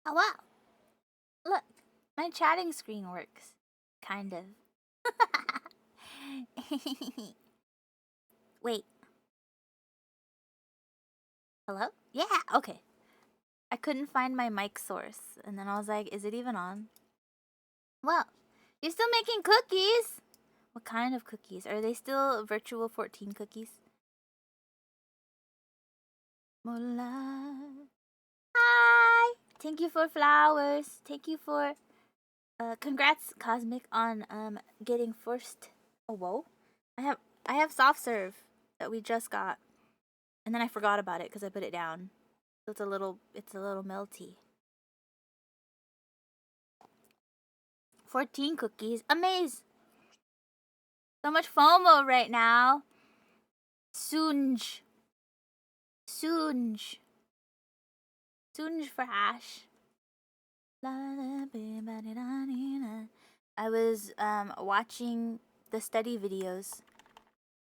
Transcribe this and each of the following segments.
Oh wow! Look, my chatting screen works. Kind of. Wait. Hello? Yeah, okay. I couldn't find my mic source, and then I was like, is it even on? Well, you're still making cookies! What kind of cookies? Are they still virtual 14 cookies? Mola. Hi! Thank you for flowers. Thank you for congrats Cosmic on getting first. Oh whoa. I have soft serve that we just got. And then I forgot about it because I put it down. So it's a little melty. 14 cookies. Amaze! So much FOMO right now. Soonj. Soonj. Soonj for Ash. I was watching the study videos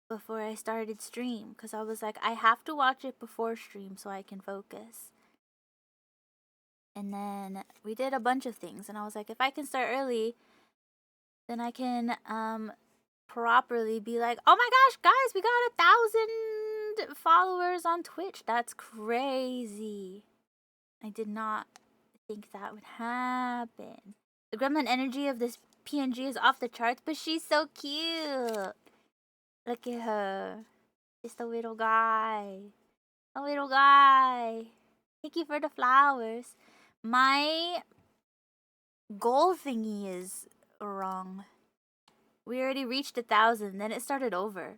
before I started stream because I was like, I have to watch it before stream so I can focus. And then we did a bunch of things, and I was like, if I can start early, then I can properly be like, oh my gosh, guys, we got 1,000 followers on Twitch. That's crazy. I did not think that would happen. The gremlin energy of this PNG is off the charts, but she's so cute. Look at her. Just a little guy. A little guy. Thank you for the flowers. My goal thingy is wrong. We already reached 1,000, then it started over.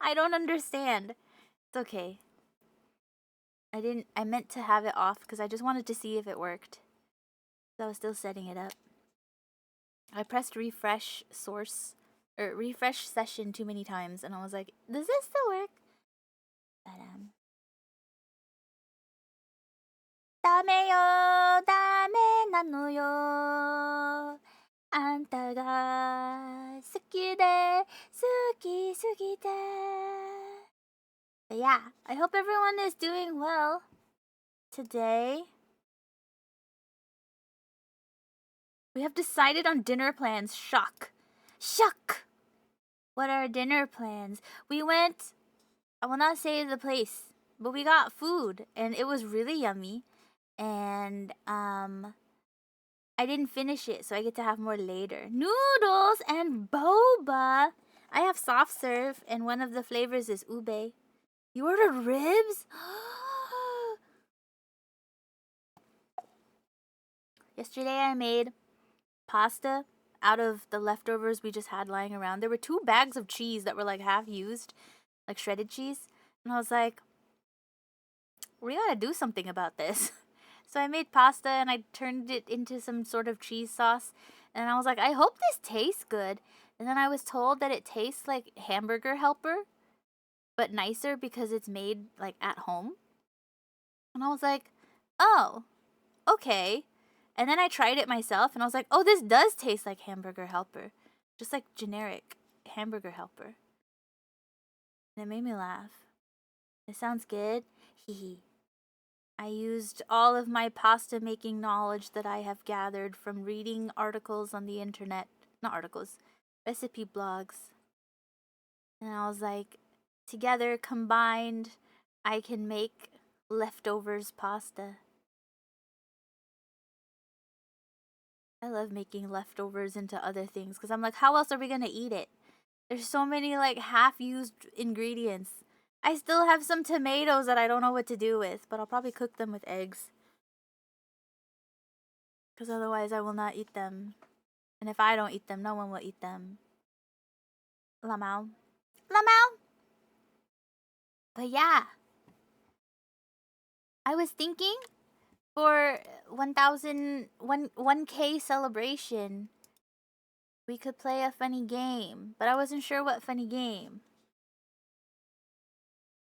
I don't understand. It's okay. I meant to have it off because I just wanted to see if it worked. So I was still setting it up. I pressed refresh source or refresh session too many times and I was like, does this still work? Butダメよ、ダメなのよ。あんたが好きで好きすぎて。But yeah, I hope everyone is doing well today. We have decided on dinner plans. Shock. Shock! What are our dinner plans? We went, I will not say the place, but we got food and it was really yummy. And I didn't finish it, so I get to have more later. Noodles and boba. I have soft serve and one of the flavors is ube. You ordered ribs? Yesterday I made pasta out of the leftovers we just had lying around. There were 2 bags of cheese that were like half used, like shredded cheese. And I was like, we gotta do something about this. So I made pasta and I turned it into some sort of cheese sauce. And I was like, I hope this tastes good. And then I was told that it tastes like Hamburger Helper, but nicer because it's made like at home. And I was like, oh, okay. And then I tried it myself and I was like, oh, this does taste like Hamburger Helper. Just like generic Hamburger Helper. And it made me laugh. It sounds good. Hee hee. I used all of my pasta making knowledge that I have gathered from reading articles on the internet. Not articles, recipe blogs. And I was like, together, combined, I can make leftovers pasta. I love making leftovers into other things because I'm like, how else are we gonna eat it? There's so many like half-used ingredients. I still have some tomatoes that I don't know what to do with, but I'll probably cook them with eggs. Because otherwise I will not eat them. And if I don't eat them, no one will eat them. Lamau. Lamau! But yeah. I was thinking for 1K celebration, we could play a funny game. But I wasn't sure what funny game.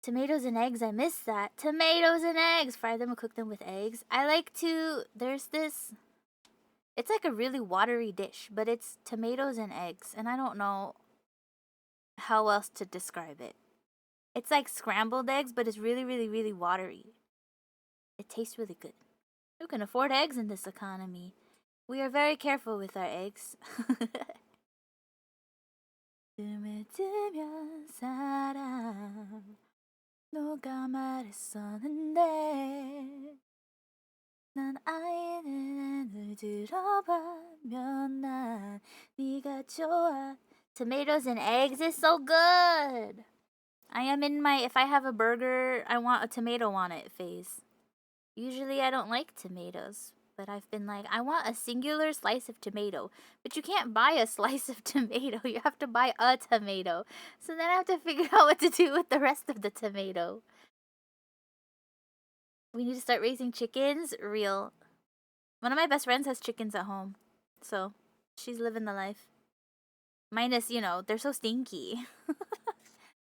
Tomatoes and eggs, I missed that. Tomatoes and eggs! Fry them and cook them with eggs. I like to... There's this... It's like a really watery dish, but it's tomatoes and eggs. And I don't know how else to describe it. It's like scrambled eggs, but it's really, really, really watery. It tastes really good. Who can afford eggs in this economy? We are very careful with our eggs. 눈을 뜨면 사랑 너가 말했었는데 난 아이는 늘 들어보면 난 네가 좋아. Tomatoes and eggs is so good. I am in my if I have a burger, I want a tomato on it phase. Usually I don't like tomatoes, but I've been like, I want a singular slice of tomato. But you can't buy a slice of tomato. You have to buy a tomato. So then I have to figure out what to do with the rest of the tomato. We need to start raising chickens. Real. One of my best friends has chickens at home. So she's living the life. Minus, you know, they're so stinky.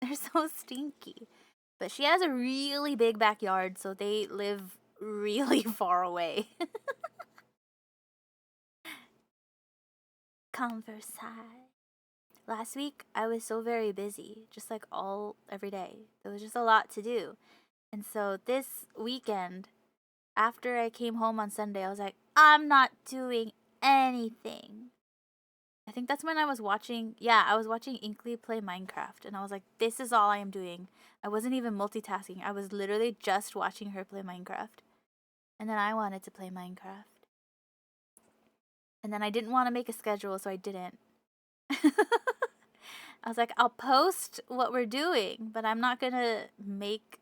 They're so stinky. But she has a really big backyard, so they live really far away. Converse. Last week, I was so very busy, just like every day. There was just a lot to do. And so this weekend, after I came home on Sunday, I was like, I'm not doing anything. I think that's when I was watching Inkley play Minecraft. And I was like, this is all I am doing. I wasn't even multitasking. I was literally just watching her play Minecraft. And then I wanted to play Minecraft. And then I didn't want to make a schedule, so I didn't. I was like, I'll post what we're doing, but I'm not going to make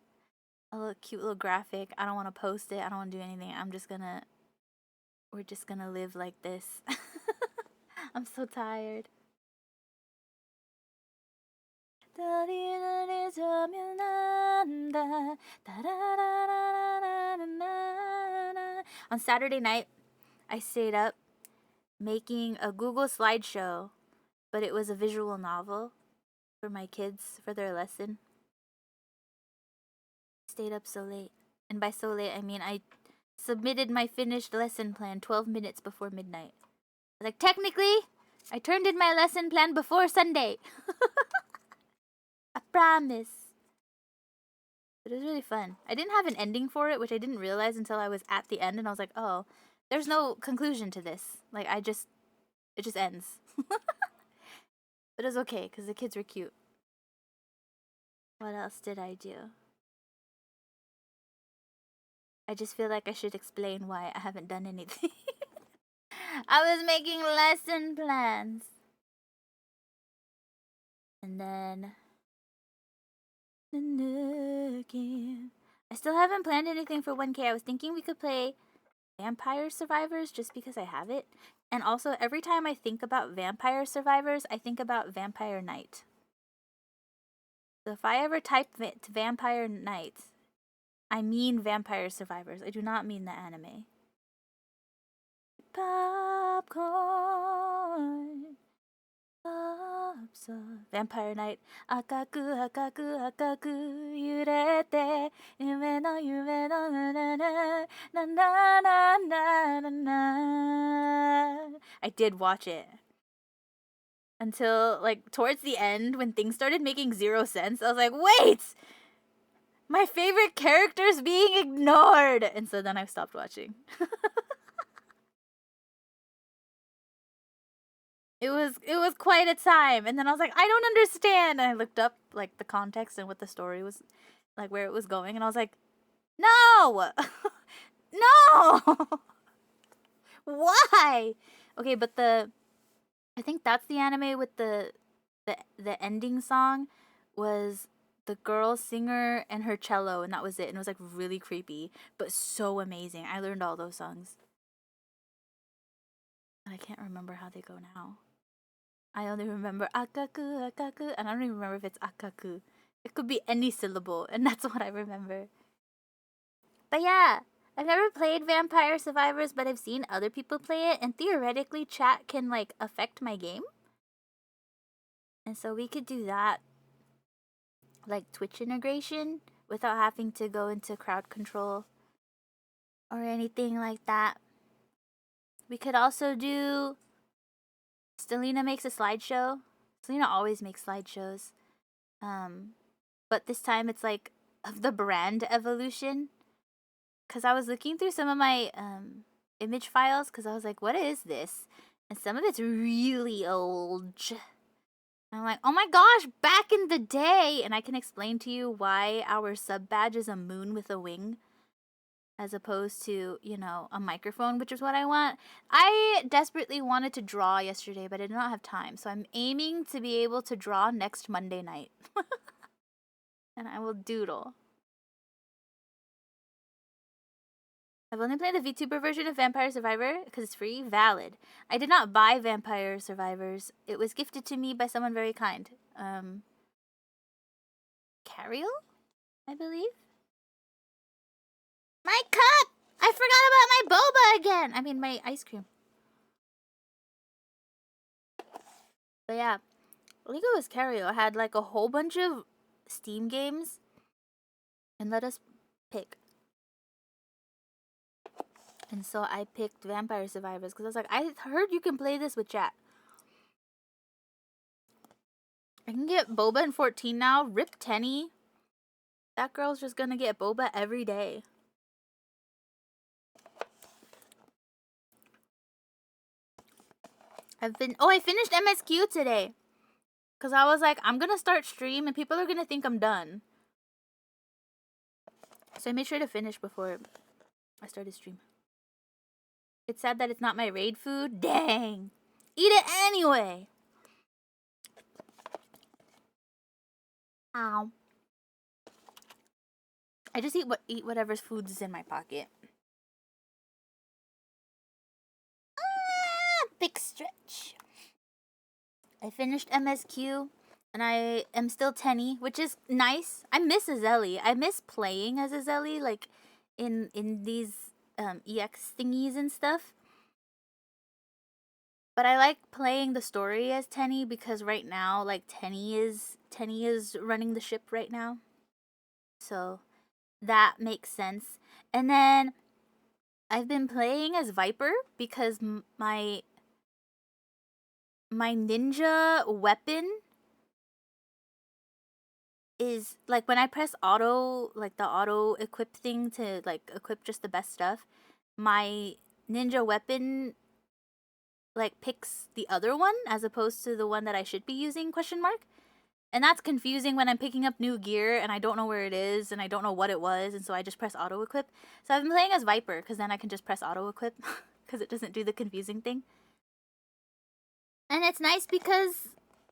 a cute little graphic. I don't want to post it. I don't want to do anything. We're just going to live like this. I'm so tired. On Saturday night, I stayed up making a Google slideshow, but it was a visual novel for my kids for their lesson. Stayed up so late. And by so late, I mean I submitted my finished lesson plan 12 minutes before midnight. Like, technically, I turned in my lesson plan before Sunday. I promise. But it was really fun. I didn't have an ending for it, which I didn't realize until I was at the end, and I was like, oh, there's no conclusion to this. Like, it just ends. But it was okay, because the kids were cute. What else did I do? I just feel like I should explain why I haven't done anything. I was making lesson plans. And then I still haven't planned anything for 1K. I was thinking we could play Vampire Survivors just because I have it. And also, every time I think about Vampire Survivors, I think about Vampire Knight. So if I ever type Vampire Knight, I mean Vampire Survivors. I do not mean the anime. Popcorn. Vampire Knight. Akaku, akaku, akaku, yurete, yume no na na na na na na. I did watch it. Until, like, towards the end, when things started making zero sense, I was like, wait! My favorite character's being ignored! And so then I stopped watching. It was quite a time. And then I was like, I don't understand. And I looked up, like, the context and what the story was, like, where it was going. And I was like, no! No! Why? Okay, but I think that's the anime with the ending song was the girl singer and her cello, and that was it. And it was, like, really creepy, but so amazing. I learned all those songs. And I can't remember how they go now. I only remember akaku, akaku, and I don't even remember if it's akaku. It could be any syllable, and that's what I remember. But yeah, I've never played Vampire Survivors, but I've seen other people play it, and theoretically chat can, like, affect my game. And so we could do that, like Twitch integration, without having to go into crowd control or anything like that. We could also do Stelina makes a slideshow. Stelina always makes slideshows. But this time it's like of the brand evolution. because I was looking through some of my image files because I was like, what is this? And some of it's really old. I'm like, oh my gosh, back in the day. And I can explain to you why our sub badge is a moon with a wing as opposed to, you know, a microphone, which is what I want. I desperately wanted to draw yesterday, but I did not have time. So I'm aiming to be able to draw next Monday night. And I will doodle. I've only played the VTuber version of Vampire Survivor because it's free. Valid. I did not buy Vampire Survivors. It was gifted to me by someone very kind. Cariel, I believe. My cup! I forgot about my boba again! I mean, my ice cream. But yeah, I think it was Cariel. Had like a whole bunch of Steam games and let us pick. And so I picked Vampire Survivors because I was like, I heard you can play this with chat. I can get boba in 14 now. Rip Tenny. That girl's just gonna get boba every day. I finished MSQ today. Because I was like, I'm gonna start stream and people are gonna think I'm done. So I made sure to finish before I started stream. It's sad that it's not my raid food. Dang. Eat it anyway. Ow. I just eat whatever food is in my pocket. Big stretch. I finished MSQ and I am still Tenny, which is nice. I miss Azeli. I miss playing as Azeli, like in these EX thingies and stuff. But I like playing the story as Tenny because right now, like Tenny is running the ship right now. So that makes sense. And then I've been playing as Viper because my ninja weapon is like when I press auto, like the auto equip thing to like equip just the best stuff, my ninja weapon like picks the other one as opposed to the one that I should be using, question mark. And that's confusing when I'm picking up new gear and I don't know where it is and I don't know what it was, and so I just press auto equip. So I've been playing as Viper because then I can just press auto equip because it doesn't do the confusing thing. And it's nice because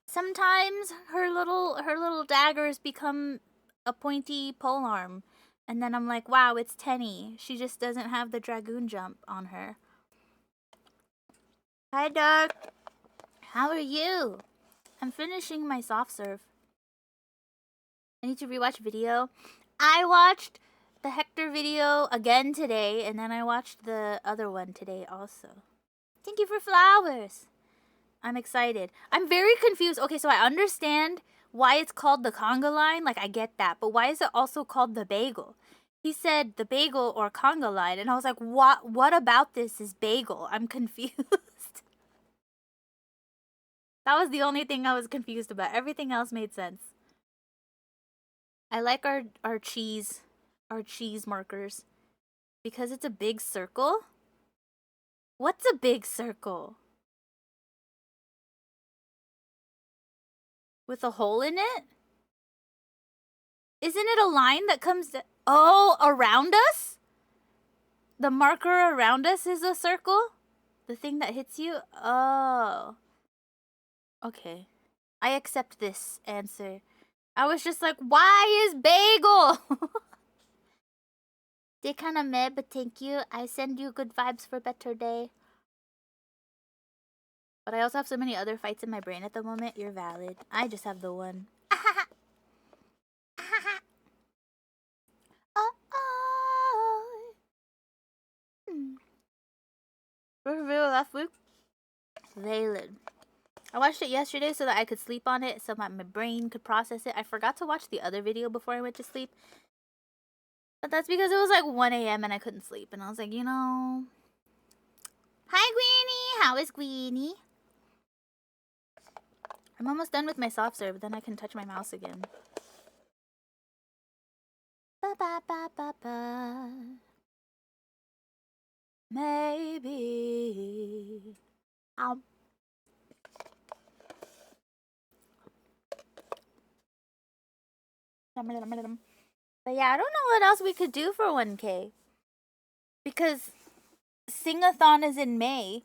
sometimes her little daggers become a pointy polearm. And then I'm like, wow, it's Tenny. She just doesn't have the dragoon jump on her. Hi, Doug. How are you? I'm finishing my soft serve. I need to rewatch video. I watched the Hector video again today, and then I watched the other one today also. Thank you for flowers. I'm excited. I'm very confused. Okay, so I understand why it's called the conga line. Like, I get that. But why is it also called the bagel? He said the bagel or conga line. And I was like, what about this is bagel? I'm confused. That was the only thing I was confused about. Everything else made sense. I like our cheese markers. Because it's a big circle. What's a big circle? With a hole in it? Isn't it a line that comes around us? The marker around us is a circle? The thing that hits you? Oh. Okay. I accept this answer. I was just like, why is bagel? They kinda meh, but thank you. I send you good vibes for better day. But I also have so many other fights in my brain at the moment. You're valid. I just have the one. What video last week? Valid. I watched it yesterday so that I could sleep on it so my brain could process it. I forgot to watch the other video before I went to sleep. But that's because it was like 1 a.m. and I couldn't sleep. And I was like, you know... Hi, Queenie! How is Queenie? I'm almost done with my soft serve, but then I can touch my mouse again. Ba ba ba ba ba. Um. But yeah, I don't know what else we could do for 1K. Because Sing-a-thon is in May.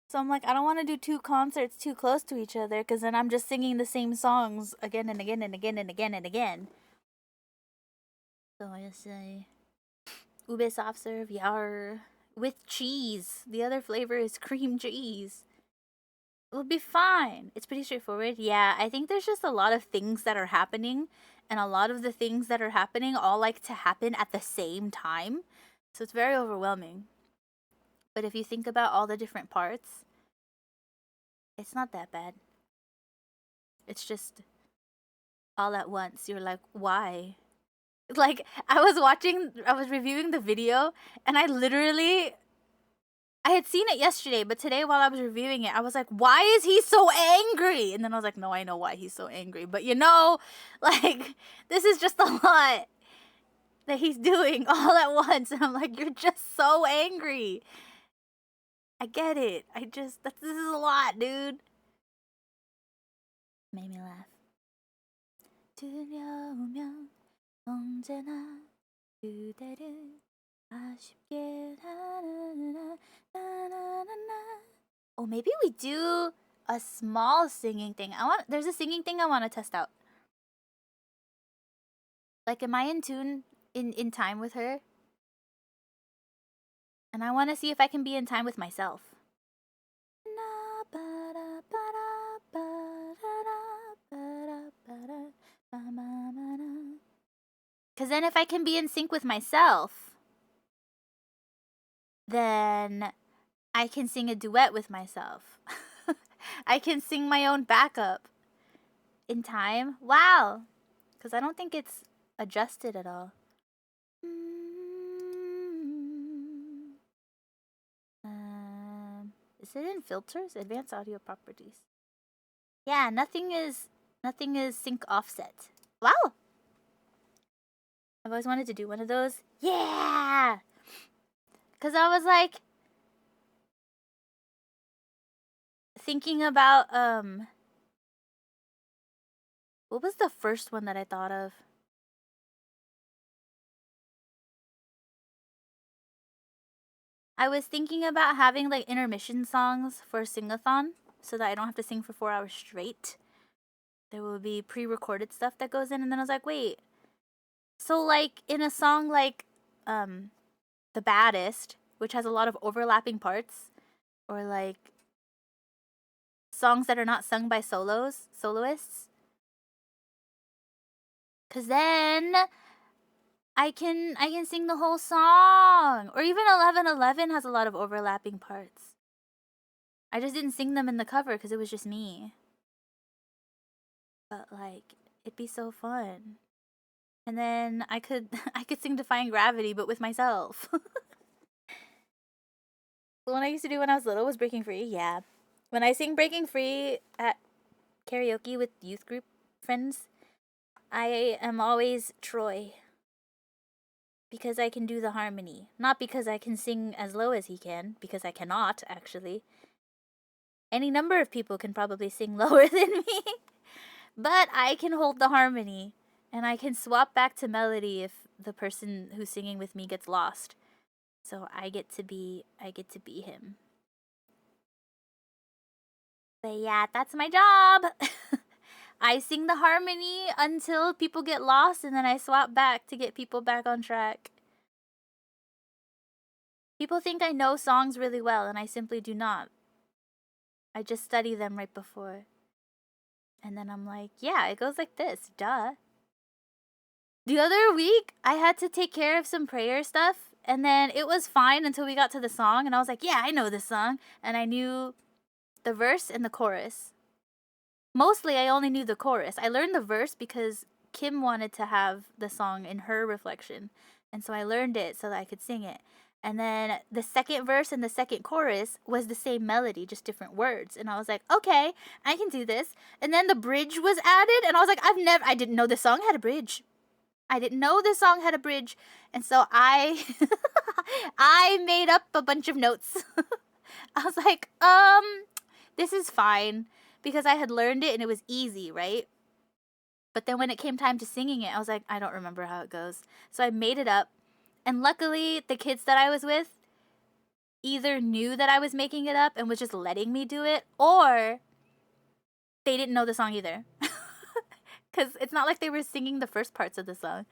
So I'm like, I don't want to do 2 concerts too close to each other because then I'm just singing the same songs again and again and again and again and again. So I just say, ube soft serve, yar. With cheese. The other flavor is cream cheese. It'll be fine. It's pretty straightforward. Yeah, I think there's just a lot of things that are happening. And a lot of the things that are happening all like to happen at the same time. So it's very overwhelming. But if you think about all the different parts, it's not that bad. It's just all at once. You're like, why? Like, I was reviewing the video, and I had seen it yesterday, but today while I was reviewing it, I was like, why is he so angry? And then I was like, no, I know why he's so angry. But like, this is just a lot that he's doing all at once. And I'm like, you're just so angry. I get it. This is a lot, dude. Made me laugh. 두려우면 언제나 그대를 아쉽게 Oh, maybe we do a small singing thing. There's a singing thing I want to test out. Like, am I in tune in time with her? And I want to see if I can be in time with myself. Because then if I can be in sync with myself, then I can sing a duet with myself. I can sing my own backup in time. Wow. Because I don't think it's adjusted at all. Is it in filters? Advanced audio properties. Yeah, nothing is sync offset. Wow. I've always wanted to do one of those. Yeah. Because I was like thinking about what was the first one that I thought of? I was thinking about having like intermission songs for Sing-a-thon so that I don't have to sing for 4 hours straight. There will be pre-recorded stuff that goes in, and then I was like, wait. So like in a song like The Baddest, which has a lot of overlapping parts, or like songs that are not sung by soloists. Cause then I can sing the whole song. Or even 11:11 has a lot of overlapping parts. I just didn't sing them in the cover because it was just me. But like, it'd be so fun. And then I could sing Defying Gravity, but with myself. The one I used to do when I was little was Breaking Free. Yeah, when I sing Breaking Free at karaoke with youth group friends, I am always Troy. Because I can do the harmony. Not because I can sing as low as he can, because I cannot, actually. Any number of people can probably sing lower than me. But I can hold the harmony. And I can swap back to melody if the person who's singing with me gets lost. So I get to be him. But yeah, that's my job. I sing the harmony until people get lost, and then I swap back to get people back on track. People think I know songs really well, and I simply do not. I just study them right before. And then I'm like, yeah, it goes like this, duh. The other week, I had to take care of some prayer stuff, and then it was fine until we got to the song, and I was like, yeah, I know this song. And I knew the verse and the chorus. Mostly, I only knew the chorus. I learned the verse because Kim wanted to have the song in her reflection. And so I learned it so that I could sing it. And then the second verse and the second chorus was the same melody, just different words. And I was like, okay, I can do this. And then the bridge was added, and I was like, I didn't know this song had a bridge. I didn't know this song had a bridge. And so I made up a bunch of notes. I was like, this is fine because I had learned it and it was easy, right? But then when it came time to singing it, I was like, I don't remember how it goes. So I made it up. And luckily, the kids that I was with either knew that I was making it up and was just letting me do it, or they didn't know the song either. Because it's not like they were singing the first parts of the song.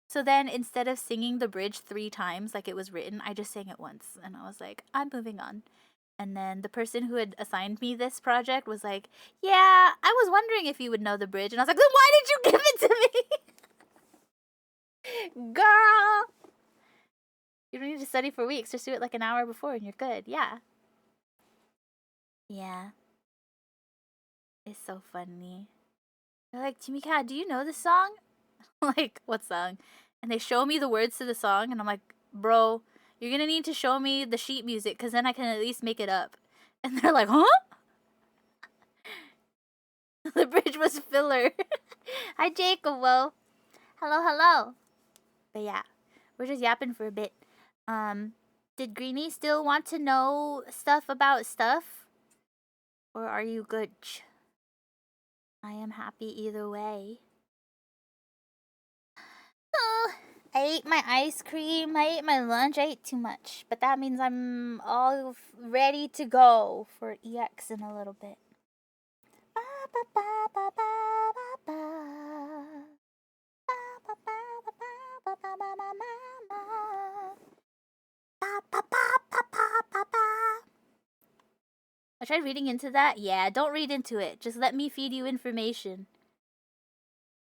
So then instead of singing the bridge 3 times like it was written, I just sang it once. And I was like, I'm moving on. And then the person who had assigned me this project was like, yeah, I was wondering if you would know the bridge. And I was like, then why did you give it to me? Girl! You don't need to study for weeks. Just do it like an hour before and you're good. Yeah. Yeah. It's so funny. They're like, Chimika, do you know this song? I'm like, what song? And they show me the words to the song, and I'm like, bro, you're gonna need to show me the sheet music, because then I can at least make it up. And they're like, huh? The bridge was filler. Hi, Jacob. Hello, hello. But yeah, we're just yapping for a bit. Did Greenie still want to know stuff about stuff? Or are you good? I am happy either way. Oh, I ate my ice cream, I ate my lunch, I ate too much. But that means I'm all ready to go for EX in a little bit. I tried reading into that. Yeah, don't read into it. Just let me feed you information.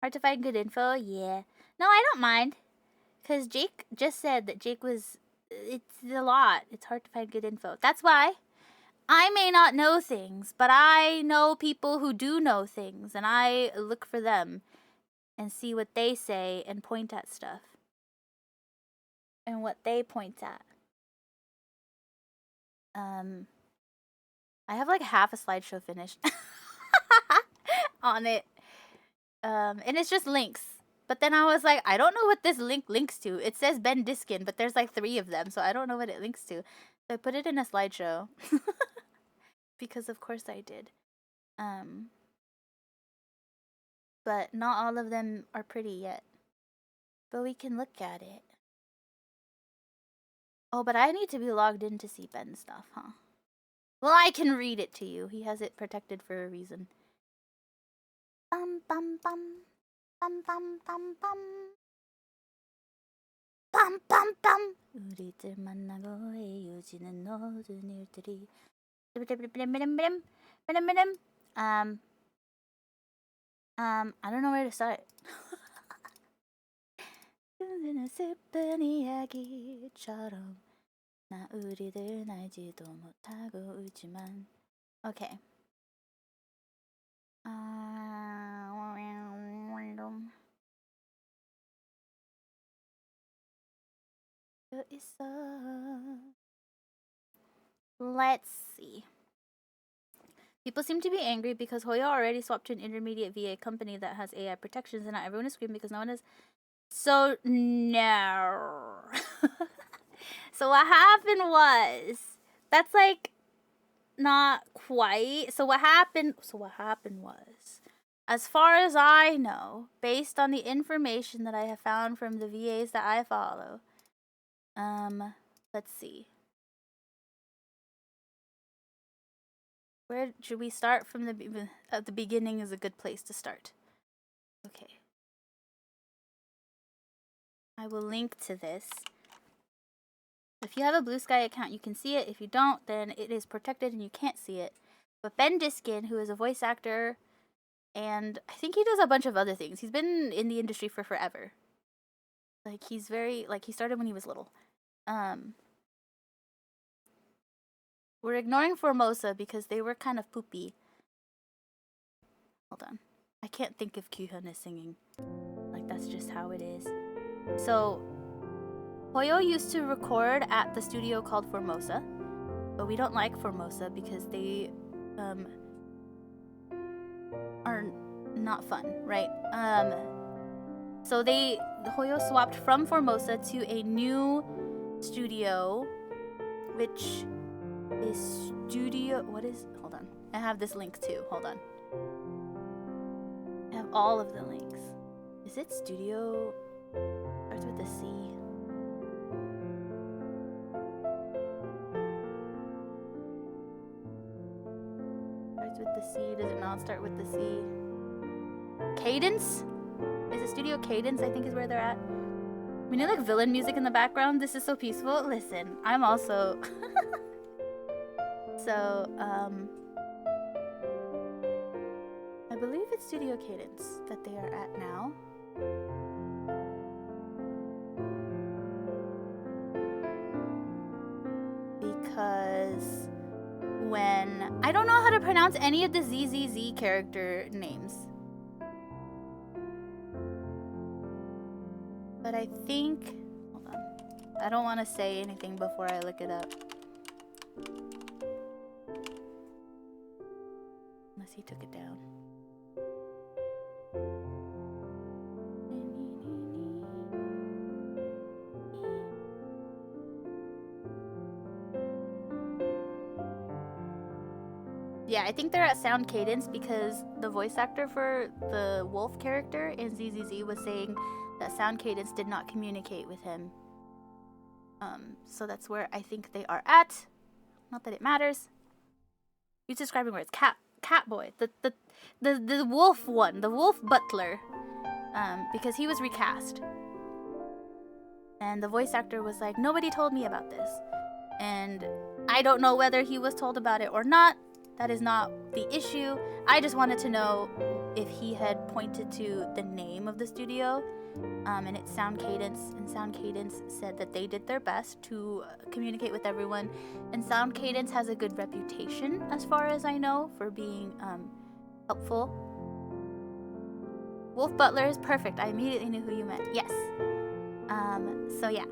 Hard to find good info? Yeah. No, I don't mind. Because Jake just said that Jake was... It's a lot. It's hard to find good info. That's why I may not know things, but I know people who do know things, and I look for them and see what they say and point at stuff. And what they point at. I have like half a slideshow finished on it. And it's just links. But then I was like, I don't know what this link links to. It says Ben Diskin, but there's like 3 of them, so I don't know what it links to. So I put it in a slideshow. Because of course I did. But not all of them are pretty yet. But we can look at it. Oh, but I need to be logged in to see Ben's stuff, huh? Well, I can read it to you. He has it protected for a reason. Bum bum bum. Bum bum bum bum. Bum bum bum. 우리들 만나고 헤어지는 모든 일들이. I don't know where to start. 슬픈 이야기처럼 나 우리들 알지도 못하고 울지만. Okay. Let's see. People seem to be angry because Hoyo already swapped to an intermediate VA company that has AI protections, and now everyone is screaming because no one is. So, no. So what happened was, that's like not quite. So what happened was, as far as I know, based on the information that I have found from the VAs that I follow, let's see. Where should we start from at the beginning is a good place to start. Okay. I will link to this. If you have a Blue Sky account, you can see it. If you don't, then it is protected and you can't see it. But Ben Diskin, who is a voice actor, and I think he does a bunch of other things. He's been in the industry for forever. Like, he's very, like, he started when he was little. We're ignoring Formosa because they were kind of poopy. Hold on. I can't think if Kyuhyun is singing. Like, that's just how it is. So, Hoyo used to record at the studio called Formosa, but we don't like Formosa because they are not fun, right? So Hoyo swapped from Formosa to a new studio, which is studio. What is? Hold on. I have this link too. Hold on. I have all of the links. Is it studio? Starts with a C. Starts with the C. Does it not start with the C? Cadence? Is it Studio Cadence? I think is where they're at. We need like villain music in the background. This is so peaceful. Listen, I'm also so I believe it's Studio Cadence that they are at now. Because when I don't know how to pronounce any of the ZZZ character names. But I think, hold on. I don't want to say anything before I look it up. Unless he took it down. Yeah, I think they're at Sound Cadence because the voice actor for the wolf character in ZZZ was saying that Sound Cadence did not communicate with him. So that's where I think they are at. Not that it matters. Use describing words. Catboy. The wolf one. The wolf butler. Because he was recast. And the voice actor was like, nobody told me about this. And I don't know whether he was told about it or not. That is not the issue. I just wanted to know if he had pointed to the name of the studio. And it's Sound Cadence. And Sound Cadence said that they did their best to communicate with everyone. And Sound Cadence has a good reputation, as far as I know, for being helpful. Wolf Butler is perfect. I immediately knew who you meant. Yes. So yeah.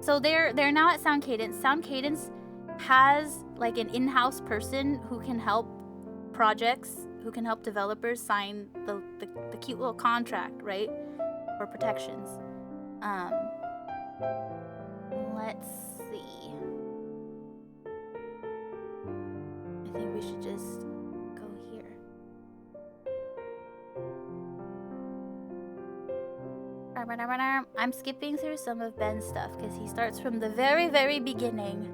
So they're now at Sound Cadence. Sound Cadence has like an in-house person who can help projects, who can help developers sign the cute little contract, right? For protections. Let's see. I think we should just go here. I'm skipping through some of Ben's stuff because he starts from the very, very beginning.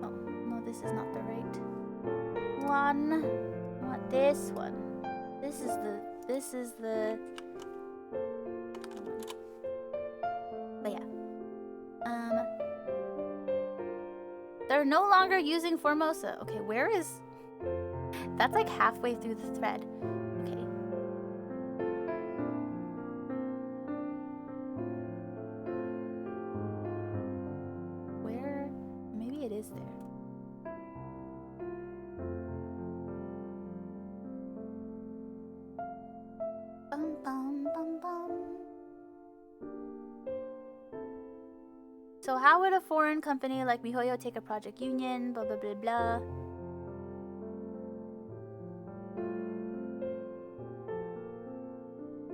Oh, no, this is not the right one. I want this one. This is the but yeah. They're no longer using Formosa. Okay, where is... That's like halfway through the thread. Okay. Where... Maybe it is there. Bum, bum, bum, bum. So how would a foreign company like MiHoYo take a project union? Blah, blah, blah, blah.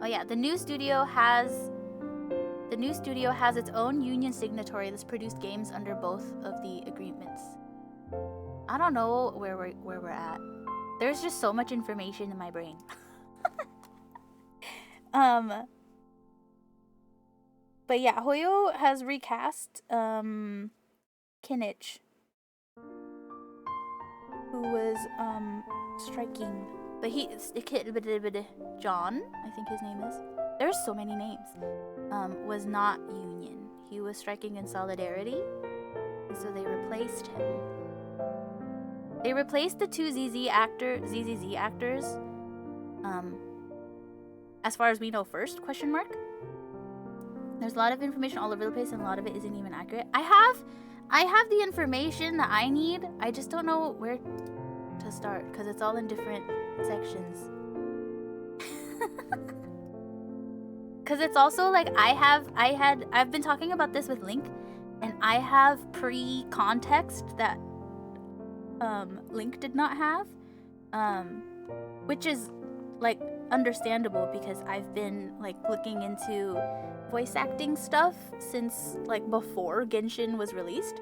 Oh yeah, the new studio has its own union signatory that's produced games under both of the agreements. I don't know where we're at. There's just so much information in my brain. But yeah, Hoyo has recast Kinich, who was striking. But John, I think his name is. There's so many names. Was not union. He was striking in solidarity, and so they replaced him. They replaced the two ZZZ actors. As far as we know, first ? There's a lot of information all over the place, and a lot of it isn't even accurate. I have the information that I need. I just don't know where to start because it's all in different sections. Because it's also like I've been talking about this with Link, and I have pre-context that Link did not have, which is like understandable because I've been like looking into voice acting stuff since like before Genshin was released.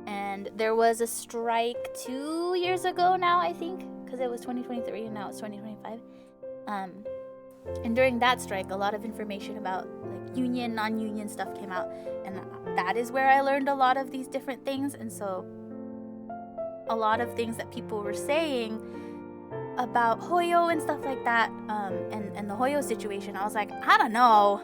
And there was a strike 2 years ago now, I think, because it was 2023 and now it's 2025. And during that strike, a lot of information about like union, non-union stuff came out, and that is where I learned a lot of these different things. And so a lot of things that people were saying about Hoyo and stuff like that, and the Hoyo situation, I was like, I don't know.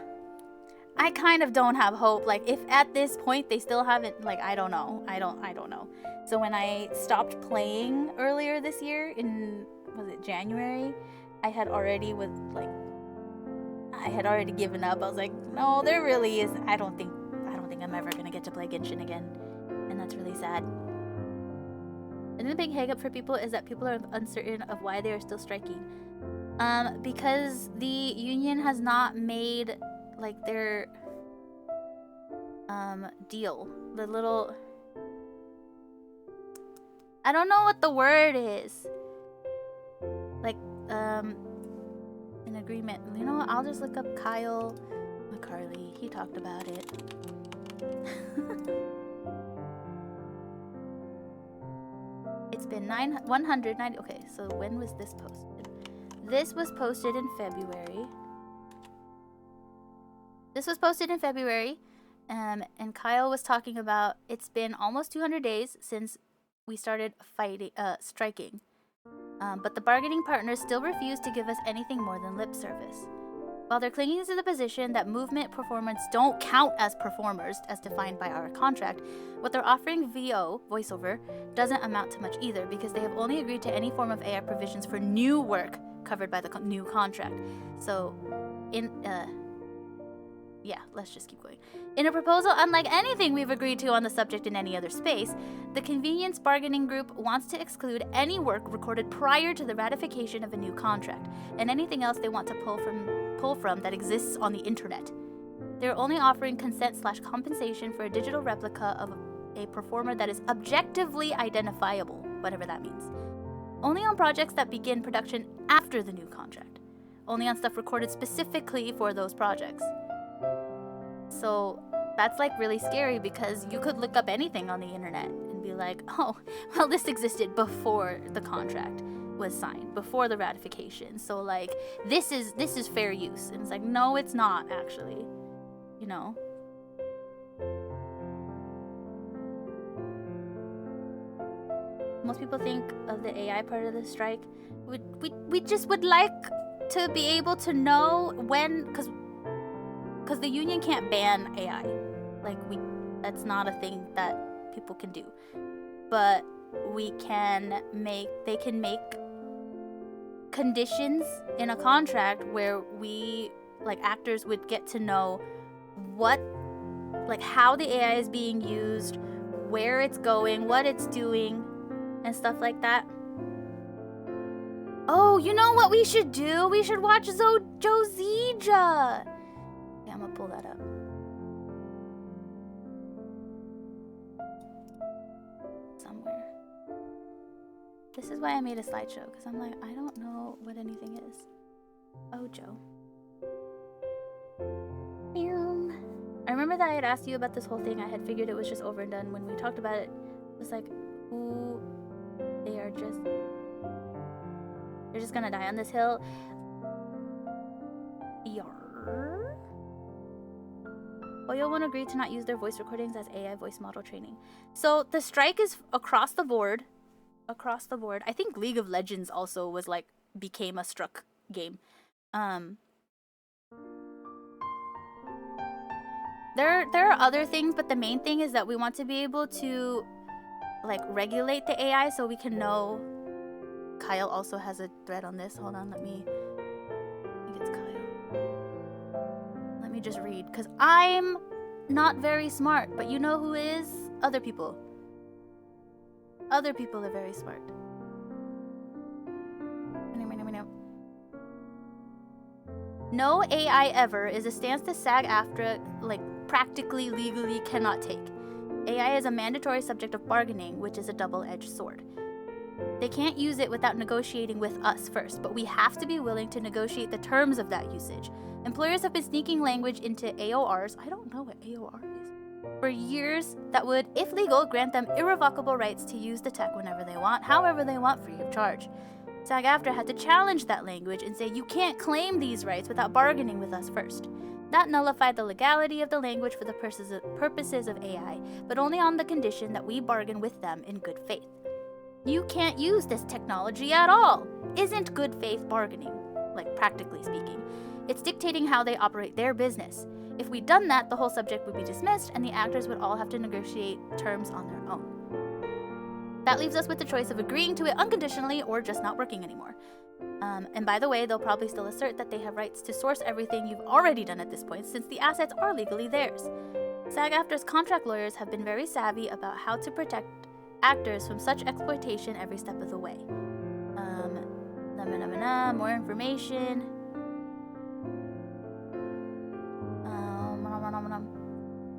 I kind of don't have hope. Like, if at this point they still haven't, like, I don't know. I don't know. So when I stopped playing earlier this year in, was it January? I had already given up. I was like, no, there really is. I don't think I'm ever gonna get to play Genshin again, and that's really sad. And the big hang-up for people is that people are uncertain of why they are still striking, because the union has not made like their deal. The little, I don't know what the word is. Like an agreement. You know what? I'll just look up Kyle McCarley. He talked about it. It's been 190. Okay, so when was this posted? This was posted in February. And Kyle was talking about it's been almost 200 days since we started striking. But the bargaining partners still refuse to give us anything more than lip service. While they're clinging to the position that movement performance don't count as performers as defined by our contract, what they're offering voiceover, doesn't amount to much either, because they have only agreed to any form of AI provisions for new work covered by the new contract. So, let's just keep going. In a proposal unlike anything we've agreed to on the subject in any other space, the Convenience Bargaining Group wants to exclude any work recorded prior to the ratification of a new contract, and anything else they want to pull from that exists on the internet. They're only offering consent/compensation for a digital replica of a performer that is objectively identifiable, whatever that means. Only on projects that begin production after the new contract. Only on stuff recorded specifically for those projects. So that's like really scary, because you could look up anything on the internet and be like, oh, well, this existed before the contract was signed, before the ratification. So like this is fair use. And it's like, no, it's not actually. You know? Most people think of the AI part of the strike. We just would like to be able to know when, because the union can't ban AI. Like, that's not a thing that people can do. But they can make conditions in a contract where we, like, actors would get to know how the AI is being used, where it's going, what it's doing, and stuff like that. Oh, you know what we should do? We should watch Josija. Yeah, I'm gonna pull that up. Somewhere. This is why I made a slideshow, because I'm like, I don't know what anything is. Oh, Joe. I remember that I had asked you about this whole thing. I had figured it was just over and done. When we talked about it, it was like, ooh, they're just gonna die on this hill. Yarr. Oyo won't agree to not use their voice recordings as AI voice model training. So the strike is across the board. Across the board. I think League of Legends also was like, became a struck game. There are other things, but the main thing is that we want to be able to like regulate the AI so we can know. Kyle also has a thread on this. Hold on, I think it's Kyle. Let me just read, because I'm not very smart, but you know who is? Other people. Other people are very smart. No AI ever is a stance that SAG-AFTRA, like, practically legally cannot take. AI is a mandatory subject of bargaining, which is a double-edged sword. They can't use it without negotiating with us first, but we have to be willing to negotiate the terms of that usage. Employers have been sneaking language into AORs, I don't know what AOR is, for years that would, if legal, grant them irrevocable rights to use the tech whenever they want, however they want, free of charge. SAG-AFTRA had to challenge that language and say you can't claim these rights without bargaining with us first. That nullified the legality of the language for the purposes of AI, but only on the condition that we bargain with them in good faith. You can't use this technology at all. Isn't good faith bargaining, like practically speaking. It's dictating how they operate their business. If we'd done that, the whole subject would be dismissed and the actors would all have to negotiate terms on their own. That leaves us with the choice of agreeing to it unconditionally or just not working anymore. And by the way, they'll probably still assert that they have rights to source everything you've already done at this point since the assets are legally theirs. SAG-AFTRA's contract lawyers have been very savvy about how to protect actors from such exploitation every step of the way. More information.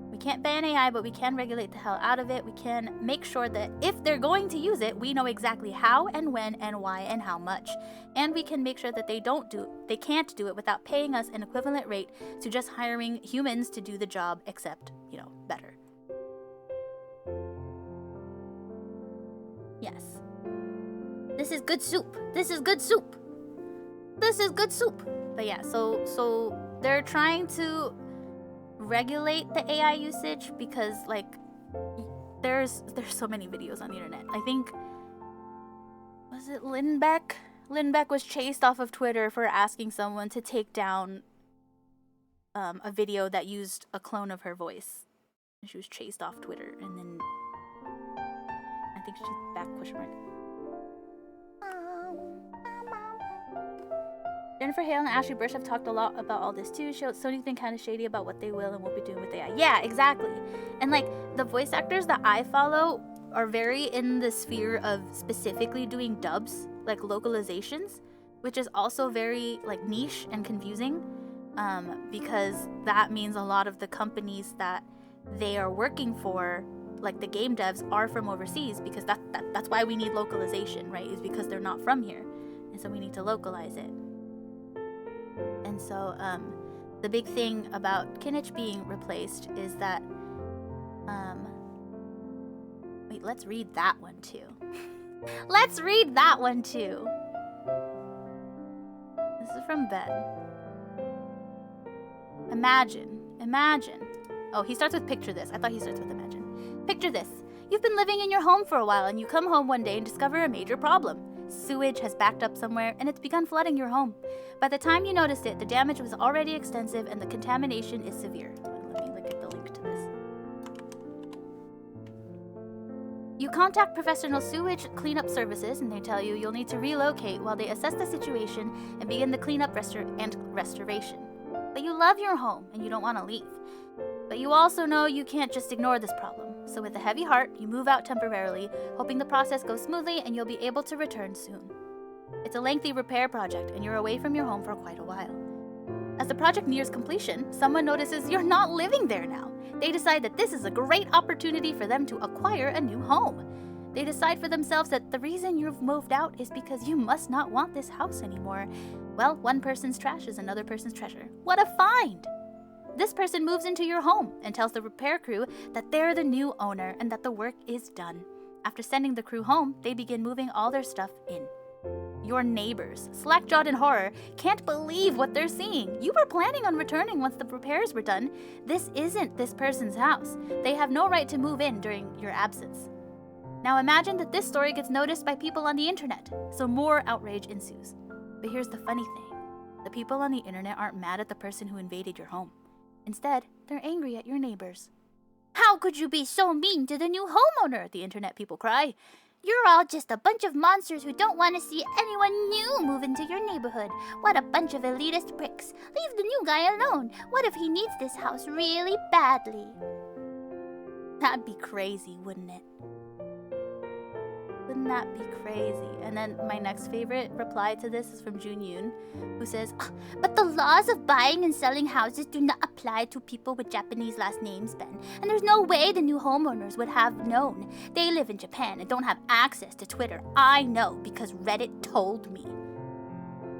We can't ban AI, but we can regulate the hell out of it. We can make sure that if they're going to use it, we know exactly how and when and why and how much. And we can make sure that they can't do it without paying us an equivalent rate to just hiring humans to do the job, except, better. Yes. This is good soup. This is good soup. This is good soup. But yeah, so they're trying to regulate the AI usage because there's so many videos on the internet. I think, was it Lindbeck? Lindbeck was chased off of Twitter for asking someone to take down a video that used a clone of her voice. And she was chased off Twitter, and then I think she's back, question mark. Jennifer Hale and Ashley Burch have talked a lot about all this too. Sony's been kind of shady about what they will and won't be doing with AI. Yeah, exactly. And the voice actors that I follow are very in the sphere of specifically doing dubs, localizations, which is also very niche and confusing, because that means a lot of the companies that they are working for, the game devs, are from overseas, because that's why we need localization, right? Is because they're not from here, and so we need to localize it. And so the big thing about Kinich being replaced is that wait, let's read that one too. Let's read that one too. This is from Ben. Imagine. Oh, he starts with picture this. I thought he starts with imagine. Picture this. You've been living in your home for a while and you come home one day and discover a major problem. Sewage has backed up somewhere and it's begun flooding your home. By the time you noticed it, the damage was already extensive and the contamination is severe. Let me look at the link to this. You contact professional sewage cleanup services and they tell you you'll need to relocate while they assess the situation and begin the cleanup and restoration. But you love your home and you don't want to leave. But you also know you can't just ignore this problem. So with a heavy heart, you move out temporarily, hoping the process goes smoothly and you'll be able to return soon. It's a lengthy repair project and you're away from your home for quite a while. As the project nears completion, someone notices you're not living there now. They decide that this is a great opportunity for them to acquire a new home. They decide for themselves that the reason you've moved out is because you must not want this house anymore. Well, one person's trash is another person's treasure. What a find! This person moves into your home and tells the repair crew that they're the new owner and that the work is done. After sending the crew home, they begin moving all their stuff in. Your neighbors, slack-jawed in horror, can't believe what they're seeing. You were planning on returning once the repairs were done. This isn't this person's house. They have no right to move in during your absence. Now imagine that this story gets noticed by people on the internet, so more outrage ensues. But here's the funny thing. The people on the internet aren't mad at the person who invaded your home. Instead, they're angry at your neighbors. How could you be so mean to the new homeowner? The internet people cry. You're all just a bunch of monsters who don't want to see anyone new move into your neighborhood. What a bunch of elitist pricks. Leave the new guy alone. What if he needs this house really badly? That'd be crazy, wouldn't it? Wouldn't that be crazy? And then my next favorite reply to this is from Jun Yoon, who says, but the laws of buying and selling houses do not apply to people with Japanese last names, Ben. And there's no way the new homeowners would have known. They live in Japan and don't have access to Twitter. I know because Reddit told me.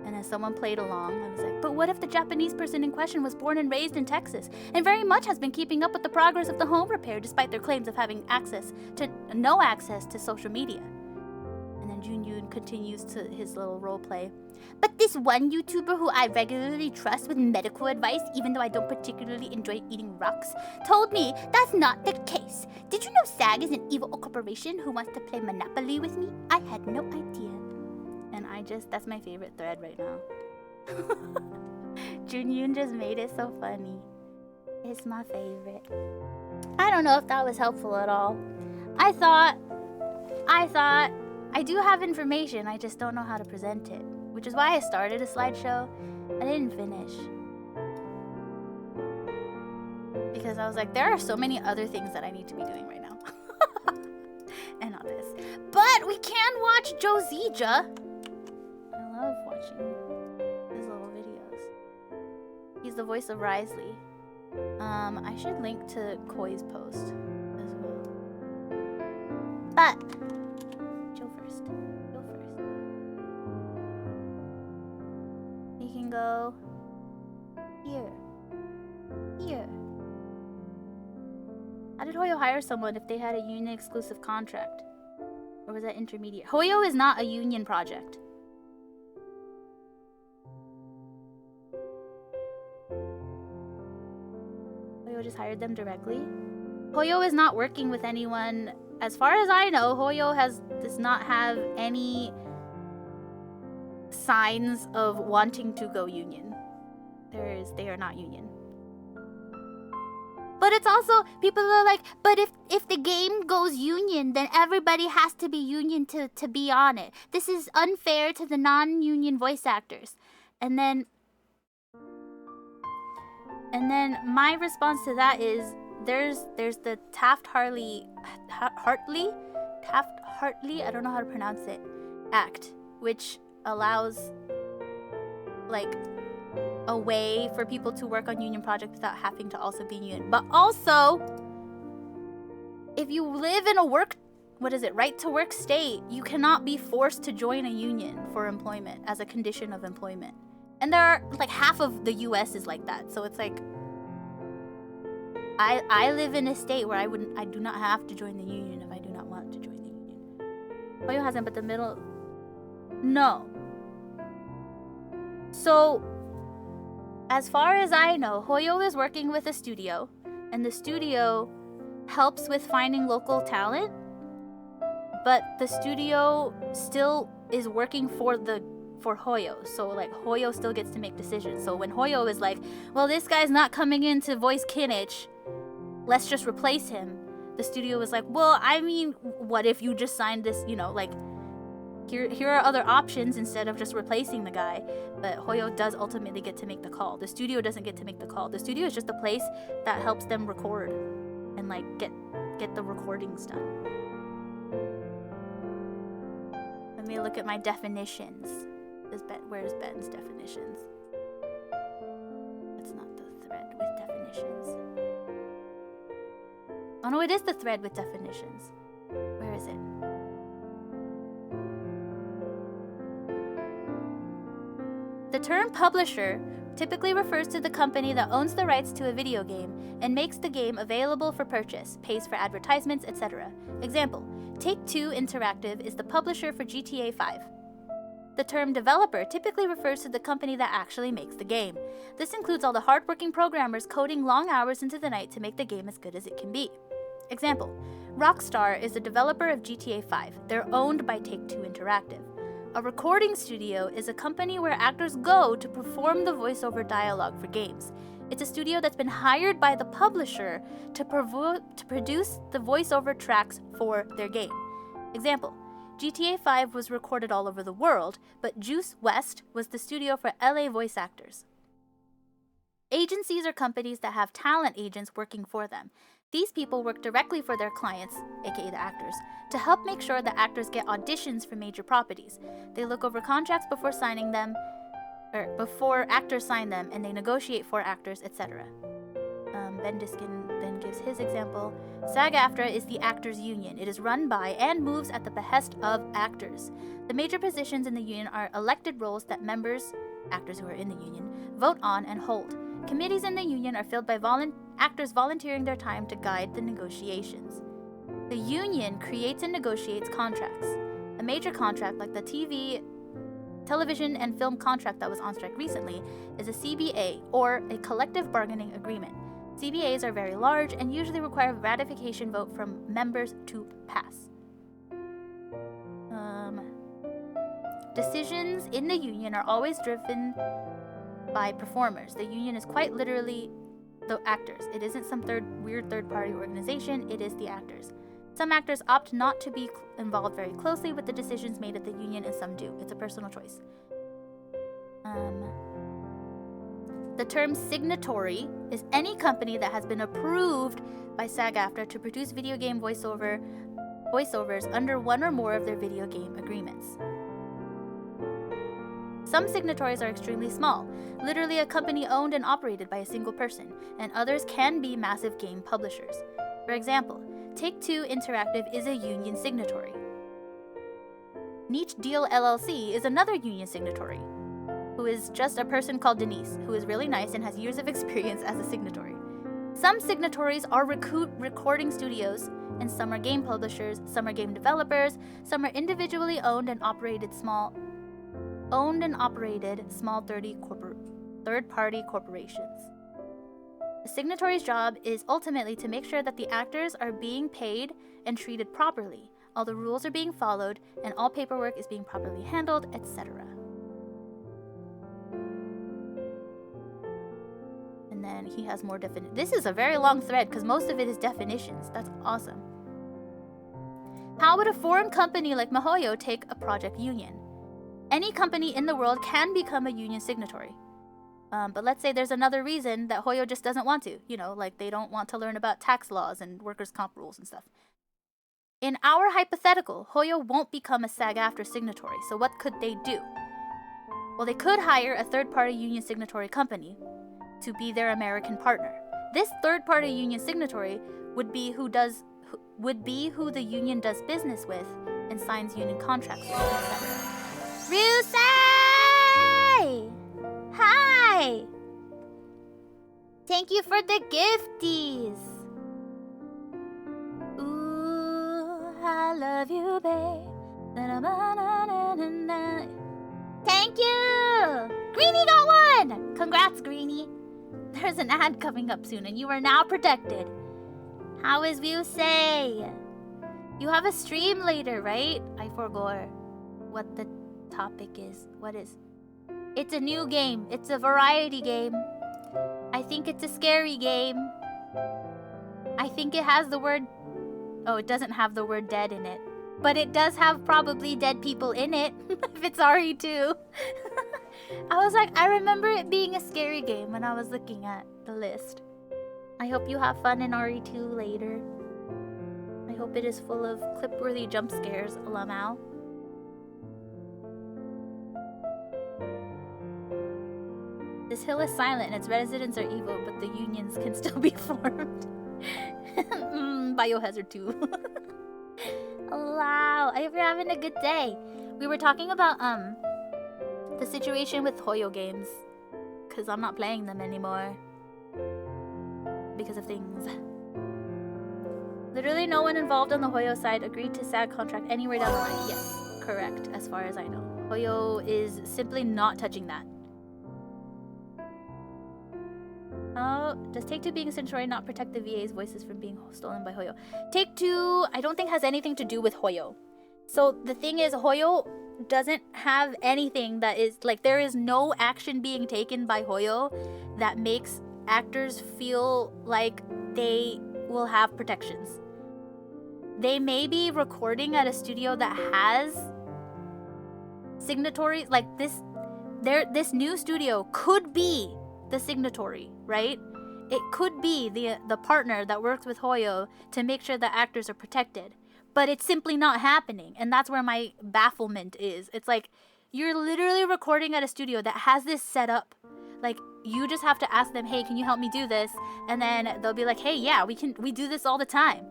And as someone played along, I was like, but what if the Japanese person in question was born and raised in Texas and very much has been keeping up with the progress of the home repair despite their claims of having no access to social media? And then Jun Yoon continues to his little role play. But this one YouTuber who I regularly trust with medical advice, even though I don't particularly enjoy eating rocks, told me that's not the case. Did you know SAG is an evil corporation who wants to play Monopoly with me? I had no idea. And that's my favorite thread right now. Jun Yoon just made it so funny. It's my favorite. I don't know if that was helpful at all. I thought I do have information, I just don't know how to present it. Which is why I started a slideshow. I didn't finish. Because I was like, there are so many other things that I need to be doing right now. And not this. But we can watch Josija. I love watching his little videos. He's the voice of Risley. I should link to Koi's post as well. But Joe first. He can go here. How did Hoyo hire someone if they had a union exclusive contract? Or was that intermediate? Hoyo is not a union project. Hoyo just hired them directly. Hoyo is not working with anyone. As far as I know, Hoyo does not have any signs of wanting to go union. They are not union. But it's also, people are like, but if the game goes union, then everybody has to be union to be on it. This is unfair to the non-union voice actors. And then my response to that is, there's the Taft-Hartley, I don't know how to pronounce it, Act, which allows, like, a way for people to work on union projects without having to also be union. But also, if you live in a right to work state, you cannot be forced to join a union for employment as a condition of employment. And there are, like, half of the US is like that. So it's like, I live in a state where I do not have to join the union if I do not want to join the union. Hoyo hasn't, but the middle, no. So, as far as I know, Hoyo is working with a studio, and the studio helps with finding local talent, but the studio still is working for Hoyo. So, like, Hoyo still gets to make decisions. So when Hoyo is like, well, this guy's not coming in to voice Kinich, let's just replace him, the studio was like, well, I mean, what if you just signed this, like, here are other options instead of just replacing the guy. But Hoyo does ultimately get to make the call. The studio doesn't get to make the call. The studio is just a place that helps them record and, like, get the recordings done. Let me look at my definitions. Where's Ben's definitions? It's not the thread with definitions. Oh no, it is the thread with definitions. Where is it? The term publisher typically refers to the company that owns the rights to a video game and makes the game available for purchase, pays for advertisements, etc. Example, Take-Two Interactive is the publisher for GTA 5. The term developer typically refers to the company that actually makes the game. This includes all the hardworking programmers coding long hours into the night to make the game as good as it can be. Example, Rockstar is the developer of GTA 5. They're owned by Take-Two Interactive. A recording studio is a company where actors go to perform the voiceover dialogue for games. It's a studio that's been hired by the publisher to produce the voiceover tracks for their game. Example, GTA 5 was recorded all over the world, but Juice West was the studio for LA voice actors. Agencies are companies that have talent agents working for them. These people work directly for their clients, aka the actors, to help make sure that actors get auditions for major properties. They look over contracts before signing them, or before actors sign them, and they negotiate for actors, etc. Ben Diskin then gives his example. SAG-AFTRA is the actors' union. It is run by and moves at the behest of actors. The major positions in the union are elected roles that members, actors who are in the union, vote on and hold. Committees in the union are filled by actors volunteering their time to guide the negotiations. The union creates and negotiates contracts. A major contract, like the television and film contract that was on strike recently, is a CBA, or a collective bargaining agreement. CBAs are very large and usually require a ratification vote from members to pass. Decisions in the union are always driven by performers. The union is quite literally the actors. It isn't some weird third-party organization, it is the actors. Some actors opt not to be involved very closely with the decisions made at the union, and some do. It's a personal choice. The term signatory is any company that has been approved by SAG-AFTRA to produce video game voiceovers under one or more of their video game agreements. Some signatories are extremely small, literally a company owned and operated by a single person, and others can be massive game publishers. For example, Take-Two Interactive is a union signatory. Niche Deal LLC is another union signatory, who is just a person called Denise, who is really nice and has years of experience as a signatory. Some signatories are recording studios, and some are game publishers, some are game developers, some are individually owned and operated small third-party corporations. The signatory's job is ultimately to make sure that the actors are being paid and treated properly, all the rules are being followed, and all paperwork is being properly handled, etc. And then he has more definitions. This is a very long thread because most of it is definitions. That's awesome. How would a foreign company like MiHoYo take a project union? Any company in the world can become a union signatory. But let's say there's another reason that HoYo just doesn't want to. Like they don't want to learn about tax laws and workers' comp rules and stuff. In our hypothetical, HoYo won't become a SAG-AFTRA signatory, so what could they do? Well, they could hire a third-party union signatory company to be their American partner. This third-party union signatory would be who the union does business with and signs union contracts with, etc. Ryusei! Hi! Thank you for the gifties! Ooh, I love you, babe. Thank you! Greenie got one! Congrats, Greenie. There's an ad coming up soon and you are now protected. How is Ryusei? You have a stream later, right? I forgot what the topic is. What is? It's a new game. It's a variety game. I think it's a scary game. I think it has the word... Oh, it doesn't have the word dead in it. But it does have probably dead people in it. If it's RE2. I was like, I remember it being a scary game when I was looking at the list. I hope you have fun in RE2 later. I hope it is full of clip-worthy jump scares, Lamau. This hill is silent and its residents are evil, but the unions can still be formed. Biohazard 2. Wow, I hope you're having a good day. We were talking about the situation with HoYo games, because I'm not playing them anymore because of things. Literally no one involved on the HoYo side agreed to SAG contract anywhere down the line. Yes, correct, as far as I know. HoYo is simply not touching that. Oh, does Take-Two being a signatory not protect the VA's voices from being stolen by HoYo? Take-Two, I don't think has anything to do with HoYo. So the thing is, HoYo doesn't have anything that is, like, there is no action being taken by HoYo that makes actors feel like they will have protections. They may be recording at a studio that has signatories, like this new studio could be the signatory, right? It could be the partner that works with Hoyo to make sure that actors are protected. But it's simply not happening. And that's where my bafflement is. It's like, you're literally recording at a studio that has this set up. Like, you just have to ask them, hey, can you help me do this? And then they'll be like, hey, yeah, we do this all the time.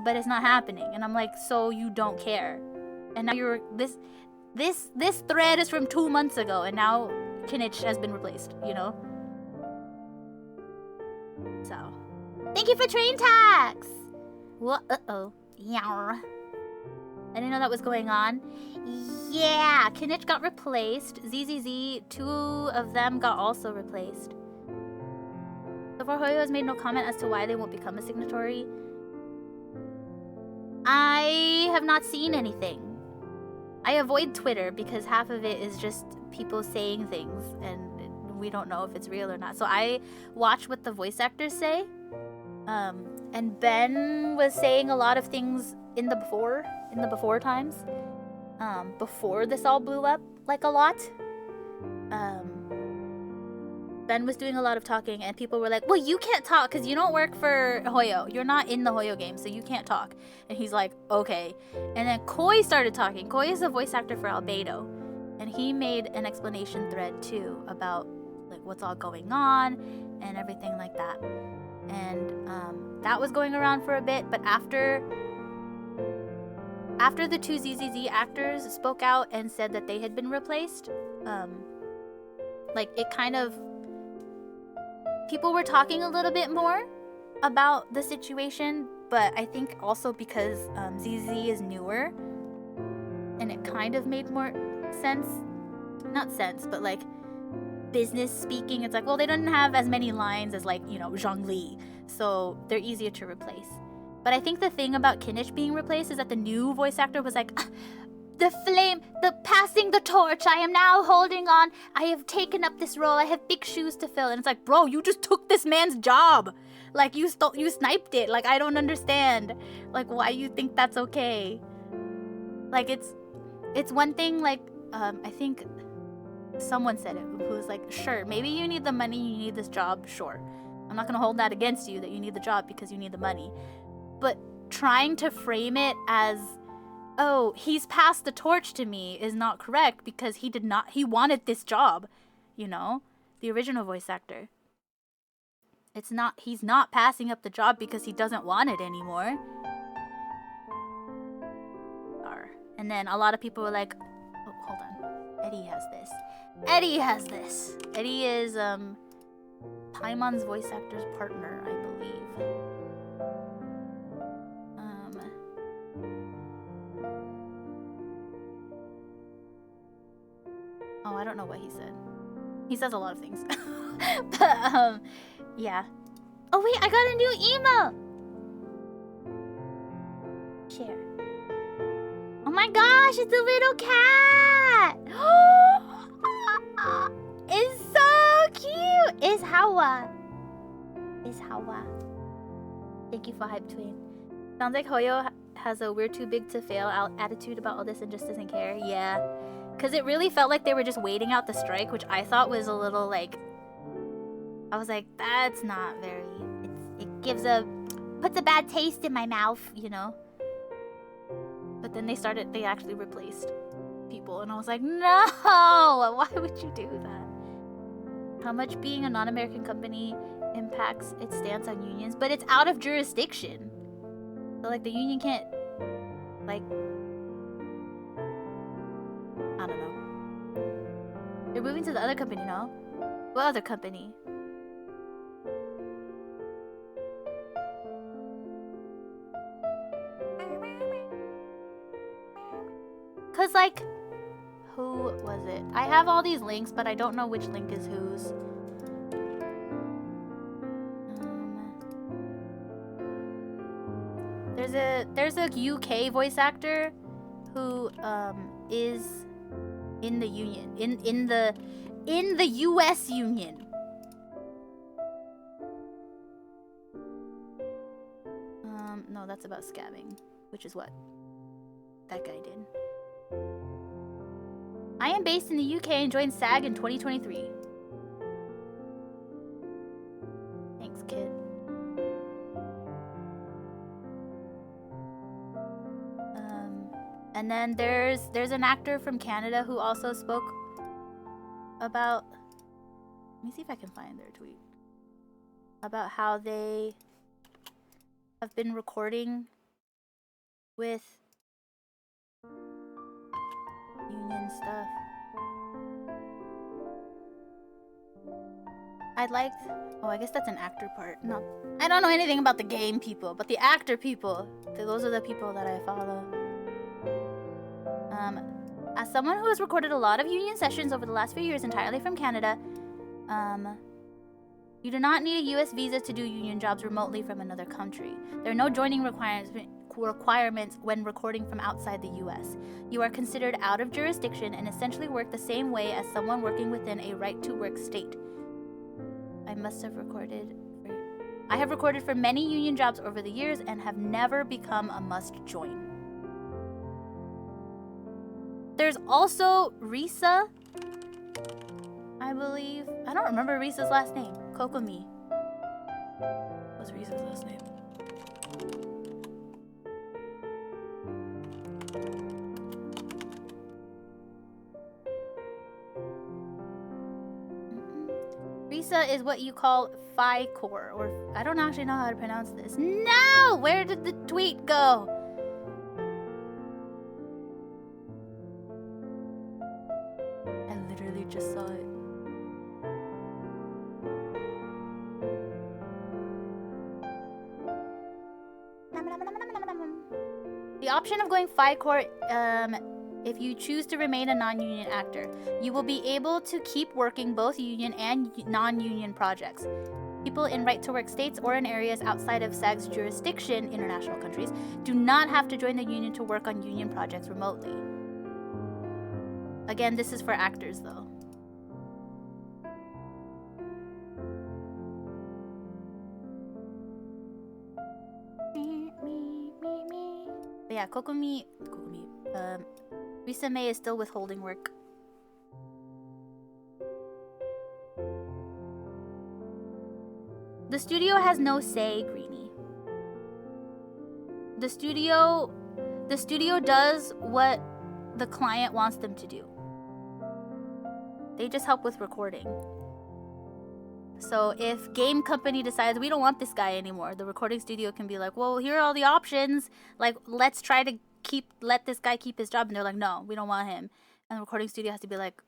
But it's not happening. And I'm like, so you don't care. And now you're, this thread is from 2 months ago, and now Kinich has been replaced, you know? So, thank you for train tax! What? Uh-oh. Yeah. I didn't know that was going on. Yeah, Kinich got replaced. ZZZ, 2 of them got also replaced. So far, Hoyo has made no comment as to why they won't become a signatory. I have not seen anything. I avoid Twitter because half of it is just people saying things and we don't know if it's real or not. So I watch what the voice actors say. And Ben was saying a lot of things in the before times. Before this all blew up, like, a lot. Ben was doing a lot of talking, and people were like, well, you can't talk because you don't work for Hoyo. You're not in the Hoyo game, so you can't talk. And he's like, okay. And then Koi started talking. Koi is a voice actor for Albedo. And he made an explanation thread, too, about, like, what's all going on and everything like that. And that was going around for a bit, but after the 2 ZZZ actors spoke out and said that they had been replaced, like, it kind of... People were talking a little bit more about the situation, but I think also because ZZ is newer, and it kind of made more sense. Not sense, but, like, business speaking. It's like, well, they don't have as many lines as, like, you know, Zhongli, so they're easier to replace. But I think the thing about Kinich being replaced is that the new voice actor was like, passing the torch, I am now holding on, I have taken up this role, I have big shoes to fill. And it's like, bro, you just took this man's job. Like, you sniped it. Like, I don't understand, like, why you think that's okay. Like, it's one thing, like, I think someone said it, who was like, sure, maybe you need the money, you need this job, sure. I'm not gonna hold that against you, that you need the job because you need the money. But trying to frame it as, oh, he's passed the torch to me is not correct because he wanted this job, you know? The original voice actor. He's not passing up the job because he doesn't want it anymore. And then a lot of people were like, oh, hold on. Eddie has this. Eddie is, Paimon's voice actor's partner, I believe. Oh, I don't know what he said. He says a lot of things. But, yeah. Oh, wait, I got a new email! Share. Oh my gosh, it's a little cat! It's so cute! It's Hawa. Thank you for Hype Twin. Sounds like Hoyo has a we're too big to fail attitude about all this and just doesn't care. Yeah. Because it really felt like they were just waiting out the strike, which I thought was a little, like... I was like, that's not very... puts a bad taste in my mouth, you know? But then they actually replaced people, and I was like, no! Why would you do that? How much being a non-American company impacts its stance on unions? But it's out of jurisdiction. So, like, the union can't, like... I don't know. They're moving to the other company, no? What other company? Cause, like, who was it? I have all these links, but I don't know which link is whose. There's a UK voice actor who is in the union, in the US union. No, that's about scamming, which is what that guy did. I am based in the UK and joined SAG in 2023. And then there's an actor from Canada who also spoke about, let me see if I can find their tweet, about how they have been recording with union stuff. I'd like, oh, I guess that's an actor part. No, I don't know anything about the game people, but the actor people, those are the people that I follow. As someone who has recorded a lot of union sessions over the last few years entirely from Canada, you do not need a US visa to do union jobs remotely from another country. There are no joining requirements when recording from outside the US. You are considered out of jurisdiction and essentially work the same way as someone working within a right-to-work state. I have recorded for many union jobs over the years and have never become a must-join. There's also Risa, I believe. I don't remember Risa's last name. Kokomi. What's Risa's last name? Risa is what you call FI-core, or I don't actually know how to pronounce this. No! Where did the tweet go? I literally just saw it. The option of going FI-core, if you choose to remain a non-union actor, you will be able to keep working both union and non-union projects. People in right-to-work states or in areas outside of SAG's jurisdiction, international countries, do not have to join the union to work on union projects remotely. Again, this is for actors, though. But yeah, Kokomi, Risa May is still withholding work. The studio has no say, Greenie. The studio does what the client wants them to do. They just help with recording. So if game company decides we don't want this guy anymore, the recording studio can be like, well, here are all the options. Like, let's try to let this guy keep his job. And they're like, no, we don't want him. And the recording studio has to be like,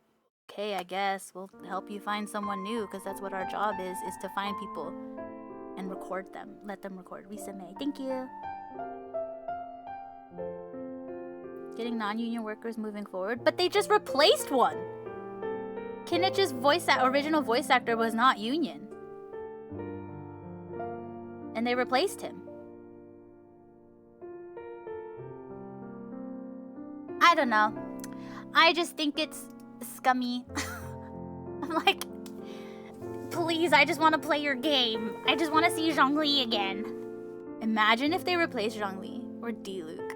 okay, I guess we'll help you find someone new, because that's what our job is to find people and record them. Let them record. Risa May, thank you. Getting non-union workers moving forward, but they just replaced one. Kinich's original voice actor was not union. And they replaced him. I don't know. I just think it's scummy. I'm like, please, I just want to play your game. I just want to see Zhongli again. Imagine if they replaced Zhongli or D-Luke.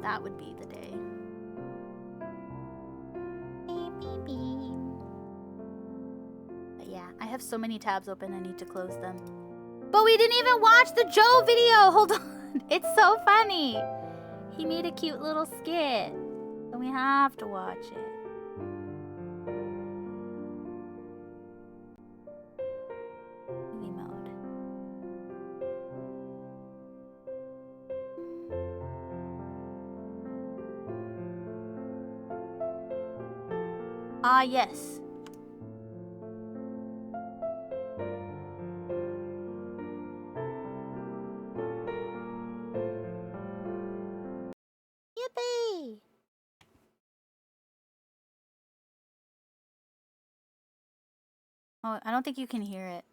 That would be the day. But yeah, I have so many tabs open, I need to close them. But we didn't even watch the Joe video! Hold on! It's so funny! He made a cute little skit. So we have to watch it. Movie mode. Ah, yes. Yippee! Oh, I don't think you can hear it.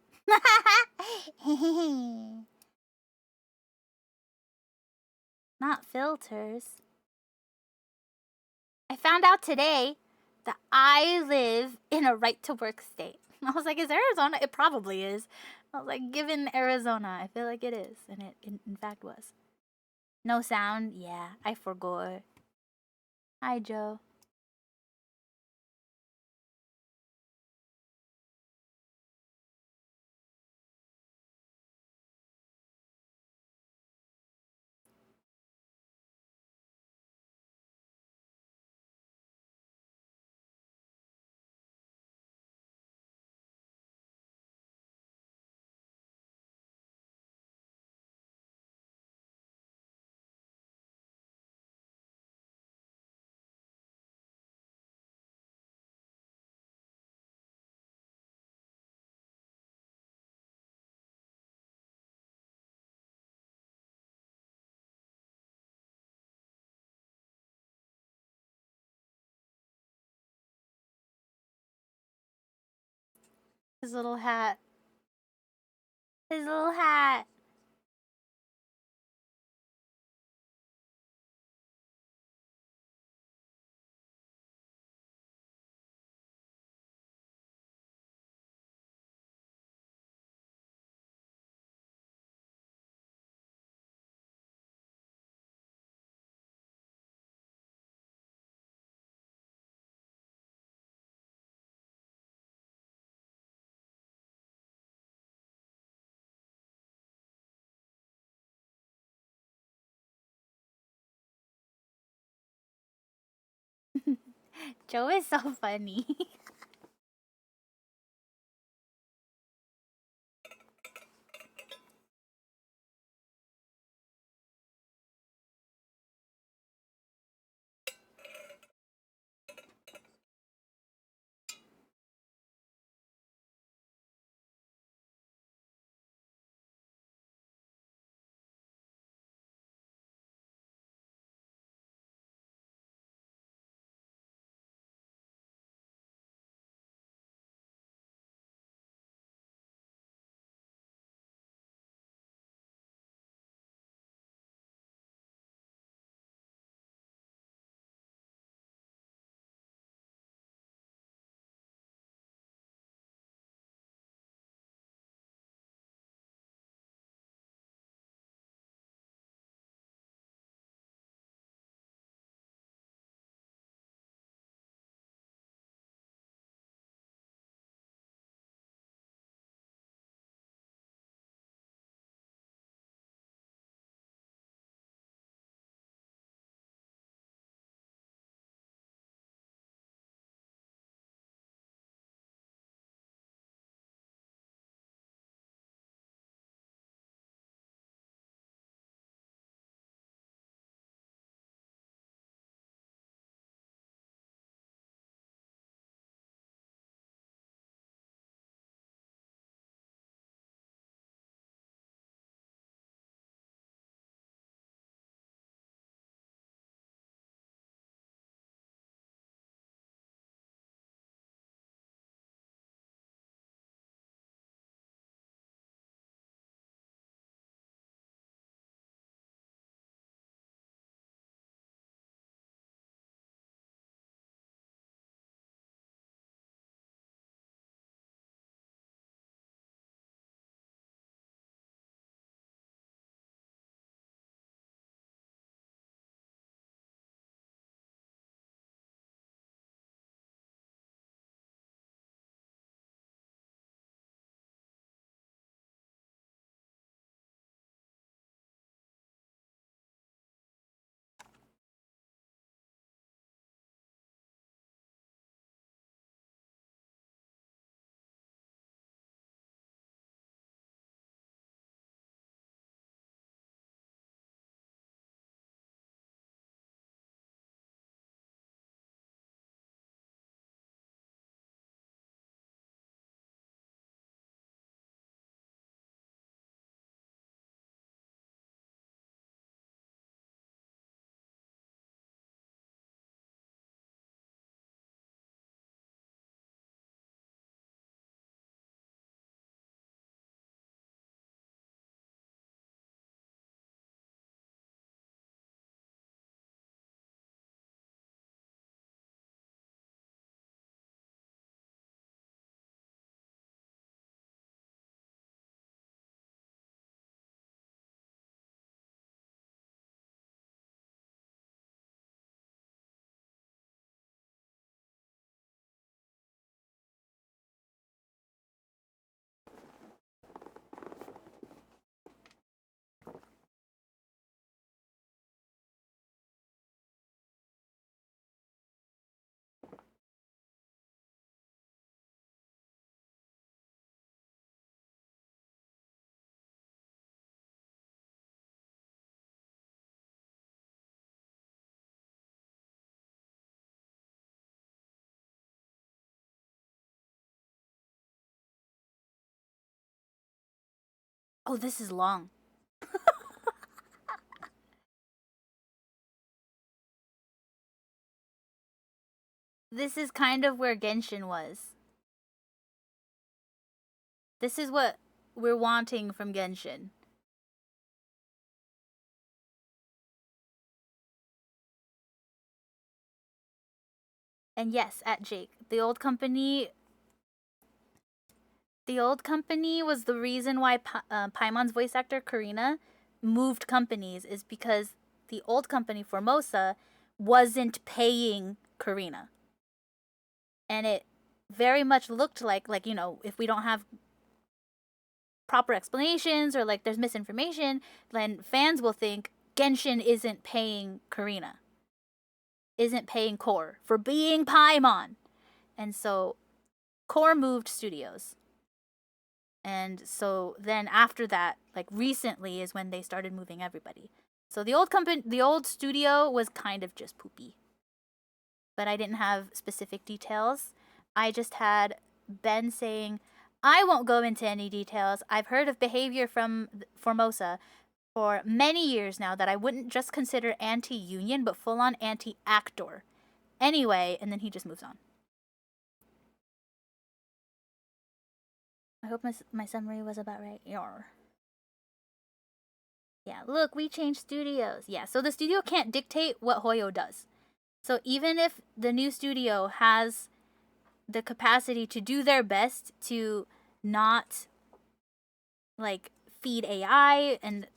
Not filters. I found out today that I live in a right-to-work state. I was like, is Arizona? It probably is. I was like, given Arizona, I feel like it is. And it, in fact, was. No sound? Yeah, I forgot. Hi, Joe. His little hat. His little hat. Joe is so funny. Oh, this is long. This is kind of where Genshin was. This is what we're wanting from Genshin. And yes, at Jake, the old company was the reason why Paimon's voice actor, Karina, moved companies, is because the old company, Formosa, wasn't paying Karina. And it very much looked like, you know, if we don't have proper explanations or like there's misinformation, then fans will think Genshin isn't paying Karina, isn't paying Core for being Paimon. And so Core moved studios. And so then after that, like recently is when they started moving everybody. So the old studio was kind of just poopy. But I didn't have specific details. I just had Ben saying, I won't go into any details. I've heard of behavior from Formosa for many years now that I wouldn't just consider anti-union, but full-on anti-actor. Anyway, and then he just moves on. I hope my summary was about right. Yar. Yeah, look, we changed studios. Yeah, so the studio can't dictate what Hoyo does. So even if the new studio has the capacity to do their best to not, like, feed AI and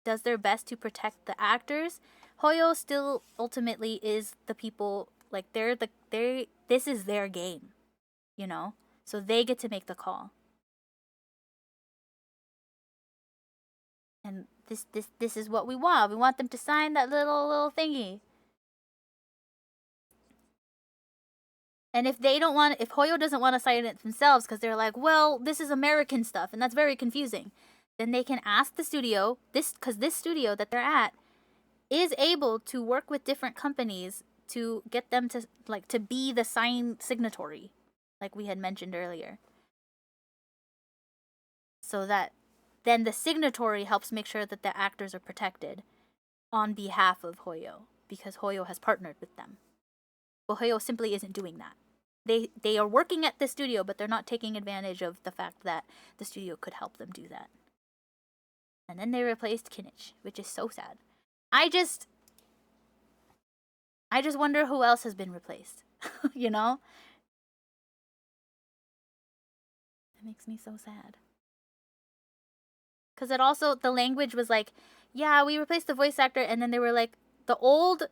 does their best to protect the actors, Hoyo still ultimately is the people, like, this is their game, you know? So they get to make the call. And this is what we want. We want them to sign that little thingy. And if they don't want, if Hoyo doesn't want to sign it themselves because they're like, well, this is American stuff and that's very confusing, then they can ask the studio, because this studio that they're at is able to work with different companies to get them to, like, to be the signatory, like we had mentioned earlier. So that then the signatory helps make sure that the actors are protected on behalf of Hoyo, because Hoyo has partnered with them. But Hoyo simply isn't doing that. They are working at the studio, but they're not taking advantage of the fact that the studio could help them do that. And then they replaced Kinich, which is so sad. I just wonder who else has been replaced. You know? It makes me so sad. Because it also, the language was like, yeah, we replaced the voice actor, and then they were like, the old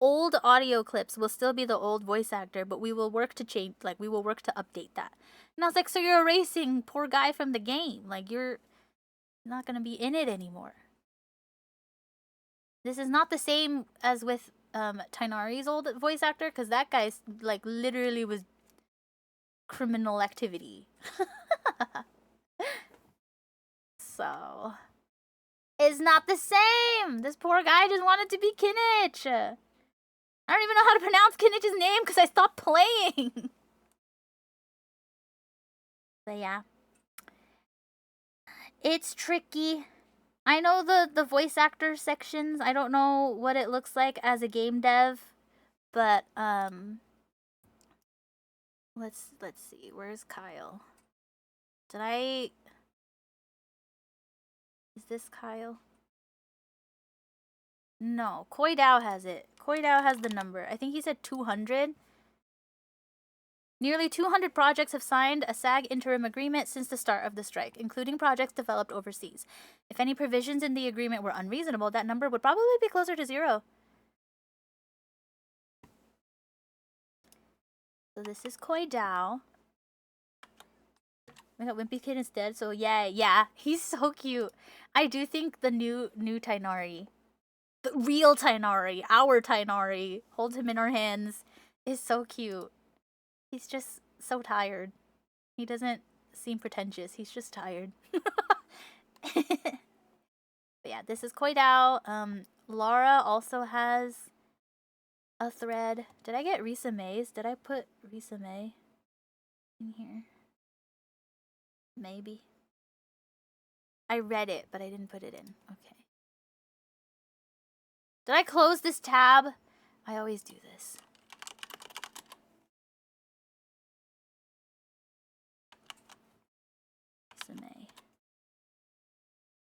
audio clips will still be the old voice actor, but we will work to change, like, we will work to update that. And I was like, so you're erasing poor guy from the game. Like, you're not going to be in it anymore. This is not the same as with Tainari's old voice actor, because that guy's, like, literally was criminal activity. So, it's not the same. This poor guy just wanted to be Kinich. I don't even know how to pronounce Kinich's name because I stopped playing. But yeah. It's tricky. I know the voice actor sections. I don't know what it looks like as a game dev, but let's see. Where's Kyle? Is this Kyle? No, Koi Dao has it. Koi Dao has the number. I think he said 200. Nearly 200 projects have signed a SAG interim agreement since the start of the strike, including projects developed overseas. If any provisions in the agreement were unreasonable, that number would probably be closer to 0. So this is Koi Dao. We got Wimpy Kid instead, so yeah, he's so cute. I do think the new Tainari, the real Tainari, our Tainari, hold him in our hands, is so cute. He's just so tired. He doesn't seem pretentious, he's just tired. But yeah, this is Koi Dao. Laura also has a thread. Did I get Risa May's? Did I put Risa May in here? Maybe. I read it, but I didn't put it in. Okay. Did I close this tab? I always do this.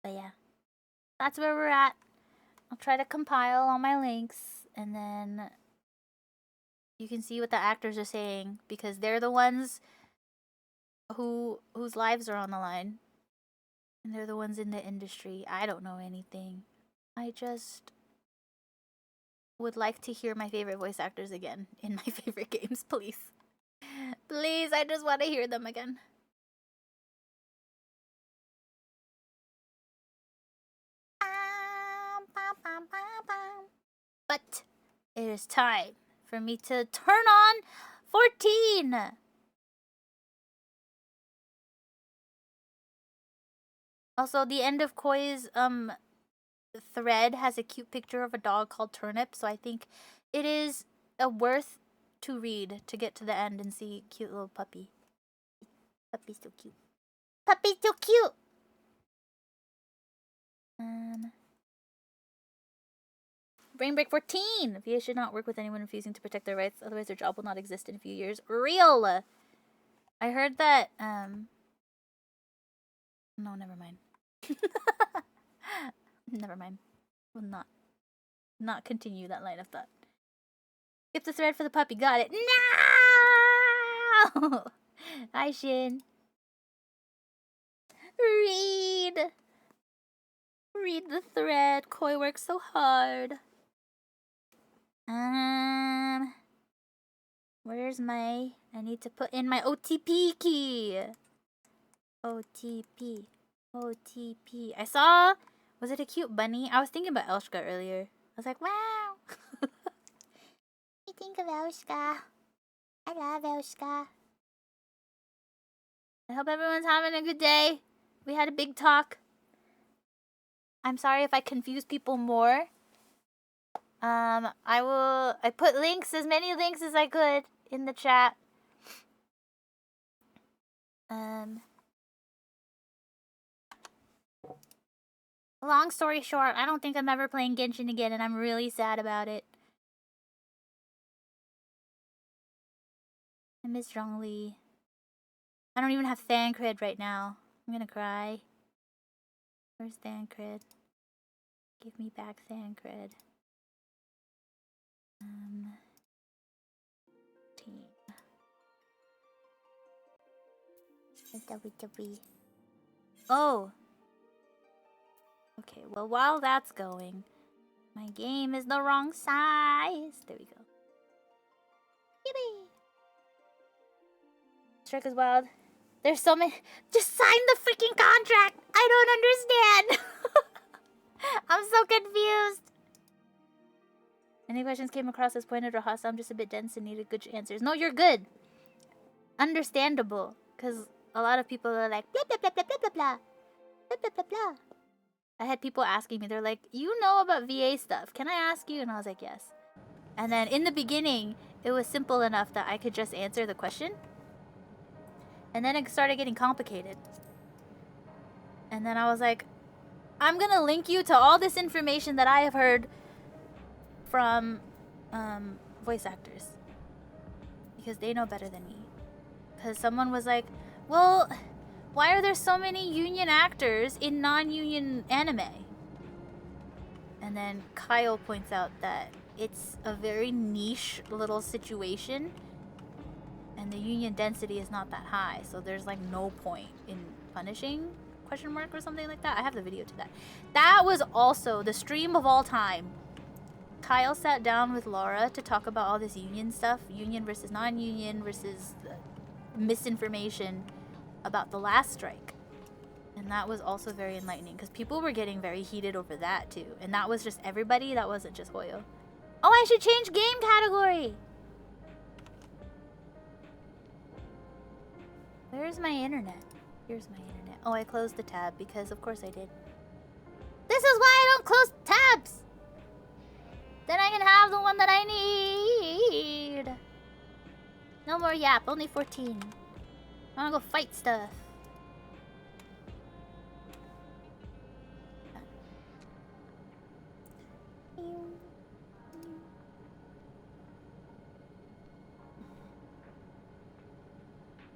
But yeah, that's where we're at. I'll try to compile all my links, and then you can see what the actors are saying, because they're the ones whose lives are on the line. And they're the ones in the industry. I don't know anything. I just would like to hear my favorite voice actors again in my favorite games, please. Please, I just want to hear them again. But it is time for me to turn on 14. Also, the end of Koi's thread has a cute picture of a dog called Turnip, so I think it is worth to read to get to the end and see cute little puppy. Puppy's so cute. Puppy's so cute. Brain Break 14. VA should not work with anyone refusing to protect their rights, otherwise their job will not exist in a few years. Real. I heard that. No, never mind. Never mind. Will not continue that line of thought. Skip the thread for the puppy. Got it. No! Hi, Shin. Read the thread. Koi works so hard. Where's my... I need to put in my OTP key. OTP. I saw... Was it a cute bunny? I was thinking about Elshka earlier. I was like, wow. You think of Elshka. I love Elshka. I hope everyone's having a good day. We had a big talk. I'm sorry if I confuse people more. I put links, as many links as I could in the chat. Long story short, I don't think I'm ever playing Genshin again, and I'm really sad about it. I miss Zhongli. I don't even have Thancred right now. I'm gonna cry. Where's Thancred? Give me back Thancred. Team. Oh! Okay, well, while that's going, my game is the wrong size. There we go. Yippee! Strike is wild. There's so many. Just sign the freaking contract! I don't understand! I'm so confused. Any questions came across as pointed or hostile? I'm just a bit dense and needed good answers. No, you're good. Understandable. Because a lot of people are like, blah, blah, blah, blah, blah, blah, blah. Blah, blah, blah, blah. I had people asking me, they're like, you know about VA stuff. Can I ask you? And I was like, yes. And then in the beginning, it was simple enough that I could just answer the question. And then it started getting complicated. And then I was like, I'm gonna link you to all this information that I have heard from voice actors. Because they know better than me. Because someone was like, well, why are there so many union actors in non-union anime? And then Kyle points out that it's a very niche little situation. And the union density is not that high. So there's like no point in punishing, question mark, or something like that. I have the video to that. That was also the stream of all time. Kyle sat down with Laura to talk about all this union stuff. Union versus non-union versus misinformation about the last strike. And that was also very enlightening because people were getting very heated over that too. And that was just everybody, that wasn't just Hoyo. Oh, I should change game category! Where's my internet? Here's my internet. Oh, I closed the tab because of course I did. This is why I don't close tabs! Then I can have the one that I need. No more yap, only 14. I wanna go fight stuff.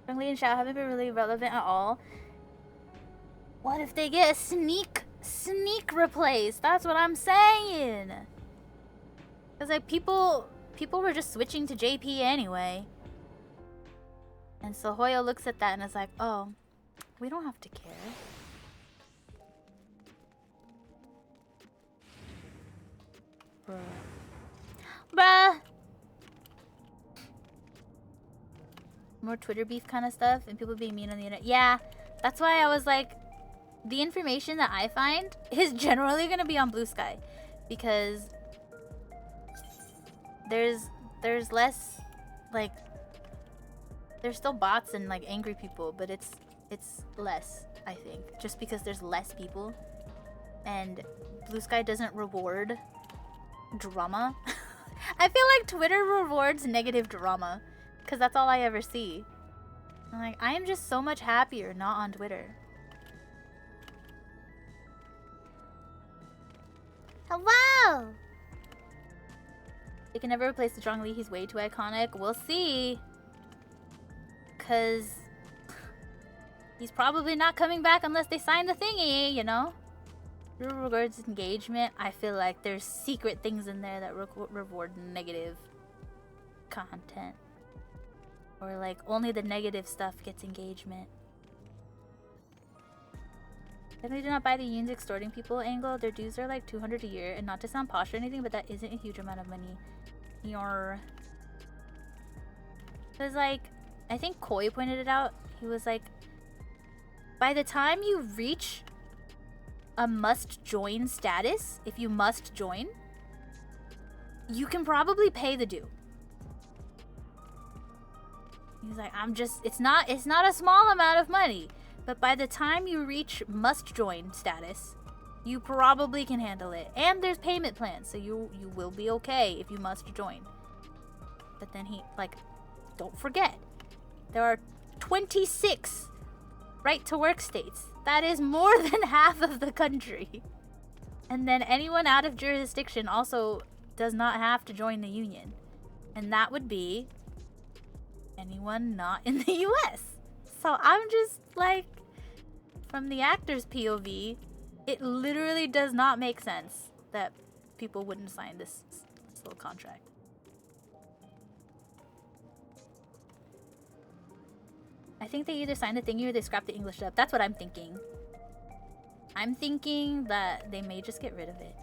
Zhongli and Xiao haven't been really relevant at all. What if they get a sneak sneak replace. That's what I'm saying. Cause like people were just switching to JP anyway. And so Hoyo looks at that and is like, oh, we don't have to care. Bruh. More Twitter beef kind of stuff and people being mean on the internet. Yeah, that's why I was like, the information that I find is generally gonna be on Blue Sky, because there's less, like, there's still bots and like angry people, but it's less, I think, just because there's less people, and Blue Sky doesn't reward drama. I feel like Twitter rewards negative drama, because that's all I ever see. I'm like, I am just so much happier not on Twitter. Hello! They can never replace the Zhongli. He's way too iconic. We'll see. Because he's probably not coming back unless they sign the thingy, you know? Regards engagement, I feel like there's secret things in there that reward negative content. Or like only the negative stuff gets engagement. Definitely do not buy the unions extorting people angle. Their dues are like 200 a year, and not to sound posh or anything, but that isn't a huge amount of money. Because like, I think Koi pointed it out. He was like, by the time you reach a must join status, if you must join, you can probably pay the due. He's like, it's not a small amount of money, but by the time you reach must join status, you probably can handle it. And there's payment plans, so you will be okay if you must join. But then he, like, don't forget, there are 26 right to work states. That is more than half of the country. And then anyone out of jurisdiction also does not have to join the union. And that would be anyone not in the US. So I'm just like, from the actor's POV, it literally does not make sense that people wouldn't sign this little contract. I think they either signed the thingy or they scrapped the English dub. That's what I'm thinking. I'm thinking that they may just get rid of it.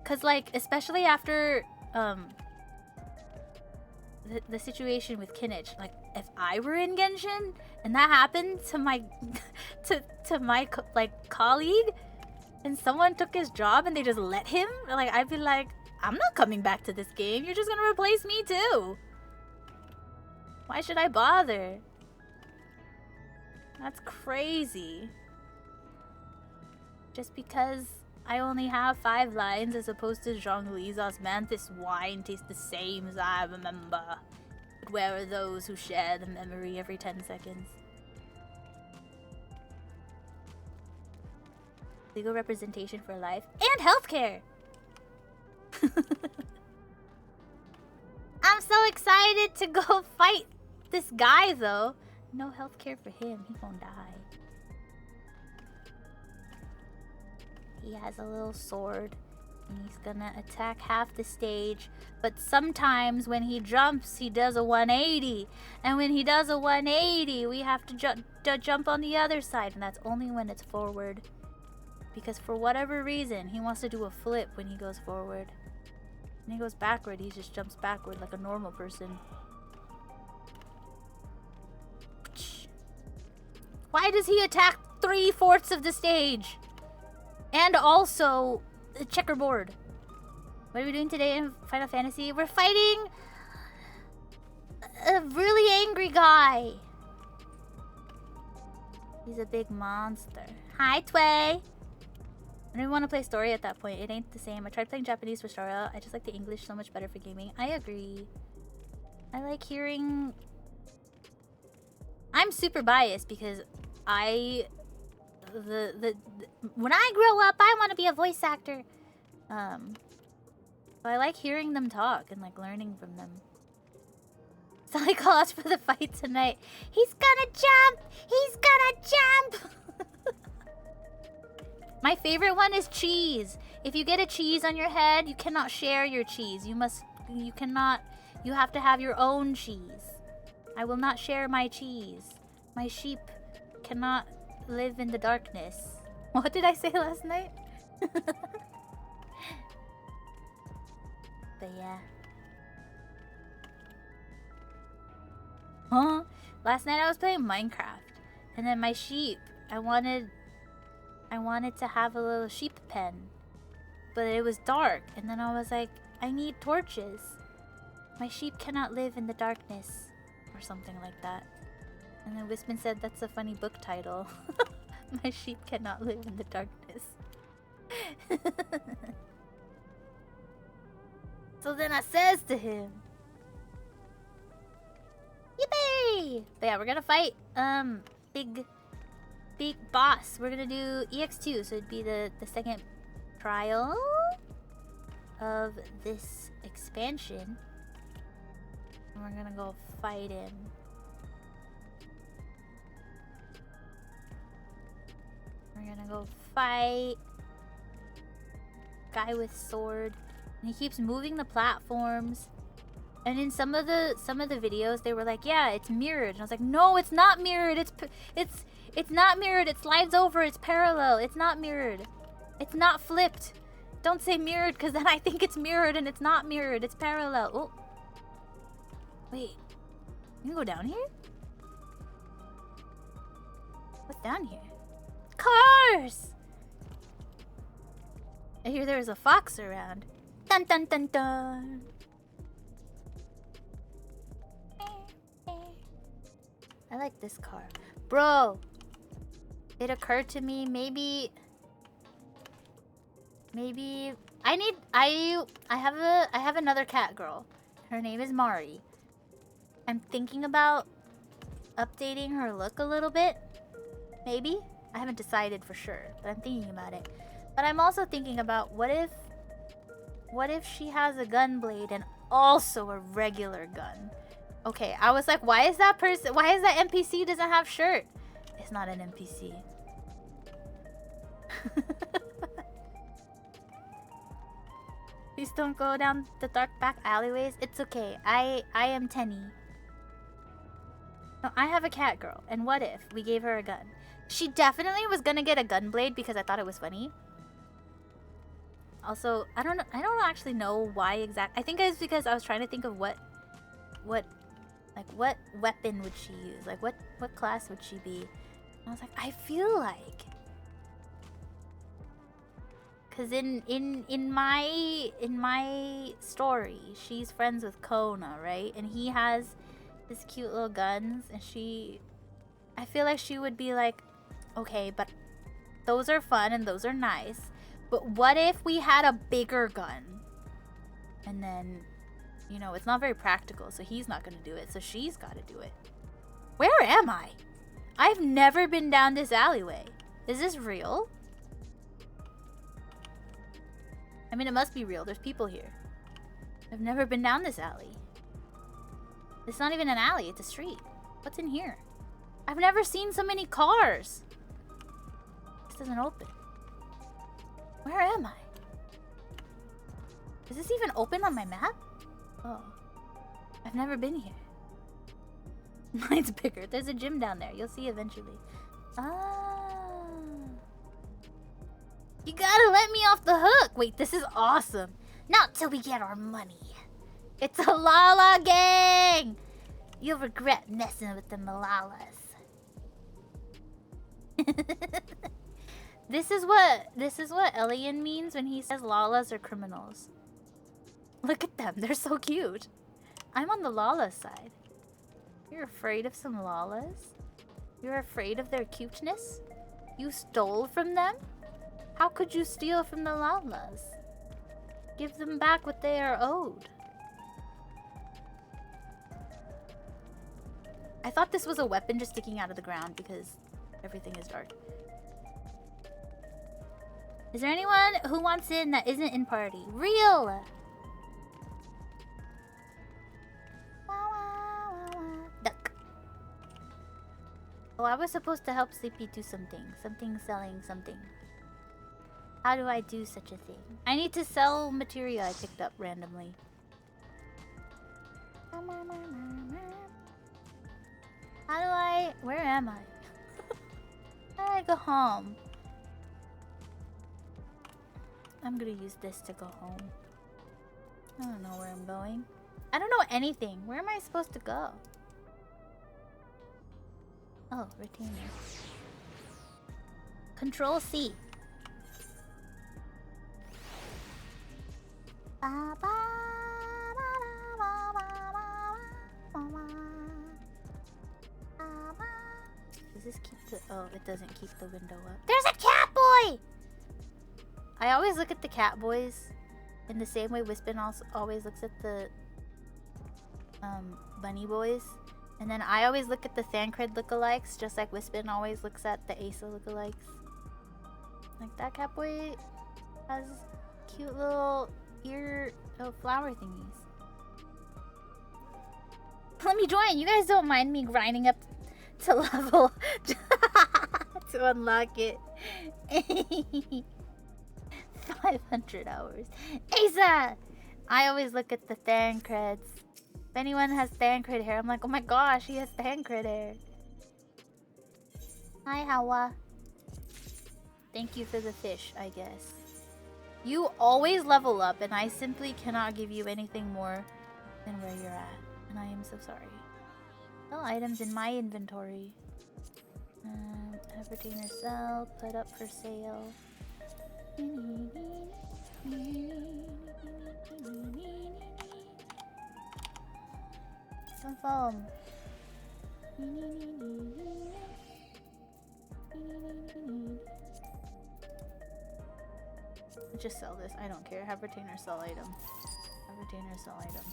Cause like, especially after the situation with Kinnich, like if I were in Genshin and that happened to my to my like colleague and someone took his job and they just let him, like I'd be like, I'm not coming back to this game. You're just gonna replace me too. Why should I bother? That's crazy. Just because I only have 5 lines as opposed to Zhongli's osmanthus wine tastes the same as I remember. But where are those who share the memory every 10 seconds? Legal representation for life and healthcare! I'm so excited to go fight this guy though. No healthcare for him, he gonna die. He has a little sword and he's gonna attack half the stage, but sometimes when he jumps he does a 180, and when he does a 180 we have to jump on the other side, and that's only when it's forward, because for whatever reason he wants to do a flip when he goes forward. When he goes backward, he just jumps backward like a normal person. Why does he attack 3/4 of the stage? And also the checkerboard. What are we doing today in Final Fantasy? We're fighting a really angry guy. He's a big monster. Hi, Tway. I don't even want to play story at that point. It ain't the same. I tried playing Japanese for Story. I just like the English so much better for gaming. I agree. I like hearing... I'm super biased because when I grow up, I want to be a voice actor. So I like hearing them talk and like learning from them. Sally calls for the fight tonight. He's gonna jump! He's gonna jump! My favorite one is cheese. If you get a cheese on your head, you cannot share your cheese. You have to have your own cheese. I will not share my cheese. My sheep cannot live in the darkness. What did I say last night? But yeah. Huh? Last night I was playing Minecraft. And then my sheep, I wanted to have a little sheep pen. But it was dark. And then I was like, I need torches. My sheep cannot live in the darkness. Or something like that. And then Wispin said that's a funny book title. My sheep cannot live in the darkness. So then I says to him, yippee! But yeah, we're gonna fight big boss. We're gonna do EX2, so it'd be the second trial of this expansion. And we're gonna go fight him. We're gonna go fight guy with sword. And he keeps moving the platforms. And in some of the videos, they were like, "Yeah, it's mirrored." And I was like, "No, it's not mirrored. It's not mirrored. It slides over. It's parallel. It's not mirrored. It's not flipped. Don't say mirrored, because then I think it's mirrored and it's not mirrored. It's parallel." Oh, wait. You can go down here? What's down here? Cars! I hear there's a fox around. Dun dun dun dun. I like this car. Bro! It occurred to me, maybe I have another cat girl. Her name is Mari. I'm thinking about updating her look a little bit. Maybe? I haven't decided for sure, but I'm thinking about it. But I'm also thinking about what if she has a gun blade and also a regular gun? Okay, I was like, why is that NPC doesn't have shirt? It's not an NPC. Please don't go down the dark back alleyways. It's okay. I am Tenny. No, I have a cat girl. And what if we gave her a gun? She definitely was gonna get a gun blade because I thought it was funny. Also, I don't actually know why exact. I think it's because I was trying to think of what weapon would she use? Like what class would she be? And I was like, I feel like, cause in my story, she's friends with Kona, right? And he has his cute little guns, and I feel like she would be like, okay, but those are fun and those are nice. But what if we had a bigger gun? And then, you know, it's not very practical, so he's not gonna do it, so she's gotta do it. Where am I? I've never been down this alleyway. Is this real? I mean, it must be real. There's people here. I've never been down this alley. It's not even an alley, it's a street. What's in here? I've never seen so many cars. This doesn't open. Where am I? Is this even open on my map? Oh. I've never been here. Mine's bigger. There's a gym down there. You'll see eventually. Ah. You gotta let me off the hook. Wait, this is awesome. Not till we get our money. It's a Lala gang. You'll regret messing with the Malalas. This is what Elian means when he says Lalas are criminals. Look at them, they're so cute. I'm on the Lala side. You're afraid of some Lalas? You're afraid of their cuteness? You stole from them? How could you steal from the Lalas? Give them back what they are owed. I thought this was a weapon just sticking out of the ground because everything is dark. Is there anyone who wants in that isn't in party? Real! Duck. Oh, I was supposed to help Sleepy do something. Something selling something. How do I do such a thing? I need to sell material I picked up randomly. How do I... Where am I? How do I go home? I'm gonna use this to go home. I don't know where I'm going. I don't know anything. Where am I supposed to go? Oh, retainer. Control C. Does this keep the... Oh, it doesn't keep the window up. There's a cat boy! I always look at the cat boys in the same way Wispin also always looks at the bunny boys. And then I always look at the Thancred lookalikes, just like Wispin always looks at the Asa lookalikes. Like, that cat boy has cute little ear flower thingies. Let me join! You guys don't mind me grinding up to level to unlock it. 500 hours. Asa! I always look at the Thancreds. If anyone has Thancred hair, I'm like, oh my gosh, he has Thancred hair. Hi, Hawa. Thank you for the fish, I guess. You always level up, and I simply cannot give you anything more than where you're at. And I am so sorry. Sell items in my inventory. Have retainer sell, put up for sale. Some foam. Just sell this. I don't care. Have retainer sell item. Have retainer sell item.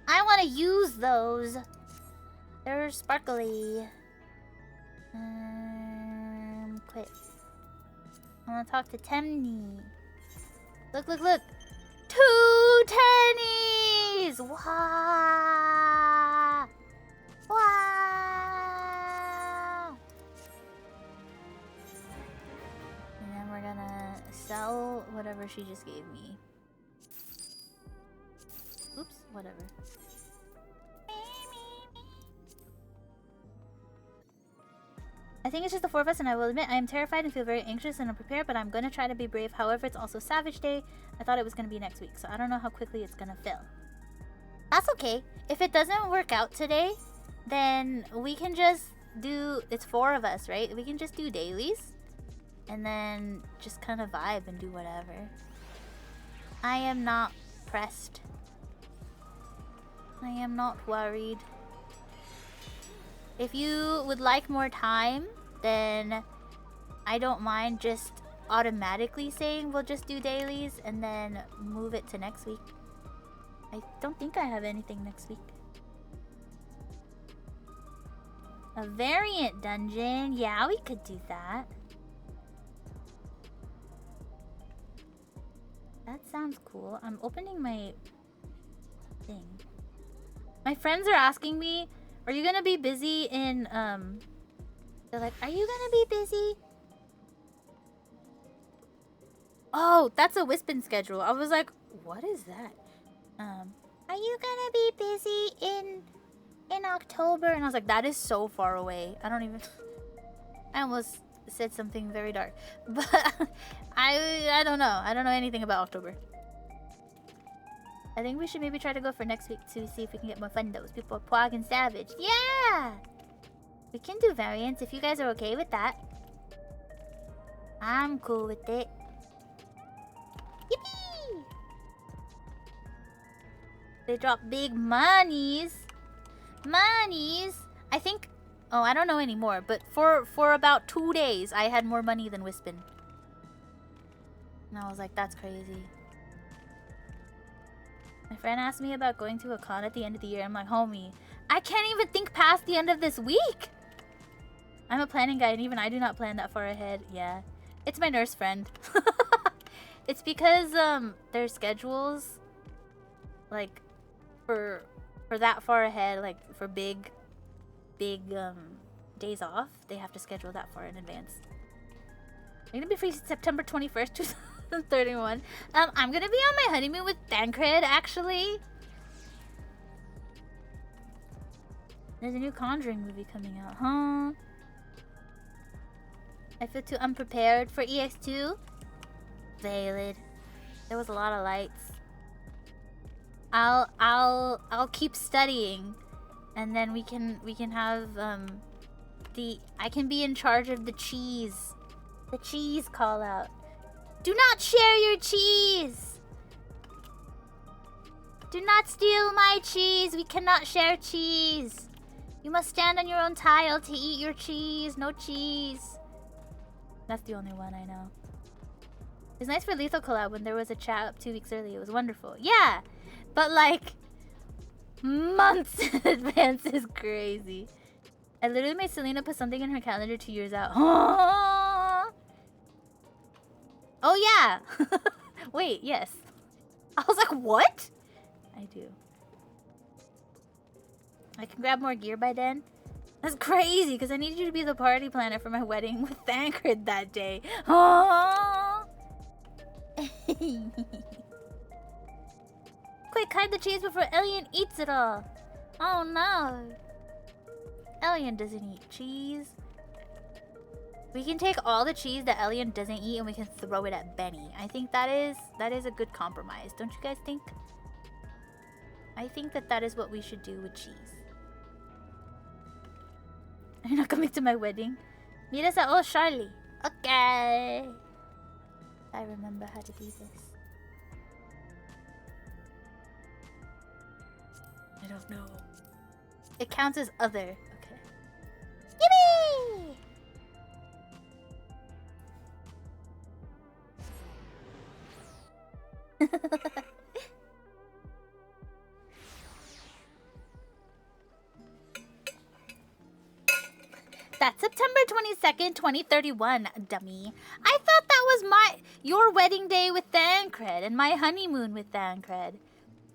I want to use those. They're sparkly. Quit. I want to talk to Temni. Look, look, look. 2 tennies! Wow! Wow! And then we're gonna sell whatever she just gave me. Oops, whatever. I think it's just the 4 of us, and I will admit I am terrified and feel very anxious and unprepared, but I'm going to try to be brave. However, it's also Savage Day. I thought it was going to be next week, so I don't know how quickly it's going to fill. That's okay. If it doesn't work out today, then we can just do... It's 4 of us, right? We can just do dailies, and then just kind of vibe and do whatever. I am not pressed. I am not worried. If you would like more time, then I don't mind just automatically saying we'll just do dailies and then move it to next week. I don't think I have anything next week. A variant dungeon? Yeah, we could do that. That sounds cool. I'm opening my thing. My friends are asking me, are you gonna be busy in, they're like, are you gonna be busy? Oh, that's a Wispin schedule. I was like, what is that? Are you gonna be busy in October? And I was like, that is so far away. I don't even, I almost said something very dark. But I don't know. I don't know anything about October. I think we should maybe try to go for next week to see if we can get more fundos. People are Pog and Savage. Yeah! We can do variants if you guys are okay with that. I'm cool with it. Yippee! They drop big monies. Monies! I think... Oh, I don't know anymore, but for about 2 days, I had more money than Wispin. And I was like, that's crazy. My friend asked me about going to a con at the end of the year. I'm like, homie, I can't even think past the end of this week. I'm a planning guy, and even I do not plan that far ahead. Yeah, it's my nurse friend. It's because their schedules, like, for that far ahead, like for big days off, they have to schedule that far in advance. I'm gonna be free September 21st, 2031. I'm gonna be on my honeymoon with Thancred, actually. There's a new Conjuring movie coming out, huh? I feel too unprepared for EX2. Valid. There was a lot of lights. I'll keep studying, and then we can have I can be in charge of the cheese. The cheese call out. Do not share your cheese. Do not steal my cheese. We cannot share cheese. You must stand on your own tile to eat your cheese. No cheese. That's the only one I know. It's nice for Lethal collab when there was a chat up 2 weeks early. It was wonderful. Yeah, but like months in advance is crazy. I literally made Selena put something in her calendar 2 years out. Oh yeah. Wait, yes. I was like, what? I do. I can grab more gear by then. That's crazy, because I need you to be the party planner for my wedding with Thancred that day. Quick, hide the cheese before Elian eats it all. Oh no. Elian doesn't eat cheese. We can take all the cheese that Elian doesn't eat and we can throw it at Benny. I think that is a good compromise. Don't you guys think? I think that is what we should do with cheese. You're not coming to my wedding? Meet us at Oh Charlie. Okay. I remember how to do this. I don't know. It counts as other. Okay. Yippee! That's September 22nd, 2031, dummy. I thought that was your wedding day with Thancred and my honeymoon with Thancred.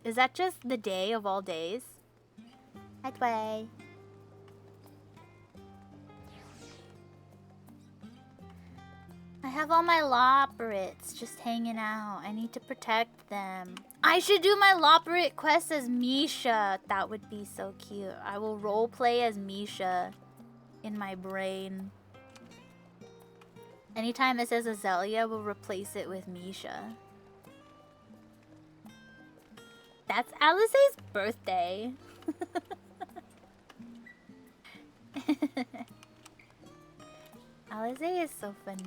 Is that just the day of all days? Hi, Tway. I have all my Loporits just hanging out. I need to protect them. I should do my Loporit quest as Misha. That would be so cute. I will roleplay as Misha in my brain. Anytime it says Azalea, we'll replace it with Misha. That's Alice's birthday. Alice is so funny.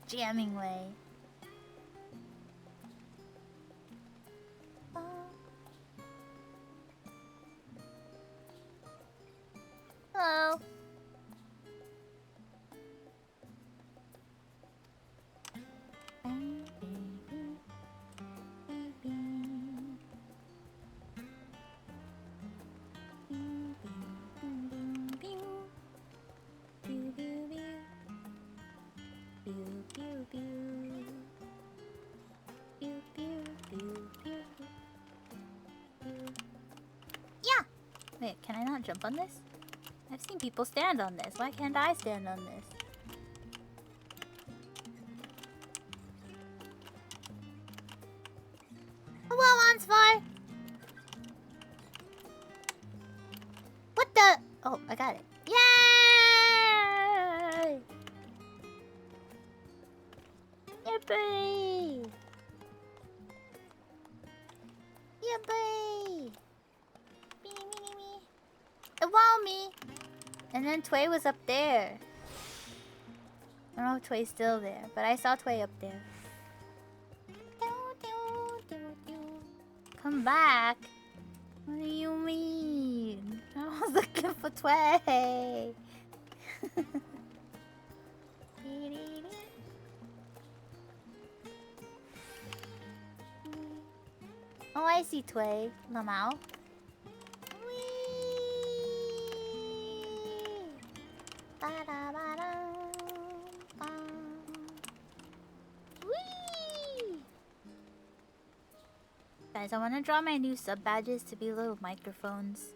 Jamming way. Hello. Yeah. Wait, can I not jump on this? I've seen people stand on this. Why can't I stand on this? Hello, Onsvar! What the? Oh, I got it. Yay! Yippee! Yippee! Wow, me! And then Tway was up there. I don't know if Tway's still there, but I saw Tway up there. Come back? What do you mean? I was looking for Tway. Oh, I see Tway. Lamau. Guys, I want to draw my new sub badges to be little microphones.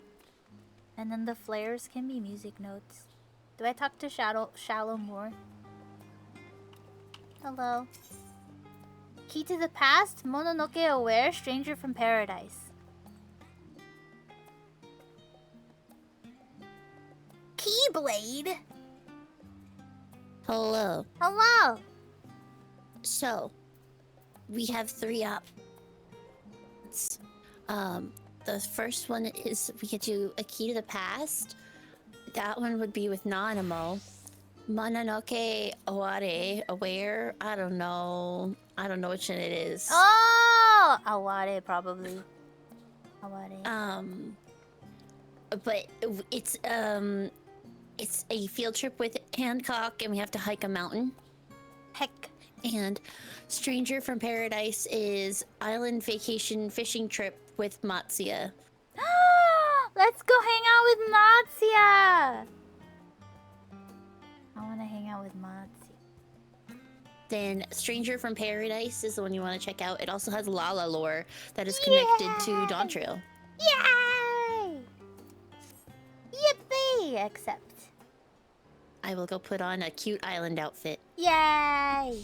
And then the flares can be music notes. Do I talk to Shallow more? Hello. Key to the past, Mononoke aware, stranger from paradise. Keyblade? Hello. Hello. So, we have 3 options. The first one is we could do a key to the past. That one would be with Nanamo. Mononoke Aware, aware. I don't know which one it is. Oh, Aware probably. Aware. But it's a field trip with Hancock, and we have to hike a mountain. Heck. And Stranger from Paradise is island vacation fishing trip with Matsuya. Let's go hang out with Matsuya. I want to hang out with Matsuya. Then Stranger from Paradise is the one you want to check out. It also has Lala lore that is connected to Dawntrail. Yay! Yippee! Except I will go put on a cute island outfit. yay!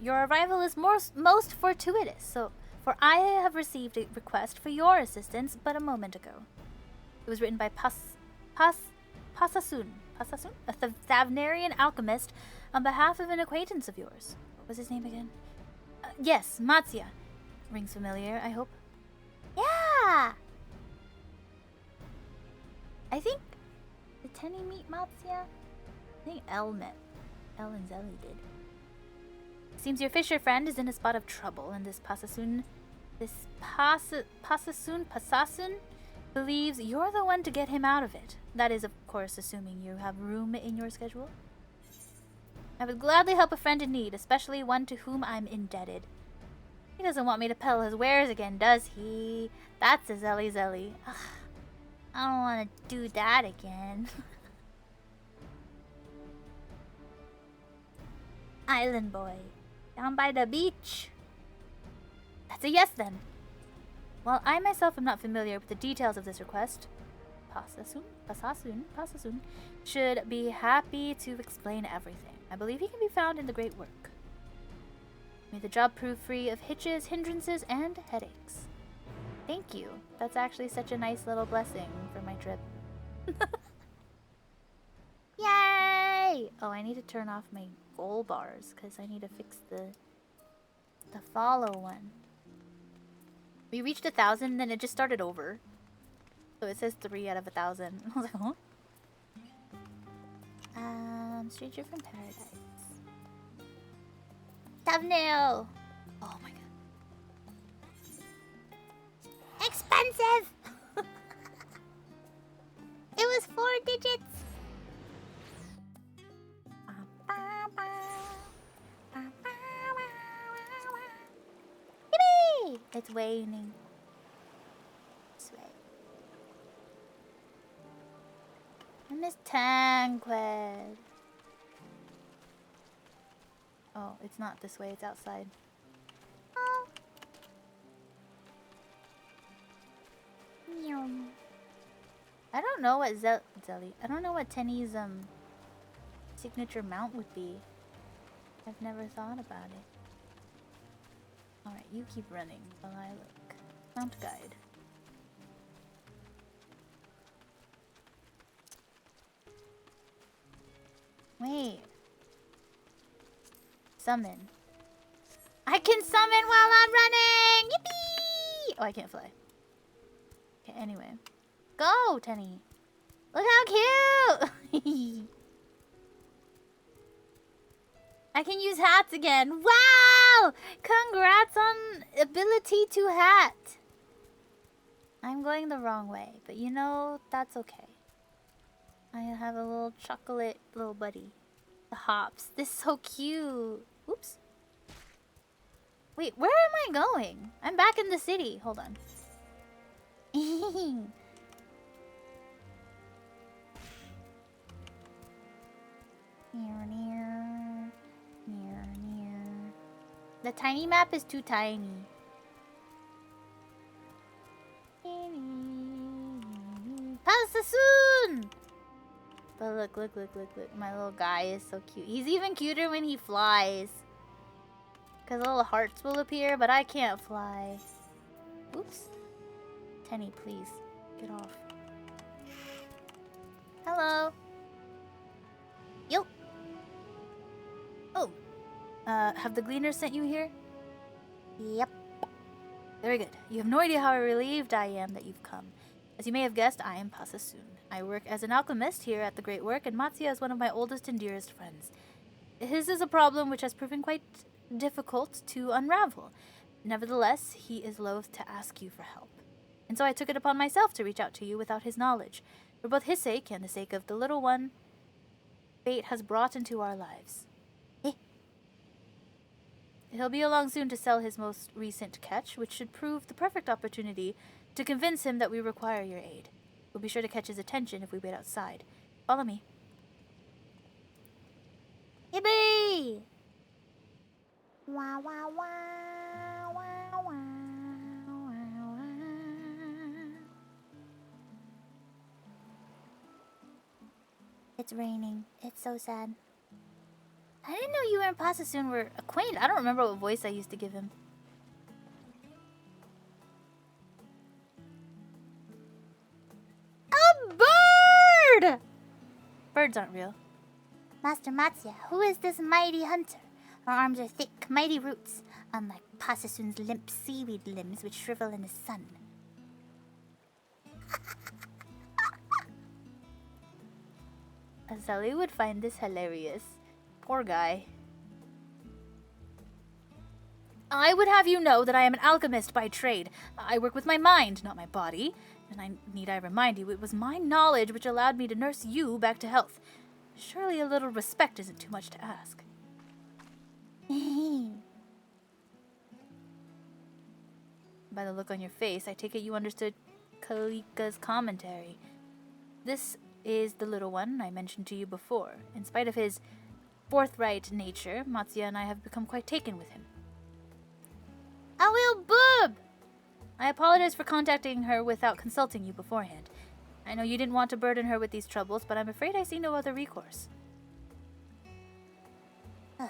Your arrival is most fortuitous, for I have received a request for your assistance but a moment ago. It was written by Pasasun, a Thavnarian alchemist, on behalf of an acquaintance of yours. What was his name again? Yes, Matsuya. Rings familiar, I hope. Yeah! I think... Did Tenny meet Matsuya? I think Elle met. Elle and Zelly did. Seems your fisher friend is in a spot of trouble, and this Pasasun believes you're the one to get him out of it. That is, of course, assuming you have room in your schedule. I would gladly help a friend in need, especially one to whom I'm indebted. He doesn't want me to peddle his wares again, does he? That's a Zelly. Ugh, I don't want to do that again. Island boy. Down by the beach. That's a yes then. While I myself am not familiar with the details of this request, Pasasun should be happy to explain everything. I believe he can be found in the great work. May the job prove free of hitches, hindrances, and headaches. Thank you. That's actually such a nice little blessing for my trip. Yay! Oh, I need to turn off my goal bars because I need to fix the follow one. We reached 1,000 and then it just started over. So it says 3 out of 1,000. I was like, huh? Stranger from Paradise. Thumbnail! Oh my god. Expensive! It was 4 digits! Yippee! It's waning. This way. I miss Tanqued. Oh, it's not this way, it's outside. Oh. I don't know what Zelly. I don't know what Tenny's signature mount would be. I've never thought about it. Alright, you keep running while I look. Mount guide. Wait. Summon. I can summon while I'm running! Yippee! Oh, I can't fly. Okay, anyway. Go, Tenny. Look how cute! I can use hats again. Wow! Congrats on ability to hat. I'm going the wrong way, but you know, that's okay. I have a little chocolate little buddy. The hops. This is so cute. Oops. Wait, where am I going? I'm back in the city. Hold on. The tiny map is too tiny. Pasasun! But look. My little guy is so cute. He's even cuter when he flies. Because little hearts will appear, but I can't fly. Oops. Tenny, please. Get off. Hello. Yo. Oh. Have the gleaners sent you here? Yep. Very good. You have no idea how relieved I am that you've come. As you may have guessed, I am Pasasun. I work as an alchemist here at the Great Work, and Matsuya is one of my oldest and dearest friends. His is a problem which has proven quite difficult to unravel. Nevertheless, he is loath to ask you for help. And so I took it upon myself to reach out to you without his knowledge. For both his sake and the sake of the little one fate has brought into our lives. He'll be along soon to sell his most recent catch, which should prove the perfect opportunity to convince him that we require your aid. We'll be sure to catch his attention if we wait outside. Follow me. Yippee! Wah, wah, wah, wah, wah, wah, wah. It's raining. It's so sad. I didn't know you and Pasasun were acquainted. I don't remember what voice I used to give him. A bird! Birds aren't real. Master Matsuya, who is this mighty hunter? Her arms are thick, mighty roots, unlike Pasasun's limp seaweed limbs which shrivel in the sun. Azali would find this hilarious. Poor guy. I would have you know that I am an alchemist by trade. I work with my mind, not my body. And need I remind you, it was my knowledge which allowed me to nurse you back to health. Surely a little respect isn't too much to ask. By the look on your face, I take it you understood Kalika's commentary. This is the little one I mentioned to you before. In spite of his forthright nature, Matsuya and I have become quite taken with him. I will boob! I apologize for contacting her without consulting you beforehand. I know you didn't want to burden her with these troubles, but I'm afraid I see no other recourse. I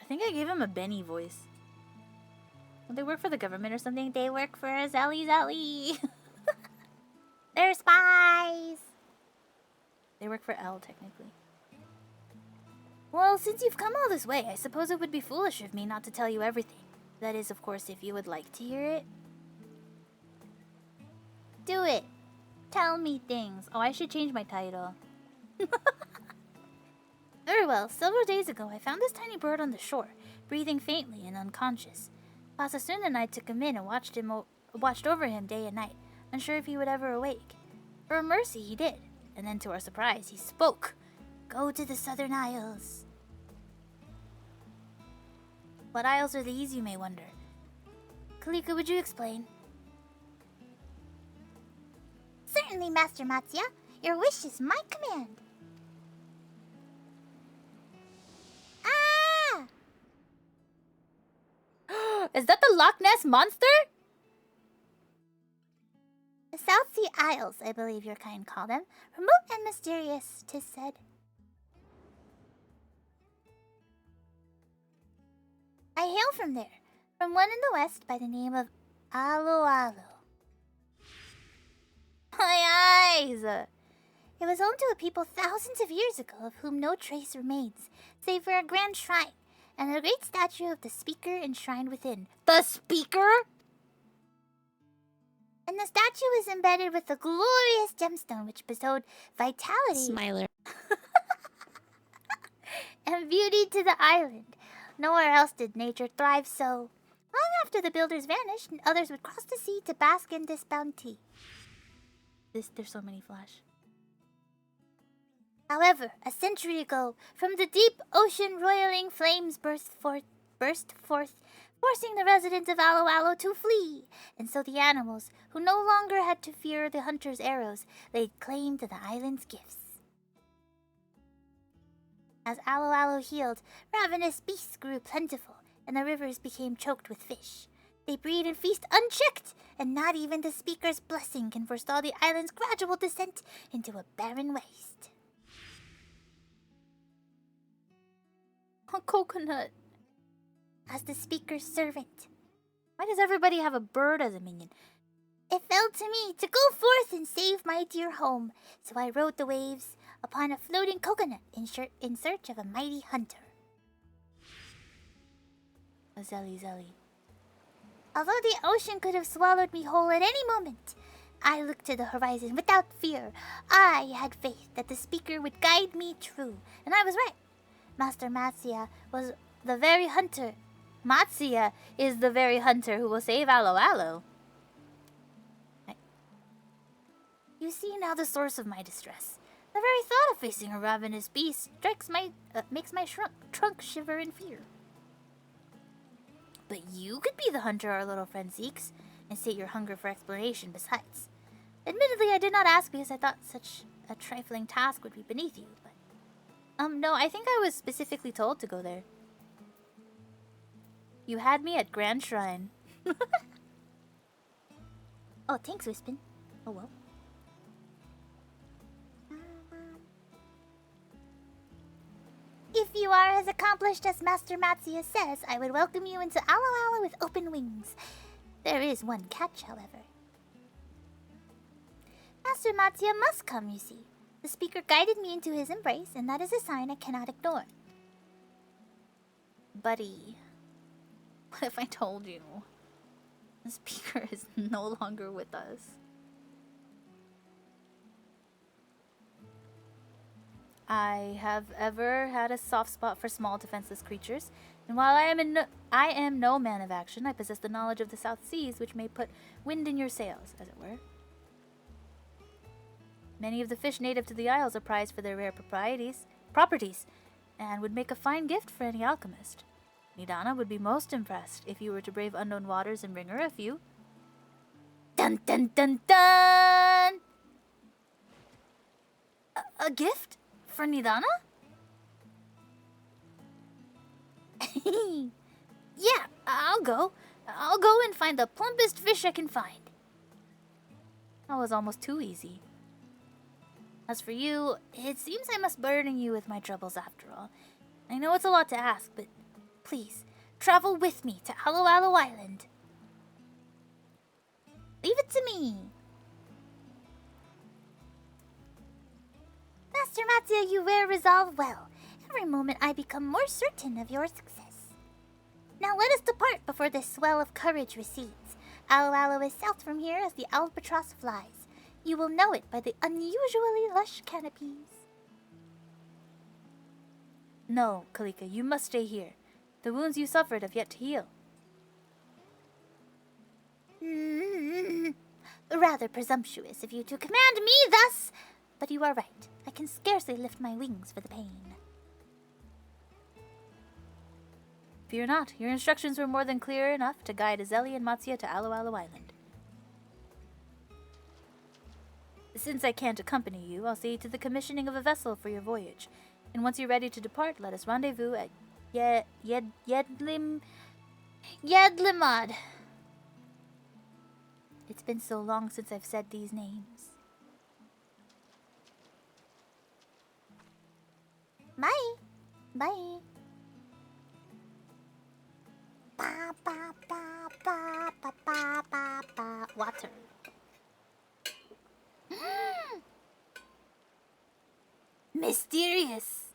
think I gave him a Benny voice. Don't they work for the government or something? They work for Zally. They're spies! They work for L, technically. Well, since you've come all this way, I suppose it would be foolish of me not to tell you everything. That is, of course, if you would like to hear it. Do it! Tell me things. Oh, I should change my title. Very well. Several days ago, I found this tiny bird on the shore, breathing faintly and unconscious. Pasasun and I took him in and watched over him day and night, unsure if he would ever awake. For a mercy, he did. And then to our surprise, he spoke. Go to the Southern Isles. What isles are these, you may wonder? Kalika, would you explain? Certainly, Master Matsuya. Your wish is my command. Ah! Is that the Loch Ness Monster? The South Sea Isles, I believe your kind call them. Remote and mysterious, 'tis said. I hail from there, from one in the west by the name of Alo Alo. My eyes! It was home to a people thousands of years ago of whom no trace remains, save for a grand shrine, and a great statue of the speaker enshrined within. The speaker?! And the statue is embedded with a glorious gemstone which bestowed vitality Smiler. and beauty to the island. Nowhere else did nature thrive so. Long after the builders vanished, and others would cross the sea to bask in this bounty. There's so many flash. However, a century ago, from the deep ocean roiling flames burst forth, forcing the residents of Alo Alo to flee. And so the animals, who no longer had to fear the hunter's arrows, laid claim to the island's gifts. As Alo Alo healed, ravenous beasts grew plentiful, and the rivers became choked with fish. They breed and feast unchecked, and not even the speaker's blessing can forestall the island's gradual descent into a barren waste. A coconut. As the speaker's servant. Why does everybody have a bird as a minion? It fell to me to go forth and save my dear home, so I rode the waves upon a floating coconut in search of a mighty hunter. A zelly zelly. Although the ocean could have swallowed me whole at any moment, I looked to the horizon without fear. I had faith that the speaker would guide me true, and I was right. Master Matsuya was the very hunter. Matsuya is the very hunter who will save Alo Alo. You see now the source of my distress. The very thought of facing a ravenous beast makes my trunk shiver in fear. But you could be the hunter our little friend seeks, and state your hunger for exploration besides. Admittedly, I did not ask because I thought such a trifling task would be beneath you, but... no, I think I was specifically told to go there. You had me at Grand Shrine. Oh, thanks, Wispin. Oh well. If you are as accomplished as Master Matsuya says, I would welcome you into Alo Alo with open wings. There is one catch, however. Master Matsuya must come, you see. The speaker guided me into his embrace, and that is a sign I cannot ignore. Buddy, what if I told you? The speaker is no longer with us. I have ever had a soft spot for small defenseless creatures, and while I am no man of action, I possess the knowledge of the South Seas, which may put wind in your sails, as it were. Many of the fish native to the Isles are prized for their rare properties, and would make a fine gift for any alchemist. Nidana would be most impressed if you were to brave unknown waters and bring her a few. Dun dun dun dun! A gift? For Nidana? Yeah, I'll go. I'll go and find the plumpest fish I can find. That was almost too easy. As for you, it seems I must burden you with my troubles after all. I know it's a lot to ask, but please, travel with me to Alo Alo Island. Leave it to me. Master Matsuya, you wear resolve well. Every moment I become more certain of your success. Now let us depart before this swell of courage recedes. Alo Alo is south from here as the albatross flies. You will know it by the unusually lush canopies. No, Kalika, you must stay here. The wounds you suffered have yet to heal. Rather presumptuous of you to command me thus, but you are right. I can scarcely lift my wings for the pain. Fear not. Your instructions were more than clear enough to guide Azeli and Matsuya to Alo Alo Island. Since I can't accompany you, I'll see to the commissioning of a vessel for your voyage. And once you're ready to depart, let us rendezvous at Yedlimad. It's been so long since I've said these names. Bye. Bye. Ba, ba, ba, ba, ba, ba, ba, ba. Water. Mysterious.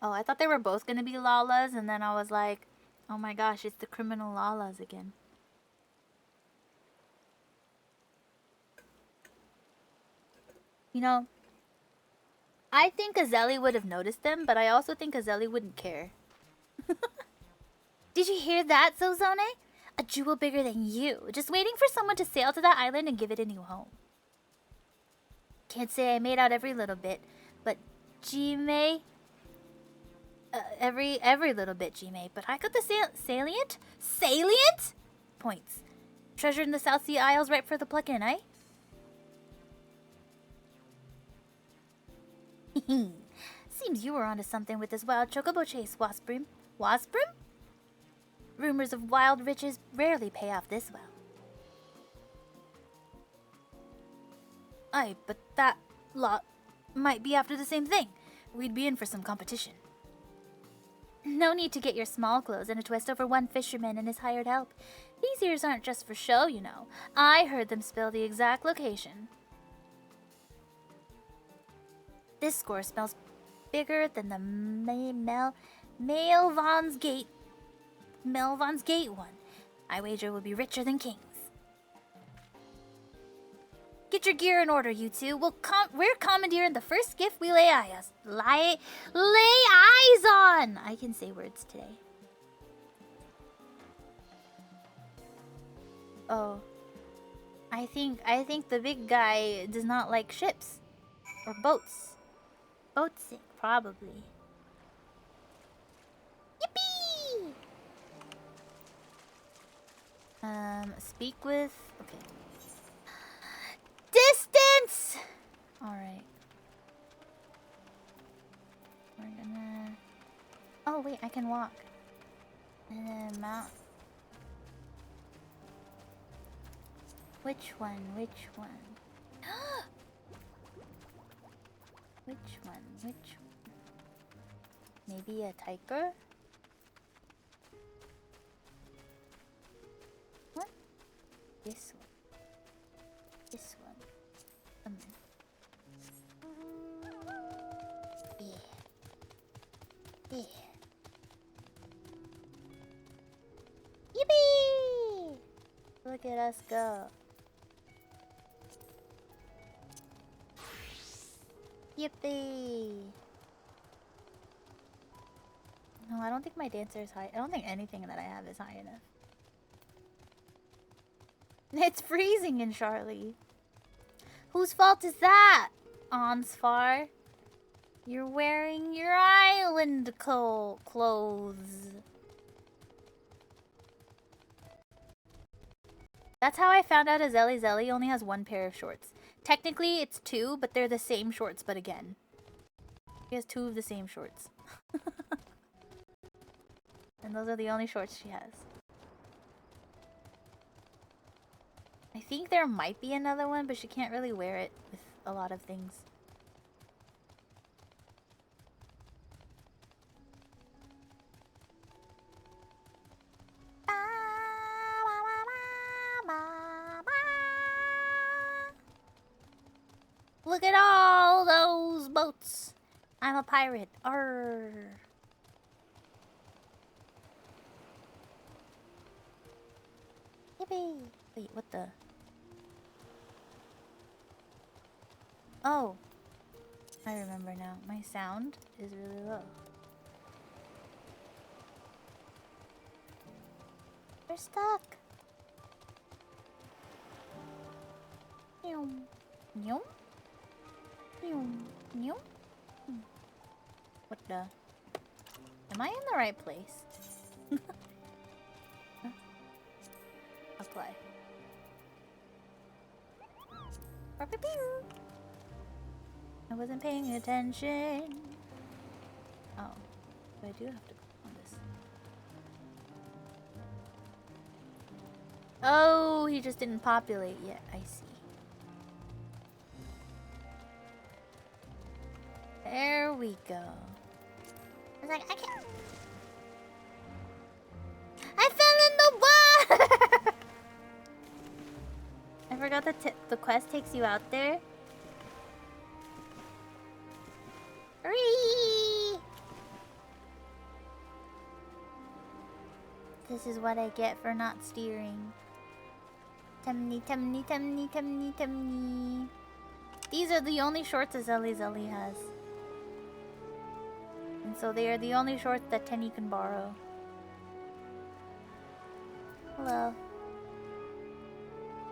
Oh, I thought they were both gonna be Lalas, and then I was like, oh my gosh, it's the criminal Lalas again. You know, I think Azeli would have noticed them, but I also think Azeli wouldn't care. Did you hear that, Zozone? A jewel bigger than you, just waiting for someone to sail to that island and give it a new home. Can't say I made out every little bit, but Jime... every little bit, Jime, but I got the salient points. Treasure in the South Sea Isles right for the pluck-in, eh? Seems you were onto something with this wild chocobo chase, Wasprim. Wasprim? Rumors of wild riches rarely pay off this well. Aye, but that lot might be after the same thing. We'd be in for some competition. No need to get your small clothes in a twist over one fisherman and his hired help. These ears aren't just for show, you know. I heard them spill the exact location. This score smells bigger than the Melvon's Gate one. I wager we'll be richer than kings. Get your gear in order, you two. We're commandeering the first gift we lay eyes on. I can say words today. Oh, I think the big guy does not like ships or boats. Boatsick, probably. Yippee! Speak with. Okay. Distance! Alright. We're gonna... Oh, wait, I can walk. And then mount. Which one? Which one? Which one? Which one? Maybe a tiger? What? This one. This one. Yeah. Yeah. Yippee! Look at us go. Yippee! No, I don't think my dancer is high. I don't think anything that I have is high enough. It's freezing in Charlie. Whose fault is that, Ansfar? You're wearing your island clothes. That's how I found out Azeli Zelly only has one pair of shorts. Technically, it's two, but they're the same shorts, but again. She has two of the same shorts. And those are the only shorts she has. I think there might be another one, but she can't really wear it with a lot of things. Look at all those boats. I'm a pirate. Arr. Yippee. Wait, what the? Oh. I remember now. My sound is really low. We're stuck. Yum. Yum. What the? Am I in the right place? Apply. I wasn't paying attention. Oh, but I do have to go on this. Oh, he just didn't populate yet. I see. There we go. I was like, I can't. I fell in the water! I forgot that the quest takes you out there. Hurry! This is what I get for not steering. Tumney, tumney, tumney, tumney, tumney. These are the only shorts Azeli Zelly has. And so they are the only shorts that Tenny can borrow. Hello.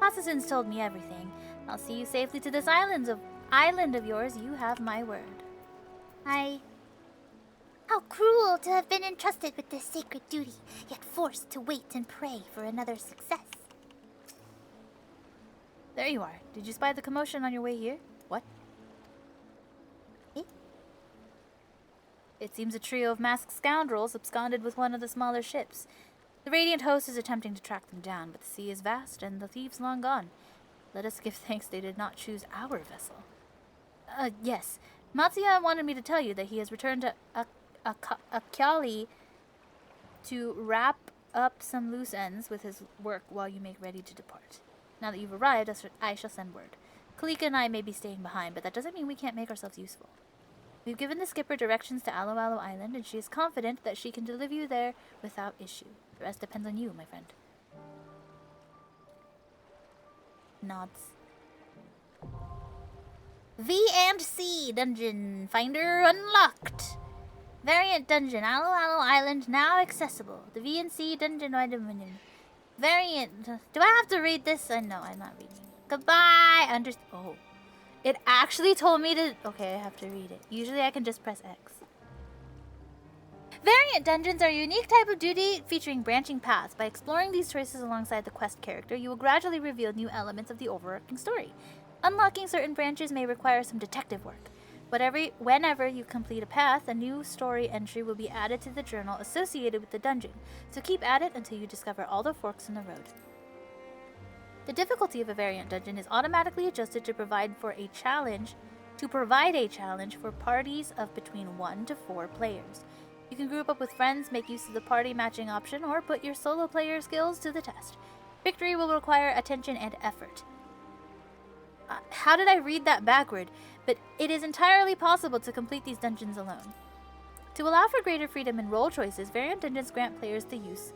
Assassin's told me everything. I'll see you safely to this island of yours. You have my word. How cruel to have been entrusted with this sacred duty, yet forced to wait and pray for another success. There you are. Did you spy the commotion on your way here? What? It seems a trio of masked scoundrels absconded with one of the smaller ships. The Radiant host is attempting to track them down, but the sea is vast and the thieves long gone. Let us give thanks they did not choose our vessel. Yes. Matsuya wanted me to tell you that he has returned to Akyali to wrap up some loose ends with his work while you make ready to depart. Now that you've arrived, I shall send word. Kalika and I may be staying behind, but that doesn't mean we can't make ourselves useful. We've given the skipper directions to Alo Alo Island, and she is confident that she can deliver you there without issue. The rest depends on you, my friend. Nods. V and C dungeon finder unlocked. Variant dungeon, Alo Alo Island now accessible. The V and C dungeon variant. Do I have to read this? No, I'm not reading it. Goodbye. Oh, it actually told me to. Okay, I have to read it. Usually I can just press X. Variant dungeons are a unique type of duty featuring branching paths. By exploring these choices alongside the quest character, you will gradually reveal new elements of the overarching story. Unlocking certain branches may require some detective work. Whenever you complete a path, a new story entry will be added to the journal associated with the dungeon, so keep at it until you discover all the forks in the road. The difficulty of a variant dungeon is automatically adjusted to provide a challenge for parties of between 1 to 4 players. You can group up with friends, make use of the party matching option, or put your solo player skills to the test. Victory will require attention and effort. How did I read that backward? But it is entirely possible to complete these dungeons alone. To allow for greater freedom in role choices, variant dungeons grant players the use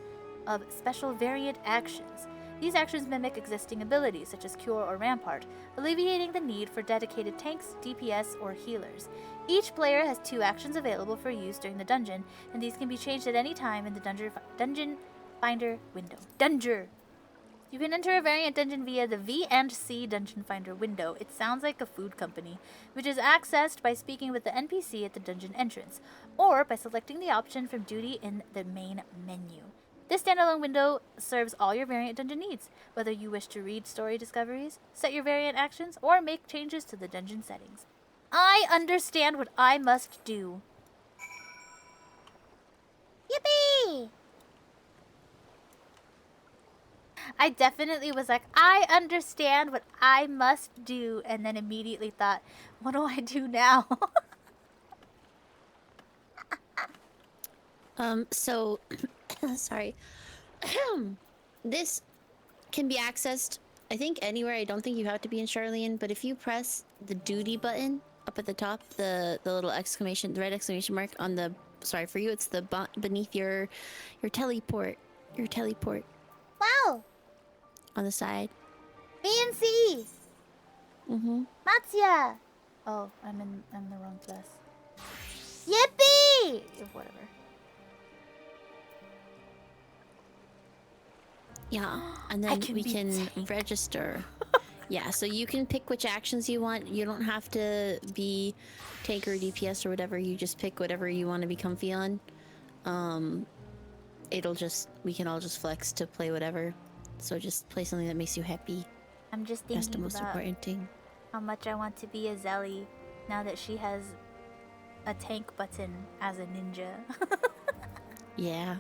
of special variant actions. These actions mimic existing abilities, such as Cure or Rampart, alleviating the need for dedicated tanks, DPS, or healers. Each player has 2 actions available for use during the dungeon, and these can be changed at any time in the dungeon finder window. You can enter a variant dungeon via the V and C dungeon finder window. It sounds like a food company, which is accessed by speaking with the NPC at the dungeon entrance, or by selecting the option from duty in the main menu. This standalone window serves all your variant dungeon needs, whether you wish to read story discoveries, set your variant actions, or make changes to the dungeon settings. I understand what I must do. Yippee! I definitely was like, I understand what I must do, and then immediately thought, what do I do now? So, sorry. This can be accessed, I think, anywhere. I don't think you have to be in Charlene, but if you press the duty button up at the top, the little exclamation, the red exclamation mark on the, sorry, for you, it's the beneath your teleport. Your teleport. Wow! On the side. BNC! Mm-hmm. Matsuya! Oh, I'm in the wrong place. Yippee! Whatever. Yeah, and then we can register. Yeah, so you can pick which actions you want. You don't have to be tank or DPS or whatever. You just pick whatever you want to be comfy on. We can all just flex to play whatever. So just play something that makes you happy. I'm just That's the thinking most about important thing. how much I want to be a Zelly now that she has a tank button as a ninja. Yeah.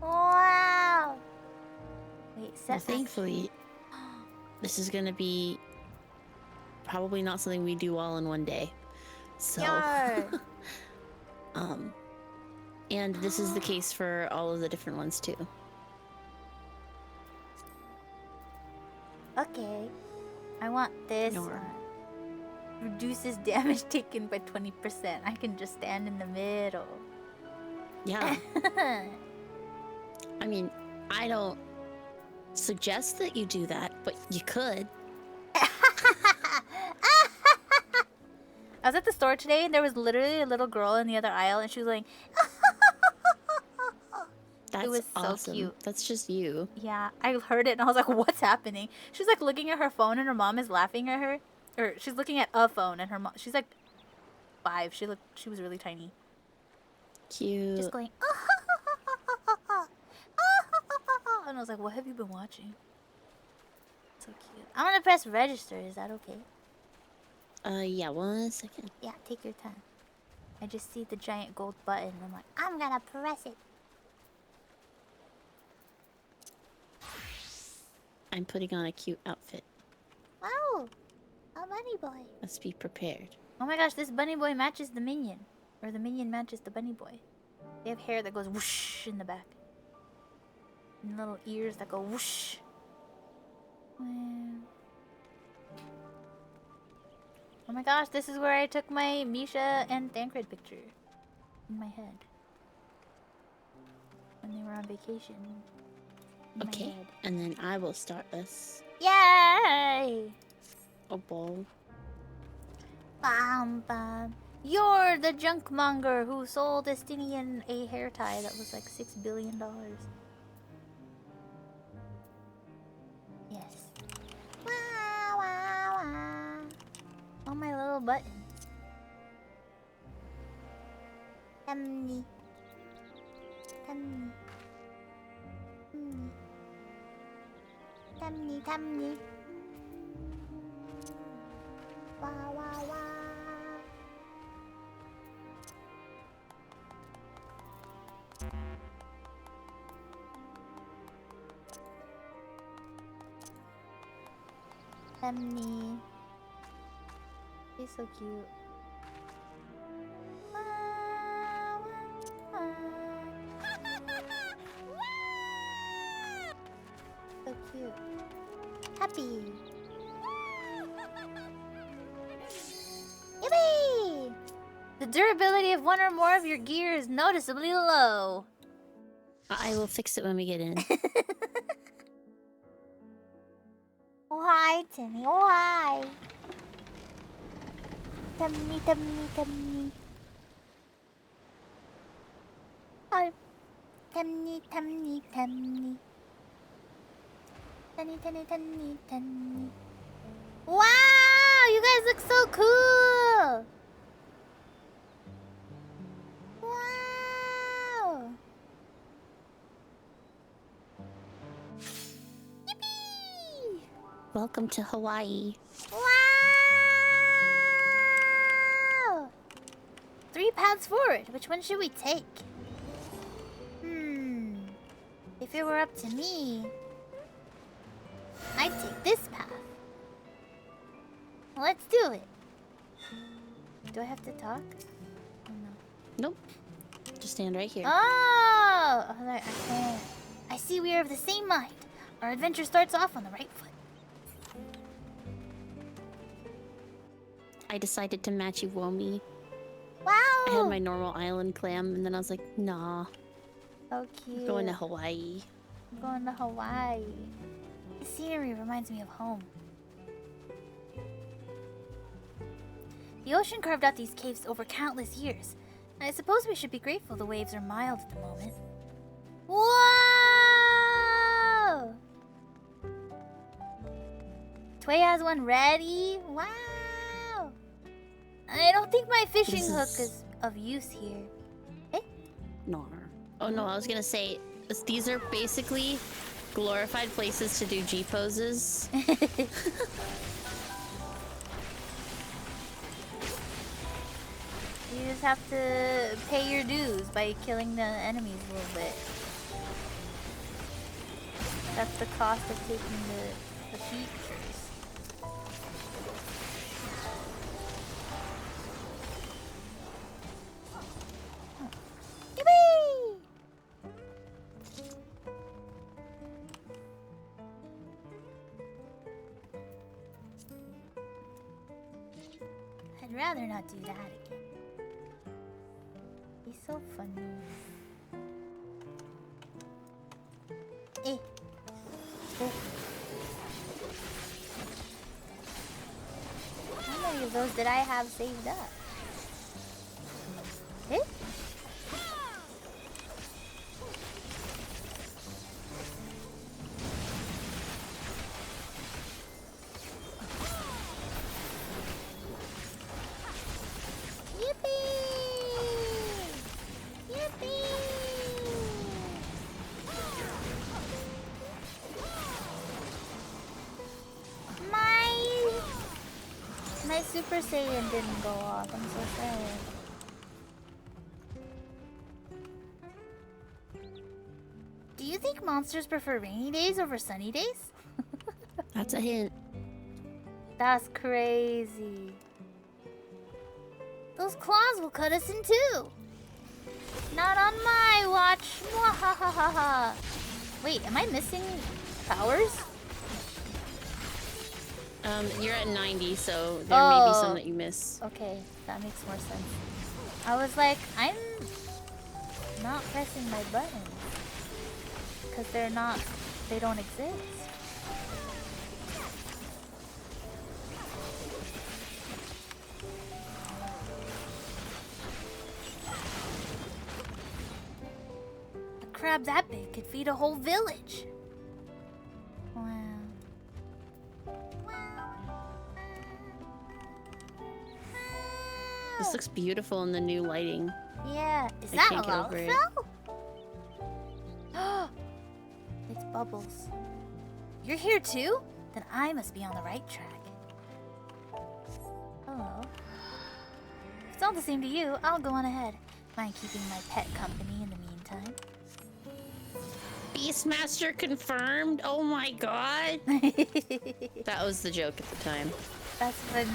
Wow! Wait, set Well, thankfully, this is gonna be probably not something we do all in one day. So, and this is the case for all of the different ones too. Okay. I want this one. Reduces damage taken by 20%. I can just stand in the middle. Yeah. I mean, I don't suggest that you do that, but you could. I was at the store today and there was literally a little girl in the other aisle and she was like, That's it was awesome. so cute. That's just you. Yeah, I heard it and I was like, what's happening? She's like looking at her phone and her mom is laughing at her. Or she's looking at a phone and her mom, she's like 5. She was really tiny. Cute. Just going, and I was like, what have you been watching? So cute. I'm gonna press register. Is that okay? Yeah, 1 second. Yeah, take your time. I just see the giant gold button. I'm like, I'm gonna press it. I'm putting on a cute outfit. Wow, a bunny boy. Let's be prepared. Oh my gosh, this bunny boy matches the minion. Or the minion matches the bunny boy. They have hair that goes whoosh in the back. And little ears that go whoosh. Oh my gosh, this is where I took my Misha and Thancred picture. In my head. When they were on vacation. In Okay, my head. and then I will start this. Yay! A ball. Bam bam. You're the junk monger who sold Estinian a hair tie that was like $6 billion. Yes. Wow, wow, wow. Oh, my little buttons. Tummy. Tummy. Tummy. Tummy. Wow, wow, wow. Tummy. He's so cute. Wow, wow, wow. So cute. Happy. Yippee! The durability of one or more of your gear is noticeably low. I will fix it when we get in. Oh hi, Timmy. Oh hi. Tummy, tummy, tummy. Oh. Tummy, tummy, tummy. Tummy, tummy, tummy, tummy. Wow! You guys look so cool! Wow! Yippee! Welcome to Hawaii. Wow! 3 paths forward. Which one should we take? If it were up to me, I'd take this path. Let's do it. Do I have to talk? Oh, no. Nope. Just stand right here. Oh! I can't. I see we are of the same mind. Our adventure starts off on the right foot. I decided to match you, Womi. Wow! I had my normal island clam, and then I was like, nah. So cute. We're going to Hawaii. I'm going to Hawaii. The scenery reminds me of home. The ocean carved out these caves over countless years. I suppose we should be grateful the waves are mild at the moment. Whoa! Tway has one ready? Wow! I don't think my fishing hook is of use here. Eh? No. Oh no, I was gonna say, these are basically glorified places to do G poses. You just have to pay your dues by killing the enemies a little bit. That's the cost of taking the features. Yippee! I'd rather not do that again. He's so funny. Eh. Oh. How many of those did I have saved up? Eh? My Super Saiyan didn't go off. I'm so sad. Do you think monsters prefer rainy days over sunny days? That's a hint. That's crazy. Those claws will cut us in two. Not on my watch. Mwahahaha. Wait, am I missing powers? You're at 90, so there may be some that you miss. Okay, that makes more sense. I was like, I'm not pressing my buttons. Because they don't exist. A crab that big could feed a whole village. Wow. This looks beautiful in the new lighting. Yeah, is I that can't a get over it. Lalafell? It's Bubbles. You're here too? Then I must be on the right track. Hello. If it's all the same to you, I'll go on ahead. Mind keeping my pet company in the meantime? Beastmaster confirmed? Oh my god! That was the joke at the time. That's funny.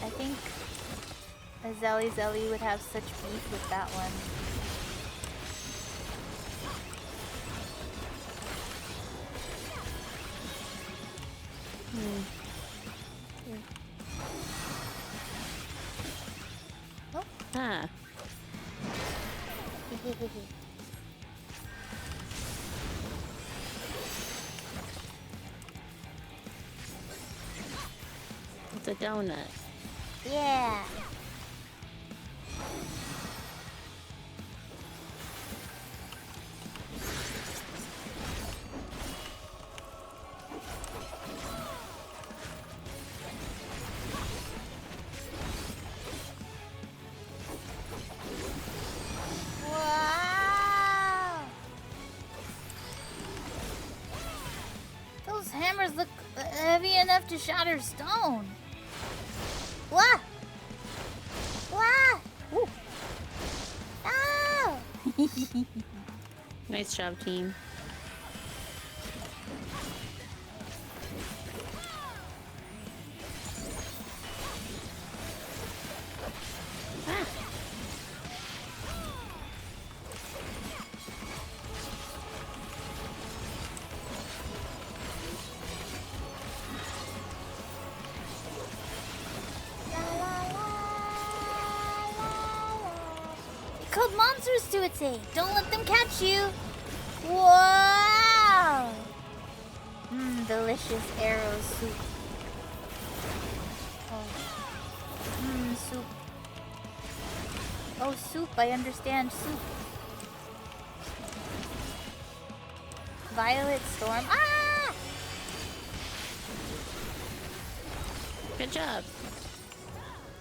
I think a Zelly would have such beef with that one. Oh. Ah. It's a donut. Yeah. Wow. Those hammers look heavy enough to shatter stone. What? What? Ooh. Oh! Nice job, team. Ah. It called monsters to its aid. Don't let them catch you. Wow! Delicious arrow soup. Oh. Soup. Oh, soup. I understand soup. Violet Storm. Ah! Good job.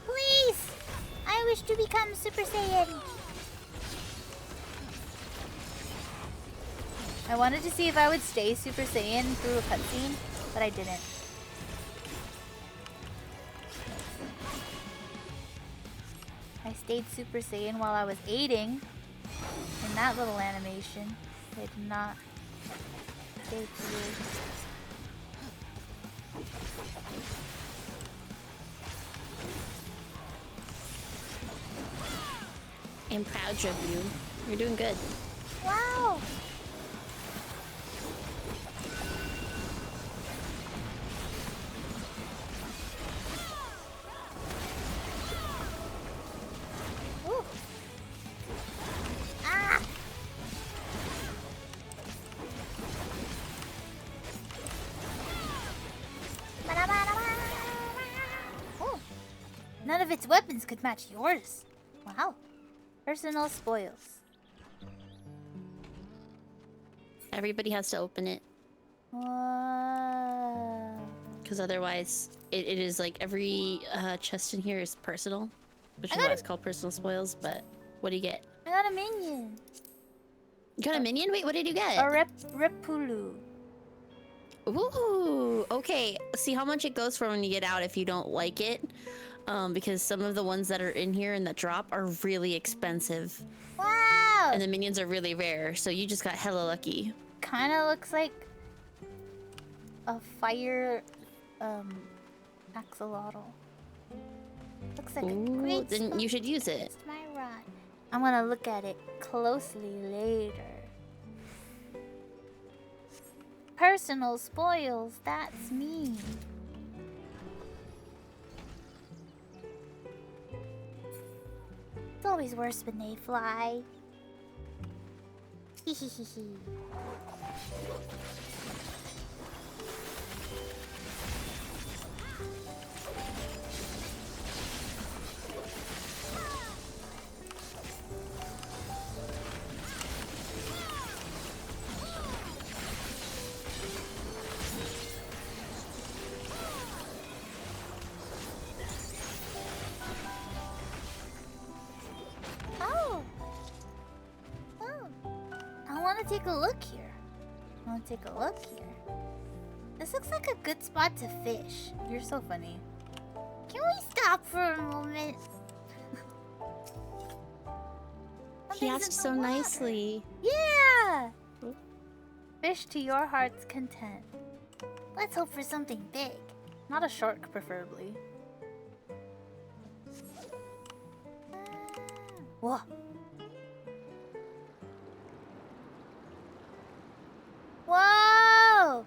Please! I wish to become Super Saiyan. I wanted to see if I would stay Super Saiyan through a cutscene, but I didn't. I stayed Super Saiyan while I was aiding in that little animation. I did not stay through. I'm proud of you. You're doing good. Wow! Ooh. Ah! Ooh. None of its weapons could match yours. Wow. Personal spoils. Everybody has to open it. Wow. Because otherwise, it is like every chest in here is personal. Which I is got why it's called personal spoils, but what do you get? I got a minion. You got a minion? Wait, what did you get? A Repulu. Ooh, okay. See how much it goes for when you get out if you don't like it. because some of the ones that are in here and that drop are really expensive. Wow! And the minions are really rare, so you just got hella lucky. Kinda looks like a fire axolotl. Looks like a great then spot you should use it. to my rod. I'm gonna look at it closely later. Personal spoils, that's me. It's always worse when they fly. Hehehehe. Oh. I want to take a look here. This looks like a good spot to fish. You're so funny. Can we stop for a moment? He asked so nicely. Yeah! Fish to your heart's content. Let's hope for something big. Not a shark, preferably. Whoa. Whoa!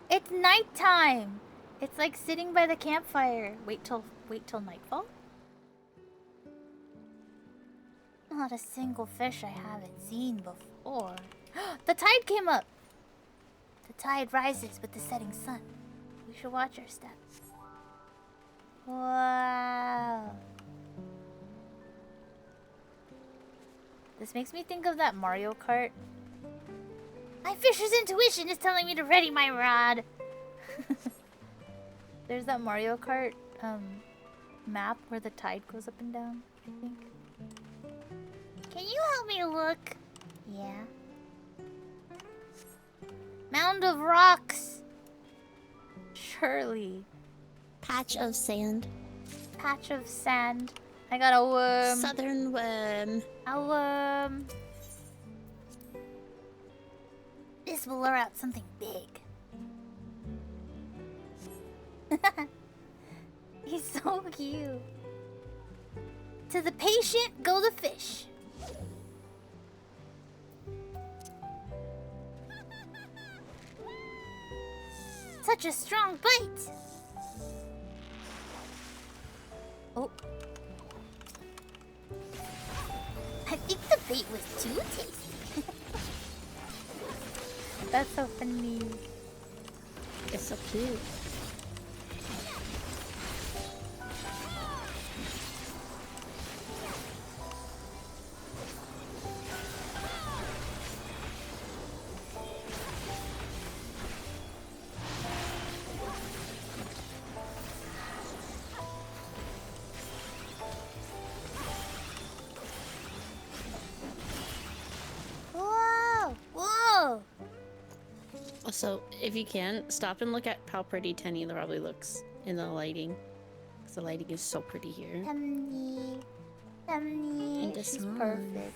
It's nighttime. It's like sitting by the campfire. Wait till nightfall? Not a single fish I haven't seen before. The tide came up. The tide rises with the setting sun. We should watch our steps. Wow. This makes me think of that Mario Kart. My fisher's intuition is telling me to ready my rod. There's that Mario Kart map where the tide goes up and down, I think. Can you help me look? Yeah. Mound of rocks. Surely. Patch of sand. Patch of sand. I got a worm. Southern worm. A worm. This will lure out something big. He's so cute. To the patient, go the fish. Such a strong bite. Oh. I think the bait was too tasty. That's so funny. It's so cute. Whoa! Whoa! Also, if you can, stop and look at how pretty Tenny probably looks in the lighting. Because the lighting is so pretty here. Tummy. And the She's sun. perfect.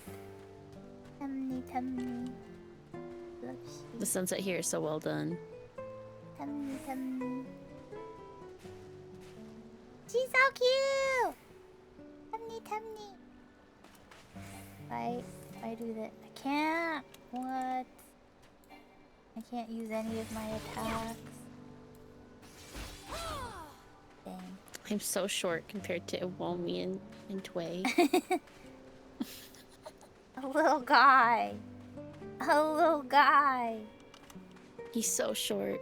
Tummy. Look, The sunset here is so well done. tummy. She's so cute! Tummy. If I do that, I can't. What? I can't use any of my attacks. Dang. I'm so short compared to Iwami and Tway. A little guy. He's so short.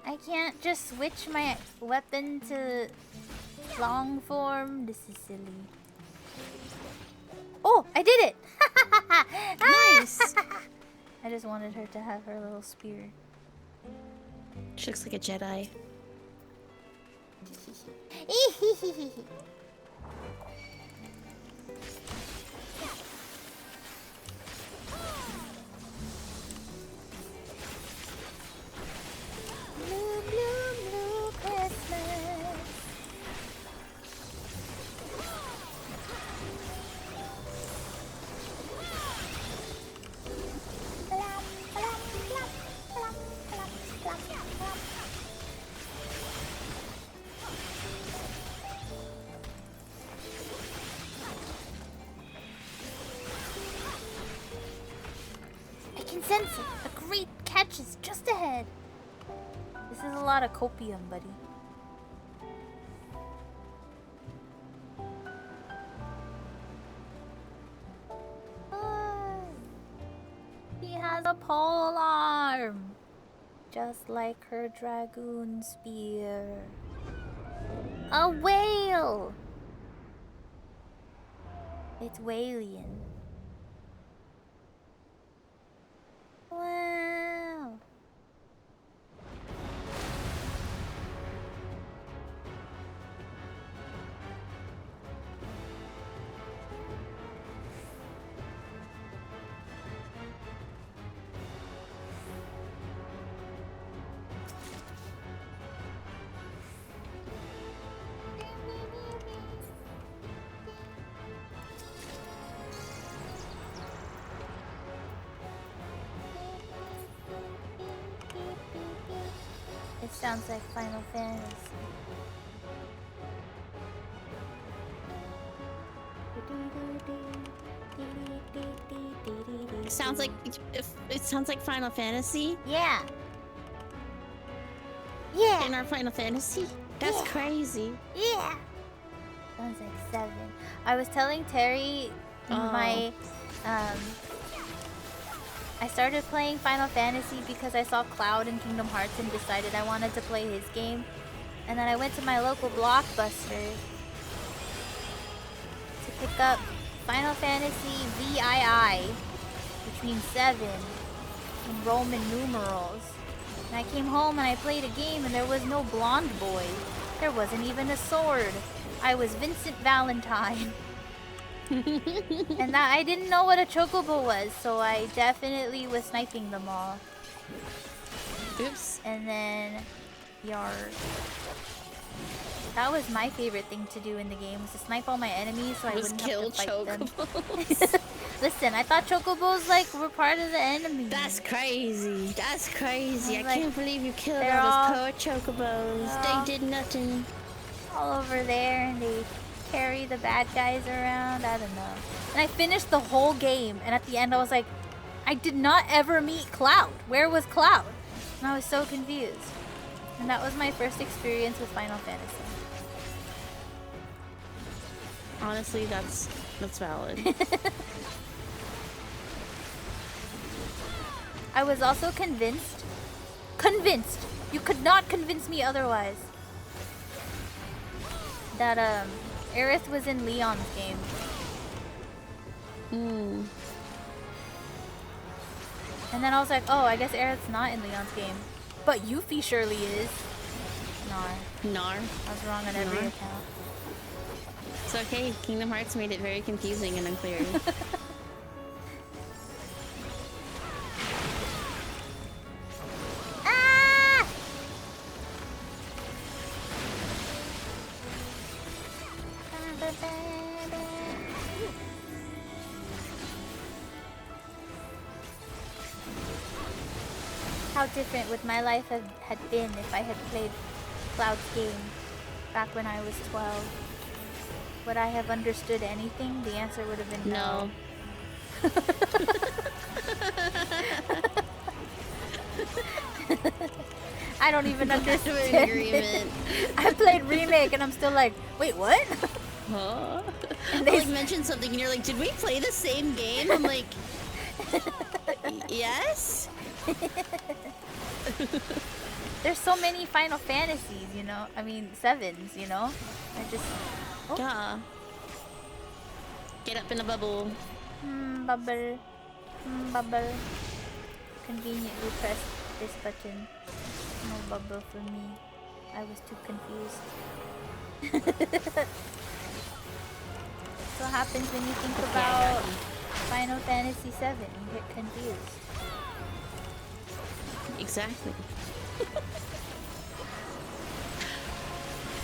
I can't just switch my weapon to long form. This is silly. Oh, I did it! Nice! I just wanted her to have her little spear. She looks like a Jedi. Blue, blue. Sensei, a great catch is just ahead. This is a lot of copium, buddy. Ah, he has a pole arm, just like her dragoon spear. A whale! It's Whalian. Wow. It sounds like Final Fantasy. Sounds like it sounds like Final Fantasy. Yeah. Yeah. In our Final Fantasy. That's crazy. Yeah. Sounds like 7. I was telling Terry my I started playing Final Fantasy because I saw Cloud in Kingdom Hearts and decided I wanted to play his game. And then I went to my local Blockbuster to pick up Final Fantasy VII, which means 7 in Roman numerals. And I came home and I played a game and there was no blonde boy. There wasn't even a sword. I was Vincent Valentine. And that I didn't know what a chocobo was, so I definitely was sniping them all. Oops. And then yard. That was my favorite thing to do in the game, was to snipe all my enemies so I wouldn't have to fight them. Listen, I thought chocobos like were part of the enemy. That's crazy. That's crazy. I like, can't believe you killed all those poor chocobos. They did nothing. All over there and they carry the bad guys around. I don't know. And I finished the whole game and at the end I was like, I did not ever meet Cloud. Where was Cloud? And I was so confused. And that was my first experience with Final Fantasy. Honestly, that's valid. I was also convinced. You could not convince me otherwise. That Aerith was in Leon's game. And then I was like, oh, I guess Aerith's not in Leon's game. But Yuffie surely is. Nar. I was wrong on every account. It's okay. Kingdom Hearts made it very confusing and unclear. Ah! How different would my life had been if I had played Cloud's game back when I was 12? Would I have understood anything? The answer would have been no. I don't even understand. Agreement. I played Remake and I'm still like, wait, what? Huh? And they like mentioned something and you're like, did we play the same game? I'm like, yes? There's so many Final Fantasies, you know? I mean, 7s, you know? I just... Oh. Yeah. Get up in a bubble. Bubble. Bubble. Conveniently press this button. No bubble for me. I was too confused. That's what happens when you think about Final Fantasy VII. You get confused. Exactly.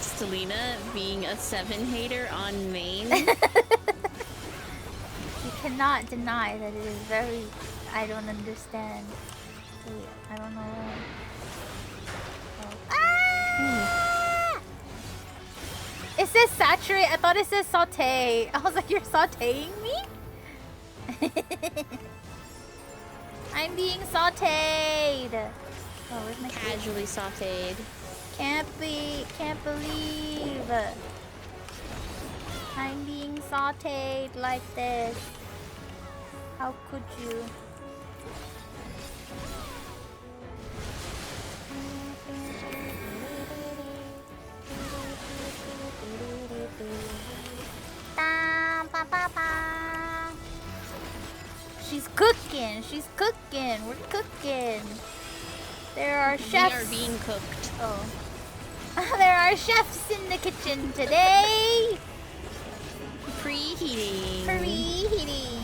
Selena being a 7 hater on main. You cannot deny that it is very... I don't understand. Wait, I don't know. Oh. Ah! It says saturate. I thought it says saute. I was like, you're sauteing me? I'm being sauteed. Oh, where's my food? Casually sauteed. Can't believe I'm being sauteed like this. How could you? She's cooking. She's cooking. We're cooking. There are chefs. We are being cooked. Oh. There are chefs in the kitchen today. Preheating. Preheating.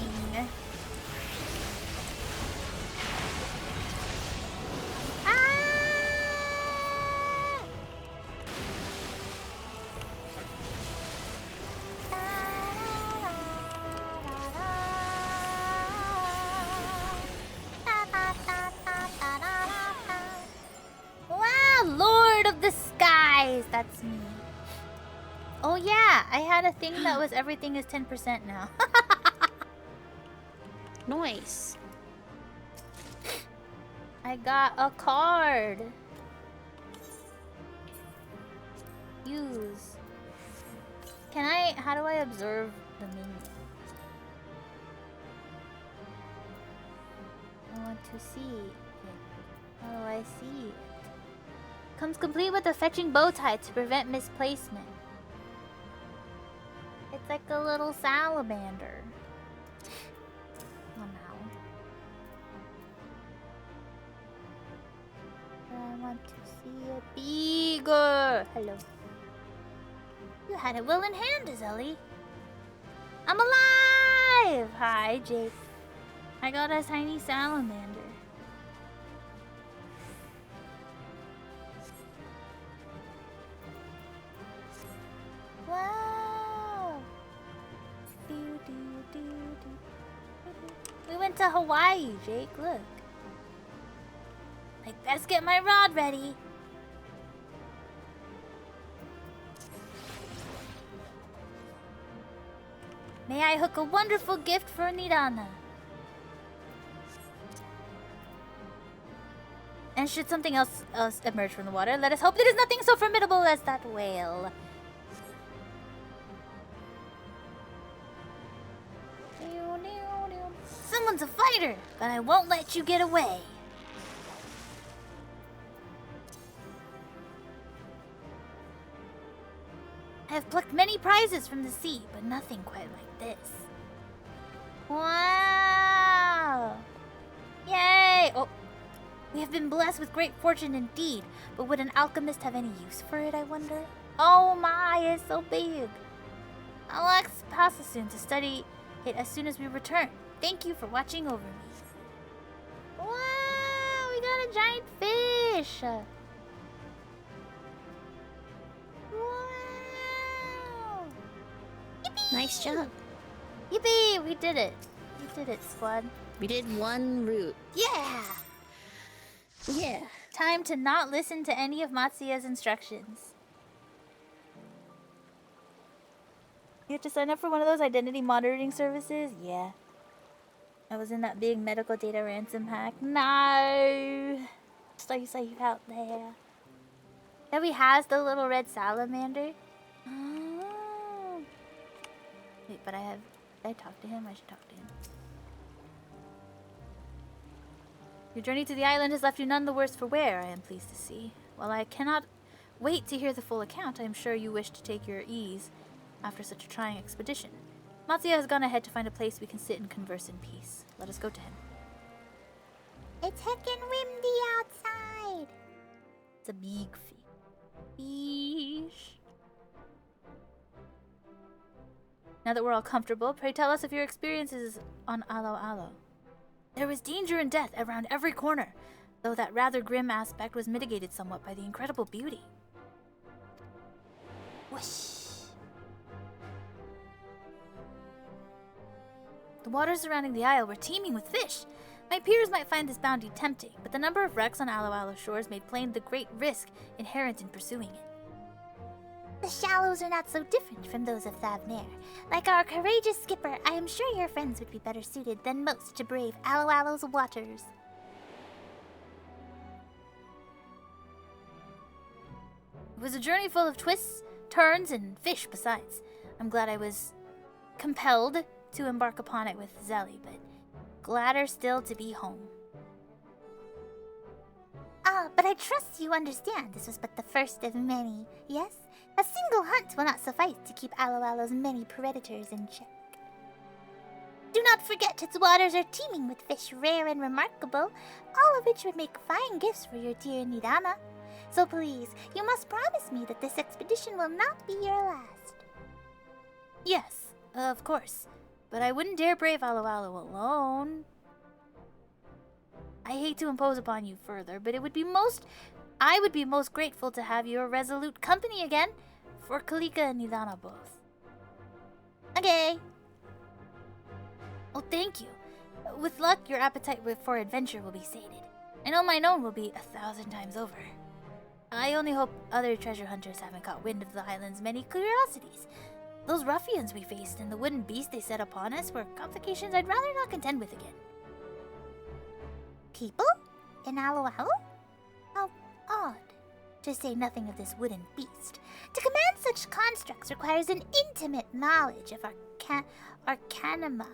Wow, Lord of the Skies. That's me. Oh yeah, I had a thing that was everything is 10% now. Nice. I got a card. Use. Can I, how do I observe the menu? I want to see it. How do I see it? Comes complete with a fetching bow tie to prevent misplacement. It's like a little salamander. Somehow. I want to see it bigger. Hello. You had it well in hand, Zelly. I'm alive! Hi, Jake. I got a tiny salamander. Wow! We went to Hawaii, Jake. Look. I best get my rod ready. May I hook a wonderful gift for Nidana? And should something else emerge from the water, let us hope it is nothing so formidable as that whale. Someone's a fighter, but I won't let you get away. I have plucked many prizes from the sea, but nothing quite like this. Wow! Yay! Oh, we have been blessed with great fortune indeed, but would an alchemist have any use for it, I wonder? Oh my, it's so big! I'll ask Pasa soon to study it as soon as we return. Thank you for watching over me. Wow, we got a giant fish! Wow! Yippee! Nice job. Yippee! We did it. We did it, squad. We did one route. Yeah! Yeah. Time to not listen to any of Matsuya's instructions. You have to sign up for one of those identity monitoring services? Yeah. I was in that big medical data ransom hack. No! Stay safe out there. Debbie has the little red salamander. Oh. Wait, but did I talk to him? I should talk to him. Your journey to the island has left you none the worse for wear, I am pleased to see. While I cannot wait to hear the full account, I am sure you wish to take your ease after such a trying expedition. Matsuya has gone ahead to find a place we can sit and converse in peace. Let us go to him. It's heckin' windy outside. It's a big fish. Now that we're all comfortable, pray tell us of your experiences on Alo Alo. There was danger and death around every corner, though that rather grim aspect was mitigated somewhat by the incredible beauty. Whoosh! The waters surrounding the isle were teeming with fish. My peers might find this bounty tempting, but the number of wrecks on Alo Alo shores made plain the great risk inherent in pursuing it. The shallows are not so different from those of Thavnair. Like our courageous skipper, I am sure your friends would be better suited than most to brave Alo Alo's waters. It was a journey full of twists, turns, and fish besides. I'm glad I was compelled to embark upon it with Zelly, but gladder still to be home. Ah, but I trust you understand this was but the first of many, yes? A single hunt will not suffice to keep Aloalo's many predators in check. Do not forget its waters are teeming with fish rare and remarkable, all of which would make fine gifts for your dear Nidana. So please, you must promise me that this expedition will not be your last. Yes, of course. But I wouldn't dare brave Aloalo alone. I hate to impose upon you further, but I would be most grateful to have your resolute company again, for Kalika and Nidana both. Okay. Oh, thank you. With luck, your appetite for adventure will be sated. I know mine own will be 1,000 times over. I only hope other treasure hunters haven't caught wind of the island's many curiosities. Those ruffians we faced and the wooden beast they set upon us were complications I'd rather not contend with again. People? In Aloalo? How odd. To say nothing of this wooden beast. To command such constructs requires an intimate knowledge of arcanima.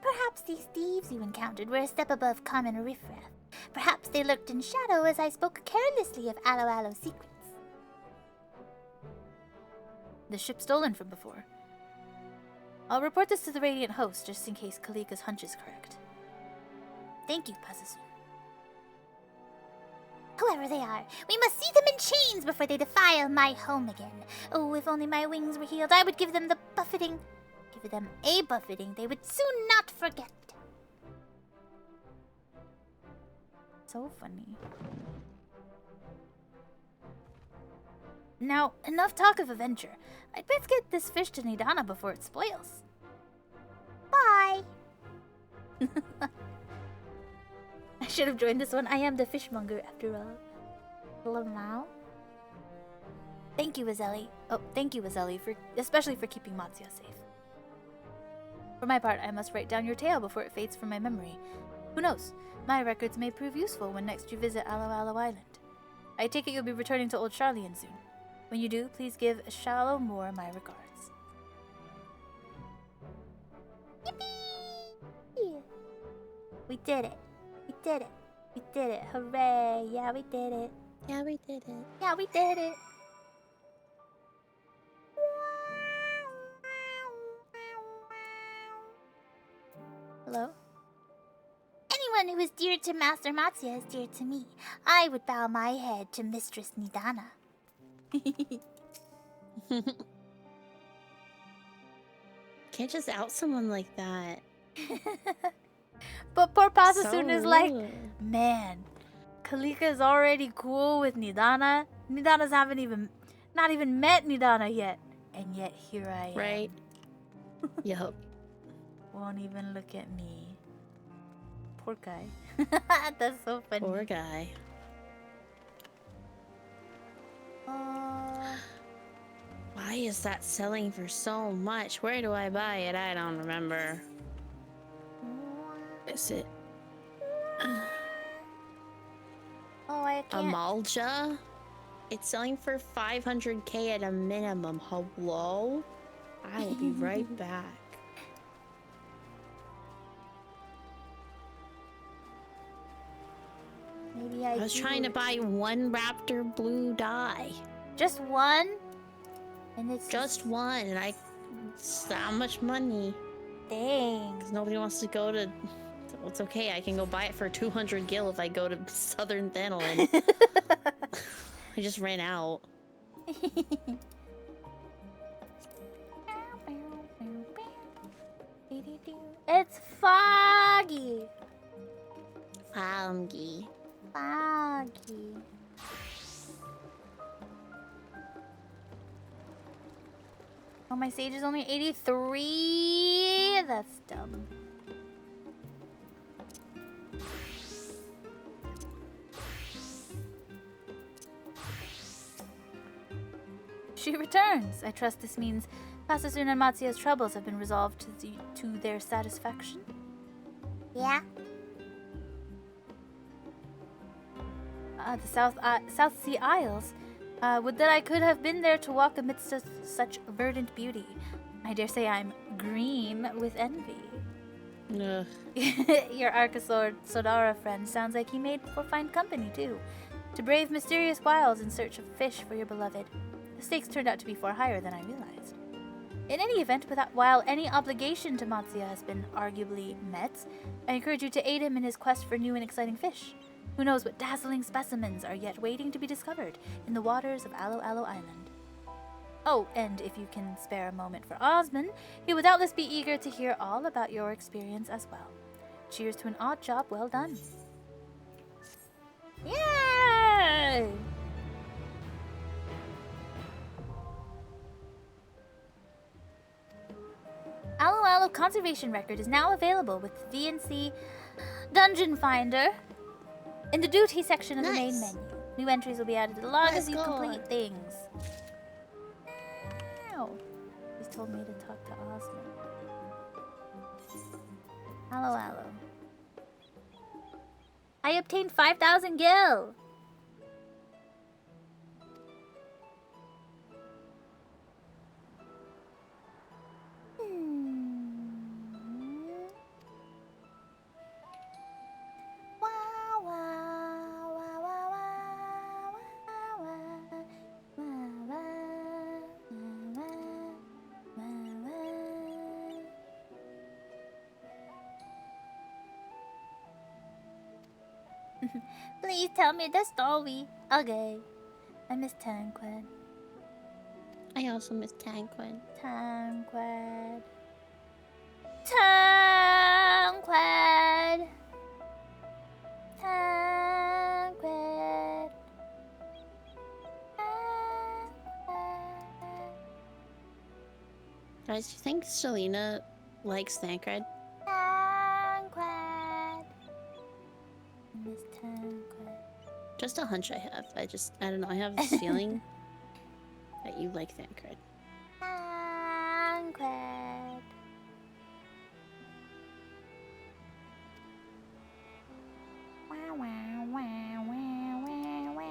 Perhaps these thieves you encountered were a step above common riffraff. Perhaps they lurked in shadow as I spoke carelessly of Aloalo's secrets. The ship stolen from before. I'll report this to the Radiant Host just in case Kalika's hunch is correct. Thank you, Pazasun. Whoever they are, we must see them in chains before they defile my home again. Oh, if only my wings were healed, I would give them a buffeting they would soon not forget. So funny. Now, enough talk of adventure. I'd best get this fish to Nidana before it spoils. Bye. I should have joined this one. I am the fishmonger after all. Lamau? Thank you, Azeli. Oh, thank you, Azeli, especially for keeping Matsuya safe. For my part, I must write down your tale before it fades from my memory. Who knows? My records may prove useful when next you visit Aloalo Island. I take it you'll be returning to Old Charlian soon. When you do, please give Shallow Moore my regards. Yippee! We did it. We did it. We did it. Hooray. Yeah, we did it. Yeah, we did it. Yeah, we did it. Hello? Anyone who is dear to Master Matsuya is dear to me. I would bow my head to Mistress Nidana. Can't just out someone like that. But poor Pazasun So is like, rude. man, Kalika is already cool with Nidana. Nidana's not even met Nidana yet. And yet here I am. Right? Yup. Won't even look at me. Poor guy. That's so funny. Poor guy. Why is that selling for so much? Where do I buy it? I don't remember. Is it Oh, I can't. Amalja? It's selling for 500k at a minimum. Hello? I will be right back. Maybe I was trying to buy one raptor blue dye. just one, and it's Just one, and it's that much money. dang. Because nobody wants to go to... It's okay, I can go buy it for 200 gil if I go to Southern Thanalan. I just ran out. It's foggy. Fungi. Foggy. Oh, my sage is only 83. That's dumb. She returns. I trust this means Pazasun and Matsuya's troubles have been resolved to their satisfaction. Yeah. The South Sea Isles. Would that I could have been there to walk amidst such verdant beauty. I dare say I'm green with envy. Ugh. Your Archosaur Sodara friend sounds like he made for fine company, too. To brave mysterious wilds in search of fish for your beloved. The stakes turned out to be far higher than I realized. In any event, while any obligation to Matsuya has been arguably met, I encourage you to aid him in his quest for new and exciting fish. Who knows what dazzling specimens are yet waiting to be discovered in the waters of Alo Alo Island. Oh, and if you can spare a moment for Osmond, he would doubtless be eager to hear all about your experience as well. Cheers to an odd job well done. Yay! Alo Alo Conservation Record is now available with VNC Dungeon Finder in the duty section of the main Nice. menu. New entries will be added to the log Let's as you go. complete things. Ow. He's told me to talk to Osmond. Alo Alo. I obtained 5,000 gil! Please tell me the story. Okay. I miss Tanquid. I also miss Tanquin. Tanquid. Tanquid. Tanquid. Guys, do you think Selena likes Thancred? Tanquid. I miss Tanquid. Just a hunch I have. I don't know. I have this feeling that you like Thancred. Tanquid. Wow, wow, wow, wow, wow, wow.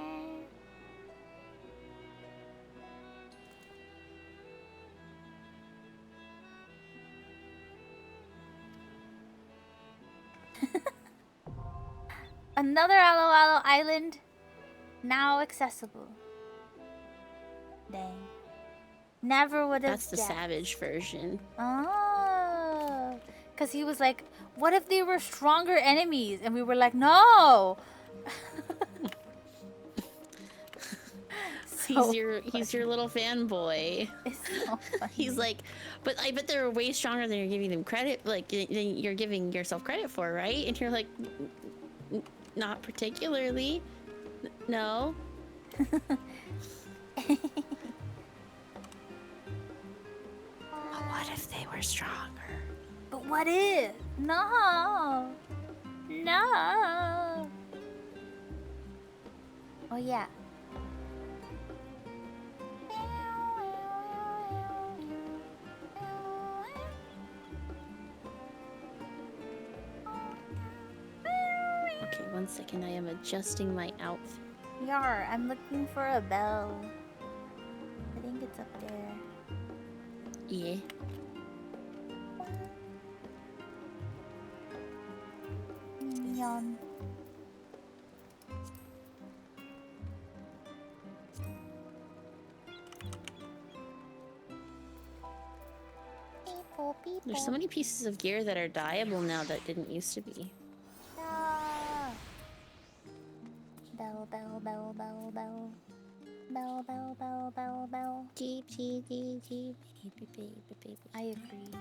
Another Alo Alo island now accessible. Dang. Never would have That's the guessed. savage version. Oh. Because he was like, what if they were stronger enemies? And we were like, no. He's your little fanboy. It's so funny. He's like, but I bet they're way stronger than you're giving them credit, like than you're giving yourself credit for, right? And you're like, not particularly. No. But what if they were stronger? But what if? No. No. Oh, yeah. Okay, 1 second. I am adjusting my outfit. Yar, I'm looking for a bell. I think it's up there. Yeah. Yawn. There's so many pieces of gear that are dyeable now that didn't used to be. Ah. Bell, bell, bell, bell, bell. Bell, bell, bell, bell, bell. Jeep, jeep, jeep, jeep, jeep, jeep, jeep. I agree.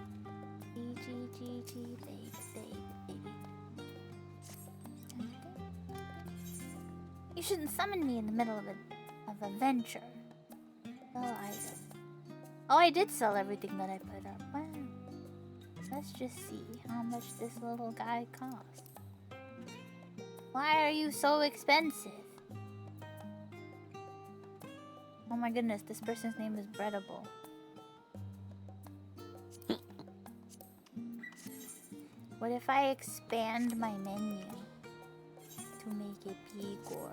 G, G, G, G, baby, baby, baby. You shouldn't summon me in the middle of a venture. Oh, I did sell everything that I put up. Wow. Let's just see how much this little guy costs. Why are you so expensive? Oh my goodness, this person's name is Breadable. What if I expand my menu to make it Pigor?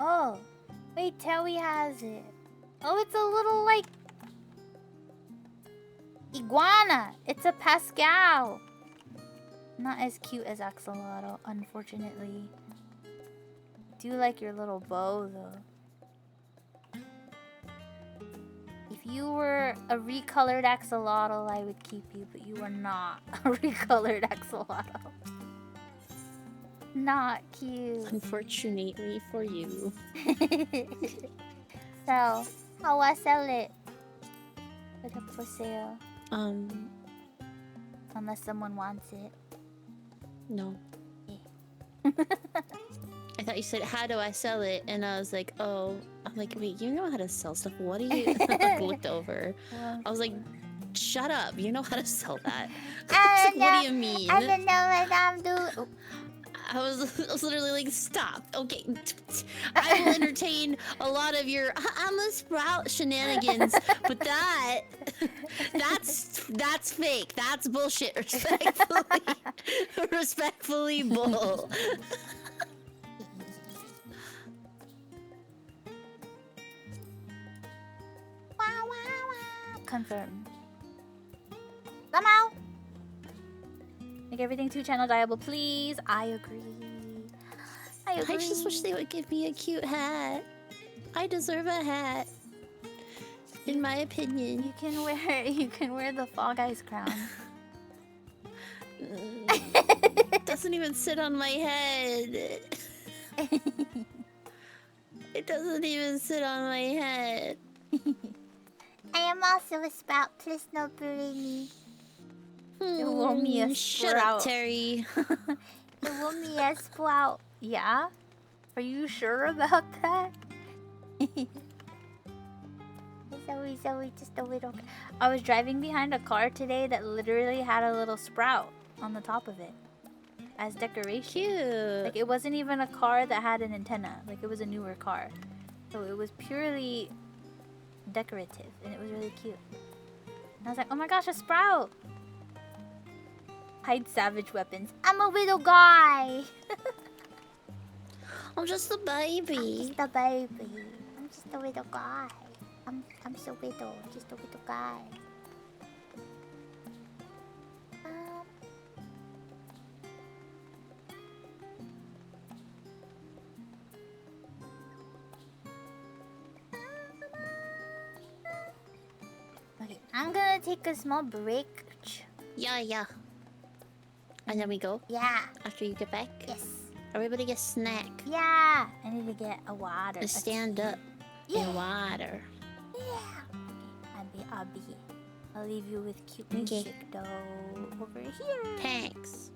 Oh, Wait, Towie has it. Oh, it's a little, like, iguana. It's a Pascal. Not as cute as Axolotl, unfortunately. I do like your little bow, though. If you were a recolored axolotl, I would keep you, but you are not a recolored axolotl. Not cute. Unfortunately for you. So, how I sell it? Put up for sale. Unless someone wants it. No. Yeah. I thought you said, how do I sell it? And I was like, oh. I'm like, wait, you know how to sell stuff? What do you... I looked over. Well, I was like, shut up. You know how to sell that. I Like, don't what know. do you mean? I don't know what I'm doing. Oh. I was literally like, stop. Okay. I will entertain a lot of your I'm a sprout shenanigans, but that's fake. That's bullshit. Respectfully bull. Wow, wow, wow. Confirm. Somehow. Make everything 2-channel diable, please. I agree. I agree. I just wish they would give me a cute hat. I deserve a hat. In my opinion. You can wear the Fall Guys crown. Doesn't even sit on my head. It doesn't even sit on my head. I am also a sprout, please no bully me. You want me a Shut up, sprout. Terry. You want me a sprout. Yeah? Are you sure about that? Zoe, just a little... I was driving behind a car today that literally had a little sprout on the top of it. As decoration. Cute. Like, it wasn't even a car that had an antenna. Like, it was a newer car. So it was purely decorative. And it was really cute. And I was like, oh my gosh, a sprout! Hide savage weapons. I'm a little guy! I'm just a baby. Just a baby. I'm just a little guy. I'm so little. Just a little guy. Okay, I'm gonna take a small break. Yeah. And then we go? Yeah. After you get back? Yes. Everybody get a snack. Yeah. I need to get a water. And stand up. Yeah. In water. Yeah. I'll leave you with cute Okay. music though. Over here. Thanks.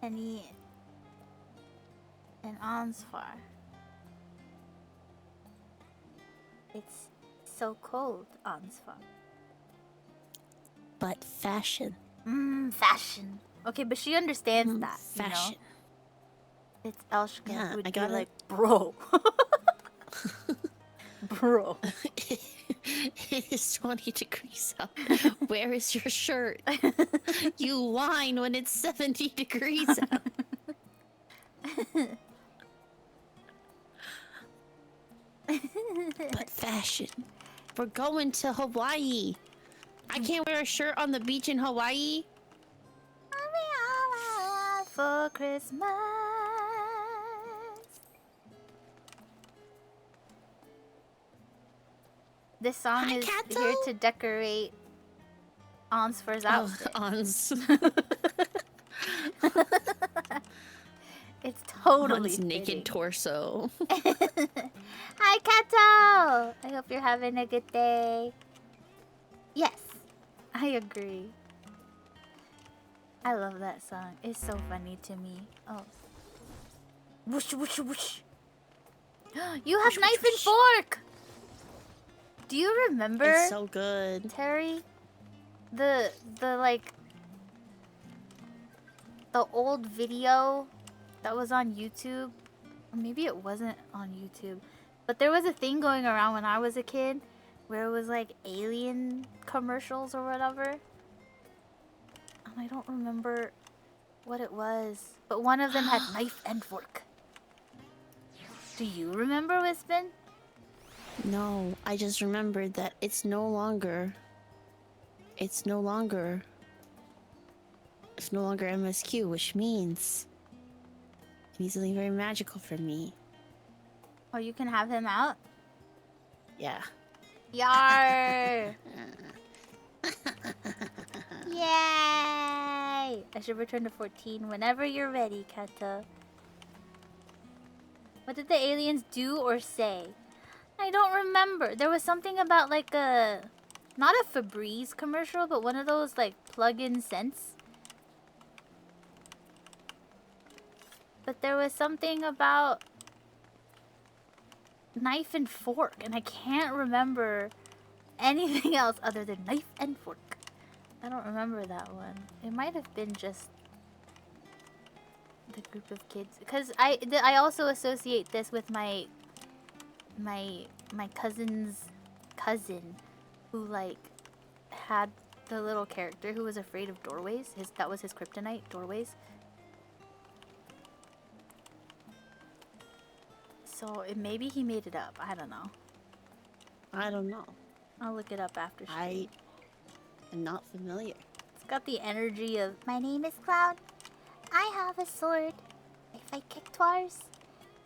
Any and Ansfar. It's so cold, Ansfar. But fashion. Fashion. Okay, but she understands that, Fashion. you know? It's Elshka Yeah, who would I be gotta- like, bro. Bro. It is 20 degrees out. Where is your shirt? You whine when it's 70 degrees out. But fashion. We're going to Hawaii. I can't wear a shirt on the beach in Hawaii. For Christmas. This song Hi, is Kato. here to decorate Ansfar's outfit. Ons. It's totally Ons naked fitting. torso. Hi, Kato! I hope you're having a good day. Yes, I agree. I love that song. It's so funny to me. Oh. Whoosh, whoosh, whoosh. You have Whoosh, knife whoosh, and fork! Do you remember, It's so good. Terry? The old video that was on YouTube? Or maybe it wasn't on YouTube. But there was a thing going around when I was a kid where it was like alien commercials or whatever. And I don't remember what it was. But one of them had knife and fork. Do you remember, Wispin? No, I just remembered that it's no longer MSQ, which means it needs something very magical for me. Oh, you can have him out? Yeah. Yar! Yay! I should return to 14 whenever you're ready, Kata. What did the aliens do or say? I don't remember. There was something about like a... Not a Febreze commercial, but one of those like plug-in scents. But there was something about knife and fork, and I can't remember anything else other than knife and fork. I don't remember that one. It might have been just the group of kids, because I also associate this with my cousin's cousin, who like had the little character who was afraid of doorways. That was his kryptonite, doorways. So maybe he made it up. I don't know. I don't know. I'll look it up after stream. I am not familiar. It's got the energy of... My name is Cloud. I have a sword. I fight Kicktwars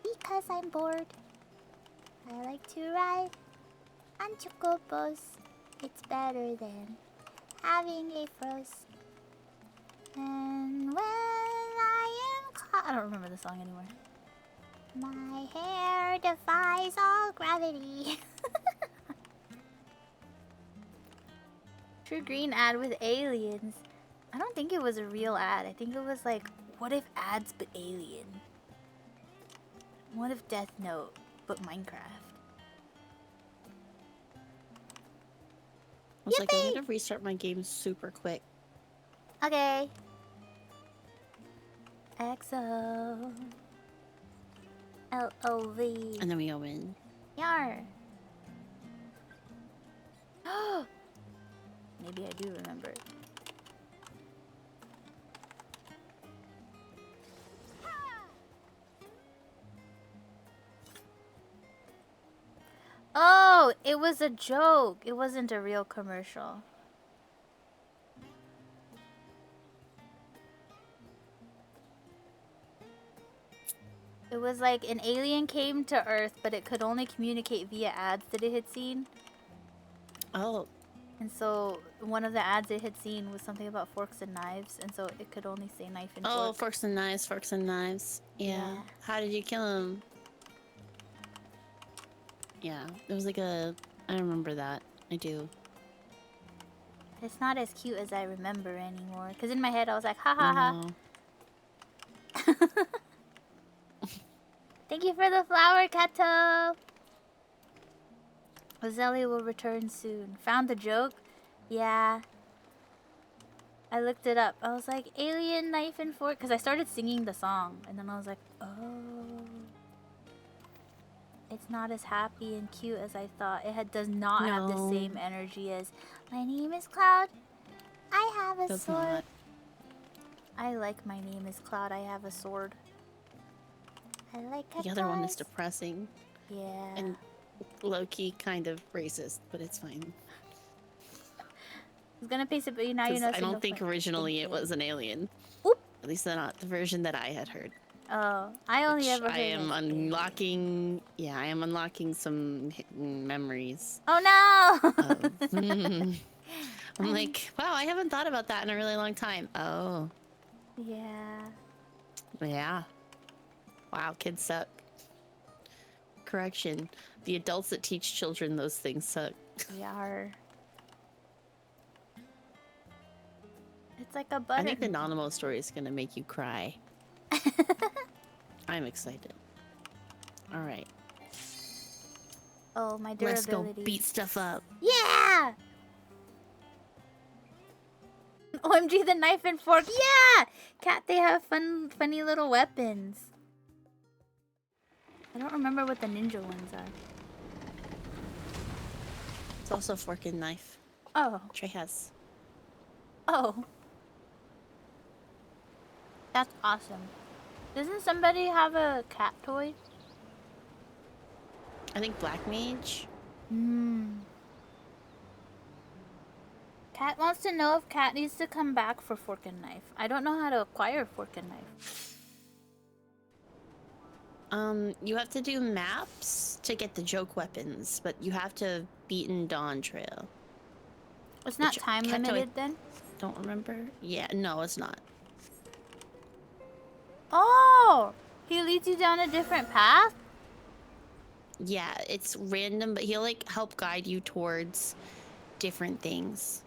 because I'm bored. I like to ride on chocobos. It's better than having a frost. And when I am caught... I don't remember the song anymore. My hair defies all gravity. True Green ad with aliens. I don't think it was a real ad. I think it was like, what if ads but alien? What if Death Note but Minecraft? I was like, I Yippee! need to restart my game super quick. Okay. XO. LOV. And then we go in. Yar. Maybe I do remember it. Oh, it was a joke. It wasn't a real commercial. It was like an alien came to Earth, but it could only communicate via ads that it had seen. Oh, And so one of the ads it had seen was something about forks and knives, and so it could only say knife and oh, fork. forks and knives, forks and knives. Yeah. Yeah. How did you kill him? Yeah, it was like a... I remember that. I do. It's not as cute as I remember anymore. Because in my head I was like, ha ha ha. No. Thank you for the flower, Kato. Roselli will return soon. Found the joke? Yeah. I looked it up. I was like, alien knife and fork? Because I started singing the song. And then I was like, oh. It's not as happy and cute as I thought. Does not have the same energy as my name is Cloud. I have a sword. Not. I like my name is Cloud. I have a sword. I like The other one is depressing. Yeah. And low-key kind of racist, but it's fine. I was gonna paste it, but now you know. I don't think originally it was an alien. Oop. At least not the version that I had heard. Oh, I only ever heard I am unlocking. Yeah, I am unlocking some hidden memories. Oh no! I'm like, wow, I haven't thought about that in a really long time. Oh. Yeah. Yeah. Wow, kids suck. Correction. The adults that teach children those things suck. Yar. It's like a butter. I think the Nanamo story is gonna make you cry. I'm excited. Alright. Oh, my durability. Let's go beat stuff up. Yeah! OMG, the knife and fork. Yeah! Cat, they have funny little weapons. I don't remember what the ninja ones are. It's also fork and knife. Oh. Trey has. Oh. That's awesome. Doesn't somebody have a cat toy? I think Black Mage. Cat wants to know if Cat needs to come back for fork and knife. I don't know how to acquire fork and knife. You have to do maps to get the joke weapons, but you have to beaten Dawn Trail. It's not time limited then? Don't remember. Yeah, no, it's not. Oh! He leads you down a different path? Yeah, it's random, but he'll like help guide you towards different things.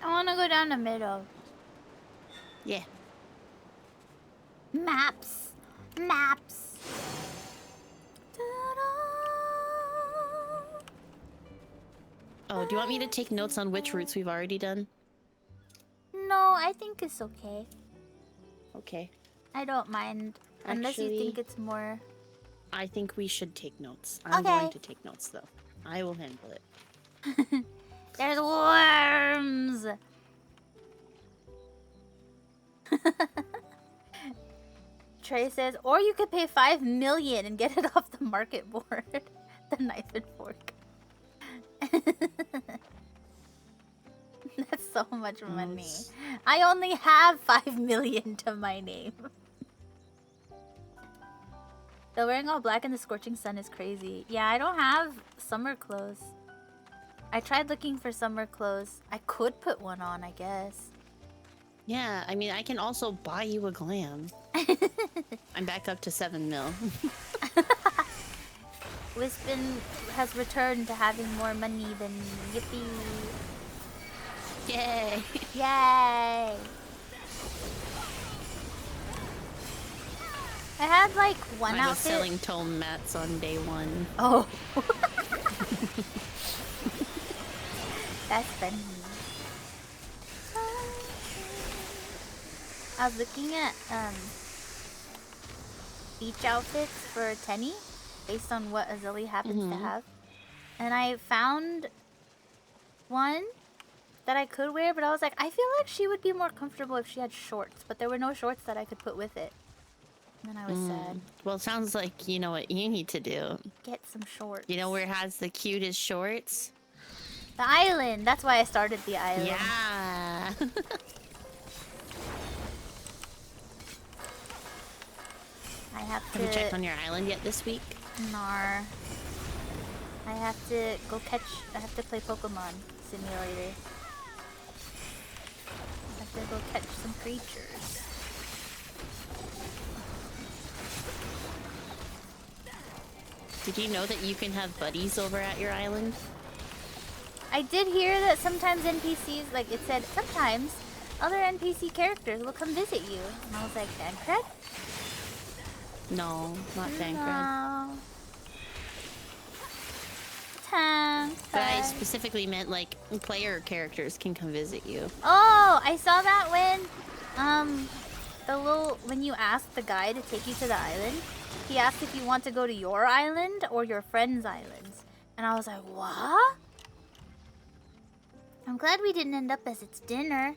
I want to go down the middle. Yeah. Maps. Maps. Oh, do you want me to take notes on which routes we've already done? No, I think it's okay. Okay. I don't mind. Unless you Actually, think it's more... I think we should take notes. I'm Okay. going to take notes, though. I will handle it. There's worms! Trey says, or you could pay 5 million and get it off the market board. The knife and fork. That's so much money. I only have 5 million to my name. Though wearing all black in the scorching sun is crazy. Yeah, I don't have summer clothes. I tried looking for summer clothes. I could put one on, I guess. Yeah, I mean, I can also buy you a glam. I'm back up to 7 mil. Wispin has returned to having more money than me. Yippee. Yay! Yay! I had like one I was outfit. selling tome mats on day 1. Oh. That's funny. I was looking at beach outfits for Tenny based on what Azili happens to have. And I found one that I could wear, but I was like, I feel like she would be more comfortable if she had shorts, but there were no shorts that I could put with it. And then I was sad. Well, it sounds like you know what you need to do. Get some shorts. You know where it has the cutest shorts? The island. That's why I started the island. Yeah. I have to... Have you checked on your island yet this week? Nar. I have to go catch... I have to play Pokemon Simulator. I have to go catch some creatures. Did you know that you can have buddies over at your island? I did hear that sometimes NPCs, like it said, sometimes other NPC characters will come visit you. And I was like, Dancred? No, not Dancred. No. Tancred. But I specifically meant like player characters can come visit you. Oh, I saw that when you asked the guy to take you to the island, he asked if you want to go to your island or your friend's islands. And I was like, what? I'm glad we didn't end up as its dinner.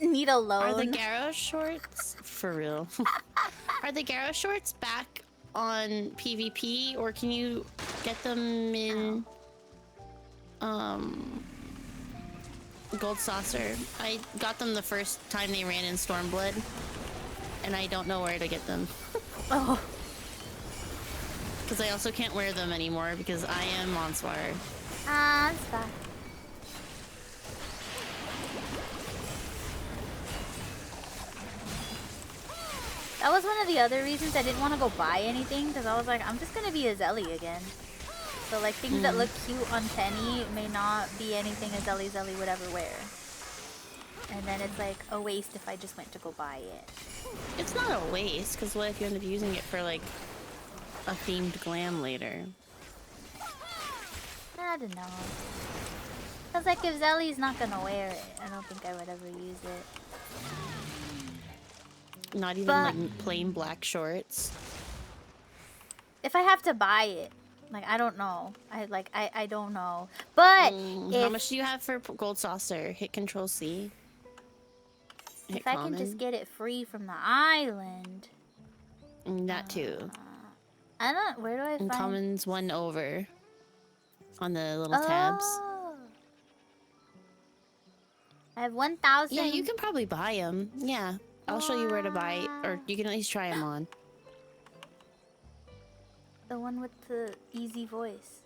Need a loan. Are the Garrow shorts for real? Are the Garrow shorts back on PvP, or can you get them in Gold Saucer? I got them the first time they ran in Stormblood, and I don't know where to get them. Oh. Because I also can't wear them anymore because I am Monswar. Ah, it's fine. That was one of the other reasons I didn't want to go buy anything, because I was like, I'm just going to be a Zelly again. So like things that look cute on Penny may not be anything a Zelly would ever wear. And then it's like a waste if I just went to go buy it. It's not a waste, because what if you end up using it for like a themed glam later? I don't know. Because like if Zelly's not going to wear it, I don't think I would ever use it. Not even like plain black shorts. If I have to buy it, like I don't know. I don't know. But how much do you have for Gold Saucer? Hit Control C. Hit if I can just get it free from the island. That too. I don't. Where do I and find? Commons 1 over. On the little tabs. I have 1,000. Yeah, you can probably buy them. Yeah. I'll show you where to buy, or you can at least try them on. The one with the easy voice.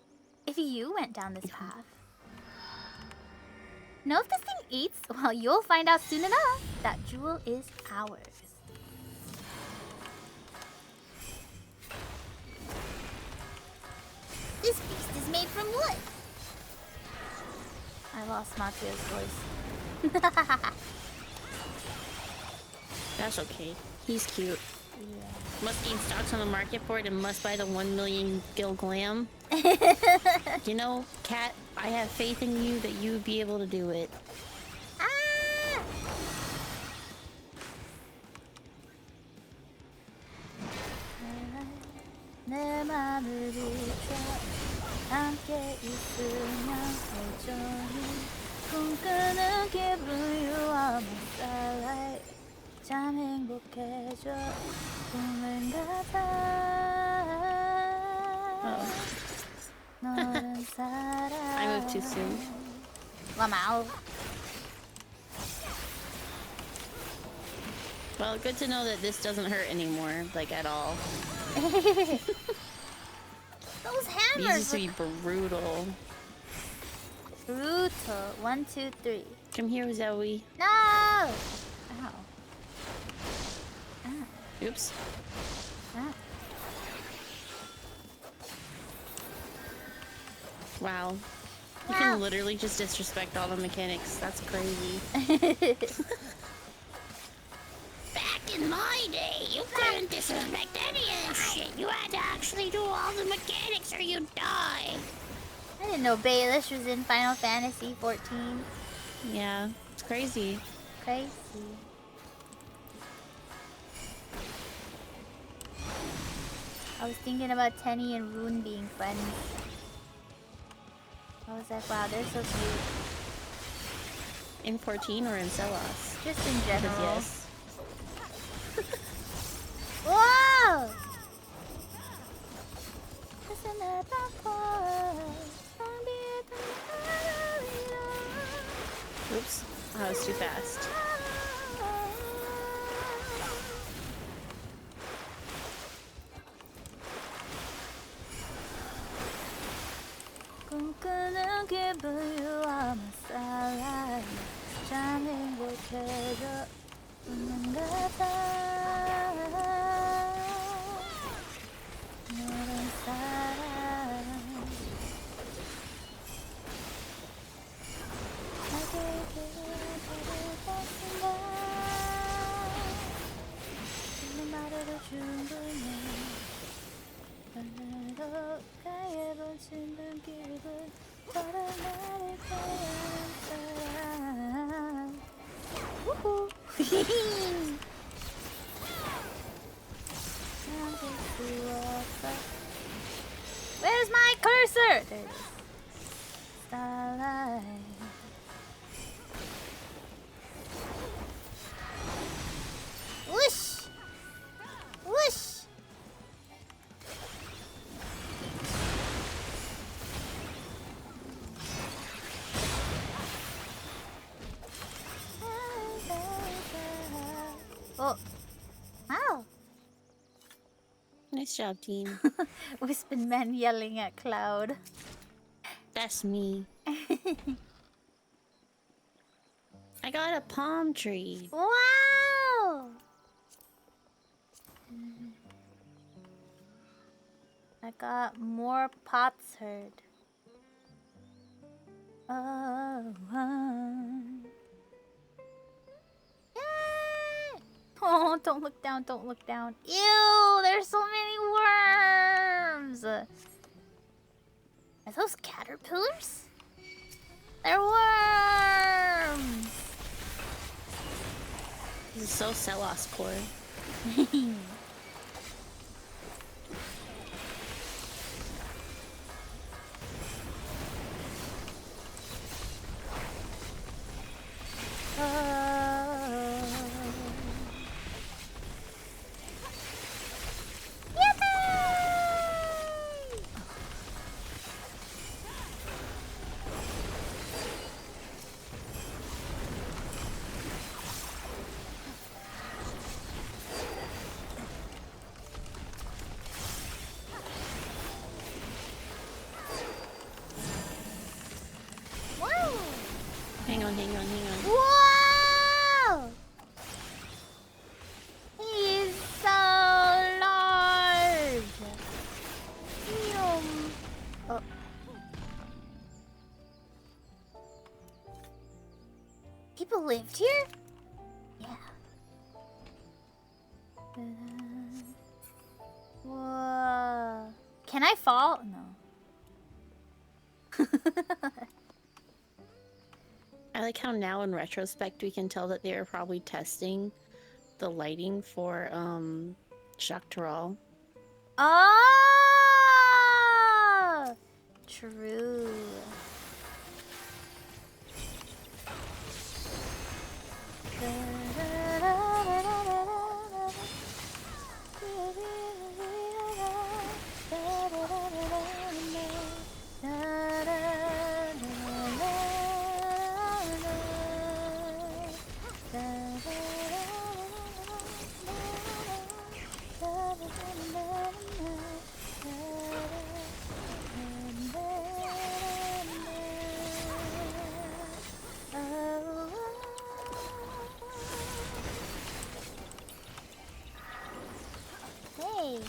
If you went down this path. Know if this thing eats? Well, you'll find out soon enough. That jewel is ours. This beast is made from wood. I lost Matsu's voice. That's okay. He's cute. Yeah. Must be in stocks on the market board and must buy the 1 million gil glam. You know, Cat, I have faith in you that you would be able to do it. Ah! 내 맘을 비춰 함께 있으면 여전히 꿈꾸는 기분 You are my starlight 참 행복해져 꿈을 같아 너는 사랑 I moved too soon. 와마우. Well, good to know that this doesn't hurt anymore, like at all. Those These hammers used to be brutal. brutal. 1, 2, 3. Come here, Zoe. No! Ow. Ow. Oops. Ow. Wow. You Wow. can literally just disrespect all the mechanics. That's crazy. Back in my day, you couldn't disrespect any of this shit. You had to actually do all the mechanics or you'd die. I didn't know Baelish was in Final Fantasy 14. Yeah, it's crazy. Crazy. I was thinking about Tenny and Rune being friends. I was like, wow, they're so cute. In 14 or in Celos? Just in general. Yes. Whoa! Oops. That was too fast. 꿈꾸는 기분 You are my starlight 참 행복해져 웃는 같아 너란 사랑 Where's my cursor? There it is. Starlight. Whoosh! Whoosh! Oh. Wow. Nice job, team. Wispin Man yelling at Cloud. That's me. I got a palm tree. Wow! I got more pots heard. Oh, Yay! oh, don't look down, don't look down. Ew, there's so many worms. Are those caterpillars? They're worms. This is so Celos core. Wow! Hang on, hang on, hang on. Wow! He's so large. Yum. Oh. People lived here? Yeah. Whoa. Can I fall? No. I like how now in retrospect we can tell that they are probably testing the lighting for Jacques Tarot. Oh! True. Hey.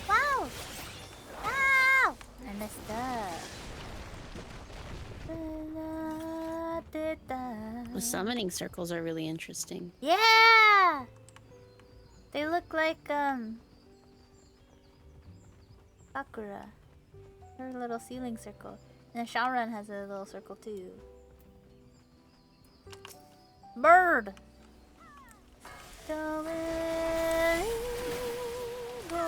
Wow! Wow! I messed up. The summoning circles are really interesting. Yeah! They look like, Sakura. Her little ceiling circle. And Shaoran has a little circle too. Bird! Don't let it go.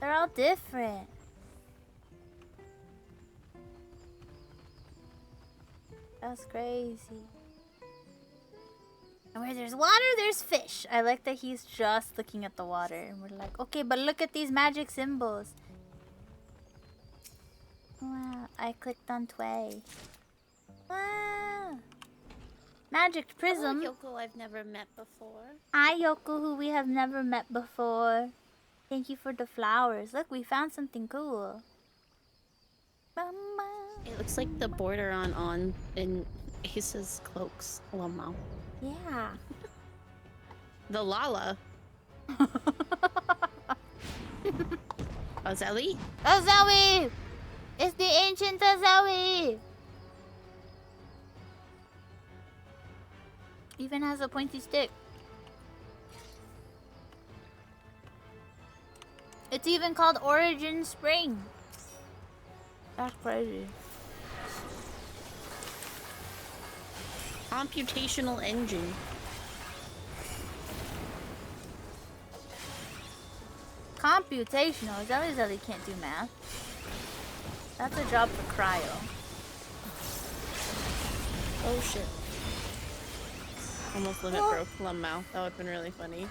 They're all different. That's crazy. And where there's water, there's fish. I like that he's just looking at the water. And we're like, okay, but look at these magic symbols. Wow, I clicked on Tway. Wow. Magic prism. Oh, Yoko I've never met before. Hi, Yoko, who we have never met before. Thank you for the flowers. Look, we found something cool. It looks like the border on in Ace's cloaks. Lamau. Yeah. The Lala. Azelli? Azawi! It's the ancient Azawi! Even has a pointy stick. It's even called Origin Spring. That's crazy. Computational engine. Computational. Zelly can't do math. That's a job for Cryo. Oh shit. Almost limit broke Lamau. That would have been really funny.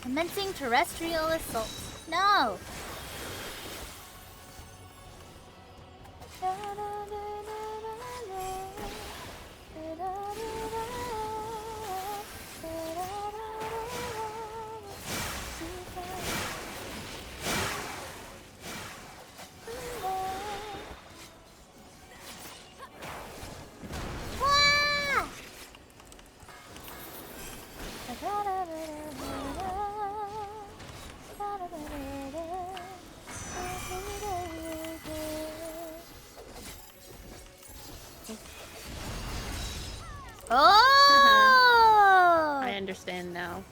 Commencing terrestrial assault. No! Oh! I understand now.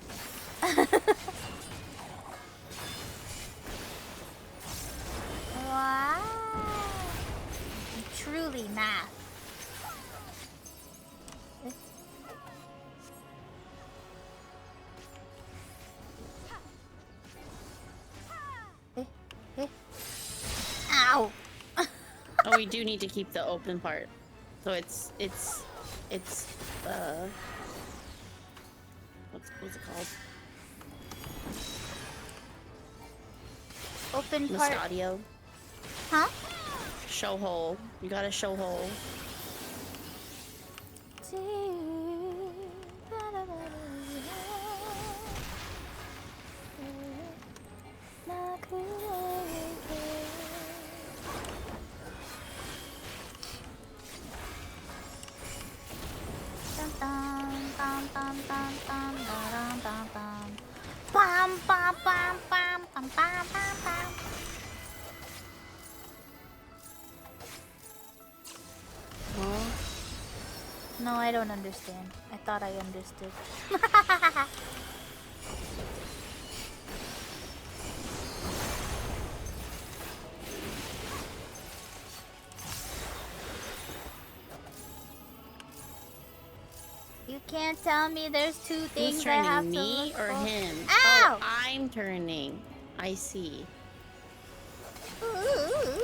Wow. Truly math. Ow! Oh, we do need to keep the open part. So it's what's it called? Open part. Mustadio. Huh? Show hole. You got a show hole. No, I don't understand. I thought I understood. You can't tell me there's two things Who's I have turning, to me look or for. him? Ow! Oh, I'm turning. I see. Oh!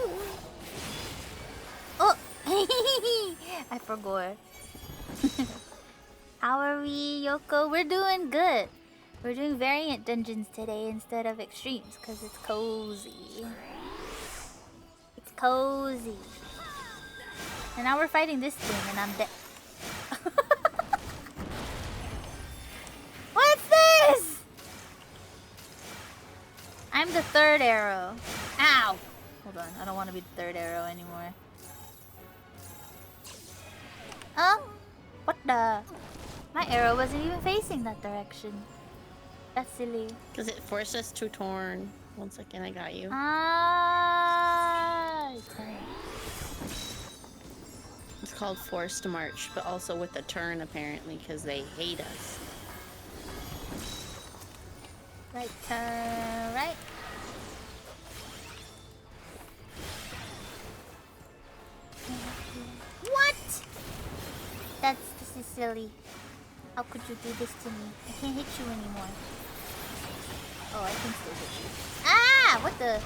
I forgot. How are we, Yoko? We're doing good. We're doing variant dungeons today instead of extremes because it's cozy. It's cozy. And now we're fighting this thing and I'm dead. What's this? I'm the third arrow. Ow! Hold on, I don't want to be the third arrow anymore. Oh? What the? My arrow wasn't even facing that direction. That's silly. Because it forced us to turn. 1 second, I got you. Ah! It's called forced march, but also with a turn apparently, because they hate us. Right turn, right. What? This is silly. How could you do this to me? I can't hit you anymore. Oh, I can still hit you. Ah! What the?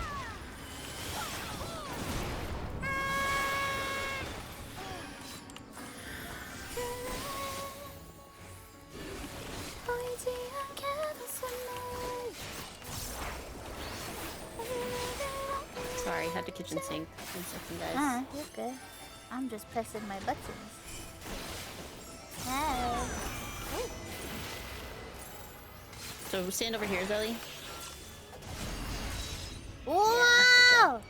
Sorry, had to kitchen sink. 1 second, guys. You're good. I'm just pressing my buttons. Hey. So stand over here, Zelly. Whoa!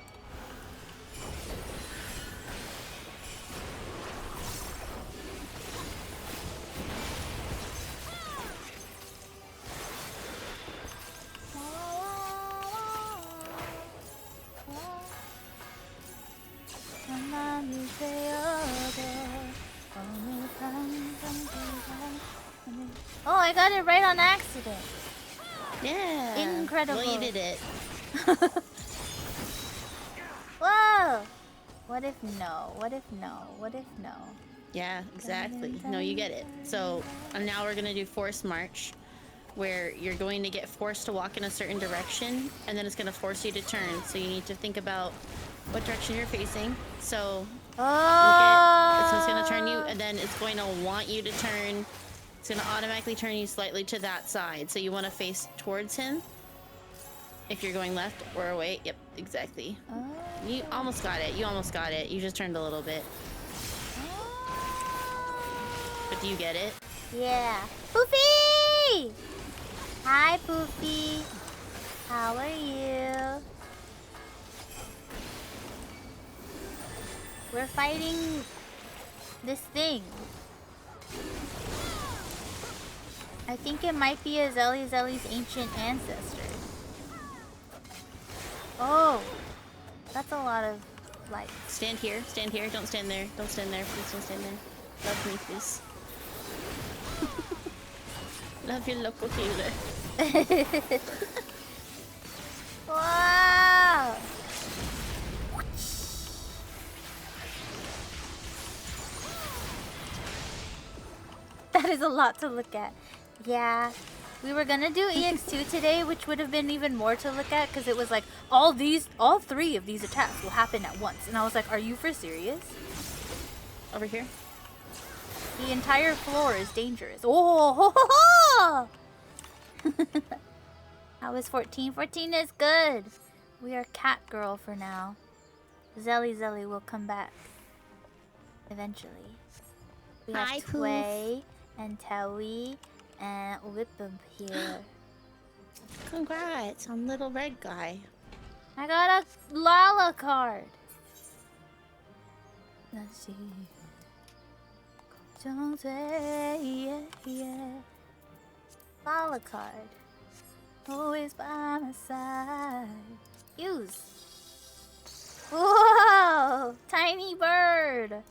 Oh, I got it right on accident. Yeah. Incredible. Well, you did it. Whoa! What if no? What if no? What if no? Yeah, exactly. No, you get it. So now we're gonna do force march, where you're going to get forced to walk in a certain direction, and then it's gonna force you to turn. So you need to think about what direction you're facing. So so it's gonna turn you, and then it's going to want you to turn. It's gonna automatically turn you slightly to that side. So you want to face towards him. If you're going left or away. Yep, exactly. You almost got it. You almost got it. You just turned a little bit. But do you get it? Yeah. Poofy! Hi, Poofy. How are you? We're fighting this thing. I think it might be a Zelly's ancient ancestor. Oh, that's a lot of light. Stand here. Stand here. Don't stand there. Don't stand there. Please don't stand there. Love me, please. Love your local healer. Wow! That is a lot to look at. Yeah. We were gonna do EX2 today, which would have been even more to look at, because it was like, all 3 of these attacks will happen at once. And I was like, are you for serious? Over here. The entire floor is dangerous. Oh, ho, ho, ho! How is 14? 14 is good. We are cat girl for now. Zelly will come back. Eventually. We have Hi, Tway and Towie and Whip'em here. Congrats on little red guy. I got a Lala card. Let's see. Don't say yeah. Lala card. Always by my side. Use. Whoa! Tiny bird.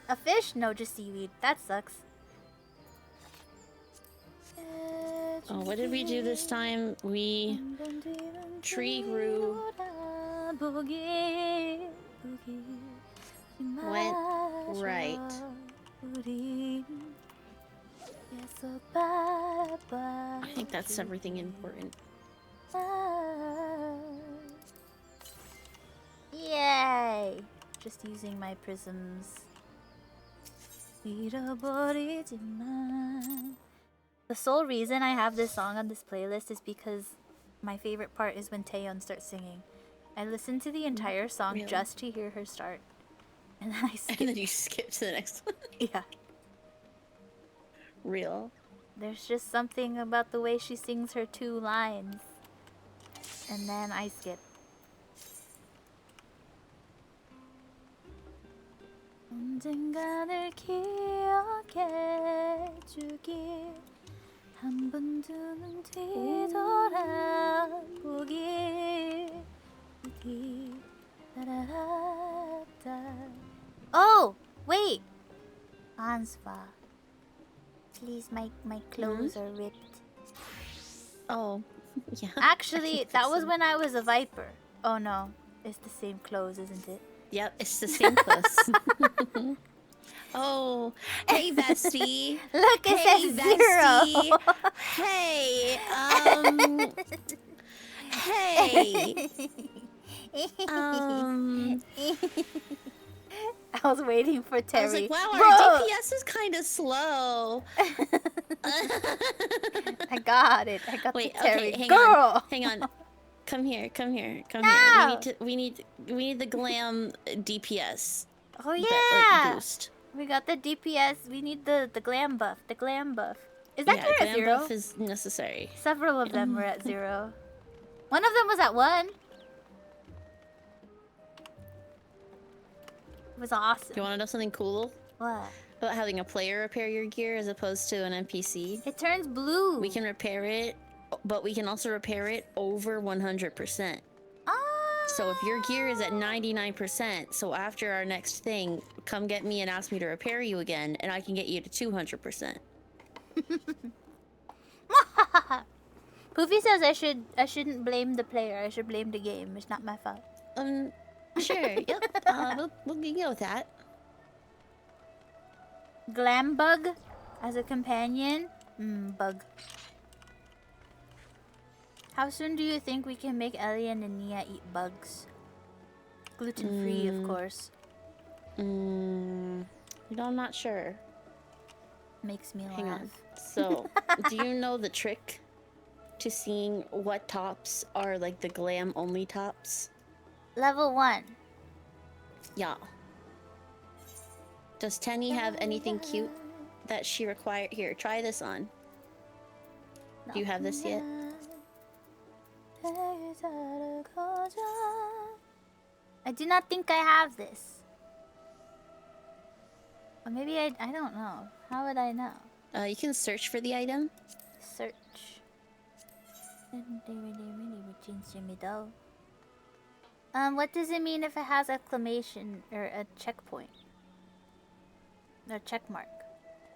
A fish? No, just seaweed. That sucks. Oh, what did we do this time? We tree grew. Went right. I think that's everything important. Yay! Just using my prisms. The sole reason I have this song on this playlist is because my favorite part is when Taeyeon starts singing. I listen to the entire song Really? just to hear her start. And then I skip. And then you skip to the next one. Yeah. Real. There's just something about the way she sings her 2 lines. And then I skip. 언젠가를 기억해주길 한 번 두 번 뒤돌아보길 Oh! Wait! Ansva. Please, my clothes are ripped. Oh, yeah. Actually, that was when I was a viper. Oh no. It's the same clothes, isn't it? Yep, it's the same clothes. Oh, hey, bestie. Look, it Hey, says bestie. 0. Hey. I was waiting for I was Terry. like, wow, our Bro! DPS is kind of slow. I got it. I got Wait, the Terry. okay, hang Girl! on. Hang on. Come here. No! We need the glam DPS. Oh Like yeah! boost. We got the DPS. We need the glam buff. The glam buff. Is that Yeah, card at glam 0? buff is necessary. Several of them were at 0. One of them was at 1. It was awesome. Do you want to know something cool? What? About having a player repair your gear as opposed to an NPC? It turns blue. We can repair it, but we can also repair it over 100%. So if your gear is at 99%, so after our next thing, come get me and ask me to repair you again, and I can get you to 200%. Poofy says I shouldn't blame the player. I should blame the game. It's not my fault. Sure. Yep. We'll go with that. Glam bug as a companion. Bug. How soon do you think we can make Ellie and Nia eat bugs? Gluten-free, of course. I'm not sure. Makes me Hang laugh. on. So, do you know the trick to seeing what tops are like the glam only tops? Level 1. Yeah. Does Tenny have anything cute that she require? Here, try this on. Do you have this yet? I do not think I have this. Or maybe I don't know. How would I know? You can search for the item. Search. What does it mean if it has exclamation or a checkpoint? Or check mark.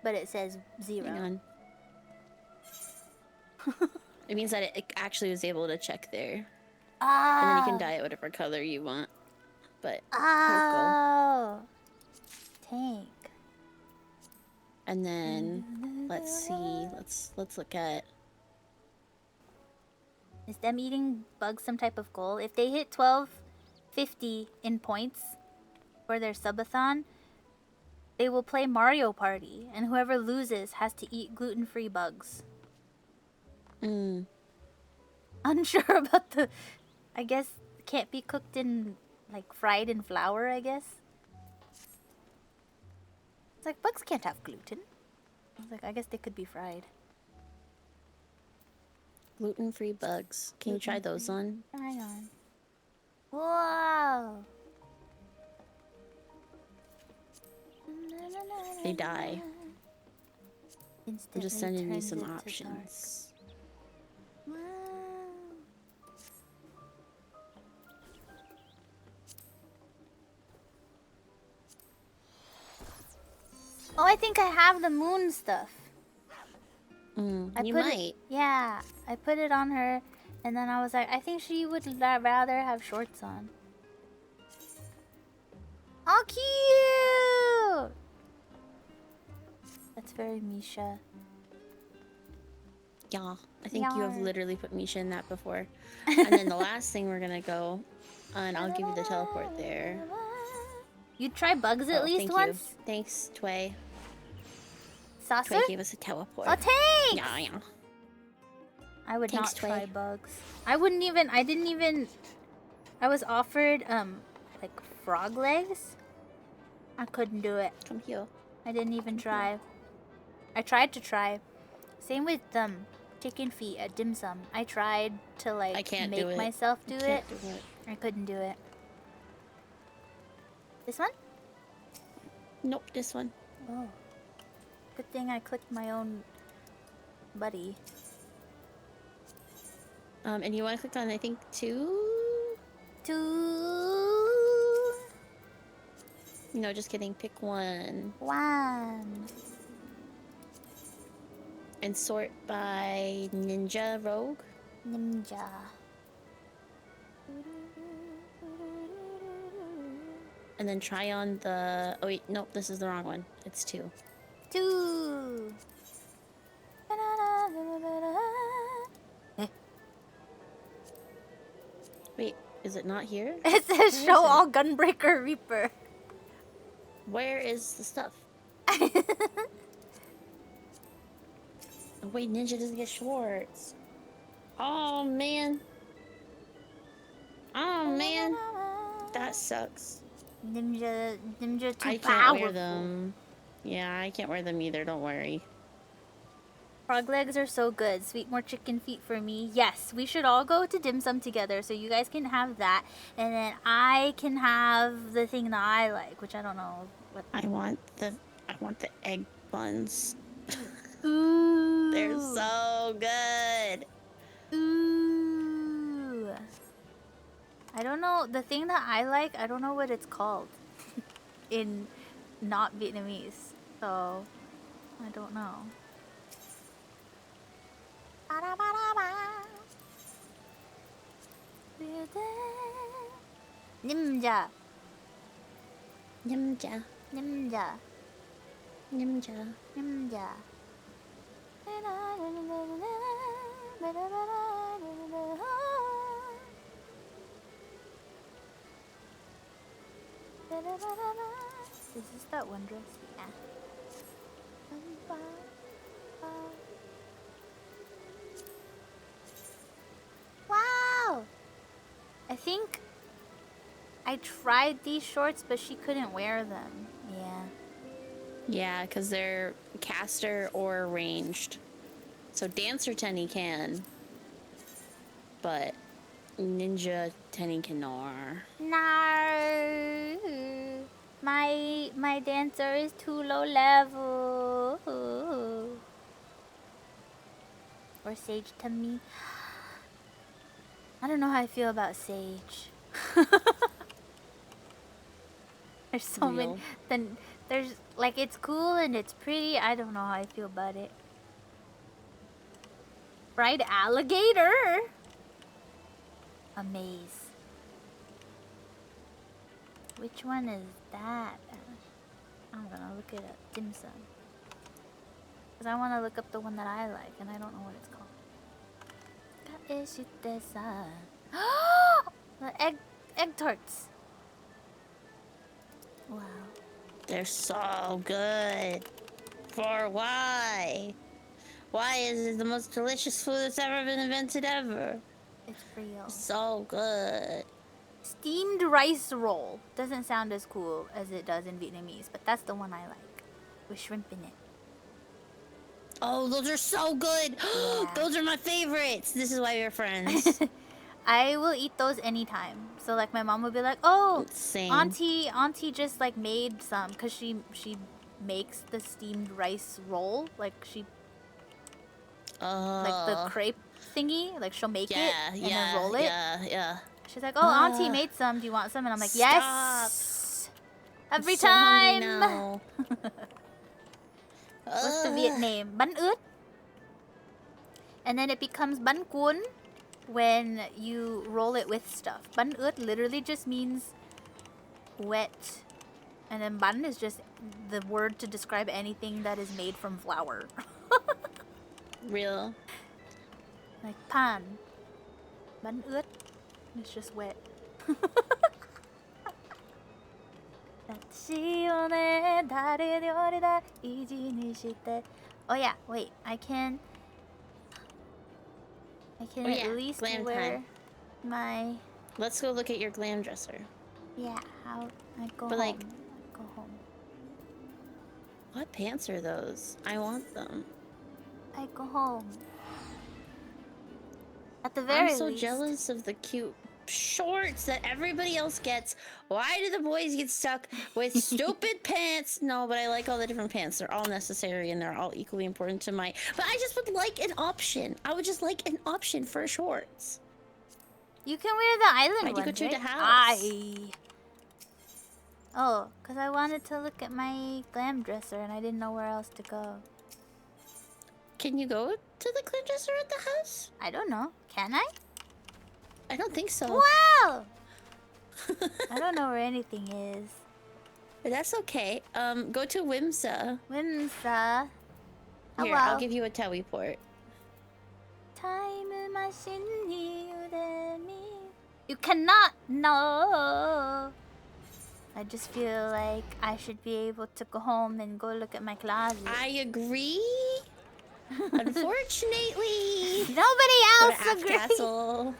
But it says 0. Hang on. It means that it actually was able to check there. And then you can dye it whatever color you want. But Oh. Tank. and then let's see. Let's look at. Is them eating bugs some type of goal? If they hit 1250 in points for their subathon, they will play Mario Party, and whoever loses has to eat gluten-free bugs. Unsure about the... I guess can't be cooked in, like, fried in flour, I guess. It's like, bugs can't have gluten. I was like, I guess they could be fried. Gluten-free bugs. Can you try those on? Hang on. Whoa! They die. I'm Instantly just sending you turns some it to options. dark. Wow. Oh, I think I have the moon stuff. You put might. Yeah, I put it on her, and then I was like, I think she would rather have shorts on. Oh, cute! That's very Misha. Yeah, I think you have Yar. literally put Misha in that before. And then the last thing we're gonna go, and I'll give you the teleport there. You try bugs at least thank once? you. Thanks, Tway. Saucer? Tway gave us a teleport. Oh, thanks! Yeah. I would Thanks, not try Tway. bugs. I didn't even... I was offered, like, frog legs. I couldn't do it. Come here. I didn't even try. I tried to try. Same with, chicken feet at dim sum. I tried to, like, I can't make do it. myself do it. Can't do it. I couldn't do it. This one? Nope, this one. Oh. Good thing I clicked my own buddy. And you want to click on, I think, 2? 2. No, just kidding. Pick 1. 1. And sort by Ninja Rogue. Ninja. and then try on the... Oh wait, nope, this is the wrong one. It's 2. 2. Wait, is it not here? It says show all Gunbreaker Reaper. Where is the stuff? Oh, wait, Ninja doesn't get shorts. Oh, man. Oh, man. That sucks. Ninja too I can't powerful. wear them. Yeah, I can't wear them either, don't worry. Frog legs are so good. Sweet more chicken feet for me. Yes, we should all go to dim sum together so you guys can have that. And then I can have the thing that I like, which I don't know what. I want the egg buns. Ooh. They're so good. Ooh. I don't know. The thing that I like, I don't know what it's called in not Vietnamese. So, I don't know. Ninja. Ninja. Ninja. Ninja. Ninja. Is this that one dress? Yeah. Wow! I think I tried these shorts, but she couldn't wear them. Yeah. Yeah, because they're caster or ranged. So Dancer Tenny can. But Ninja Tenny cannot. No. My dancer is too low level. Or Sage to me. I don't know how I feel about Sage. There's so many. Real. Then there's like it's cool and it's pretty. I don't know how I feel about it. Fried alligator. A maze. Which one is that? I'm gonna look it up. Dim sum. Because I want to look up the one that I like and I don't know what it's called. The egg tarts. Wow. They're so good. For why? Why is it the most delicious food that's ever been invented ever? It's real. So good. Steamed rice roll. Doesn't sound as cool as it does in Vietnamese, but that's the one I like. With shrimp in it. Oh, those are so good. Yeah. Those are my favorites. This is why we're friends. I will eat those anytime. So like my mom would be like, "Oh, Same. auntie just like made some cuz she makes the steamed rice roll, like she like the crepe thingy, like she'll make it and then roll it." Yeah. She's like, "Oh, auntie made some. Do you want some?" And I'm like, Stop. "Yes." Every I'm so hungry time. now. What's the Viet name? Bánh ướt. And then it becomes bánh cuốn when you roll it with stuff. Bánh ướt literally just means wet. And then bánh is just the word to describe anything that is made from flour. Real. Like pan. Bánh ướt. It's just wet. Oh yeah, wait, I can Oh, yeah, at least glam wear time. my Let's go look at your glam dresser. yeah, I go But, home. like- Go home. What pants are those? I want them. I go home. At the very I'm so least. jealous of the cute shorts that everybody else gets. Why do the boys get stuck with stupid pants? No, but I like all the different pants. They're all necessary and they're all equally important to my... But I just would like an option. I would just like an option for shorts. You can wear the island Why'd you go ones, to right? the house? Oh, because I wanted to look at my glam dresser and I didn't know where else to go. Can you go to the glam dresser at the house? I don't know. Can I? I don't think so. Wow! I don't know where anything is. But that's okay. Go to Wimsa. Wimsa. Here, I'll give you a teleport. Time machine me. You cannot know. I just feel like I should be able to go home and go look at my closet. I agree. Unfortunately, Nobody else agrees. Castle.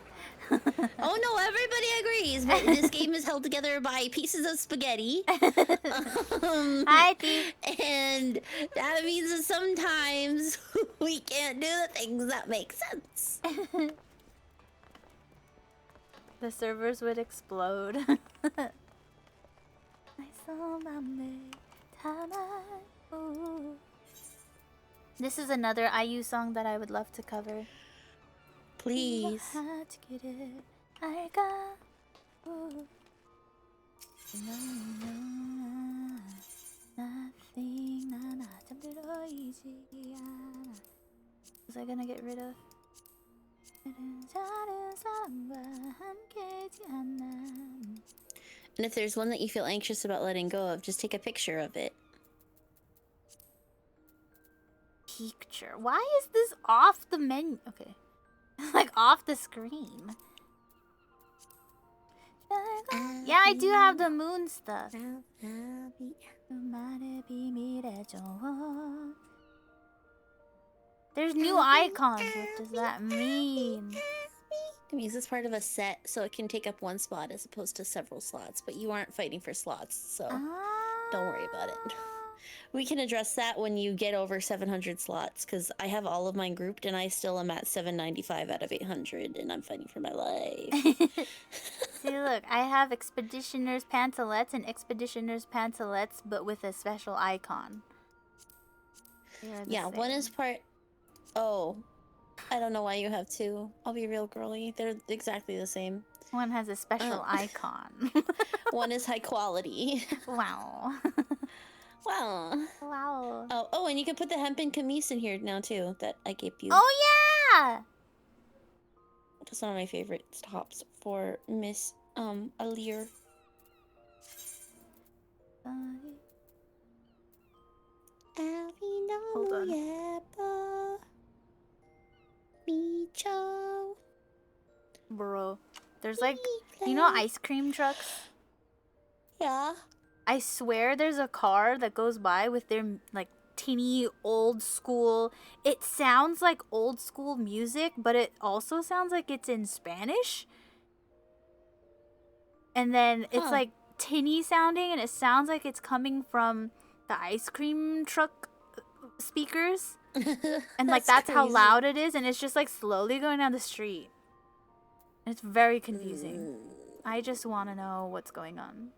Oh no, everybody agrees. But this game is held together by pieces of spaghetti. Hi, T. And that means that sometimes we can't do the things that make sense. The servers would explode. This is another IU song that I would love to cover. Please. Was I gonna get rid of? And if there's one that you feel anxious about letting go of, just take a picture of it. Picture. Why is this off the menu? Okay. Like off the screen. Yeah, I do have the moon stuff. There's new icons. What does that mean? It means it's part of a set, so it can take up one spot as opposed to several slots. But you aren't fighting for slots, so don't worry about it. We can address that when you get over 700 slots, because I have all of mine grouped and I still am at 795 out of 800, and I'm fighting for my life. See, look, I have Expeditioner's Pantalettes and Expeditioner's Pantalettes, but with a special icon. Yeah, one is part... Oh, I don't know why you have two. I'll be real girly. They're exactly the same. One has a special icon. One is high quality. Wow. Wow. Wow. Oh, and you can put the hempen camise in here now too, that I gave you. Oh yeah! That's one of my favorite tops for Miss Alir. Hold on. Bro, there's like, you know ice cream trucks? Yeah. I swear there's a car that goes by with their like teeny old school. It sounds like old school music, but it also sounds like it's in Spanish. And then it's like tinny sounding, and it sounds like it's coming from the ice cream truck speakers. And like that's how loud it is, and it's just like slowly going down the street. It's very confusing. I just want to know what's going on.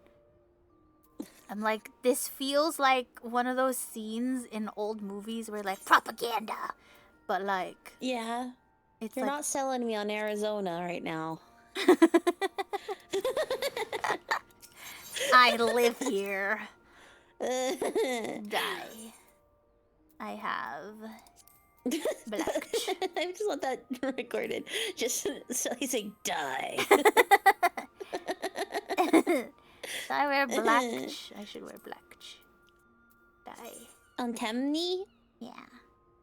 I'm like, this feels like one of those scenes in old movies where like propaganda, but like, yeah, it's you're like... not selling me on Arizona right now. I live here. Die. I have black. I just want that recorded. Just so he's saying die. So I wear black. I should wear black. Die. On Temni? Yeah.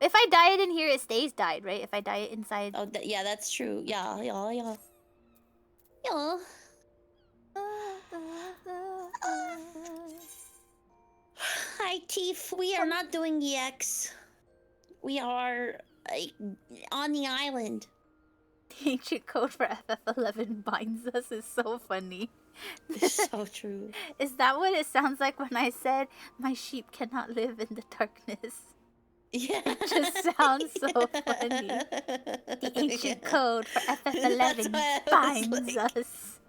If I dye it in here, it stays dyed, right? If I dye it inside. Oh, yeah, that's true. Yeah. Yeah. Hi, Tief. We are not doing EX. We are on the island. The ancient code for FF11 binds us is so funny. It's so true. Is that what it sounds like when I said my sheep cannot live in the darkness? Yeah. It just sounds so funny. The ancient code for FF11 binds us.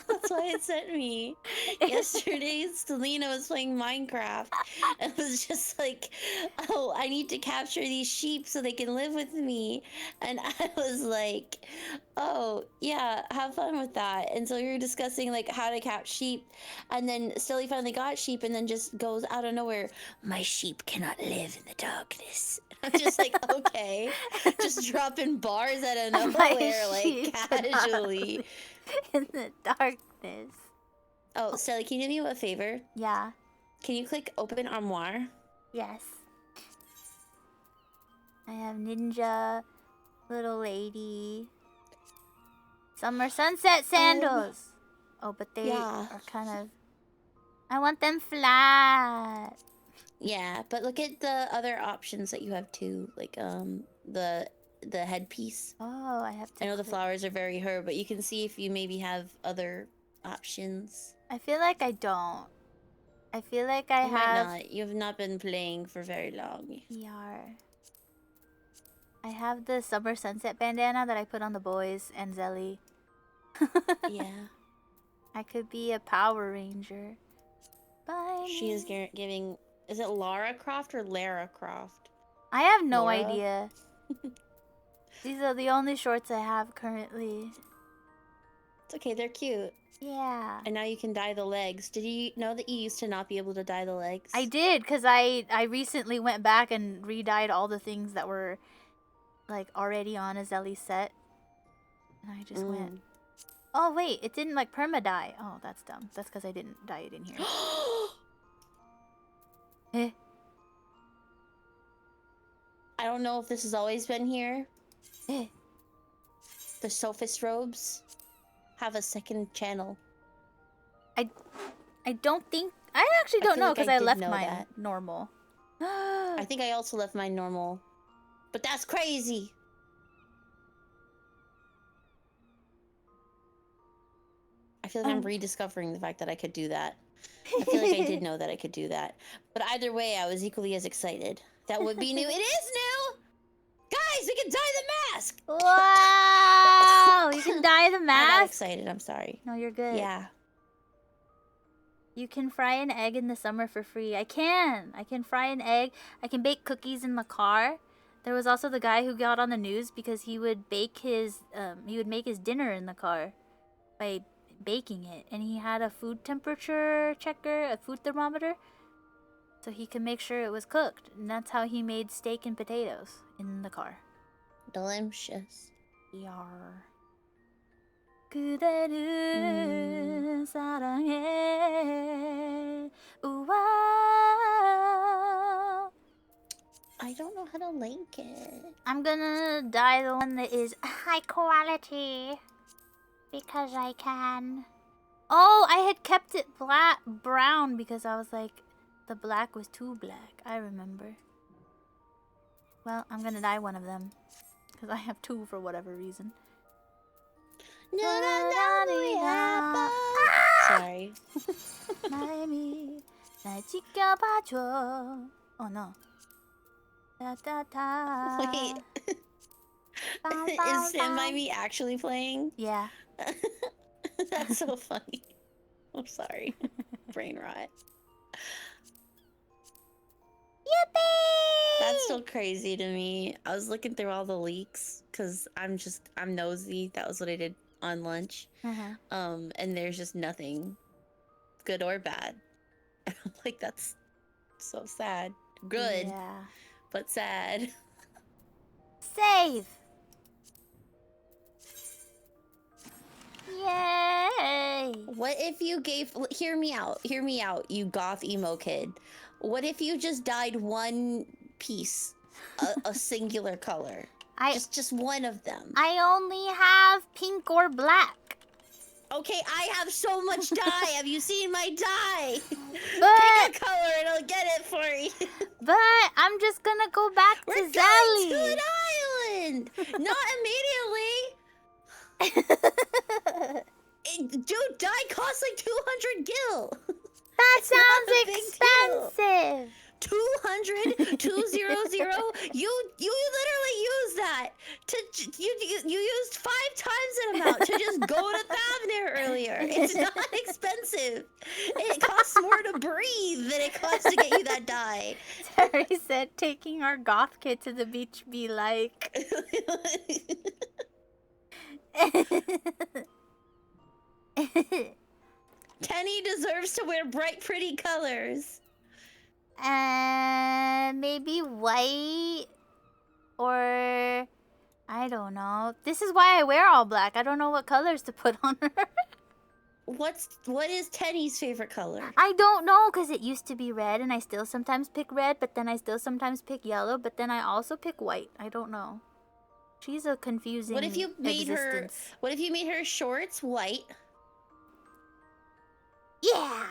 That's why it sent me. Yesterday, Selena was playing Minecraft and was just like, oh, I need to capture these sheep so they can live with me. And I was like, oh, yeah, have fun with that. And so we were discussing like how to catch sheep. And then Stilly finally got sheep and then just goes out of nowhere, my sheep cannot live in the darkness. I'm just like, okay. Just dropping bars out of nowhere, like casually. In the darkness. Oh, Sally, can you do me a favor? Yeah. Can you click open armoire? Yes. I have ninja, little lady, summer sunset sandals. Oh, but they yeah. are kind of. I want them flat. Yeah, but look at the other options that you have too, like the headpiece. Oh, I have to. I know the click. flowers are very her, but you can see if you maybe have other options. I feel like I don't. I feel like I You might have. not. You have not been playing for very long. Yar. I have the summer sunset bandana that I put on the boys and Zelly. Yeah. I could be a Power Ranger. Bye. She is giving. Is it Lara Croft or Lara Croft? I have no Laura? idea. These are the only shorts I have currently. It's okay, they're cute. Yeah. And now you can dye the legs. Did you know that you used to not be able to dye the legs? I did, because I recently went back and re-dyed all the things that were like already on a Zelly set. And I just went, oh wait, it didn't like perma-dye. Oh, that's dumb. That's because I didn't dye it in here. Eh. I don't know if this has always been here. Eh. The Sophist robes have a second channel. I don't think... I actually don't feel know like because I I did left know mine that. normal. I think I also left mine normal. But that's crazy! I feel like I'm rediscovering the fact that I could do that. I feel like I did know that I could do that. But either way, I was equally as excited. That would be new. It is new! Guys, we can dye the mask! Wow! You can dye the I got mask? excited, I'm sorry. No, you're good. Yeah. You can fry an egg in the summer for free. I can fry an egg. I can bake cookies in the car. There was also the guy who got on the news because he would bake his he would make his dinner in the car by baking it, and he had a food temperature checker, a food thermometer, so he could make sure it was cooked. And that's how he made steak and potatoes in the car. Delicious. Yar. 그대를 사랑해. 우와. I don't know how to link it. I'm gonna dye the one that is high quality because I can. Oh, I had kept it brown because I was like, the black was too black. I remember. Well, I'm gonna dye one of them because I have two for whatever reason. Sorry. 마음이 날 지켜봐줘. Oh no. Da-da-da. Wait. Is Stand By Me actually playing? Yeah. That's so funny. I'm sorry. Brain rot. Yippee! That's still crazy to me. I was looking through all the leaks because I'm nosy. That was what I did on lunch. And there's just nothing good or bad. And I'm like, that's so sad. Good, Yeah. but sad. Save! Yay! What if you gave... Hear me out, you goth emo kid. What if you just dyed one piece, a singular color? Just one of them. I only have pink or black. Okay, I have so much dye. Have you seen my dye? But Pick a color and I'll get it for you. but I'm just gonna go back We're to going Zelly. to an island. Not immediately. Dude, dye costs like 200 gil. That It's not sounds a big deal. expensive. 200, 200. You literally used that you used 5 times that amount to just go to Thavnir earlier. It's not expensive. It costs more to breathe than it costs to get you that dye. Terry said taking our goth kid to the beach be like. Tenny deserves to wear bright, pretty colors. Maybe white or I don't know. This is why I wear all black. I don't know what colors to put on her. what is Teddy's favorite color? I don't know, because it used to be red, and I still sometimes pick red, but then I still sometimes pick yellow, but then I also pick white. I don't know. She's a confusing What if you made existence. her shorts white Yeah.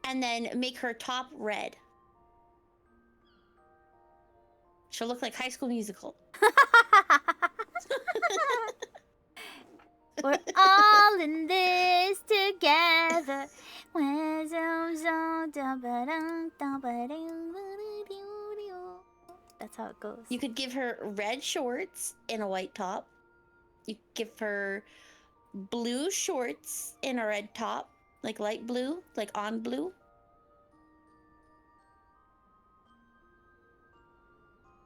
and then make her top red? She'll look like High School Musical. We're all in this together. That's how it goes. You could give her red shorts and a white top. You could give her blue shorts and a red top, like light blue, like on blue.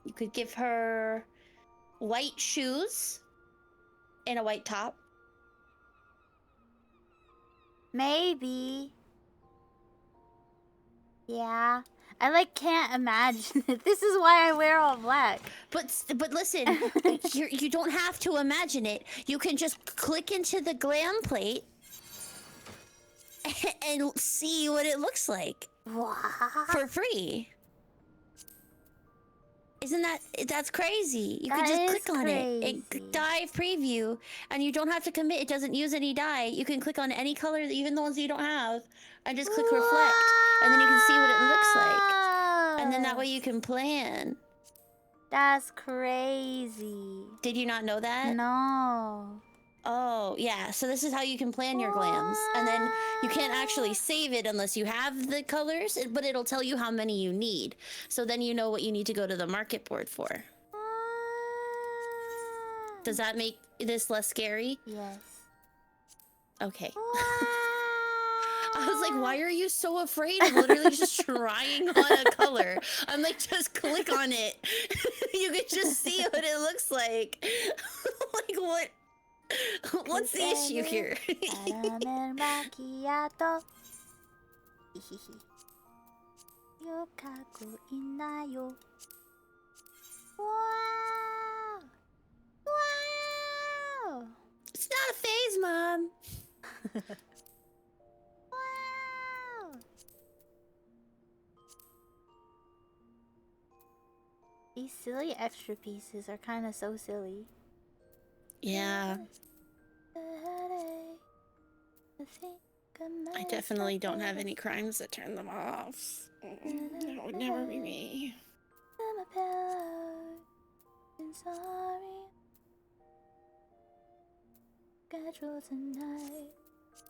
You could give her white shoes and a white top. Maybe. Yeah. I can't imagine it. This is why I wear all black. But listen, you don't have to imagine it. You can just click into the glam plate and see what it looks like for free. Isn't that's crazy? You can just click on it and dye preview, and you don't have to commit. It doesn't use any dye. You can click on any color, even the ones you don't have, and just click reflect, and then you can see what it looks like, and then that way you can plan. That's crazy. Did you not know that? No. Oh, yeah. So this is how you can plan your glams. And then you can't actually save it unless you have the colors, but it'll tell you how many you need. So then you know what you need to go to the market board for. Does that make this less scary? Yes. Okay. I was like, why are you so afraid of literally just trying on a color? I'm like, just click on it. You can just see what it looks like. Like, what? What's the issue here? Caramel macchiato. Yokaku inayo. Wow! Wow! It's not a phase, Mom. Wow! These silly extra pieces are kind of so silly. Yeah. I definitely don't have any crimes that turn them off. That would never be me.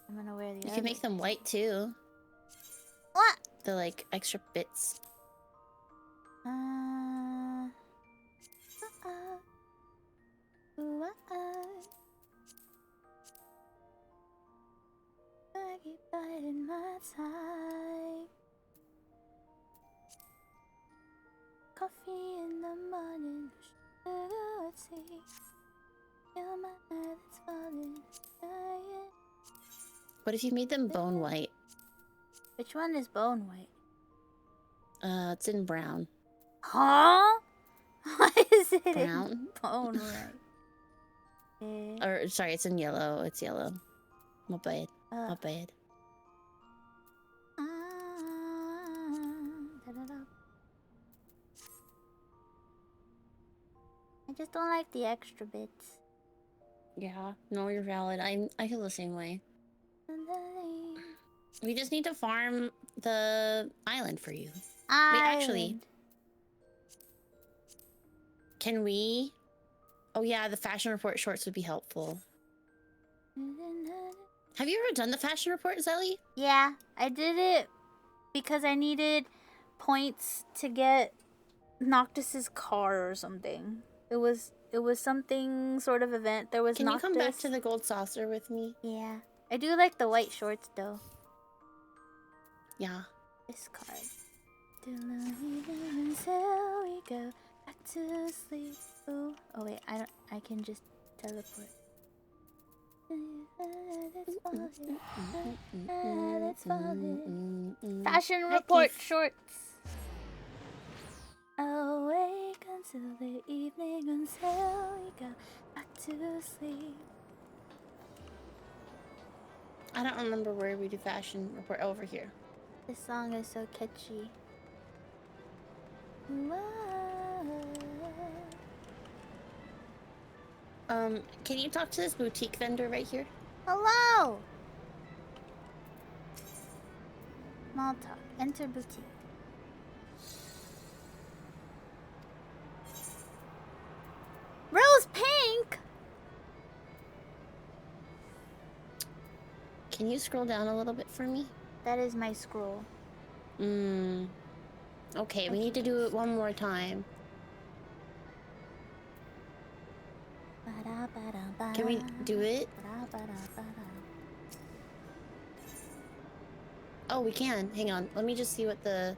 I'm gonna wear the You can make them white too. What? The extra bits. I keep biding my time. Coffee in the morning, sugar at sea. Feel my eyelids falling, dying. What if you made them bone white? Which one is bone white? It's in brown. Huh? Why is it Brown? in bone white? Or, sorry, it's in yellow. It's yellow. My bad. My bad. I just don't like the extra bits. Yeah, no, you're valid. I feel the same way. We just need to farm the island for you. Wait, actually, can we? Oh yeah, the fashion report shorts would be helpful. Have you ever done the fashion report, Zelly? Yeah, I did it because I needed points to get Noctis's car or something. It was something sort of event. There was Can Noctis. you come back to the gold saucer with me? Yeah. I do like the white shorts though. Yeah. This card. Until we go back to sleep. Ooh. Oh wait, I can just teleport. Fashion report shorts. Awake until the evening, until we go back to sleep. I don't remember where we do fashion report. Over here. This song is so catchy. Can you talk to this boutique vendor right here? Hello! Small talk. Enter boutique. Rose pink! Can you scroll down a little bit for me? That is my scroll. Okay, we need to do it one more time. Can we do it? Oh, we can. Hang on. Let me just see what the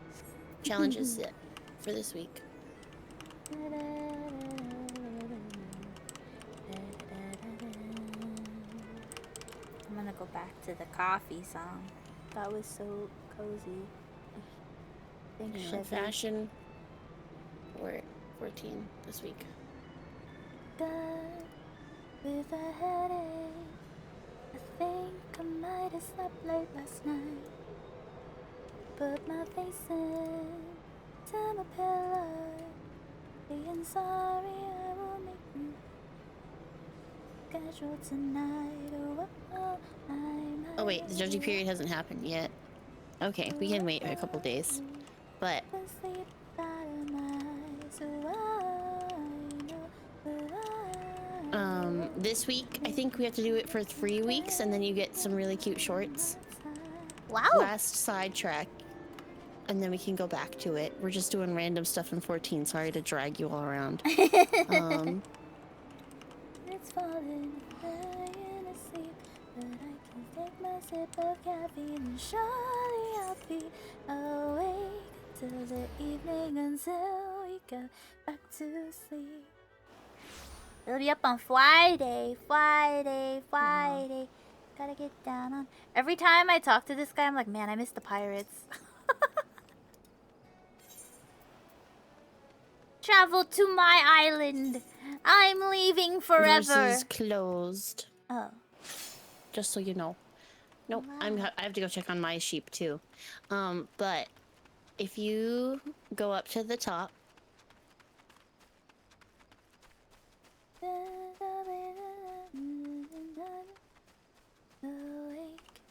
challenge is for this week. I'm gonna go back to the coffee song. That was so cozy. Thanks, Chevy. Fashion for 14 this week. With a headache, I think I might have slept late last night. Put my face into my pillow, being sorry I will make me casual tonight. Oh wait, the judging period hasn't happened yet. Okay, we can wait a couple days. But this week I think we have to do it for 3 weeks, and then you get some really cute shorts. Wow! Last sidetrack, and then we can go back to it. We're just doing random stuff in 14. Sorry to drag you all around. It's falling in a sleep, but I can take my sip of caffeine and surely I'll be awake till the evening until we go back to sleep. It'll be up on Friday. Gotta get down on. Every time I talk to this guy, I'm like, man, I miss the pirates. Travel to my island. I'm leaving forever. Yours is closed. Oh. Just so you know. Nope, I have to go check on my sheep too. But if you go up to the top.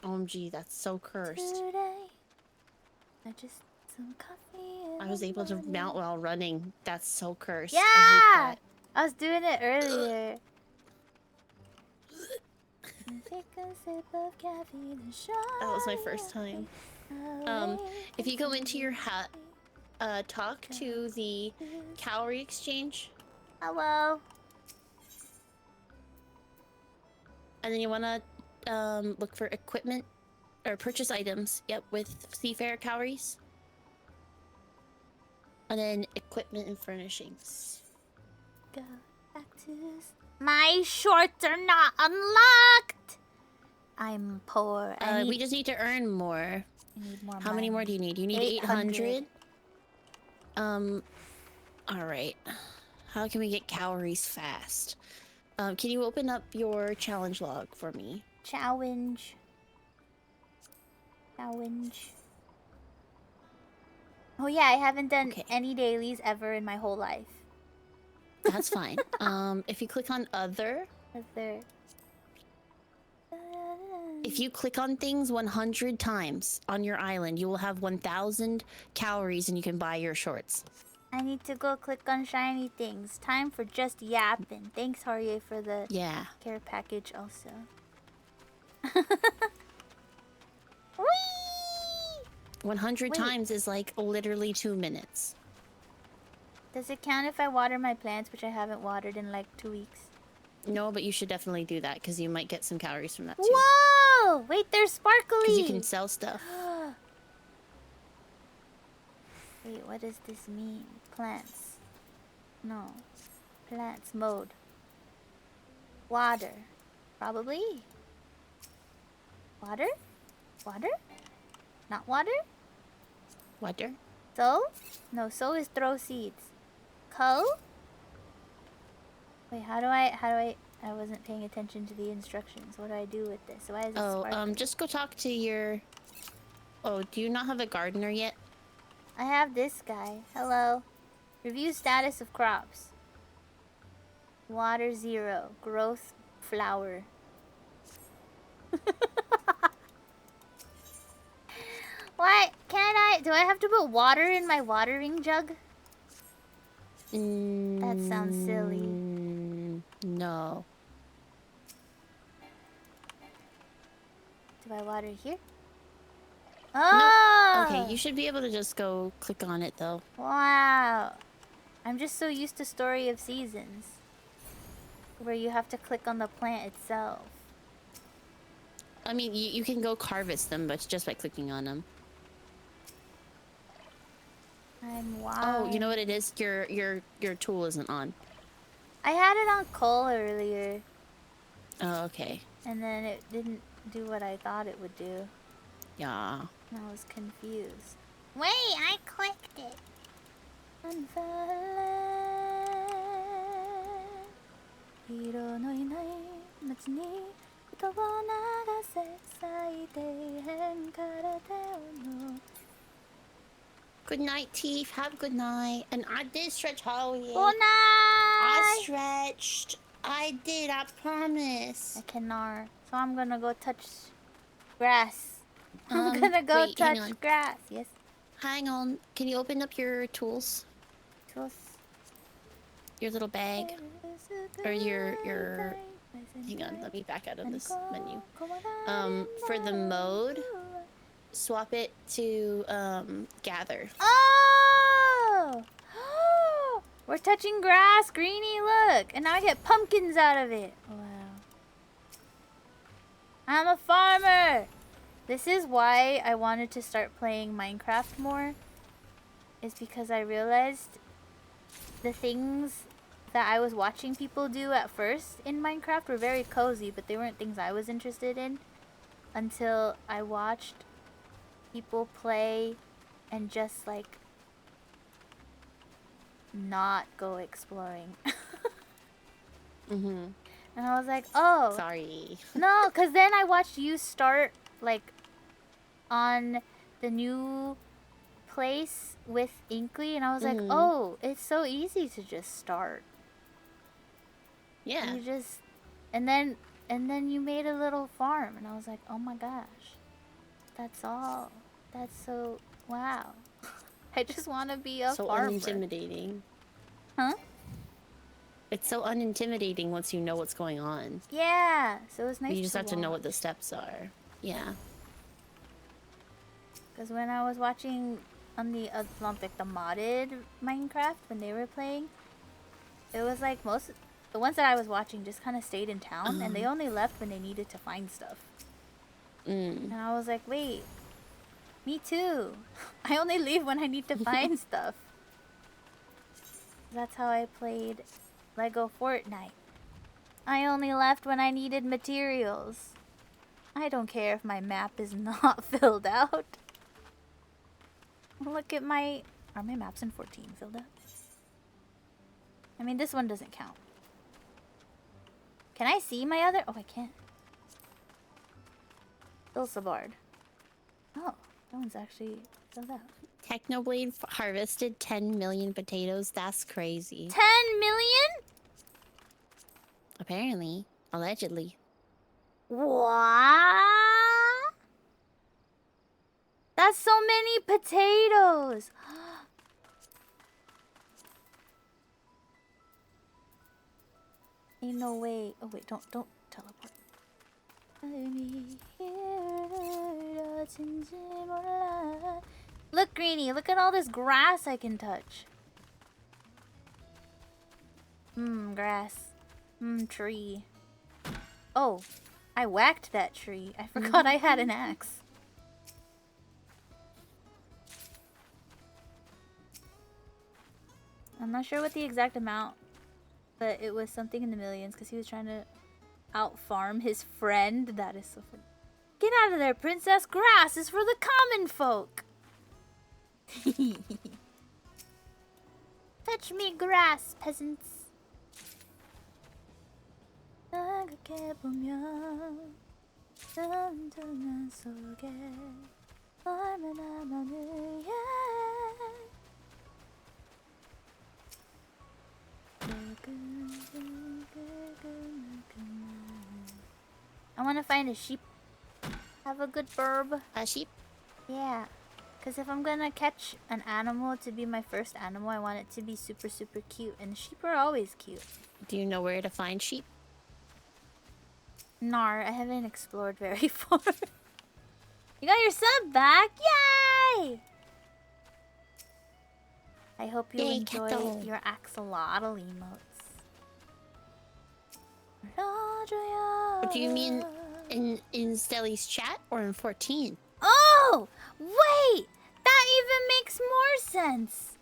OMG, that's so cursed. Today, I just some coffee. I was able to mount while running. That's so cursed. Yeah! I was doing it earlier. That was my first time. If you go into your hut, talk to the calorie exchange. Hello. And then you want to look for equipment or purchase items. Yep, with seafarer calories. And then equipment and furnishings. Go back to my shorts are not unlocked. I'm poor. We just need to earn more. I need more How many more do you need? You need 800. All right. How can we get calories fast? Can you open up your challenge log for me? Challenge. Oh yeah, I haven't done any dailies ever in my whole life. That's fine. If you click on other. If you click on things 100 times on your island, you will have 1,000 calories and you can buy your shorts. I need to go click on shiny things. Time for just yapping. Thanks, Harie, for the care package also. Whee! 100 times is like literally 2 minutes. Does it count if I water my plants, which I haven't watered in like 2 weeks? No, but you should definitely do that because you might get some calories from that too. Whoa! Wait, they're sparkly! Because you can sell stuff. Wait, what does this mean? Plants. No. Plants mode. Water. Probably. Water? Water? Not water? Water? Sow? No, sow is throw seeds. Co? Wait, how do I I wasn't paying attention to the instructions. What do I do with this? Why is it Oh, sparkling? just go talk to your... Oh, do you not have a gardener yet? I have this guy. Hello. Review status of crops. Water 0. Growth flower. What? Can I? Do I have to put water in my watering jug? That sounds silly. No. Do I water here? Oh! Okay, you should be able to just go click on it though. Wow. I'm just so used to Story of Seasons, where you have to click on the plant itself. I mean, you can go harvest them, but it's just by clicking on them. I'm wild. Oh, you know what it is? Your tool isn't on. I had it on coal earlier, Oh, okay. and then it didn't do what I thought it would do. Yeah. And I was confused. Wait, I clicked it. Good night, Teeth. Have good night. And I did stretch all Good I night! stretched. I did, I promise. I cannot. So I'm gonna go touch grass. I'm Um, gonna go wait, hang touch on. grass. Yes. Hang on. Can you open up your tools? Tools. Your little bag? Or your hang on, let me back out of this menu. For the mode, swap it to gather. Oh! We're touching grass, Greenie, look! And now I get pumpkins out of it. Wow. I'm a farmer! This is why I wanted to start playing Minecraft more. Is because I realized the things that I was watching people do at first in Minecraft were very cozy, but they weren't things I was interested in until I watched people play and just like not go exploring. Mm-hmm. And I was like, oh. Sorry. No, because then I watched you start like on the new place with Inkley, and I was like, oh, it's so easy to just start. Yeah. You just, and then you made a little farm, and I was like, oh my gosh, that's all. That's so, wow. I just want to be a So farmer. unintimidating. Huh? It's so unintimidating once you know what's going on. Yeah. So it's nice. You just have to know what watch. the steps are. Yeah. Because when I was watching on the like the modded Minecraft when they were playing, it was like the ones that I was watching just kind of stayed in town, and they only left when they needed to find stuff. And I was like, wait, me too. I only leave when I need to find stuff. That's how I played Lego Fortnite. I only left when I needed materials. I don't care if my map is not filled out. Look at my... Are my maps in 14 filled out? I mean, this one doesn't count. Can I see my other... Oh, I can't. Ilsabard. Oh, that one's actually filled out. Technoblade harvested 10 million potatoes. That's crazy. 10 million? Apparently. Allegedly. What? That's so many potatoes. Ain't no way. Oh wait, don't teleport. Look, Greenie, look at all this grass I can touch. Grass. Tree. Oh, I whacked that tree. I forgot I had an axe. I'm not sure what the exact amount, but it was something in the millions because he was trying to out-farm his friend. That is so funny. Get out of there, princess! Grass is for the common folk! Touch me grass, peasants. 생각해보면 든든한 속에 얼마나 많은 I want to find a sheep. Have a good burb. A sheep? Yeah. Because if I'm gonna catch an animal to be my first animal, I want it to be super, super cute. And sheep are always cute. Do you know where to find sheep? Nar, I haven't explored very far. You got your sub back! Yay! I hope you Yay, enjoy Keto. your axolotl emotes. What do you mean in Stelly's chat or in 14? Oh! Wait! That even makes more sense!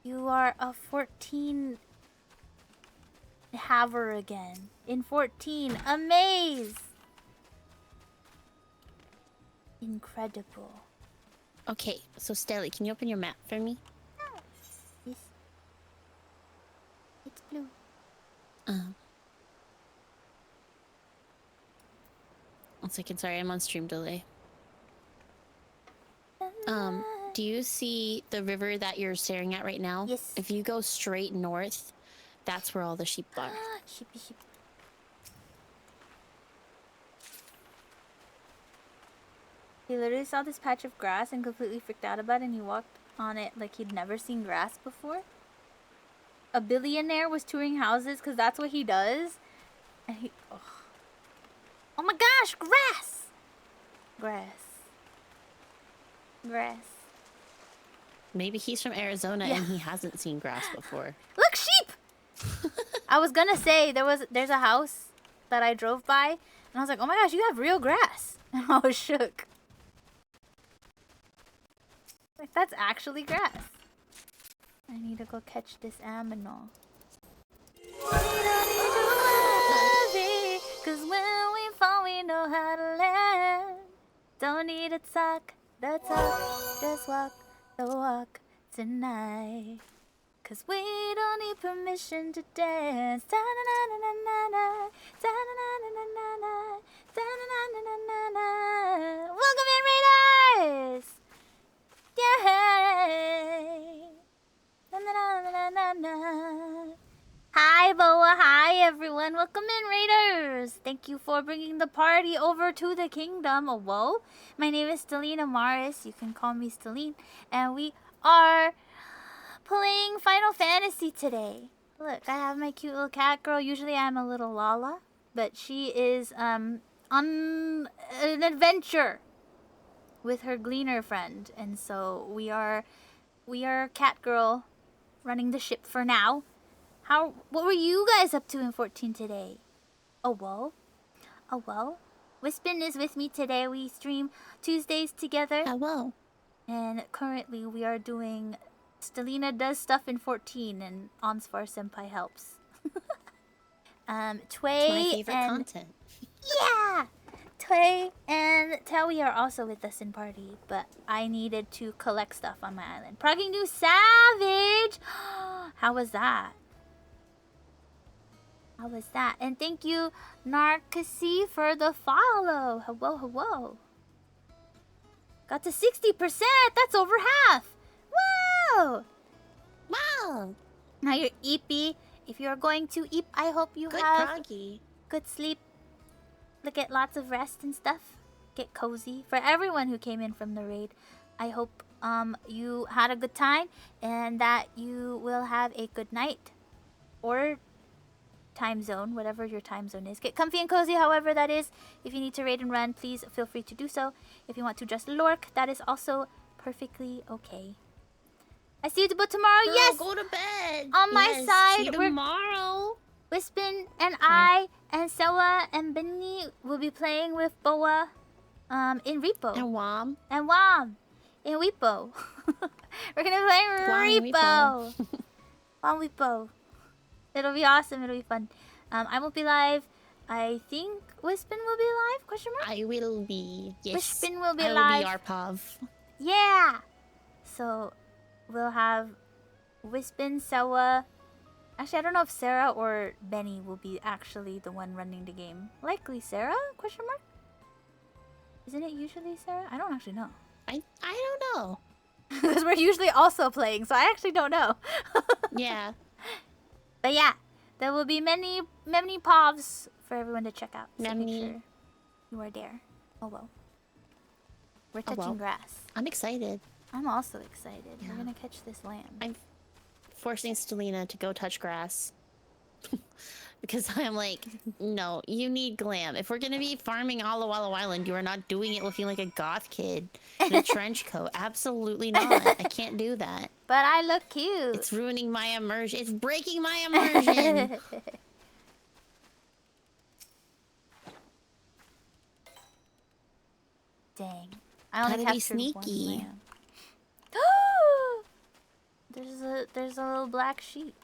You are a 14 haver again. In 14, amaze! Incredible. Okay, so Stelly, can you open your map for me? Yes. It's blue. One second, sorry, I'm on stream delay. Do you see the river that you're staring at right now? Yes. If you go straight north, that's where all the sheep are. Sheepy sheep. He literally saw this patch of grass and completely freaked out about it, and he walked on it like he'd never seen grass before. A billionaire was touring houses because that's what he does. And he... Oh my gosh, grass! Grass. Grass. Maybe he's from Arizona Yeah. and he hasn't seen grass before. Look, sheep! I was gonna say, there's a house that I drove by, and I was like, oh my gosh, you have real grass. And I was shook. Like, that's actually grass. I need to go catch this aminal. Cause when we fall, we know how to land. Don't need to talk the talk, just walk the walk tonight. Cause we don't need permission to dance. Da-na-na-na-na-na, da-na-na-na-na-na, da-na-na-na-na-na. Welcome in, Raiders! Yay! Na-na-na-na-na-na. Hi, Boa. Hi, everyone. Welcome in, Raiders. Thank you for bringing the party over to the kingdom. Oh, whoa. My name is Stellina Maris. You can call me Stelline. And we are playing Final Fantasy today. Look, I have my cute little cat girl. Usually I'm a little Lala, but she is on an adventure with her gleaner friend, and so we are cat girl running the ship for now. What were you guys up to in 14 today? Oh whoa. Wispin is with me today. We stream Tuesdays together. Hello. And currently we are doing Stellina does stuff in 14 and Onsvar Senpai helps. Tway It's my favorite and content. yeah! Tway and Taui are also with us in party, but I needed to collect stuff on my island. Progging New Savage! How was that? And thank you, Narcissy, for the follow. Hello. Got to 60%! That's over half! Wow! Wow. Now you're eepy. If you're going to eep, I hope you Good have proggy. good sleep. Get lots of rest and stuff. Get cozy. For everyone who came in from the raid, I hope you had a good time and that you will have a good night. Or time zone, whatever your time zone is. Get comfy and cozy, however that is. If you need to raid and run, please feel free to do so. If you want to just lurk, that is also perfectly okay. I see you tomorrow. Girl, yes! go to bed. On my Yes, side, see you we're tomorrow. Wispin and I and Sewa and Benny will be playing with Boa in Repo. And Wom. And Wam in Weepo. We're gonna play Wom in Repo. Wam Weepo. It'll be awesome, it'll be fun. I won't be live. I think Wispin will be live? Question mark? I will be. Yes. Wispin will be I live. will be Arpov. Yeah! So we'll have Wispin, Sewa, Actually, I don't know if Sarah or Benny will be actually the one running the game. Likely Sarah? Question mark? Isn't it usually Sarah? I don't actually know. I don't know. Because we're usually also playing, so I actually don't know. Yeah. But yeah, there will be many povs for everyone to check out. So make Many. sure you are there. Oh well. We're Oh, touching well. grass. I'm excited. I'm also excited. Yeah. We're gonna catch this lamb. I'm forcing Stelina to go touch grass. Because I'm like, no, you need glam. If we're gonna be farming Ala Walla Island, you are not doing it looking like a goth kid in a trench coat. Absolutely not. I can't do that. But I look cute. It's ruining my immersion. It's breaking my immersion. Dang. I only Gotta be captured sneaky. one lamb. There's a little black sheep.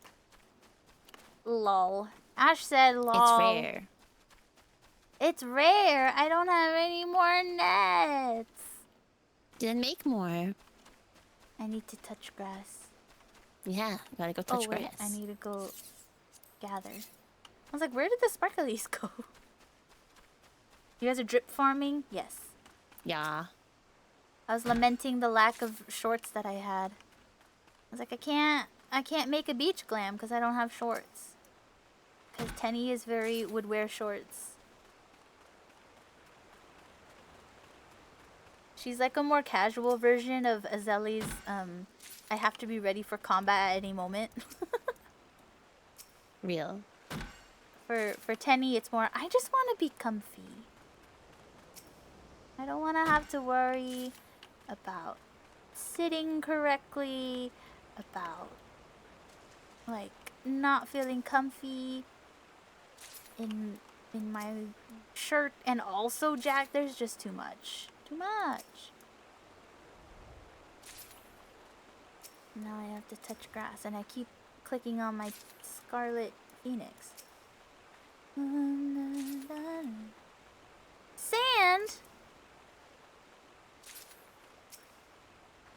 Lol. Ash said lol. It's rare. It's rare. I don't have any more nets. Then make more. I need to touch grass. Yeah, gotta go touch wait, grass. I need to go gather. I was like, where did the sparklies go? You guys are drip farming? Yes. Yeah. I was lamenting the lack of shorts that I had. I was like, I can't make a beach glam because I don't have shorts. Because Tenny would wear shorts. She's like a more casual version of Azeli's, I have to be ready for combat at any moment. Real. For Tenny, it's more, I just want to be comfy. I don't want to have to worry about sitting correctly, about, like, not feeling comfy in my shirt, and also Jack, there's just too much. Too much. Now I have to touch grass, and I keep clicking on my Scarlet Phoenix. Sand?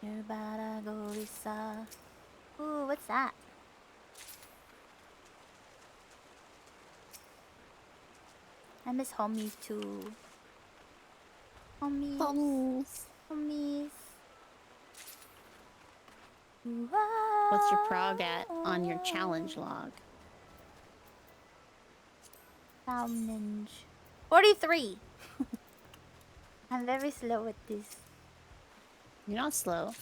You're about to go, Lisa. Ooh, what's that? I miss homies too. Homies. Homies. What's your prog at on your challenge log? Challenge. 43. I'm very slow at this. You're not slow.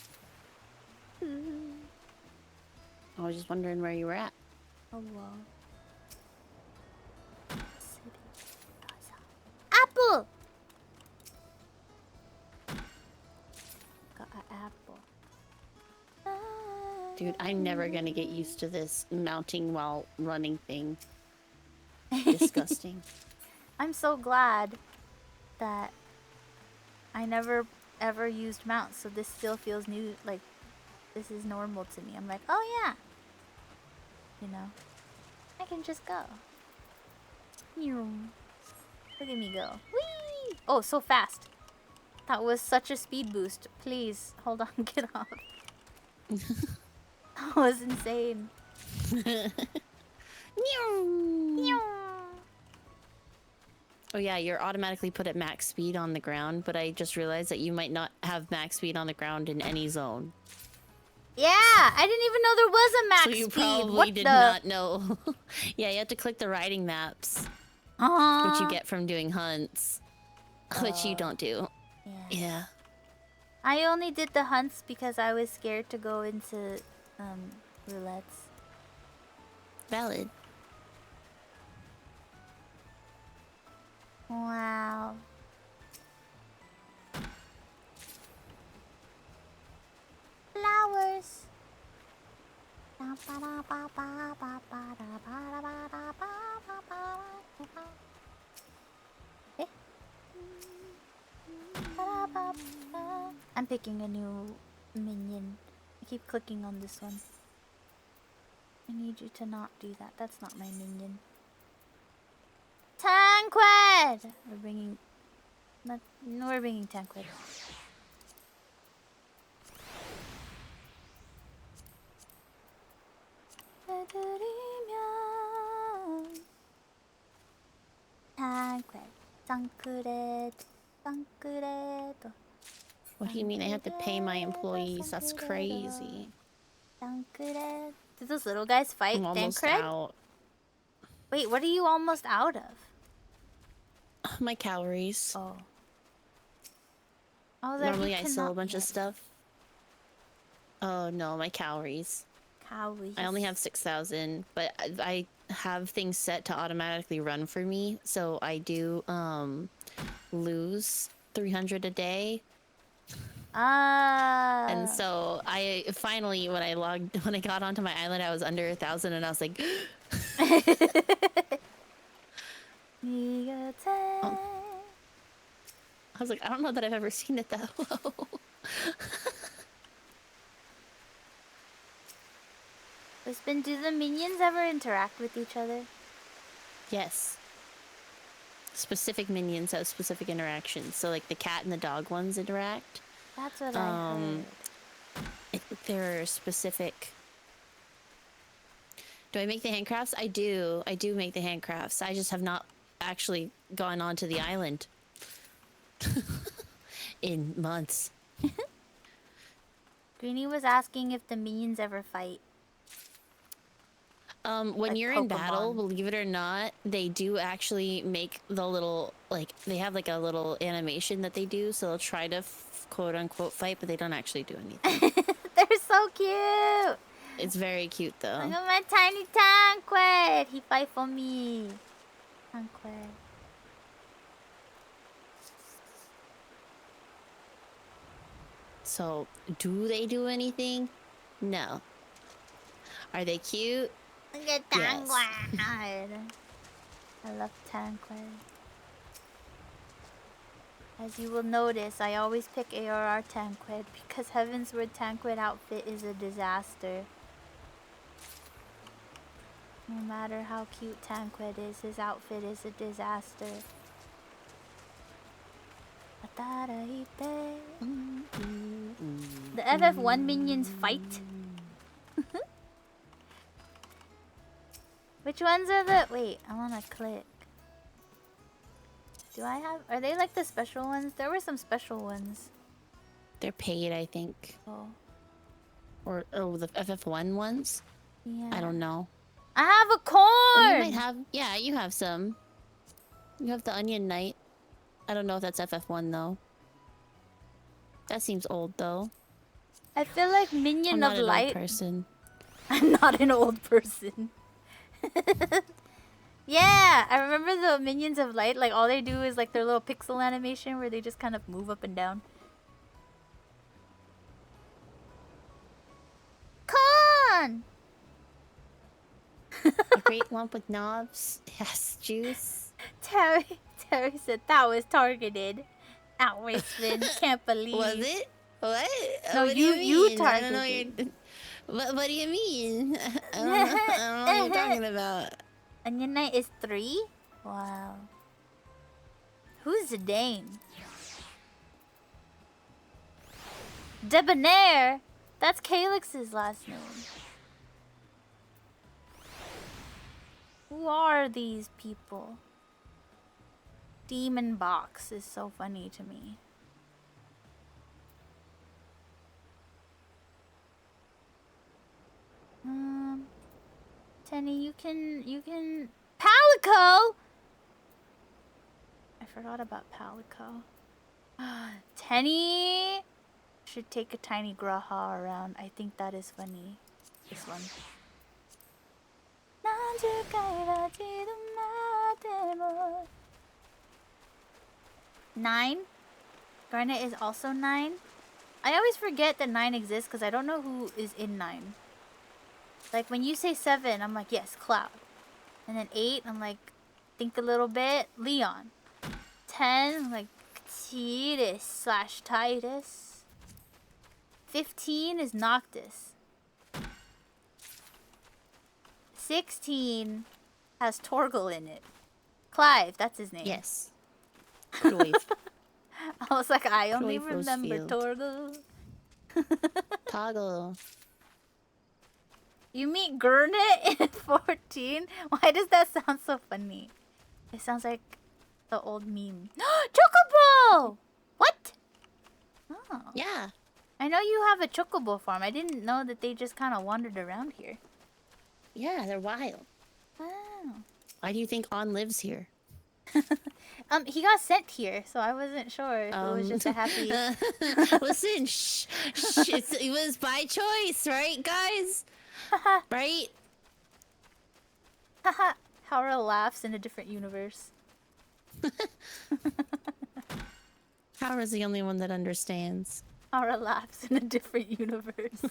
I was just wondering where you were at. Oh well. Apple! Got an apple. Dude, I'm never gonna get used to this mounting while running thing. Disgusting. I'm so glad that I never ever used mounts, so this still feels new, like this is normal to me. I'm like, oh yeah. You know, I can just go. Look at me go. Whee! Oh, so fast. That was such a speed boost. Please, hold on, get off. That was insane. Oh yeah, you're automatically put at max speed on the ground, but I just realized that you might not have max speed on the ground in any zone. Yeah, I didn't even know there was a max So you speed. probably What did the? not know. Yeah, you have to click the riding maps, which you get from doing hunts, which you don't do. Yeah. I only did the hunts because I was scared to go into roulettes. Valid. Wow. Flowers. I'm picking a new minion. I keep clicking on this one. I need you to not do that. That's not my minion. Tanquid! We're bringing... No, we're bringing Tanquid. Tancred. Tancredo. What do you mean I have to pay my employees? That's crazy. Tancred. Did those little guys fight I'm almost Thancred? out. Wait, what are you almost out of? My calories. Oh. I was like, Normally you I sell a cannot bunch of get stuff. Oh no, my calories. Calories. I only have 6,000, but I have things set to automatically run for me, so I do lose 300 a day. Ah. And so I finally, when I got onto my island, I was under 1,000, and I was like, oh. I was like, I don't know that I've ever seen it that low. Crispin, do the minions ever interact with each other? Yes. Specific minions have specific interactions. So like the cat and the dog ones interact. That's what I heard. They're specific. Do I make the handcrafts? I do. I do make the handcrafts. I just have not actually gone onto the island in months. Greenie was asking if the minions ever fight. When Like you're in battle, Pokemon. believe it or not, they do actually make the little, like, they have like a little animation that they do, so they'll try to quote unquote fight, but they don't actually do anything. They're so cute! It's very cute though. Look at my tiny Tancred! He fight for me. Tancred. So, do they do anything? No. Are they cute? Look at Yes. Tancred. I love Tancred. As you will notice, I always pick ARR Tancred because Heavensward Tancred outfit is a disaster. No matter how cute Tancred is, his outfit is a disaster. The FF1 minions fight. Which ones are the... Wait, I wanna click. Do I have... Are they like the special ones? There were some special ones. They're paid, I think. Oh. Or the FF1 ones? Yeah. I don't know. I have a Oh, you corn! might have... Yeah, you have some. You have the Onion Knight. I don't know if that's FF1 though. That seems old though. I feel like I'm Minion not of an old Light. person. I'm not an old person. Yeah, I remember the Minions of Light. Like, all they do is like their little pixel animation where they just kind of move up and down. Corn! A great lump with knobs. Yes, juice. Terry said that was targeted. Outwardspin, can't believe. Was it? What? No, what do you mean? I don't know targeted. what do you mean? I don't know what you're talking about. Onion Knight is 3? Wow. Who's Zidane? Debonair? That's Calyx's last name. Who are these people? Demon Box is so funny to me. Tenny, you can Palico! I forgot about Palico. Tenny should take a tiny Graha around. I think that is funny. This one. 9? Garnet is also 9? I always forget that 9 exists because I don't know who is in 9. Like, when you say 7, I'm like, yes, Cloud. And then 8, I'm like, think a little bit, Leon. 10, I'm like, Titus. 15 is Noctis. 16 has Torgal in it. Clive, that's his name. Yes. Good wave. I was like, I only Clive remember Rosefield. Torgal. Toggle. You meet Gurnet in 14? Why does that sound so funny? It sounds like The old meme. Chocobo! What? Oh. Yeah. I know you have a chocobo farm. I didn't know that they just kind of wandered around here. Yeah, they're wild. Oh. Why do you think On lives here? He got sent here, so I wasn't sure if it was just a happy. Listen, it was by choice, right, guys? Right? Haha. Haura laughs in a different universe. Power's the only one that understands. Haura laughs in a different universe.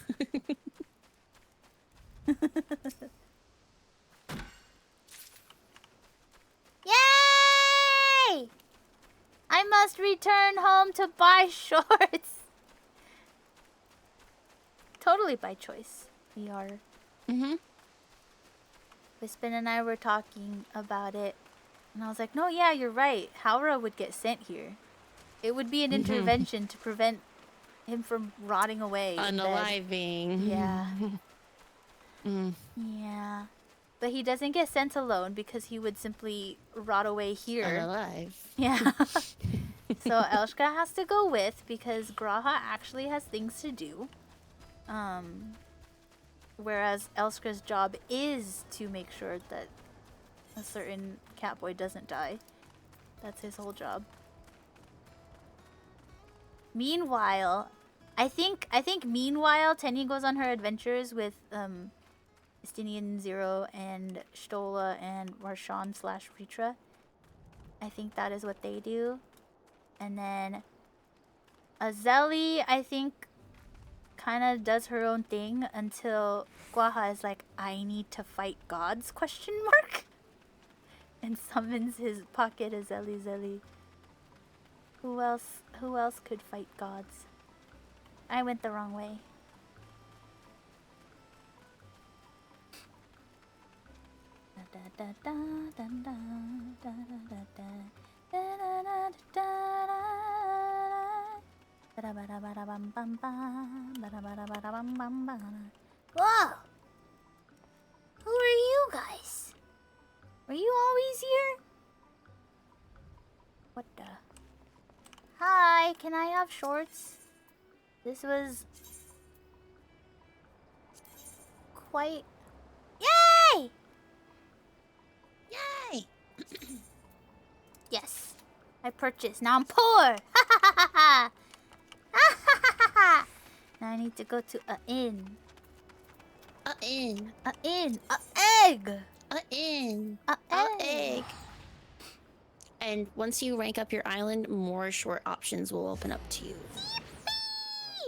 Yay! I must return home to buy shorts. Totally by choice. We are. Wispin and I were talking about it, and I was like, no, yeah, you're right. Haura would get sent here. It would be an intervention to prevent him from rotting away. Unaliving. Yeah. Yeah. But he doesn't get sent alone because he would simply rot away here. Unalive. Yeah. So Elshka has to go with because Graha actually has things to do. Whereas Elshka's job is to make sure that a certain catboy doesn't die. That's his whole job. Meanwhile, I think meanwhile Tenny goes on her adventures with Estinian Zero and Stola and Marshawn / Ritra. I think that is what they do. And then Azeli, I think, kind of does her own thing until Guaha is like, I need to fight gods, ? And summons his pocket Azeli Zeli. Who else could fight gods? I went the wrong way. Whoa! Who are you guys? Were you always here? What the? Hi, can I have shorts? This was quite. Yay! Yay! Yes, I purchased. Now I'm poor. Ha ha ha ha ha. Ha ha ha ha. Now I need to go to a inn. A inn. A inn. A egg. A inn. A A egg. egg. And once you rank up your island, more short options will open up to you.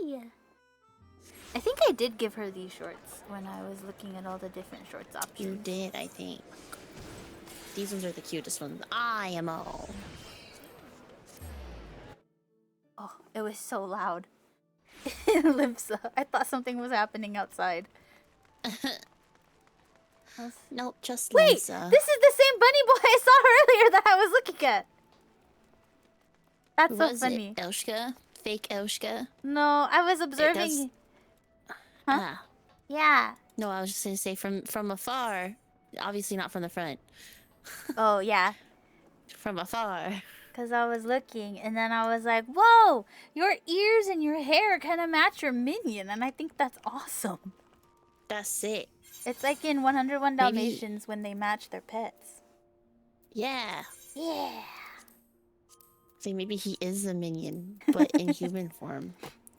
Yippee! I think I did give her these shorts when I was looking at all the different shorts options. You did, I think. These ones are the cutest ones. IMO. Oh, it was so loud. In Limsa. I thought something was happening outside. Nope, just Wait, Lisa. this is the same bunny boy I saw earlier that I was looking at. That's Who so was funny. it? Elshka? Fake Elshka? No, I was observing. Huh? Ah. Yeah. No, I was just gonna say from afar. Obviously not from the front. Oh, yeah. From afar. Because I was looking, and then I was like, whoa, your ears and your hair kind of match your minion, and I think that's awesome. That's it. It's like in 101 Dalmatians when they match their pets. Yeah. Yeah. See, maybe he is a minion, but in human form.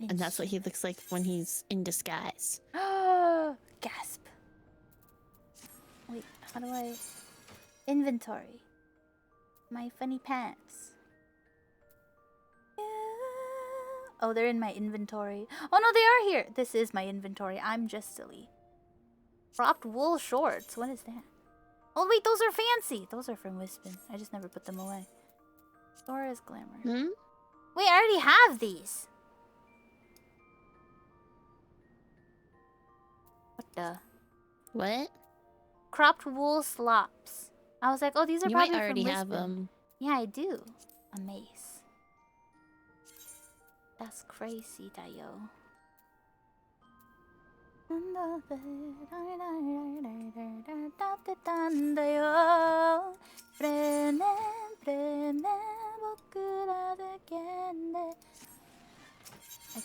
And that's what he looks like when he's in disguise. Gasp. Wait, how do I... Inventory. My funny pants. Oh, they're in my inventory. Oh no, they are here. This is my inventory. I'm just silly. Cropped wool shorts. What is that? Oh wait, those are fancy. Those are from Wispin. I just never put them away. Dora's Glamour. Hmm? Wait, I already have these. What the? What? Cropped wool slops. I was like, oh, these are You probably might already from have Wispin. them. Yeah, I do. A mace. That's crazy, Dayo. I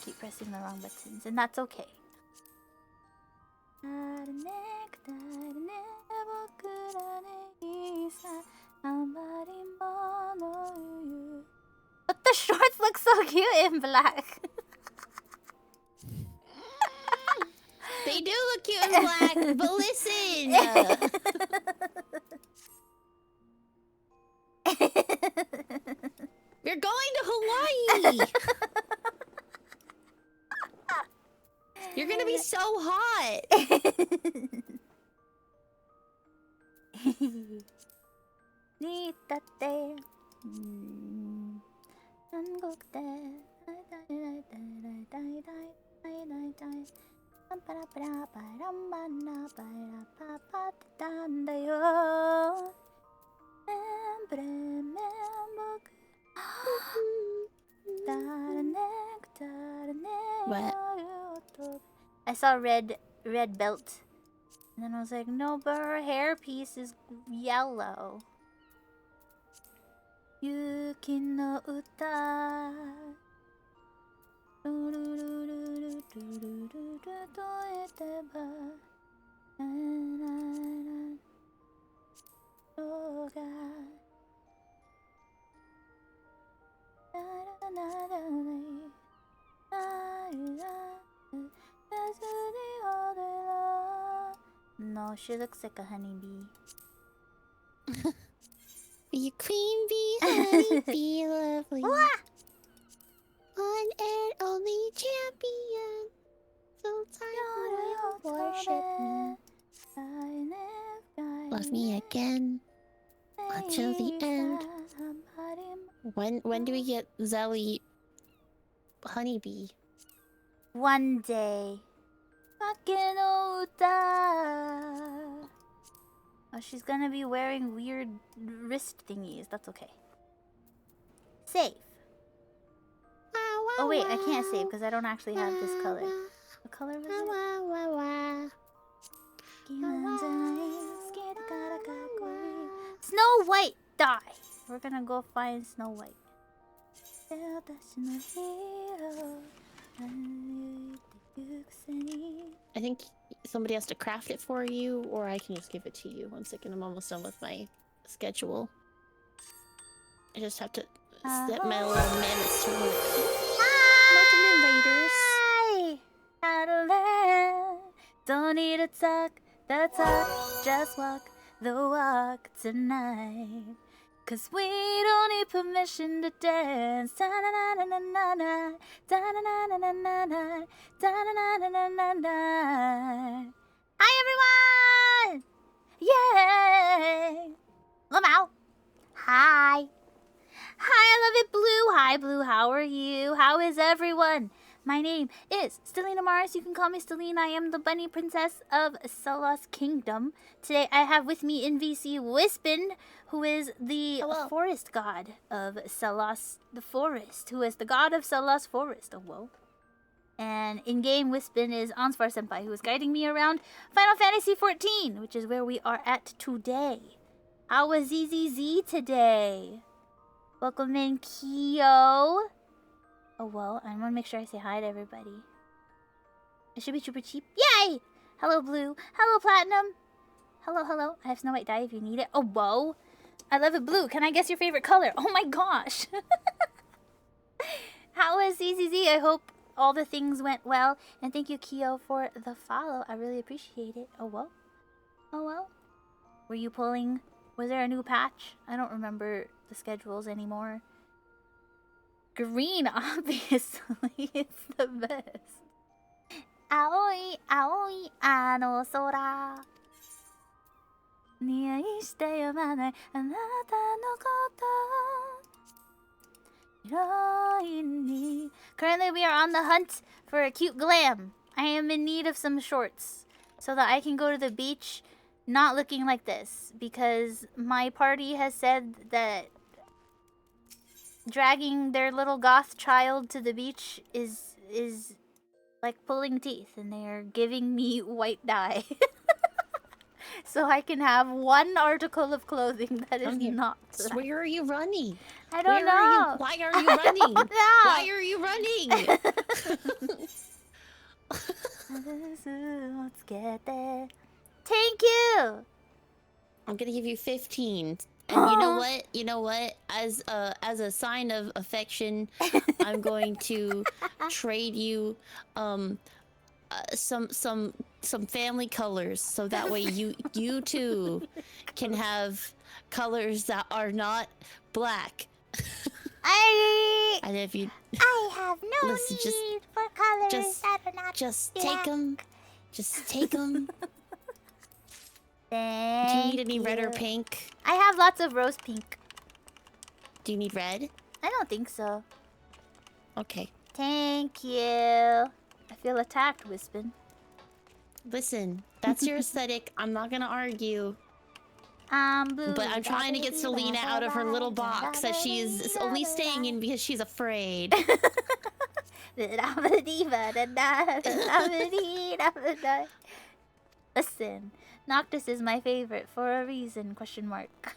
keep pressing the wrong buttons, and that's okay. But the shorts look so cute in black. They do look cute in black, but listen! You're going to Hawaii! You're gonna be so hot! What? I saw red belt. And then I was like, no, but her hairpiece is yellow. Yuki no uta. No, she looks like a honeybee. Be a queen bee, honey bee, lovely. One and only champion. So time will worship me. Love me again. Until the end. When do we get Zelly honeybee? One day. Oh, she's gonna be wearing weird wrist thingies. That's okay. Save. Oh wait, I can't save because I don't actually have this color. What color was it? Snow White, die! We're gonna go find Snow White. I think somebody has to craft it for you, or I can just give it to you. One second, I'm almost done with my schedule. I just have to set my little minutes to work. Welcome in, Raiders. Don't need to talk the talk, just walk the walk tonight. 'Cause we don't need permission to dance. Da-na-na-na-na-na, da-na-na-na-na-na, da-na-na-na-na-na. Hi everyone! Yay! Lamau. Hi. Hi, I love it, Blue. Hi, Blue. How are you? How is everyone? My name is Stellina Mars. You can call me Stellina. I am the bunny princess of Celos Kingdom. Today I have with me in VC Wispin, who is the forest god of Celos the Forest, who is the god of Celos Forest. Oh, whoa. And in-game Wispin is Ansvar Senpai, who is guiding me around Final Fantasy XIV, which is where we are at today. How was ZZZ today? Welcome in, Kyo. Oh, well, I want to make sure I say hi to everybody. It should be super cheap. Yay! Hello, Blue. Hello, Platinum. Hello, hello. I have Snow White dye if you need it. Oh, whoa. I love it, Blue. Can I guess your favorite color? Oh, my gosh. How is ZZZ? I hope all the things went well. And thank you, Kyo, for the follow. I really appreciate it. Oh, well. Oh, well. Were you pulling... Was there a new patch? I don't remember the schedules anymore. Green, obviously. It's the best. Aoi, aoi, ano sora. Niai shite yomanai anata no koto. Hiroi ni. Currently, we are on the hunt for a cute glam. I am in need of some shorts so that I can go to the beach not looking like this, because my party has said that dragging their little goth child to the beach is like pulling teeth, and they are giving me white dye. so I can have one article of clothing that is I'm here. not So black. where are you running? I don't Where are know. you? Why are you running? No. Why are you running? Let's get there. Thank you. I'm gonna give you 15. And you know what? You know what? As a sign of affection, I'm going to trade you some family colors, so that way you too can have colors that are not black. And if you I have no listen, need for colors that are not just black. take them. Just take them. Thank Do you need any red or you. pink? I have lots of rose pink. Do you need red? I don't think so. Okay. Thank you. I feel attacked, Wispin. Listen, that's your aesthetic. I'm not gonna argue. Blue. But I'm trying to get Selena out of her little box that she is only staying in because she's afraid. Listen, Noctis is my favorite for a reason, question mark.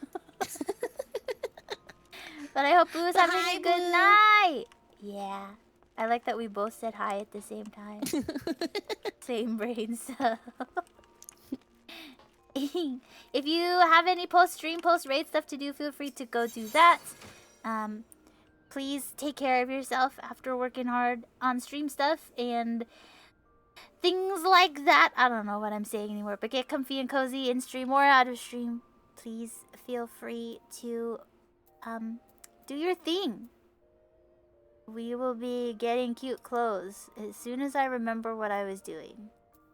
But I hope Boo's having Hi, a good Boo. night. Yeah. I like that we both said hi at the same time. Same brain cell. If you have any post-stream, post-raid stuff to do, feel free to go do that. Please take care of yourself after working hard on stream stuff and things like that. I don't know what I'm saying anymore, but get comfy and cozy in stream or out of stream. Please feel free to do your thing. We will be getting cute clothes as soon as I remember what I was doing.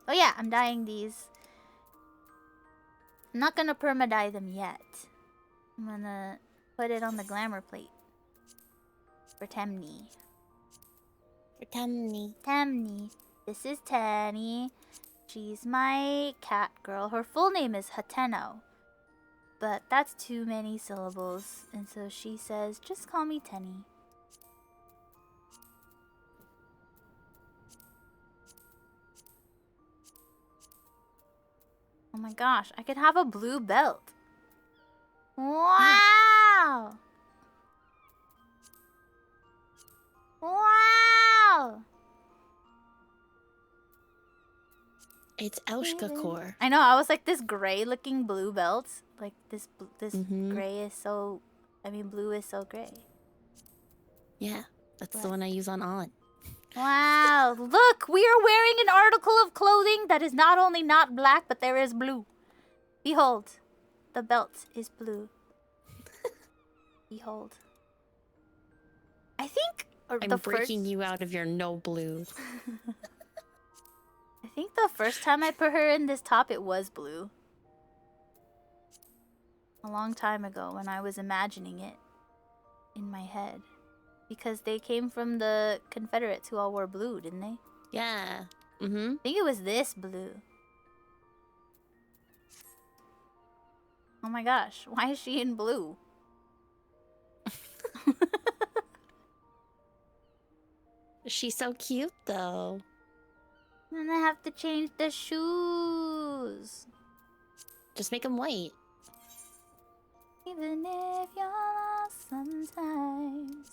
Oh yeah, I'm dyeing these. I'm not gonna perma-dye them yet. I'm gonna put it on the glamour plate. For Temni. For Temni. Temni. This is Tenny. She's my cat girl. Her full name is Hateno. But that's too many syllables. And so she says, just call me Tenny. Oh my gosh, I could have a blue belt. Wow! Wow! It's Elshka core. I know, I was like, this gray looking blue belt. Like, this Mhm. gray is so... I mean, blue is so gray. Yeah, that's What? the one I use on. Wow, look! We are wearing an article of clothing that is not only not black, but there is blue. Behold, the belt is blue. Behold. I think I'm breaking you out of your no blue. I think the first time I put her in this top, it was blue. A long time ago when I was imagining it in my head. Because they came from the Confederates who all wore blue, didn't they? Yeah. Mm-hmm. I think it was this blue. Oh my gosh, why is she in blue? She's so cute, though. And I have to change the shoes. Just make them white. Even if you're lost sometimes,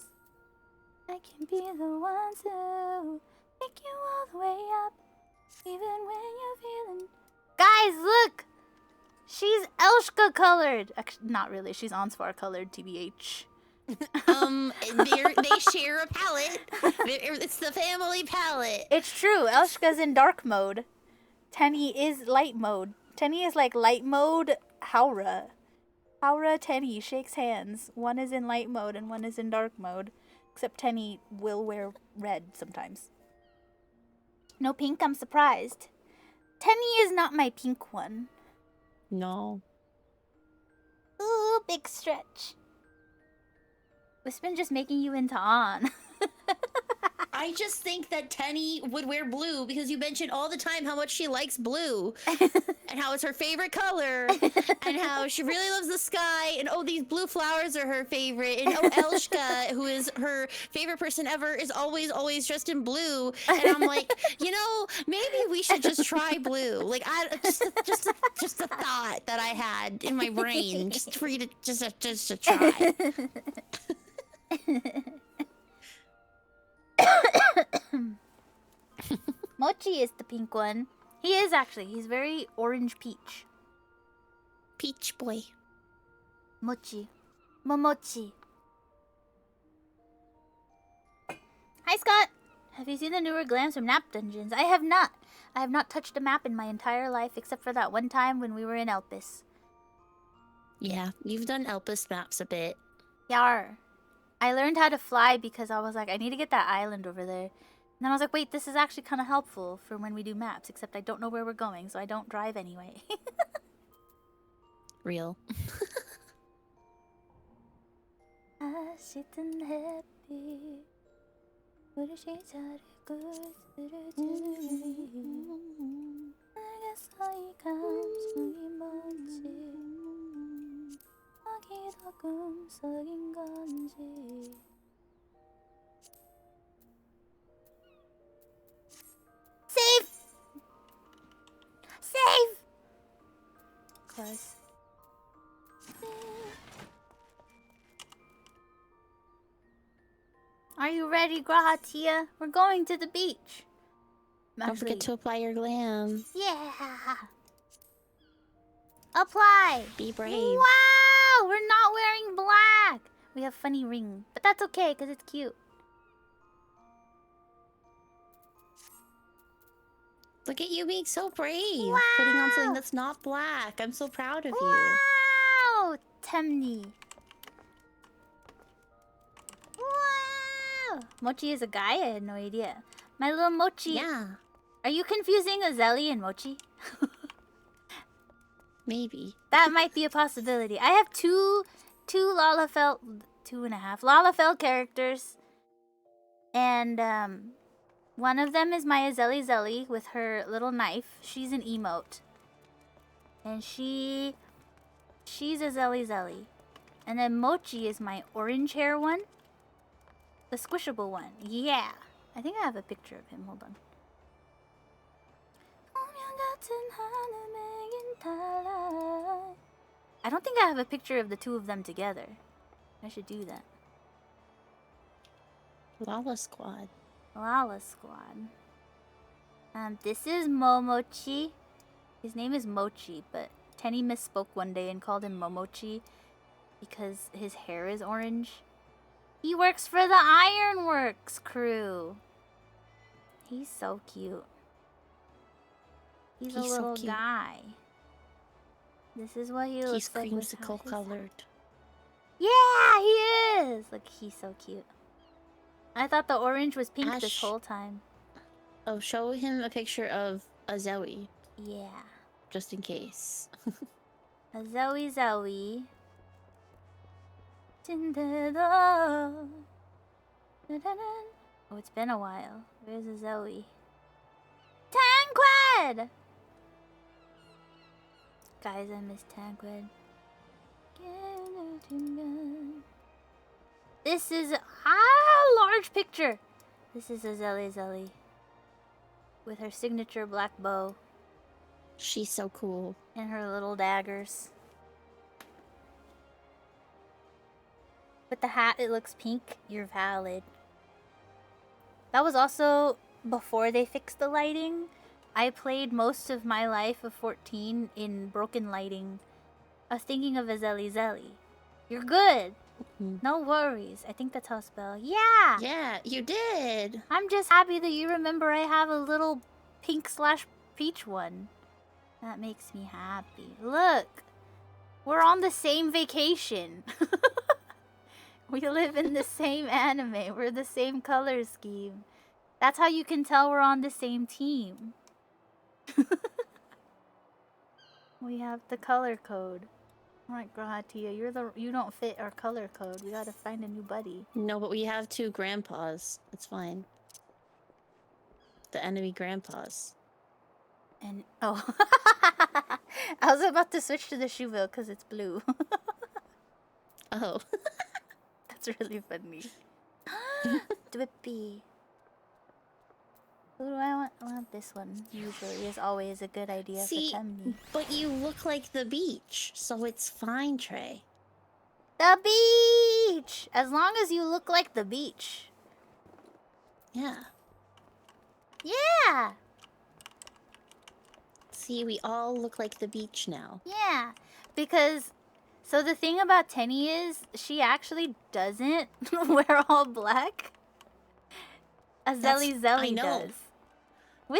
I can be the one to pick you all the way up. Even when you're feeling... Guys, look! She's Elshka colored. Actually, not really. She's Onsvar colored, TBH. They share a palette. It's the family palette. It's true. Elshka's in dark mode. Tenny is light mode. Tenny is like light mode Haura. Haura, Tenny shakes hands. One is in light mode and one is in dark mode. Except Tenny will wear red sometimes. No pink, I'm surprised. Tenny is not my pink one. No. Ooh, big stretch. Wispin just making you into On. I just think that Tenny would wear blue because you mentioned all the time how much she likes blue and how it's her favorite color and how she really loves the sky and oh, these blue flowers are her favorite and oh, Elshka, who is her favorite person ever, is always dressed in blue. And I'm like, you know, maybe we should just try blue. Like, just a thought that I had in my brain, just for you to just to try. Mochi is the pink one. He is actually. He's very orange peach. Peach boy. Mochi. Momochi. Hi, Scott. Have you seen the newer glams from Nap Dungeons? I have not. I have not touched a map in my entire life except for that one time when we were in Elpis. Yeah, you've done Elpis maps a bit. Yar. I learned how to fly because I was like, I need to get that island over there. And then I was like, wait, this is actually kind of helpful for when we do maps, except I don't know where we're going, so I don't drive anyway. Real. Save! Save! Close. Are you ready, Grahatia? We're going to the beach. Don't forget to apply your glam. Yeah! Apply! Be brave. Wow! We're not wearing black! We have funny ring, but that's okay because it's cute. Look at you being so brave. Wow. Putting on something that's not black. I'm so proud of you. Wow! Temni. Wow! Mochi is a guy? I had no idea. My little Mochi. Yeah, Are you confusing Azeli and Mochi? maybe. That might be a possibility. I have two Lalafell, 2.5 Lalafell characters, and one of them is my Azeli Zelly with her little knife. She's an emote, and she's Azeli Zelly, and then Mochi is my orange hair one, the squishable one. Yeah, I think I have a picture of him. Hold on. I don't think I have a picture of the two of them together. I should do that. Lala Squad. Lala Squad. This is Momochi. His name is Mochi, but Tenny misspoke one day and called him Momochi because his hair is orange. He works for the Ironworks crew. He's so cute. He's a so little cute. guy. This is what he looks He's like. with how creamsicle his- colored. Yeah, he is. Look, he's so cute. I thought the orange was pink this Ash. whole time. Oh, show him a picture of a Zoe, Yeah. just in case. A Zoe. Oh, it's been a while. Where's a Zoe? Tanqued! Guys, I miss Tanqued. This is a large picture. This is a Zelly with her signature black bow She's so cool. and her little daggers. With the hat, it looks pink. You're valid. That was also before they fixed the lighting. I played most of my life of 14 in broken lighting. I was thinking of a Zelly. You're good. No worries. I think that's how it's spelled. Yeah. Yeah, you did. I'm just happy that you remember I have a little pink/peach one. That makes me happy. Look. We're on the same vacation. We live in the same anime. We're the same color scheme. That's how you can tell we're on the same team. We have the color code. Alright, Grahatia, you don't fit our color code. We gotta find a new buddy. No, but we have two grandpas. It's fine. The enemy grandpas. And oh, I was about to switch to the Shuvo because it's blue. Oh. That's really funny. Dwippy. Who do I want? Well, this one usually is always a good idea See, for Temni. but you look like the beach, so it's fine, Trey. The beach! As long as you look like the beach. Yeah. Yeah! See, we all look like the beach now. Yeah. Because, so the thing about Tenny is, she actually doesn't wear all black. Zelly I know. does.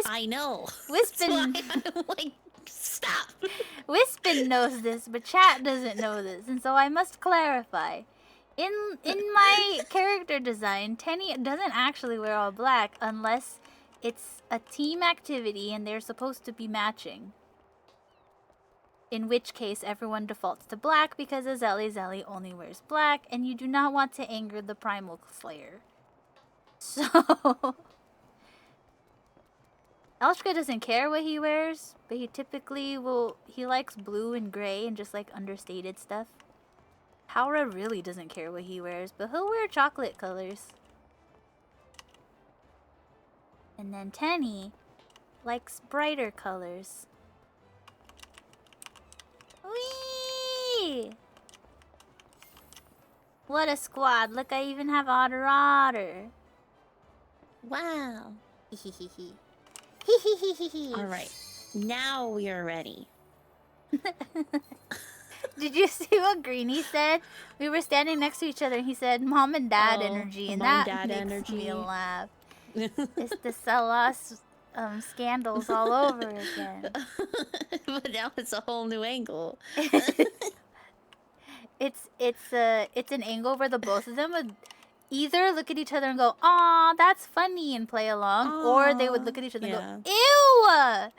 I know. Wispin, That's why I'm like, stop. Wispin knows this, but chat doesn't know this, and so I must clarify. In my character design, Tenny doesn't actually wear all black unless it's a team activity and they're supposed to be matching. In which case, everyone defaults to black because Zelly only wears black, and you do not want to anger the Primal Slayer. So... Elshka doesn't care what he wears, but he typically he likes blue and gray and just like understated stuff. Haura really doesn't care what he wears, but he'll wear chocolate colors. And then Tenny likes brighter colors. Whee! What a squad. Look, I even have Otter. Wow. Hehehehe. All right. Now we are ready. Did you see what Greenie said? We were standing next to each other and he said, Mom and Dad energy. And that makes me laugh. It's the Salas scandals all over again. But now it's a whole new angle. It's an angle where the both of them would either look at each other and go, "Aw, that's funny," and play along, or they would look at each other and go, "Ew,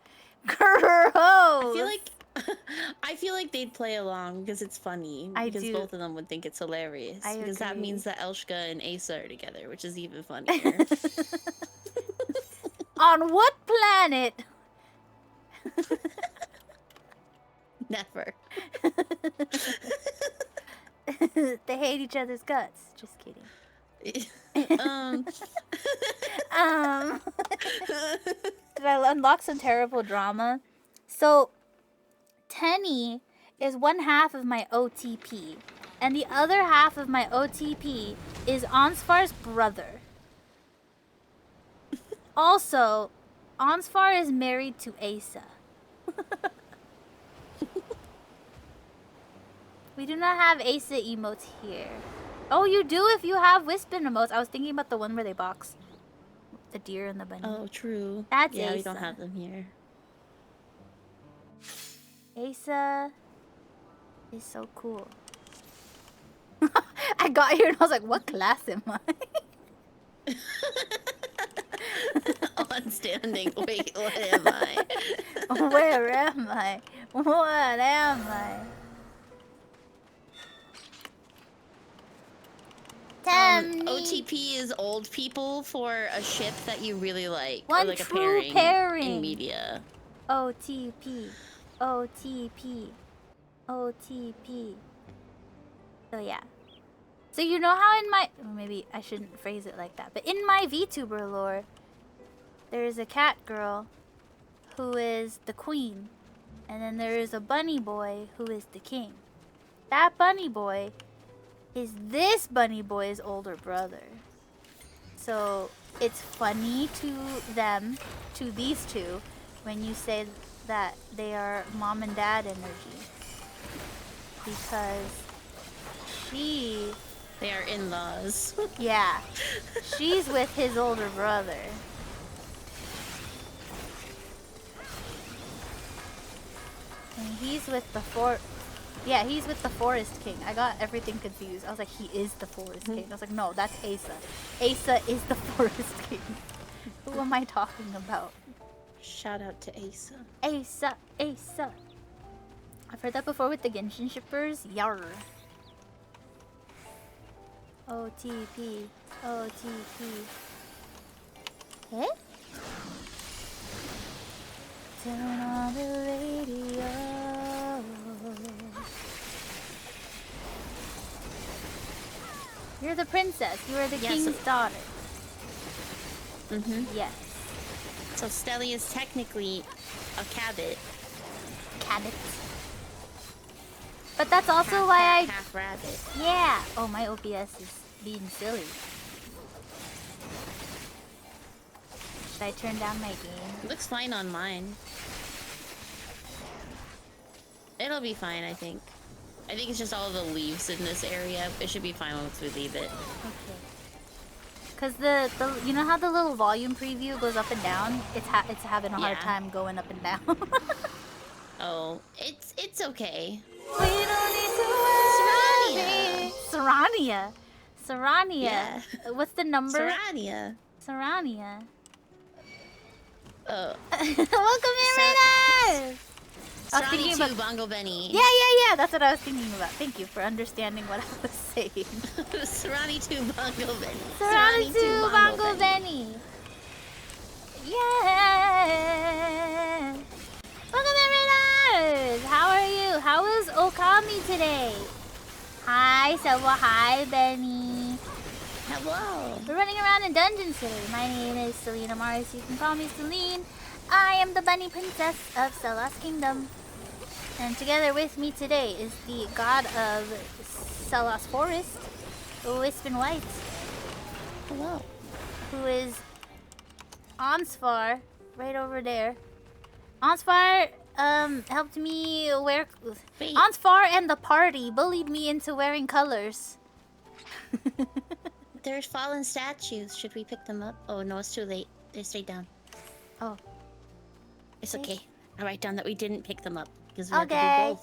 gross." I feel like they'd play along because it's funny. Because both of them would think it's hilarious. Because that means that Elshka and Asa are together, which is even funnier. On what planet? Never. They hate each other's guts. Just kidding. Did I unlock some terrible drama? So, Tenny is one half of my OTP, and the other half of my OTP is Ansfar's brother. Also, Ansfar is married to Asa. We do not have Asa emotes here. Oh, you do if you have Wispin emotes. I was thinking about the one where they box the deer and the bunny. Oh, true. That's yeah, Asa. we don't have them here. Asa is so cool. I got here and I was like, what class am I? On standing. Wait, what am I? Where am I? What am I? OTP is old people for a ship that you really like. One or like true a pairing in media. OTP. OTP. OTP. So yeah. So you know how in my... Well, maybe I shouldn't phrase it like that. But in my VTuber lore, there is a cat girl who is the queen. And then there is a bunny boy who is the king. That bunny boy is this bunny boy's older brother. So it's funny to them, to these two, when you say that they are mom and dad energy. Because they are in-laws. Yeah. She's with his older brother. And he's with the he's with the Forest King. I got everything confused. I was like, he is the Forest King. I was like, no, that's Asa. Asa is the Forest King. Who am I talking about? Shout out to Asa. Asa. I've heard that before with the Genshin shippers. Yar. OTP. OTP. Eh? Turn on the radio. You're the princess. You are the Yes. king's daughter. Mm-hmm. Yes. So Stelly is technically a cabot. Cabot. But that's also Half why cat, I... half rabbit. Yeah. Oh, my OBS is being silly. Should I turn down my game? It looks fine on mine. It'll be fine, I think. I think it's just all the leaves in this area. It should be fine once we leave it. Okay. Cause the you know how the little volume preview goes up and down? It's having a hard Yeah. time going up and down. Oh, it's okay. We don't need to worry. Sarania. Sarania. Yeah. What's the number? Serania. Sarania. Oh. Welcome in, Raiders! I was Serani thinking 2 about... Bongo Benny. Yeah. That's what I was thinking about. Thank you for understanding what I was saying. Serani 2 Bongo Benny. Serani 2 Bongo Benny. Yeah. Welcome in, Raiders! How are you? How is Okami today? Hi, Selwa. Hi, Benny. Hello. We're running around in dungeons today. My name is Selena Mari, so you can call me Celine. I am the bunny princess of Celos Kingdom. And together with me today is the god of Celos Forest, Wispin White, Hello. who is Ansfar, right over there. Ansfar helped me wear... Wait. Ansfar and the party bullied me into wearing colors. There's fallen statues. Should we pick them up? Oh no, it's too late. They stayed down. Oh. It's okay. I write down that we didn't pick them up because we had Okay. to do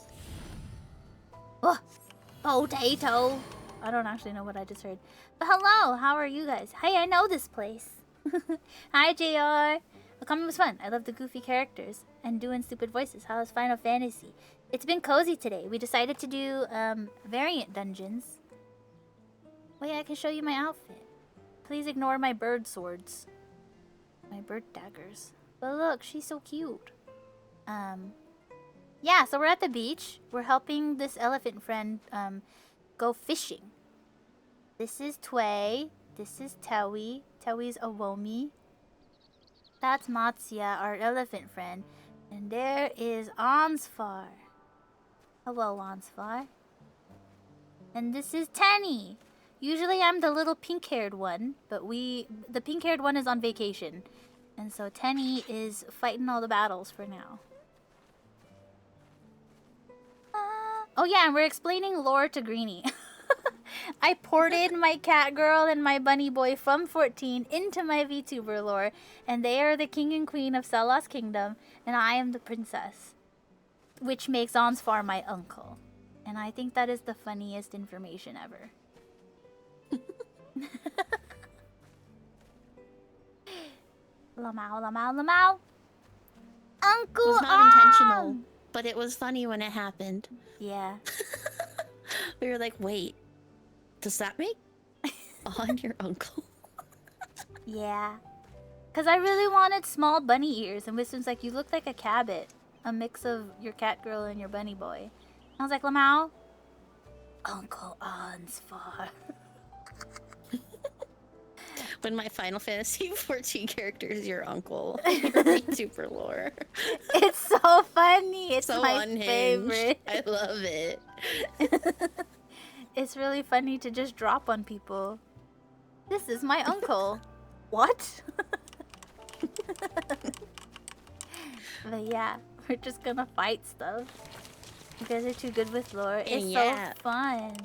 both. Oh, potato. I don't actually know what I just heard. But hello, how are you guys? Hey, I know this place. Hi, JR. The coming was fun. I love the goofy characters and doing stupid voices. How was Final Fantasy? It's been cozy today. We decided to do variant dungeons. Wait, I can show you my outfit. Please ignore my bird swords. My bird daggers. But look, she's so cute. Yeah, so we're at the beach. We're helping this elephant friend go fishing. This is Tway. This is Tewi. Tewi's Awomi. That's Matsuya, our elephant friend. And there is Ansfar. Hello, Ansfar. And this is Tenny. Usually I'm the little pink-haired one, but the pink-haired one is on vacation. And so Tenny is fighting all the battles for now. Oh yeah, and we're explaining lore to Greenie. I ported my cat girl and my bunny boy from 14 into my VTuber lore, and they are the king and queen of Celos Kingdom, and I am the princess. Which makes Ansfar my uncle. And I think that is the funniest information ever. Lamau, lamau, lamau. Uncle It was not An! intentional, but it was funny when it happened. Yeah. We were like, wait, does that make on your uncle? Yeah. Because I really wanted small bunny ears, and Wisdom's like, you look like a cabot. A mix of your cat girl and your bunny boy. I was like, Lamau, Uncle Ansfar. When my Final Fantasy 14 character is your uncle. You're super lore. It's so funny. It's So my unhinged. favorite. I love it. It's really funny to just drop on people. This is my uncle. What? But yeah, we're just gonna fight stuff. You guys are too good with lore. It's Yeah. so fun.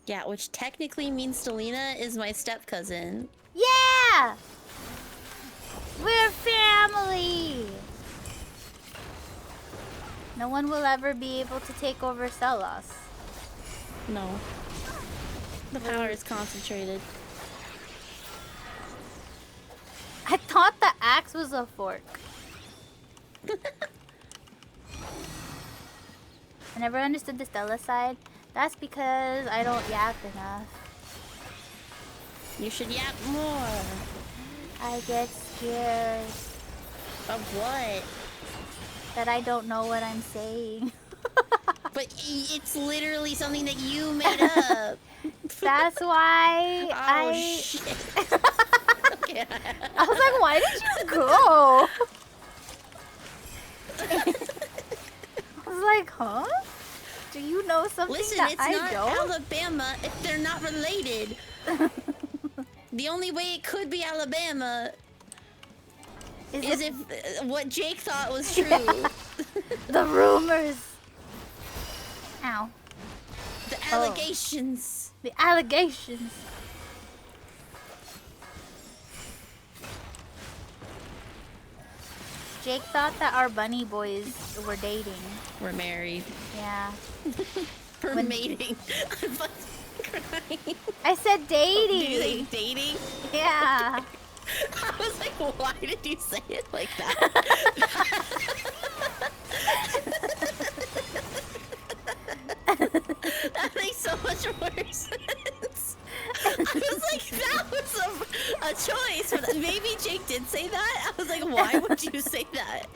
Yeah, which technically means Selena is my step cousin. Yeah! We're family! No one will ever be able to take over Celos. No. The power is concentrated. I thought the axe was a fork. I never understood the Stella side. That's because I don't yap enough. You should yap more. I get scared Of what? that I don't know what I'm saying. But it's literally something that you made up. That's why Oh shit. Okay. I was like, why did you go? I was like, huh? Do you know something Listen, that it's I not don't? Alabama if they're not related. The only way it could be Alabama is if what Jake thought was true. Yeah. The rumors. Ow. The allegations. The allegations. Jake thought that our bunny boys were dating. We're married. Yeah. We're mating. I'm fucking crying. I said dating. Do you think dating? Yeah. I was like, why did you say it like that? That makes so much more sense. I was like, that was a choice. But maybe Jake did say that. I was like, why would you say that?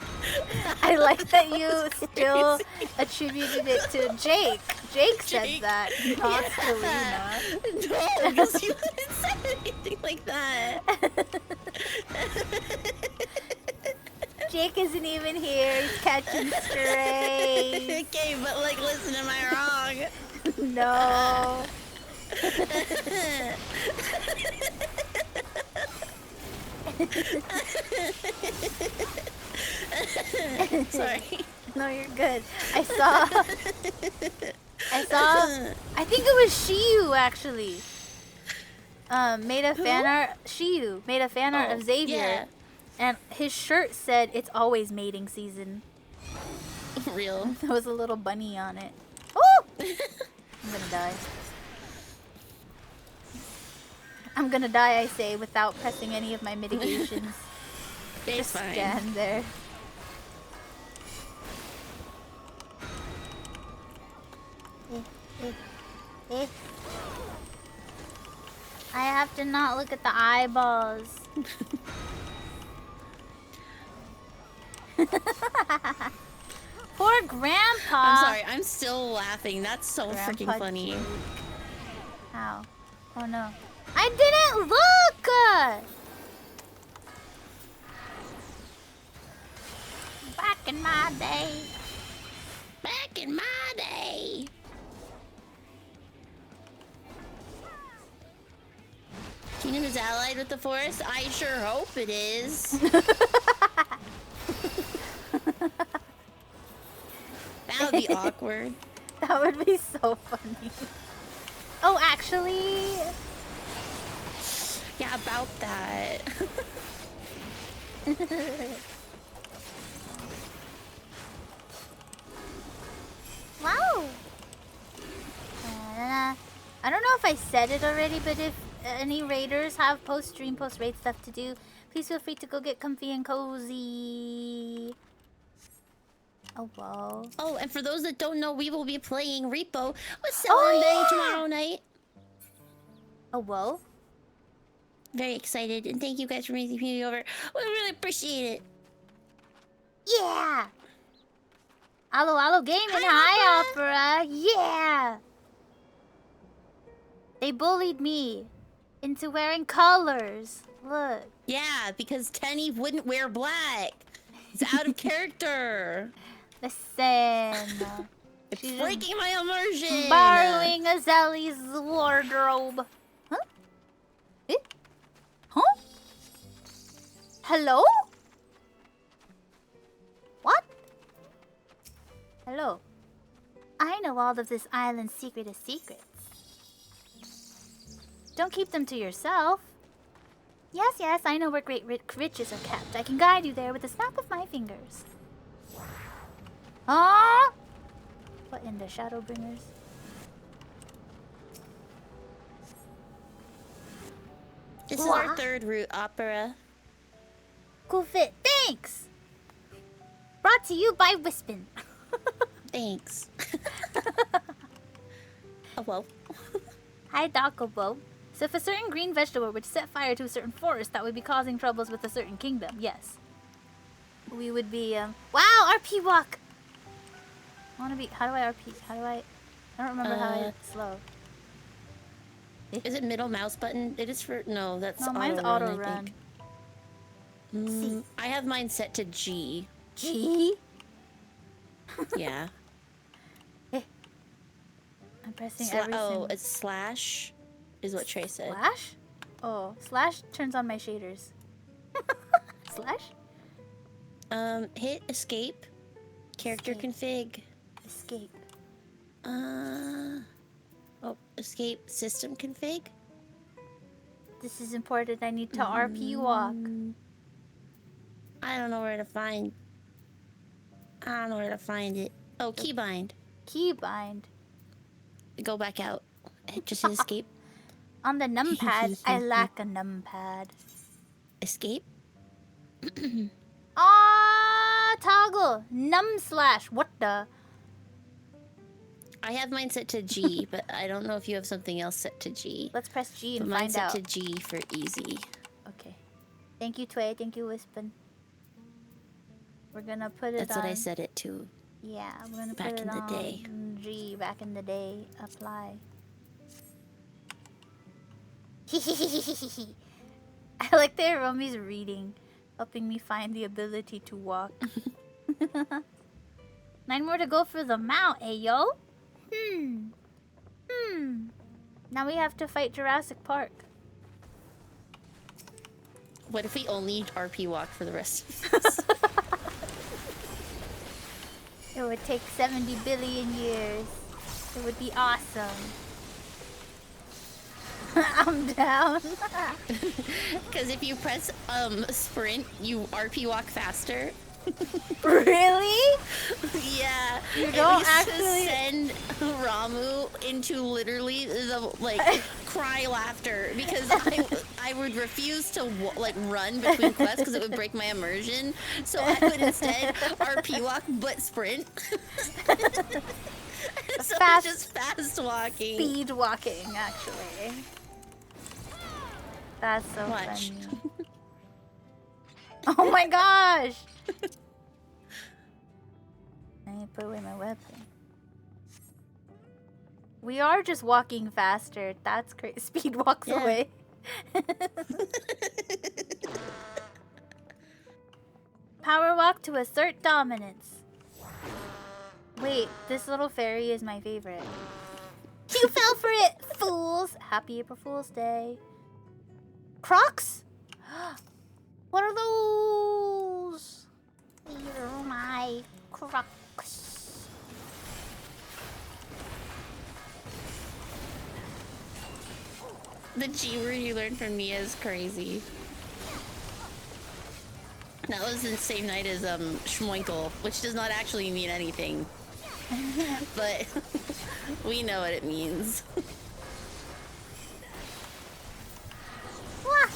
I like that you still attributed it to Jake. Jake said that, not Selena. No, because you didn't say anything like that. Jake isn't even here. He's catching strays. Okay, but like, listen, am I wrong? No. Sorry. No, you're good. I saw, I think it was Shiyu actually. Made a fan art, Shiyu made a fan art of Xavier. Yeah. And his shirt said, "It's always mating season." Real. There was a little bunny on it. Oh! I'm gonna die. I'm gonna die, I say, without pressing any of my mitigations. It's Just fine. stand there. I have to not look at the eyeballs. Poor Grandpa. I'm sorry, I'm still laughing. That's so freaking Grandpa funny. Jake. How? Oh no. I didn't look! Back in my day. Back in my day. Kingdom is allied with the forest? I sure hope it is. That would be awkward. That would be so funny. Oh, actually... Yeah, about that. Wow! I don't know if I said it already, but if any raiders have post-stream, post-raid stuff to do, please feel free to go get comfy and cozy. Oh, whoa. Oh, and for those that don't know, we will be playing Repo with Celery yeah! tomorrow night. Oh, whoa. Very excited, and thank you guys for making me over. We really appreciate it. Yeah! Allo Allo Gaming, hi Opera! Yeah! They bullied me into wearing colors. Look. Yeah, because Tenny wouldn't wear black. It's out of character. Listen. It's She's breaking my immersion. borrowing Azelli's wardrobe. Huh? Eh? Huh? Hello? What? Hello. I know all of this island's secret of secrets. Don't keep them to yourself. Yes, yes, I know where great riches are kept. I can guide you there with a snap of my fingers. Huh? What in the Shadowbringers? This is our third route, Opera. Cool fit. Thanks! Brought to you by Wispin. Thanks. Oh, well. Hi, Dakobo. So if a certain green vegetable were to set fire to a certain forest, that would be causing troubles with a certain kingdom. Yes. We would be, wow, RP walk! I wanna be, how do I RP? I don't remember how I slow. Is it middle mouse button? It is for, no, that's No, mine's auto auto run, I run. think. I have mine set to G. G? Yeah. I'm pressing everything. Oh, it's slash, is what Trey said. Slash? Oh, slash turns on my shaders. Slash? Hit escape. Character config. Escape. Oh, escape system config. This is important. I need to RP walk. I don't know where to find. I don't know where to find it. Oh, keybind. Keybind. Go back out. Just hit escape. On the numpad, I lack a numpad. Escape. Ah, toggle. Num slash. What the? I have mine set to G, but I don't know if you have something else set to G. Let's press G and But mine's find set out. to G for easy. Okay. Thank you, Tway. Thank you, Wispin. We're gonna put it That's on. what I set it to. Yeah, we're gonna Back put it in the on day. G. Back in the day. Apply. I like that Romi's reading, helping me find the ability to walk. 9 more to go for the mount, ayo. Now we have to fight Jurassic Park. What if we only RP walk for the rest of us? It would take 70 billion years. It would be awesome. I'm down. Because if you press sprint, you RP walk faster. Really? Yeah. You It don't used to actually- send Ramu into literally the cry laughter because I would refuse to run between quests because it would break my immersion. So I would instead RP walk but sprint. So Fast- just fast walking. Speed walking, actually. That's so Watch. funny. Oh my gosh! I need to put away my weapon. We are just walking faster. That's crazy. Speed walks Yeah. away. Power walk to assert dominance. Wait, this little fairy is my favorite. You fell for it, fools! Happy April Fool's Day. Crocs? What are those? These are my Crocs. The G word you learned from Mia is crazy. That was the same night as schmoinkle, which does not actually mean anything. But we know what it means. Wah!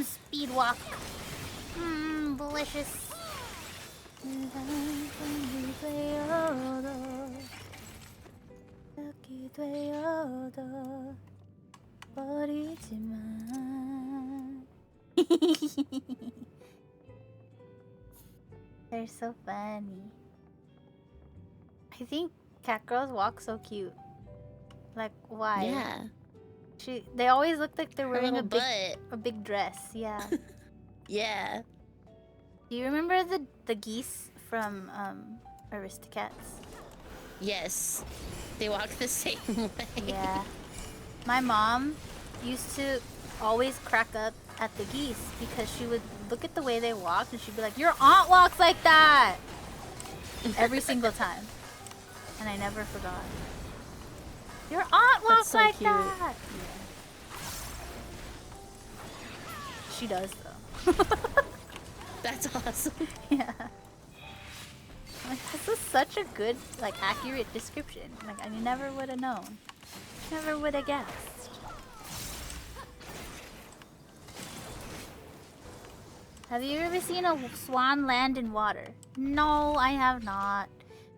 Speed walk. Delicious. They're so funny. I think cat girls walk so cute. Like, why? Yeah. They always look like they're Her wearing little a big dress. Yeah. Yeah. Do you remember the geese from Aristocats? Yes. They walk the same way. Yeah. My mom used to always crack up at the geese because she would look at the way they walked and she'd be like, "Your aunt walks like that!" Every single time. And I never forgot. Your aunt walks so like cute. that! Yeah. She does, though. That's awesome. Yeah. Like, this is such a good, accurate description. Like, I never would have known. Never would have guessed. Have you ever seen a swan land in water? No, I have not.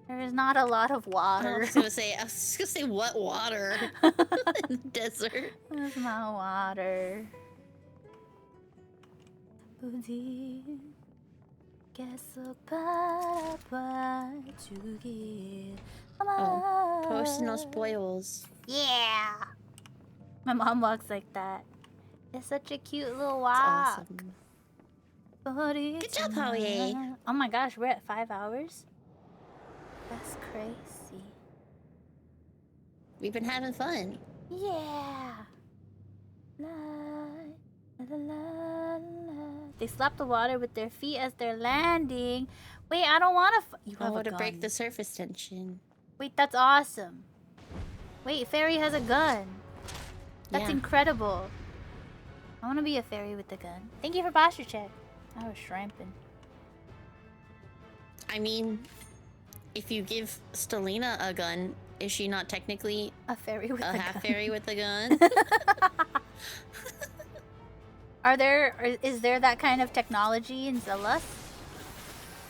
There is not a lot of I water. was just gonna say what water in the desert. There's not water. 부디 계속 바라봐주길. Oh, post no spoils. Yeah. My mom walks like that. It's such a cute little That's walk. awesome. Good job, Howie. Oh my gosh, we're at 5 hours? That's crazy. We've been having fun. Yeah. La, la, la, la, la. They slap the water with their feet as they're landing. Wait, I don't want to. You have Oh, a to gun. break the surface tension. Wait, that's awesome. Wait, fairy has a gun. That's Yeah. incredible. I want to be a fairy with a gun. Thank you for posture check. I was shrimping. I mean, if you give Stelina a gun, is she not technically A fairy with a a half gun. fairy with a gun? Is there that kind of technology in Zealous?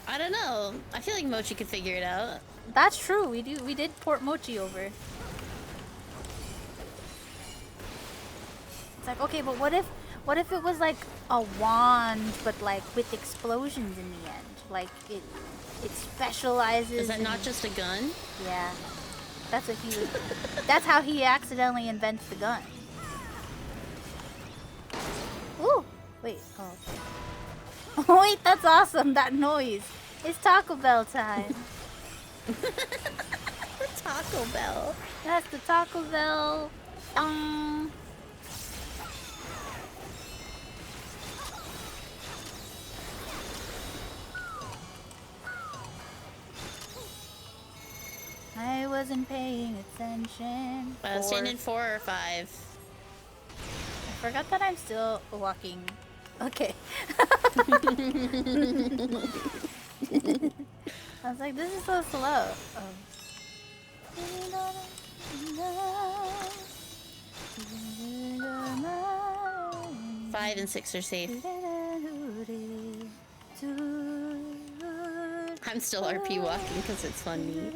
I don't know. I feel like Mochi could figure it out. That's true. We did port Mochi over. It's like, okay, but what if it was like a wand but like with explosions in the end? Like it specializes Is that in- not just a gun? Yeah. That's what he was that's how he accidentally invents the gun. Ooh! Wait, oh. Wait, that's awesome, that noise. It's Taco Bell time. Taco Bell. That's the Taco Bell. I wasn't paying attention. I was staying in 4. 4 or 5. I forgot that I'm still walking. Okay. I was like, this is so slow. Oh. 5 and 6 are safe. I'm still RP walking because it's funny.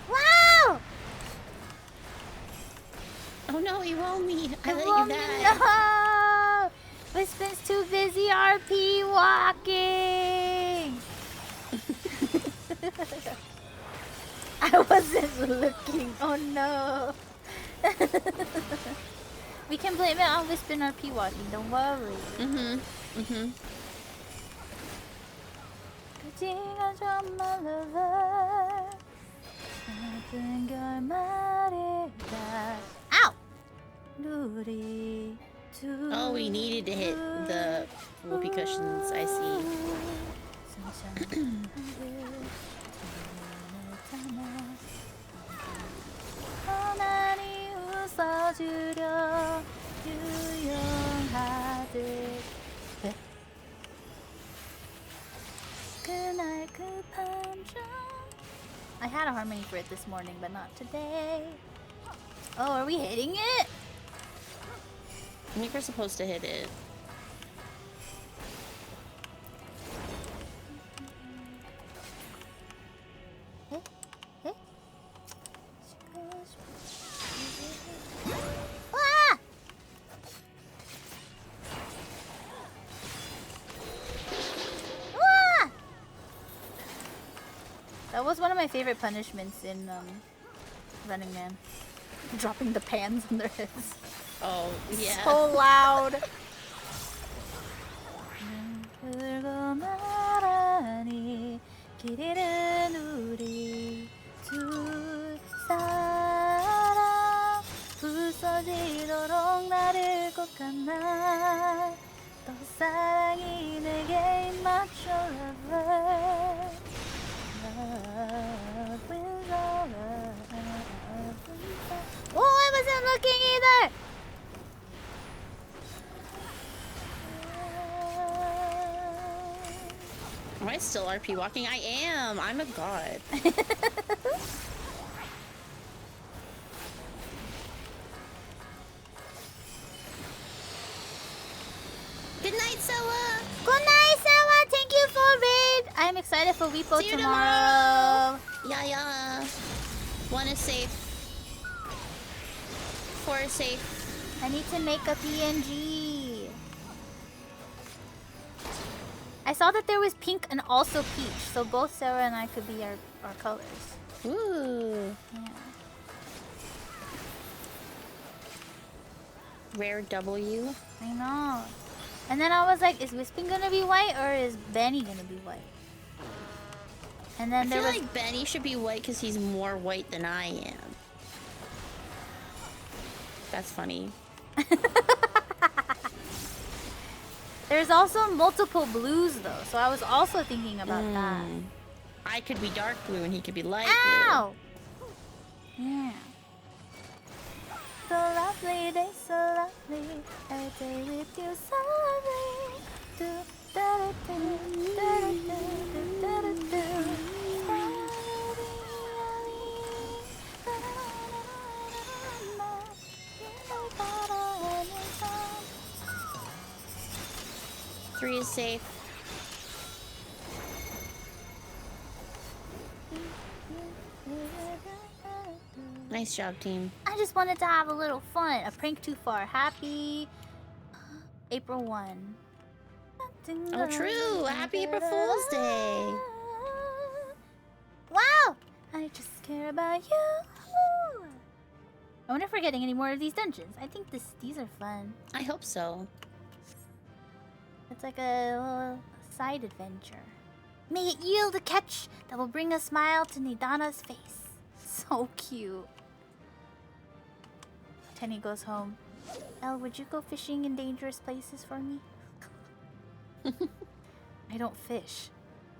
Wow! Oh no, he rolled me. I let Oh, you die. no! Wispin's too busy RP walking! I wasn't looking. Oh no. We can blame it on Wispin RP walking, don't worry. 그지가 정말 lover. 모든 걸 말해다. Ow! 우리 둘. Oh, we needed to hit the whoopee cushions. I see. 가만히 웃어주려 유용하듯 그날 그 밤중 I had a harmony for it this morning, but not today. Oh, are we hitting it? I think we're supposed to hit it. Ah! Ah! That was one of my favorite punishments in Running Man. Dropping the pans on their heads. Oh, yeah. So loud. 그리고 말하니 길 잃은 우리 두 사람 부서지도록 나를 꼭 안아 또 사랑이 내게 맞춰 lover still RP walking. I am. I'm a god. Good night, Sella. Good night, Sarah. Thank you for raid. I'm excited for Weepo See you tomorrow. Yeah, yeah. 1 is safe. 4 is safe. I need to make a PNG. I saw that there was pink and also peach, so both Sarah and I could be our colors. Ooh. Yeah. Rare W. I know. And then I was like, is Wisping gonna be white or is Benny gonna be white? And then I there feel was like Benny should be white because he's more white than I am. That's funny. There's also multiple blues though, so I was also thinking about that. I could be dark blue and he could be light Ow! Yeah. So lovely, day so lovely. Every day with you so lovely. Do, da, da, do, da, da, do, da, da, do. blue. 3 is safe. Nice job, team. I just wanted to have a little fun. A prank too far. Happy April 1. Oh, true. Happy April Fool's Day. Wow! I just care about you. I wonder if we're getting any more of these dungeons. I think these are fun. I hope so. It's like a little side adventure. May it yield a catch that will bring a smile to Nidana's face. So cute. Tenny goes home. Elle, would you go fishing in dangerous places for me? I don't fish.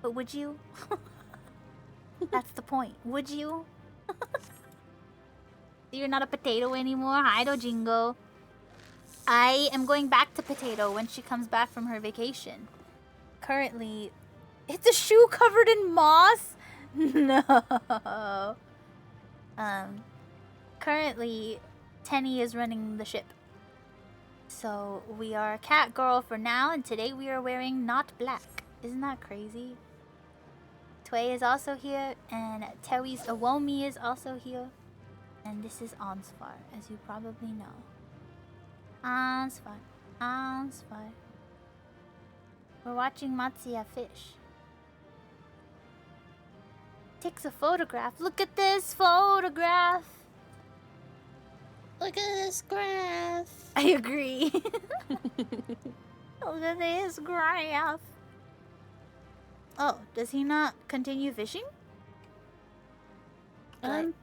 But would you? That's the point. Would you? You're not a potato anymore. Hi, Dojingo. I am going back to Potato when she comes back from her vacation. Currently, it's a shoe covered in moss? No. Currently, Tenny is running the ship. So we are cat girl for now, and today we are wearing not black. Isn't that crazy? Tway is also here, and Tewi's Awomi is also here. And this is Ansfar, as you probably know. Ansfar. Ansfar. We're watching Matsuya fish. Takes a photograph. Look at this photograph. Look at this graph. I agree. Look at this graph. Oh, does he not continue fishing? I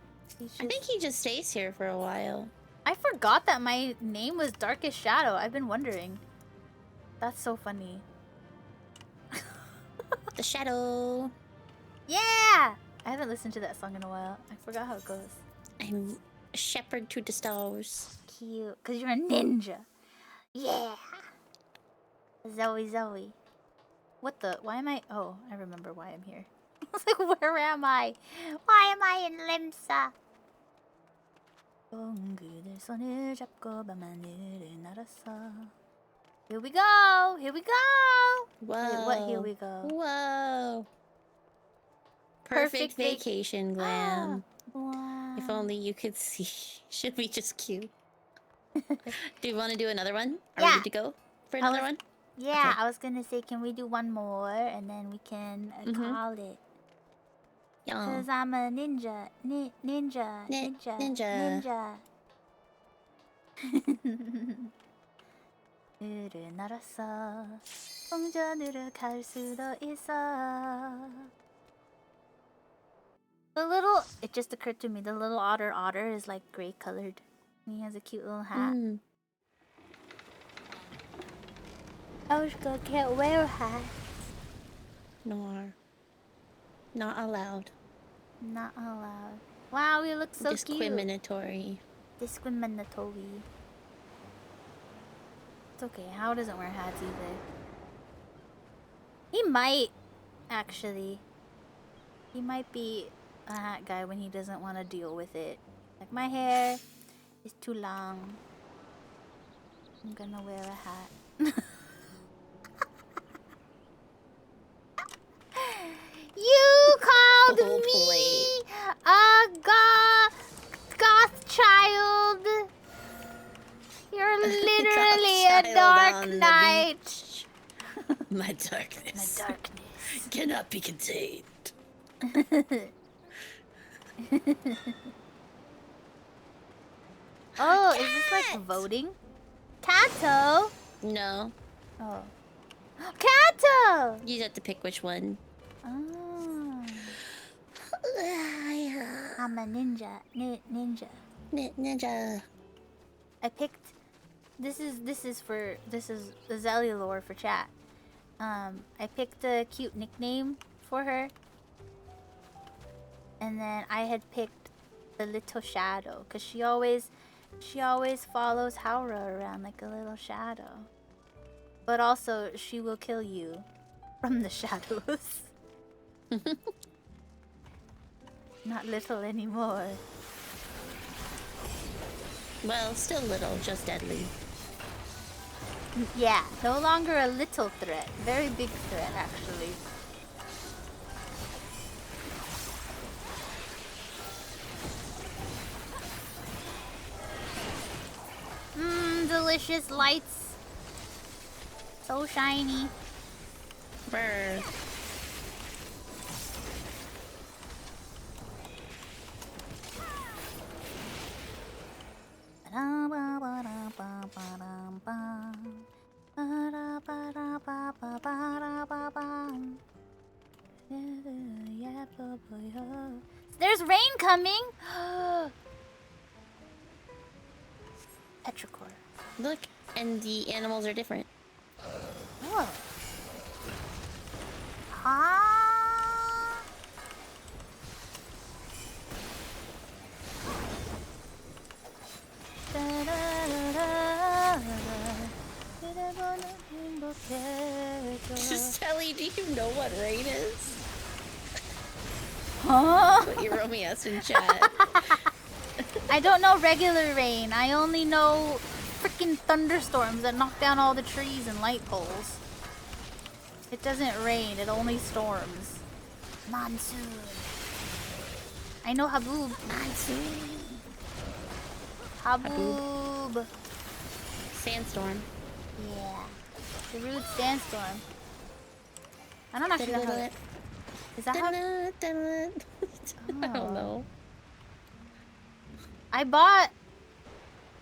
think he just stays here for a while. I forgot that my name was Darkest Shadow. I've been wondering. That's so funny. The shadow. Yeah! I haven't listened to that song in a while. I forgot how it goes. I'm a shepherd to the stars. Cute. Because you're a ninja. Yeah! Zoe. What the? Why am I? Oh, I remember why I'm here. I was like, where am I? Why am I in Limsa? Here we go! Here we go! Whoa. Wait, what? Here we go. Whoa. Perfect Perfect vacation glam. Wow. If only you could see. Should we just queue? Do you want to do another one? Are we Yeah. good to go for another one? Yeah, Okay. I was gonna say, can we do one more and then we can call it? Yeah. Cause I'm a ninja, ninja. ninja. 눈을 날았어. 동전으로 갈 수도 있어. The little, it just occurred to me, the little otter is like gray colored. He has a cute little hat. Oshko can't wear hats. Nor. Not allowed. Not allowed. Wow, we look so cute. Discriminatory. Discriminatory. It's okay. How doesn't wear hats either? He might. Actually, he might be a hat guy when he doesn't want to deal with it. Like, my hair is too long. I'm gonna wear a hat. You called Full me plate. a goth child. You're literally a child dark on the knight. My My darkness darkness. cannot be contained. Oh, is this like voting? Kato. No, Oh. Kato! you just have to pick which one. Oh. I'm a ninja. Ninja. Ninja. I picked. This is the Zelly lore for chat. I picked a cute nickname for her, and then I had picked the little shadow because she always follows Haura around like a little shadow. But also, she will kill you from the shadows. Not little anymore. Well, still little, just deadly. Yeah, no longer a little threat. Very big threat, actually. Mmm, delicious lights. So shiny. Brr. There's rain coming! Petrichor. Look, and the animals are different. Oh. Ah. Sally, do you know what rain is? Huh? What you wrote me asked in chat. I don't know regular rain. I only know freaking thunderstorms that knock down all the trees and light poles. It doesn't rain, it only storms. Monsoon. I know Haboob. Monsoon. Haboob. Sandstorm. Yeah. The rude sandstorm. I don't actually know how it... Is that how... I don't know. I bought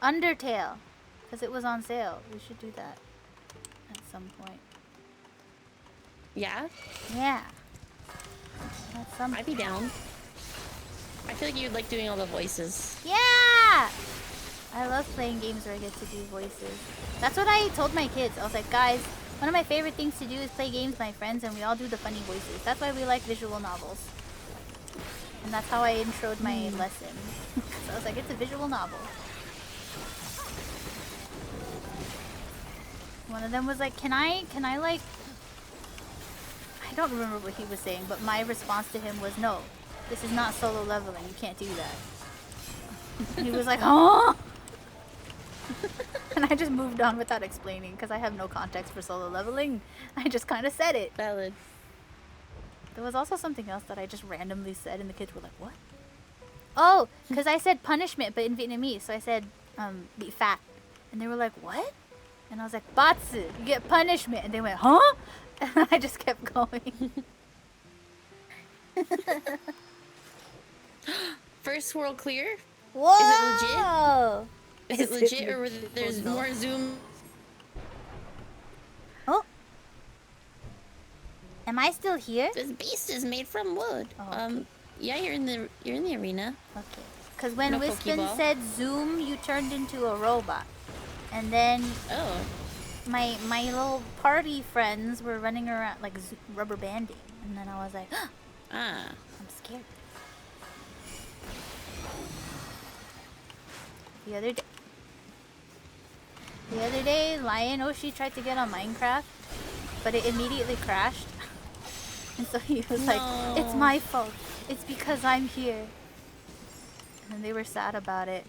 Undertale because it was on sale. We should do that at some point. Yeah? Yeah. At some I'd be down. I feel like you'd like doing all the voices. Yeah! I love playing games where I get to do voices. That's what I told my kids. I was like, guys, one of my favorite things to do is play games with my friends and we all do the funny voices. That's why we like visual novels. And that's how I introed my lesson. So I was like, it's a visual novel. One of them was like, can I like... I don't remember what he was saying, but my response to him was, no, this is not solo leveling. You can't do that. And he was like, huh? And I just moved on without explaining because I have no context for solo leveling. I just kind of said it. Valid. There was also something else that I just randomly said and the kids were like, what? Oh, because I said punishment, but in Vietnamese. So I said, be fat. And they were like, what? And I was like, batsu, you get punishment. And they went, huh? And I just kept going. First world clear? Whoa! Is it legit or there's more zoom? Oh. Am I still here? This beast is made from wood. Oh, okay. Yeah, you're in the arena. Okay. Because when No Wispin Pokeball. said zoom, you turned into a robot. And then Oh. my little party friends were running around like rubber banding. And then I was like, Ah. I'm scared. The other day, Lion Oshi tried to get on Minecraft, but it immediately crashed. And so he was like, it's No. my fault. It's because I'm here. And they were sad about it.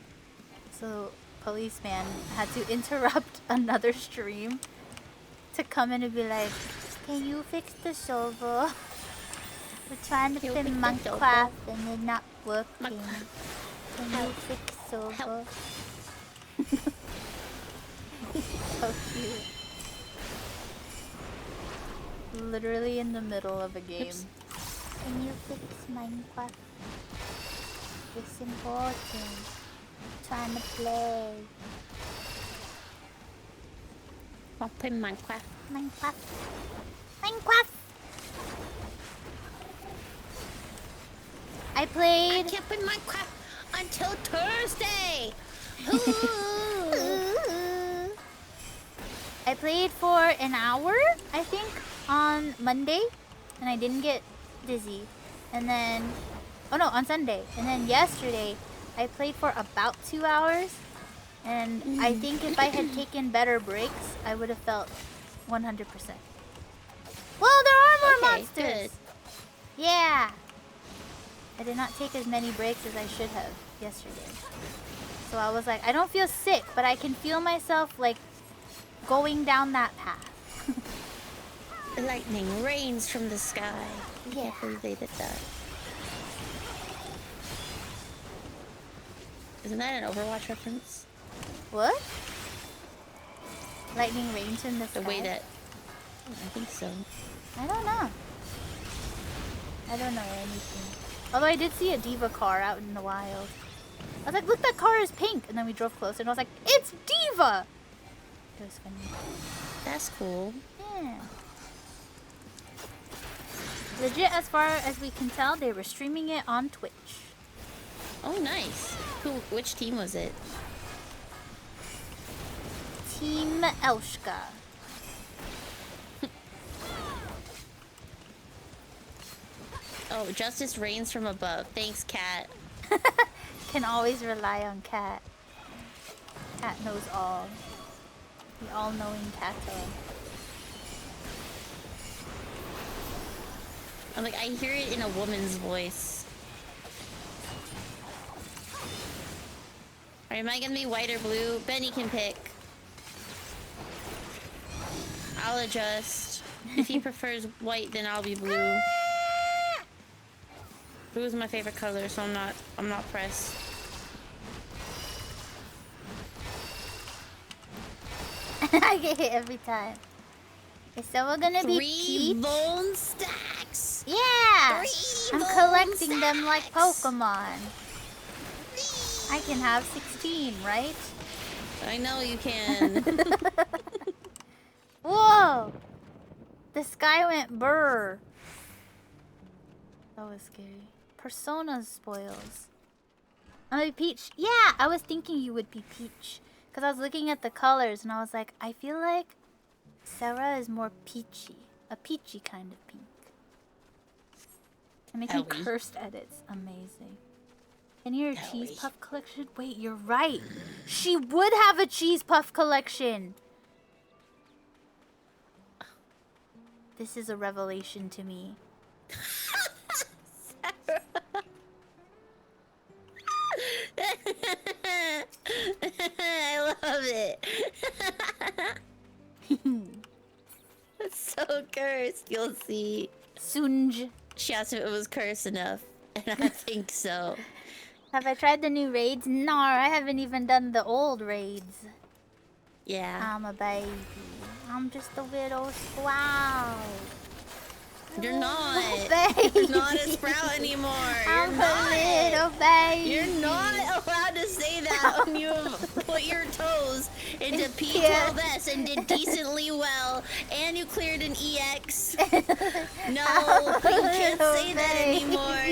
So policeman had to interrupt another stream to come in and be like, can you fix the shovel? We're trying to You play fix the Minecraft and it's not working. Minecraft. Can you Help. fix shovel? Help. So cute. Literally in the middle of a game. Oops. Can you fix Minecraft? It's important. Trying to play I'll play Minecraft. Minecraft. Minecraft. I I played. can't play Minecraft until Thursday. I played for an hour, I think, on Monday, and I didn't get dizzy. And then, oh no, on Sunday. And then yesterday, I played for about 2 hours. And I think if I had taken better breaks, I would have felt 100%. Well, there are more Okay, monsters. good. Yeah. I did not take as many breaks as I should have yesterday. So I was like, I don't feel sick, but I can feel myself like going down that path. Lightning rains from the sky. I Yeah. can't believe they did that. Isn't that an Overwatch reference? What? Lightning rains in the sky? The way that... I think so. I don't know. I don't know anything. Although I did see a Diva car out in the wild. I was like, look, that car is pink. And then we drove closer and I was like, it's Diva! It was funny. That's cool. Yeah. Legit, as far as we can tell, they were streaming it on Twitch. Oh, nice. Which team was it? Team Elshka. Oh, justice reigns from above. Thanks, Cat. Can always rely on Cat. Cat knows all. The all-knowing Cato. I'm like, I hear it in a woman's voice. Alright, am I gonna be white or blue? Benny can pick. I'll adjust. If he prefers white, then I'll be blue. Blue is my favorite color, so I'm not pressed. I get hit every time. Is someone gonna be Three Peach? bone stacks! Yeah! Three I'm bone collecting them like stacks! Pokemon. I can have 16, right? I know you can. Whoa! The sky went burr. That was scary. Persona spoils. I'm like, Peach. Yeah, I was thinking you would be Peach. Because I was looking at the colors and I was like, I feel like Sarah is more peachy. A peachy kind of pink. I'm making Owie. cursed edits. Amazing. And your cheese Owie. puff collection? Wait, you're right. She would have a cheese puff collection. This is a revelation to me. I love it. It's so cursed. You'll see. Sunj. She asked if it was cursed enough, and I think so. Have I tried the new raids? No, I haven't even done the old raids. Yeah. I'm a baby. I'm just a little sprout. You're not. Baby. You're not a sprout anymore. I'm You're not. a little baby. You're not allowed to say that when you put your toes into Yeah. P12S and did decently well, and you cleared an EX. No, you can't say that anymore.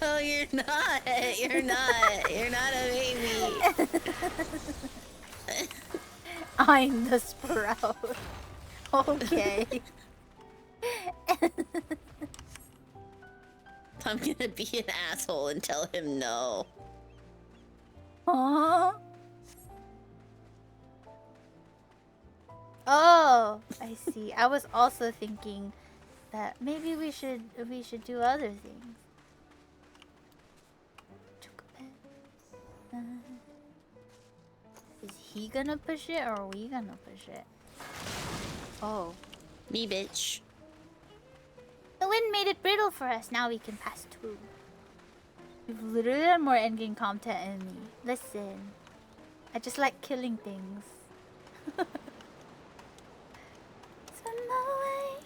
No, you're not. You're not. You're not a baby. I'm the sprout. Okay. I'm gonna be an asshole and tell him no. Huh? Oh, I see. I was also thinking that maybe we should do other things. Is he gonna push it or are we gonna push it? Oh. Me, bitch. The wind made it brittle for us. Now we can pass through. You've literally had more endgame content than me. Listen. I just like killing things. Swim away.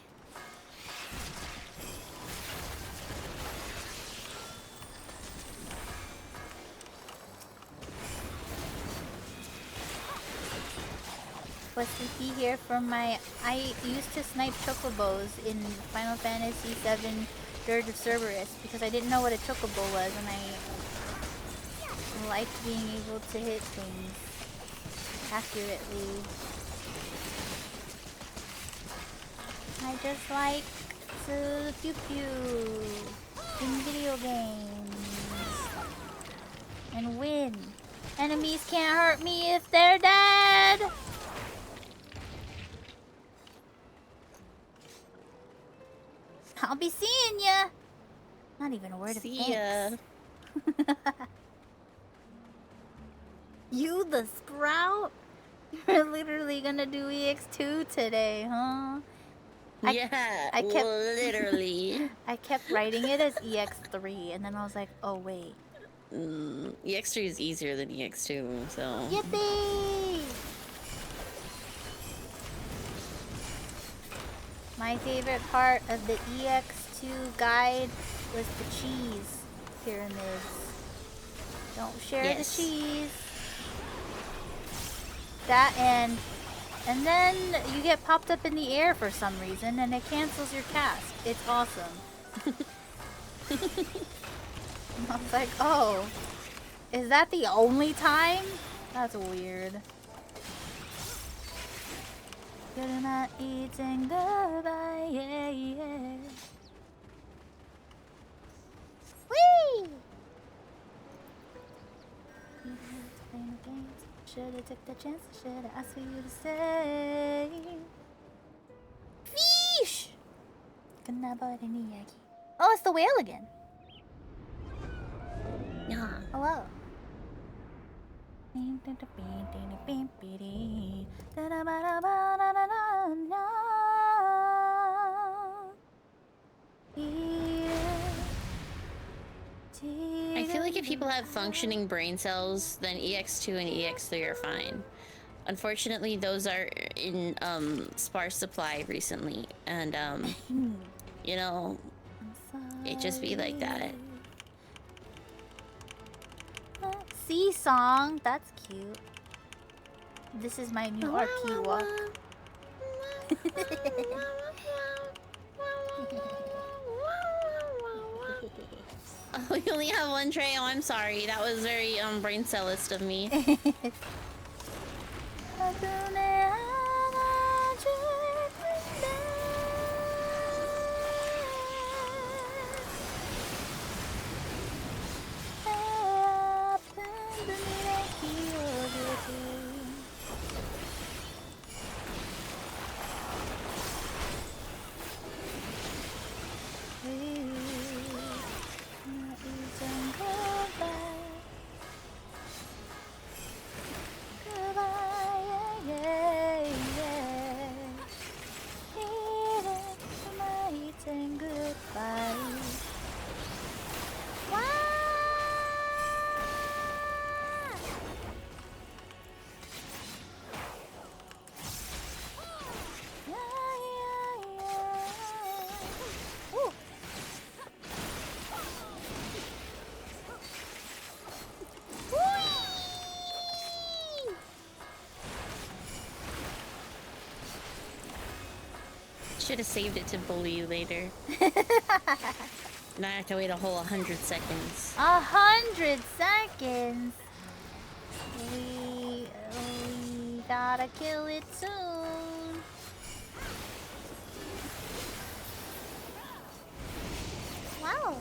Was CP here for my... I used to snipe chocobos in Final Fantasy VII Dirge of Cerberus because I didn't know what a chocobo was and I liked being able to hit things accurately. I just like to pew pew in video games and win. Enemies can't hurt me if they're dead! I'll be seeing ya! Not even a word of See thanks. ya. You the sprout? You're literally gonna do EX2 today, huh? Yeah, I kept literally. I kept writing it as EX3 and then I was like, oh wait. EX3 is easier than EX2, so... Yippee! My favorite part of the EX2 guide was the cheese pyramids. Don't share Yes. the cheese. That and then you get popped up in the air for some reason and it cancels your cast. It's awesome. I was like, oh, is that the only time? That's weird. Good night, eating goodbye, yeah, yeah. Whee! Should've took the chance, should've asked for you to stay. Fish! Oh, it's the whale again. Yeah. Hello. I feel like if people have functioning brain cells, then EX2 and EX3 are fine. Unfortunately, those are in sparse supply recently, and you know, it just be like that. Sea song, that's cute. This is my new RP walk. Oh, we only have one tray. Oh, I'm sorry. That was very brain cellist of me. Should have saved it to bully you later. Now I have to wait a whole 100 seconds. 100 seconds. We gotta kill it soon. Wow.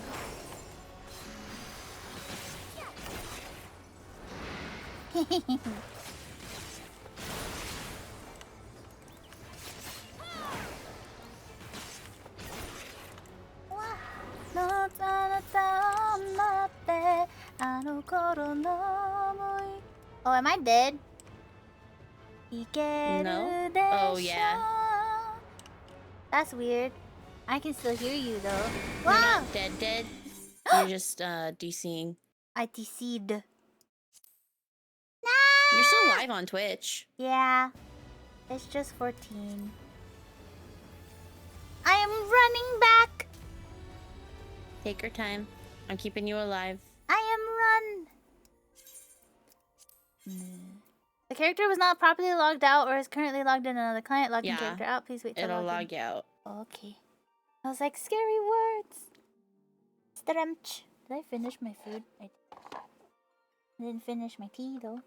Oh, am I dead? No. Oh, yeah. That's weird. I can still hear you though. You're Wow! not dead. You're just DCing. I DC'd. You're still live on Twitch. Yeah. It's just 14. I am running back! Take your time. I'm keeping you alive. I am run! The character was not properly logged out or is currently logged in another client. Logging Yeah. character out. Please wait to It'll log log in. you out. Okay. I was like, scary words. Stremch. Did I finish my food? I didn't finish my tea though.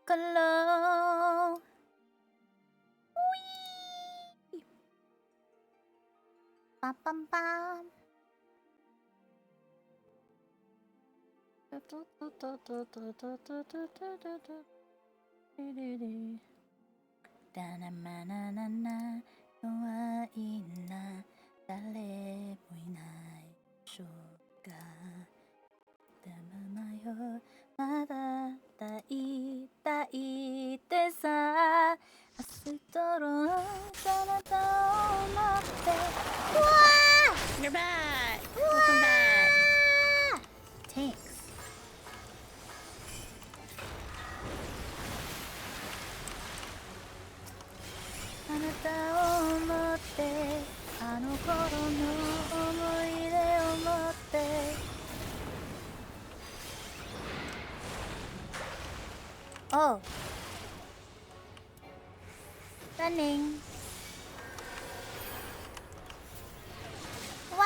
Hello. Whee! Bam bam bam. Da-na-ma-na-na-na, 怖いな、誰もいないでしょうか。でもまよ、まだ抱いてさ、明日とろそなたを待って。うわー You're back! Welcome back! Thanks. Oh. Running. Wow.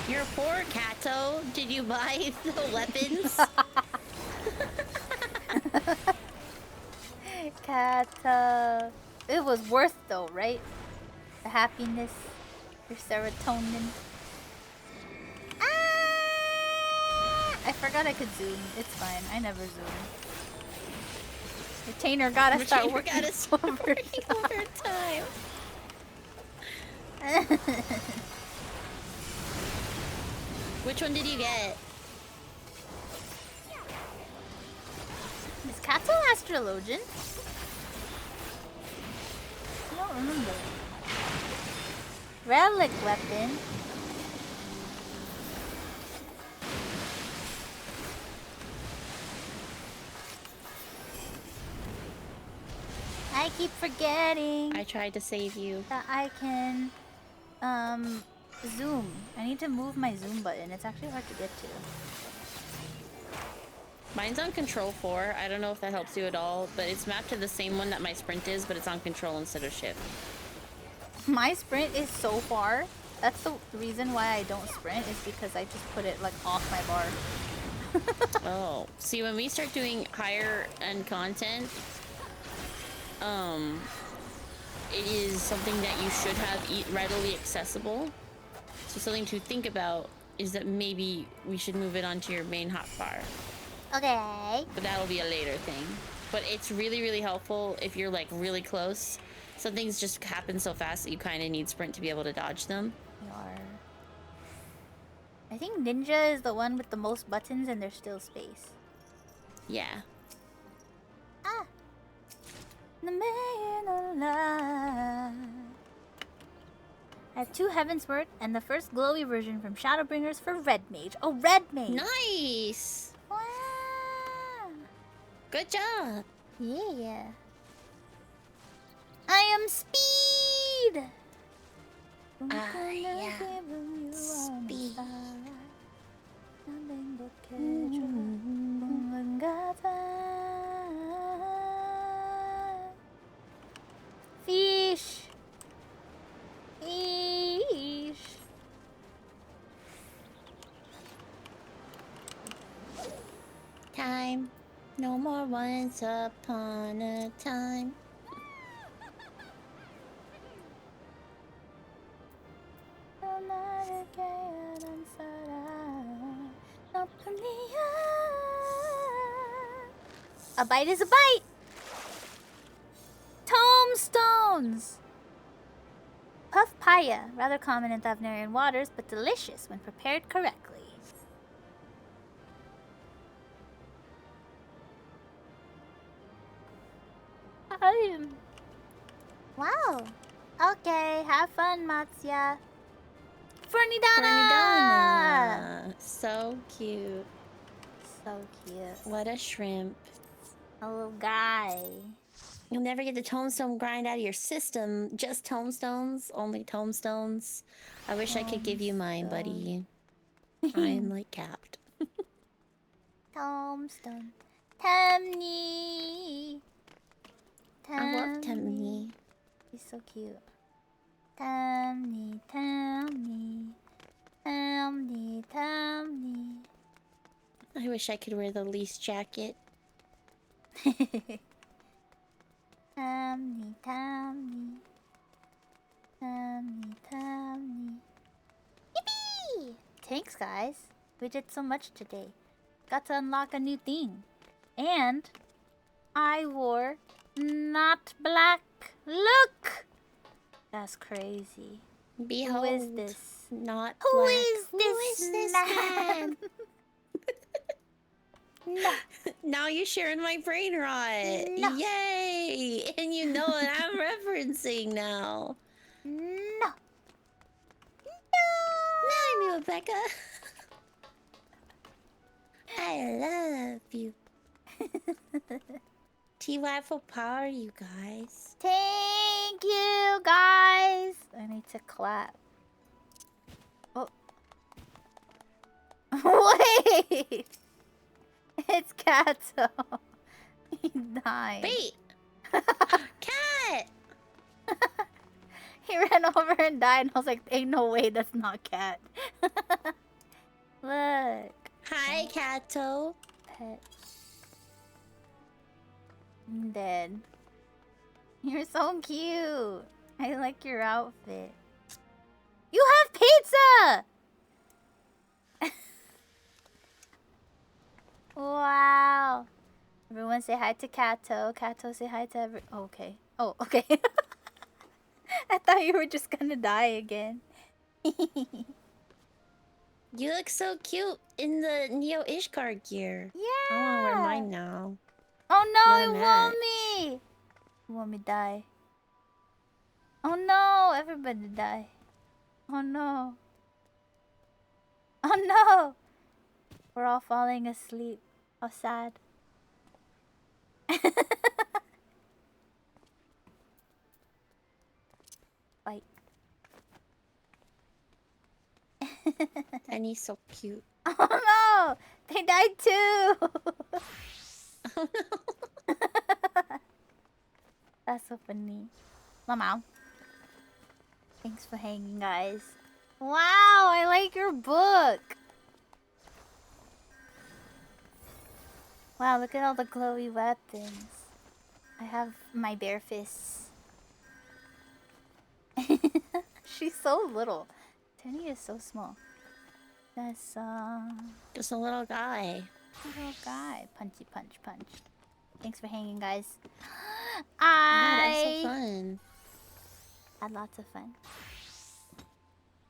You're poor, Kato. Did you buy the weapons? Cat, it was worth though, right? The happiness, your serotonin. Ah! I forgot I could zoom. It's fine. I never zoom. Retainer gotta start working overtime. Which one did you get? Is Kato Astrologian? I don't remember. Relic weapon. I keep forgetting I tried to save you. that I can zoom. I need to move my zoom button. It's actually hard to get to. Mine's on control 4. I don't know if that helps you at all, but it's mapped to the same one that my sprint is, but it's on control instead of shift. My sprint is so far. That's the reason why I don't sprint, is because I just put it like off my bar. Oh. See, when we start doing higher end content, it is something that you should have readily accessible. So something to think about is that maybe we should move it onto your main hotbar. Okay. But that'll be a later thing. But it's really, really helpful if you're like really close. Some things just happen so fast that you kind of need sprint to be able to dodge them. I think ninja is the one with the most buttons and there's still space. Yeah. Ah! The man alive. I have 2 Heaven's Word and the first glowy version from Shadowbringers for Red Mage. Oh, Red Mage! Nice! Wow! Good job! Yeah. I am Speed! I am Speed. Fish! Fish! Time. No more once upon a time. A bite is a bite. Tombstones. Puff paya, rather common in Thavnarian waters, but delicious when prepared correctly. Wow. Okay, have fun, Matsya. Fernidana! Fernidana. So cute. So cute. What a shrimp. A little guy. You'll never get the tombstone grind out of your system. Just tombstones. Only tombstones. I wish I could give you mine, buddy. I am like capped. Tombstone. Temni. I love Temni. He's so cute. Temni, Temni. Temni, Temni. I wish I could wear the lease jacket. Temni, Temni. Temni, Temni. Yippee! Thanks, guys. We did so much today. Got to unlock a new thing. And I wore not black. Look! That's crazy. Behold. Who is this? Not Who black. is Who this is this man? No. Now you're sharing my brain rot. No. Yay! And you know what I'm referencing now. No. Love you, Rebecca. I love you. TY for power, you guys. Thank you, guys. I need to clap. Oh. Wait. It's Kato. He died. Wait. Cat. He ran over and died, and I was like, ain't no way that's not Cat. Look. Hi, Kato. Pet. I'm dead. You're so cute. I like your outfit. You have pizza! Wow. Everyone say hi to Kato. Kato say hi to every... Oh, okay. Oh, okay. I thought you were just gonna die again. You look so cute in the Neo Ishgard gear. Yeah. I wanna wear mine now. Oh no, You're it a won't match. me. It won't me die. Oh no, everybody die. Oh no. Oh no. We're all falling asleep. How sad. Fight. And he's so cute. Oh no! They died too! Oh no. That's so funny. Lamau. Thanks for hanging, guys. Wow, I like your book! Wow, look at all the glowy weapons. I have my bare fists. She's so little. Tenny is so small. That's Just a little guy. little guy. Punchy punch punch. Thanks for hanging, guys. Yeah, that's so I fun. had lots of fun.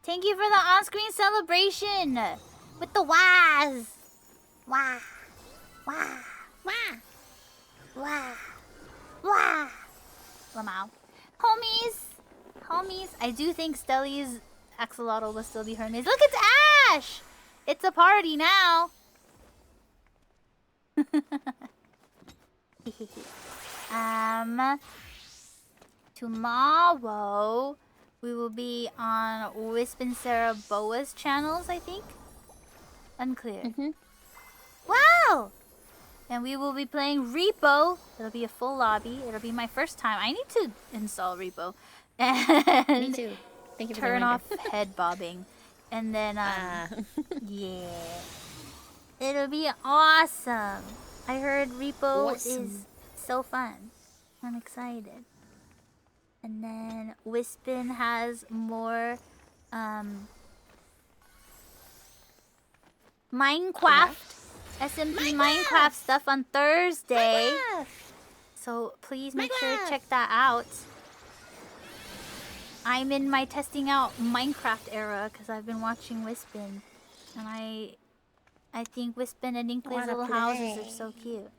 Thank you for the on-screen celebration with the wahs. Wah, wah, Wow. wah, wah. Lamau. Homies. I do think Stelly's axolotl will still be Hermes. Look, it's Ash. It's a party now. Tomorrow we will be on Wisp and Sarah Boa's channels, I think. Unclear. Wow! And we will be playing Repo. It'll be a full lobby. It'll be my first time. I need to install Repo. And Me too. Thank you for the turn reminder. off head bobbing. And then, yeah. It'll be awesome. I heard Repo is Awesome. so fun. I'm excited. And then Wispin has more Minecraft. SMP Minecraft stuff on Thursday. Minecraft. So please make sure to Minecraft. check that out. I'm in my testing out Minecraft era because I've been watching Wispin. And I think Wispin and Inkly's Wanna little houses are play. so cute.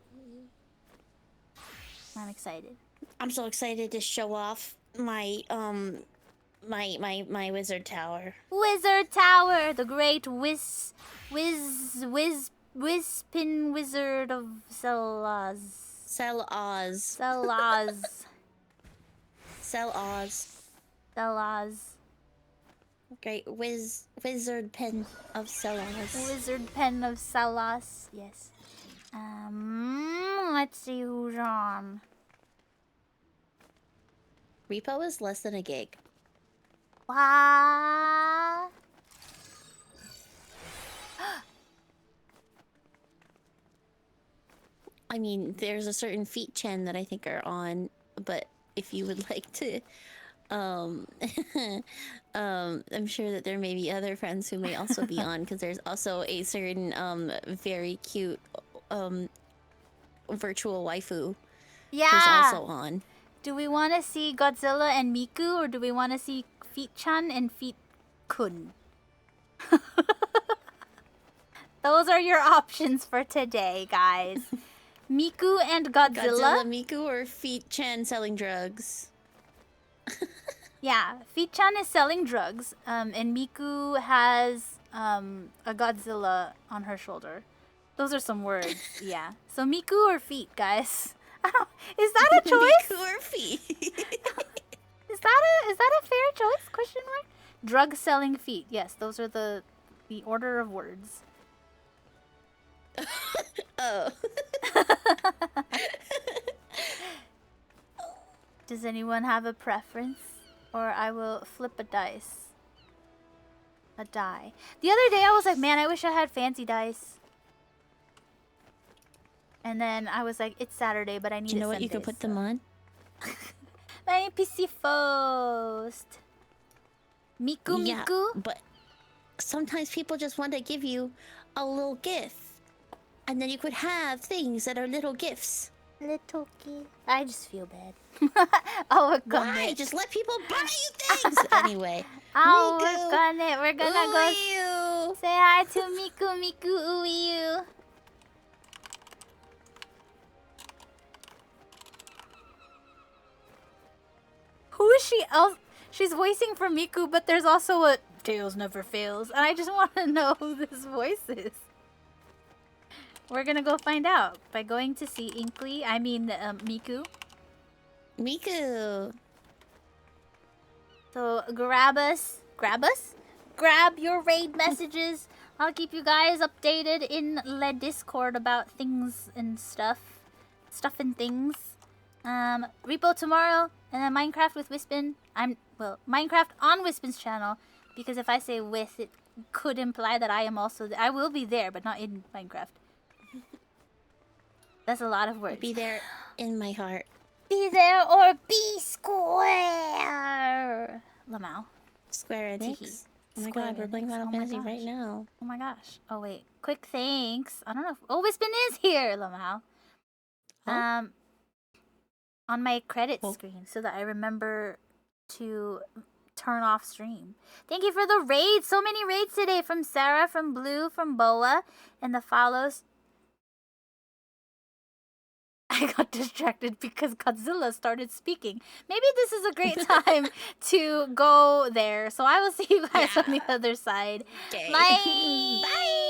I'm excited. I'm so excited to show off my my wizard tower. Wizard Tower, the great Wispin Wizard of Celaz. Sell Oz. Celaz. Sell Oz. Celaz. Great wizard pen of Celos. Wizard Pen of Salas, yes. Let's see who's on. Repo is less than a gig. What? I mean, there's a certain feat Chen that I think are on, but if you would like to, I'm sure that there may be other friends who may also be on, because there's also a certain very cute virtual waifu Yeah. who's also on. Do we want to see Godzilla and Miku, or do we want to see Feet-chan and Feet-kun? Those are your options for today, guys. Miku and Godzilla, Miku, or Feet Chen selling drugs? Yeah, Feet-chan is selling drugs, and Miku has a Godzilla on her shoulder. Those are some words, yeah. So Miku or Feet, guys? Is that a choice? Miku or Feet? Is that a fair choice? Question mark. Drug selling feet. Yes, those are the order of words. Oh. Does anyone have a preference? Or I will flip a dice. A die. The other day I was like, man, I wish I had fancy dice. And then I was like, it's Saturday, but I need Do you know what you could put them on? My PC first. Miku Yeah, Miku? but sometimes people just want to give you a little gift. And then you could have things that are little gifts. Little kid. I just feel bad. I'll work on Why? it. Just let people buy you things! Anyway. I'll Miku. work on it. We're gonna go Ooh. say hi to Miku Miku Uyu. Who is she else? She's voicing for Miku, but there's also a Tails Never Fails. And I just want to know who this voice is. We're gonna go find out by going to see Miku. Miku. So grab your raid messages. I'll keep you guys updated in the Discord about things and stuff and things. Repo tomorrow, and then Minecraft with Wispin. Minecraft on Wispin's channel, because if I say with, it could imply that I am also I will be there, but not in Minecraft. That's a lot of words. Be there in my heart. Be there or be square. Lamau. Square Teehee. Enix. Oh my Square god, we're playing Enix. Final Oh my Fantasy right gosh. now. Oh my gosh. Oh wait. Quick thanks. I don't know. Wispin is here, Lamau. Huh? On my credit Oh. screen, so that I remember to turn off stream. Thank you for the raids. So many raids today from Sarah, from Blue, from Boa, and the follows. I got distracted because Godzilla started speaking. Maybe this is a great time to go there. So I will see you guys on the other side. Okay. Bye. Bye.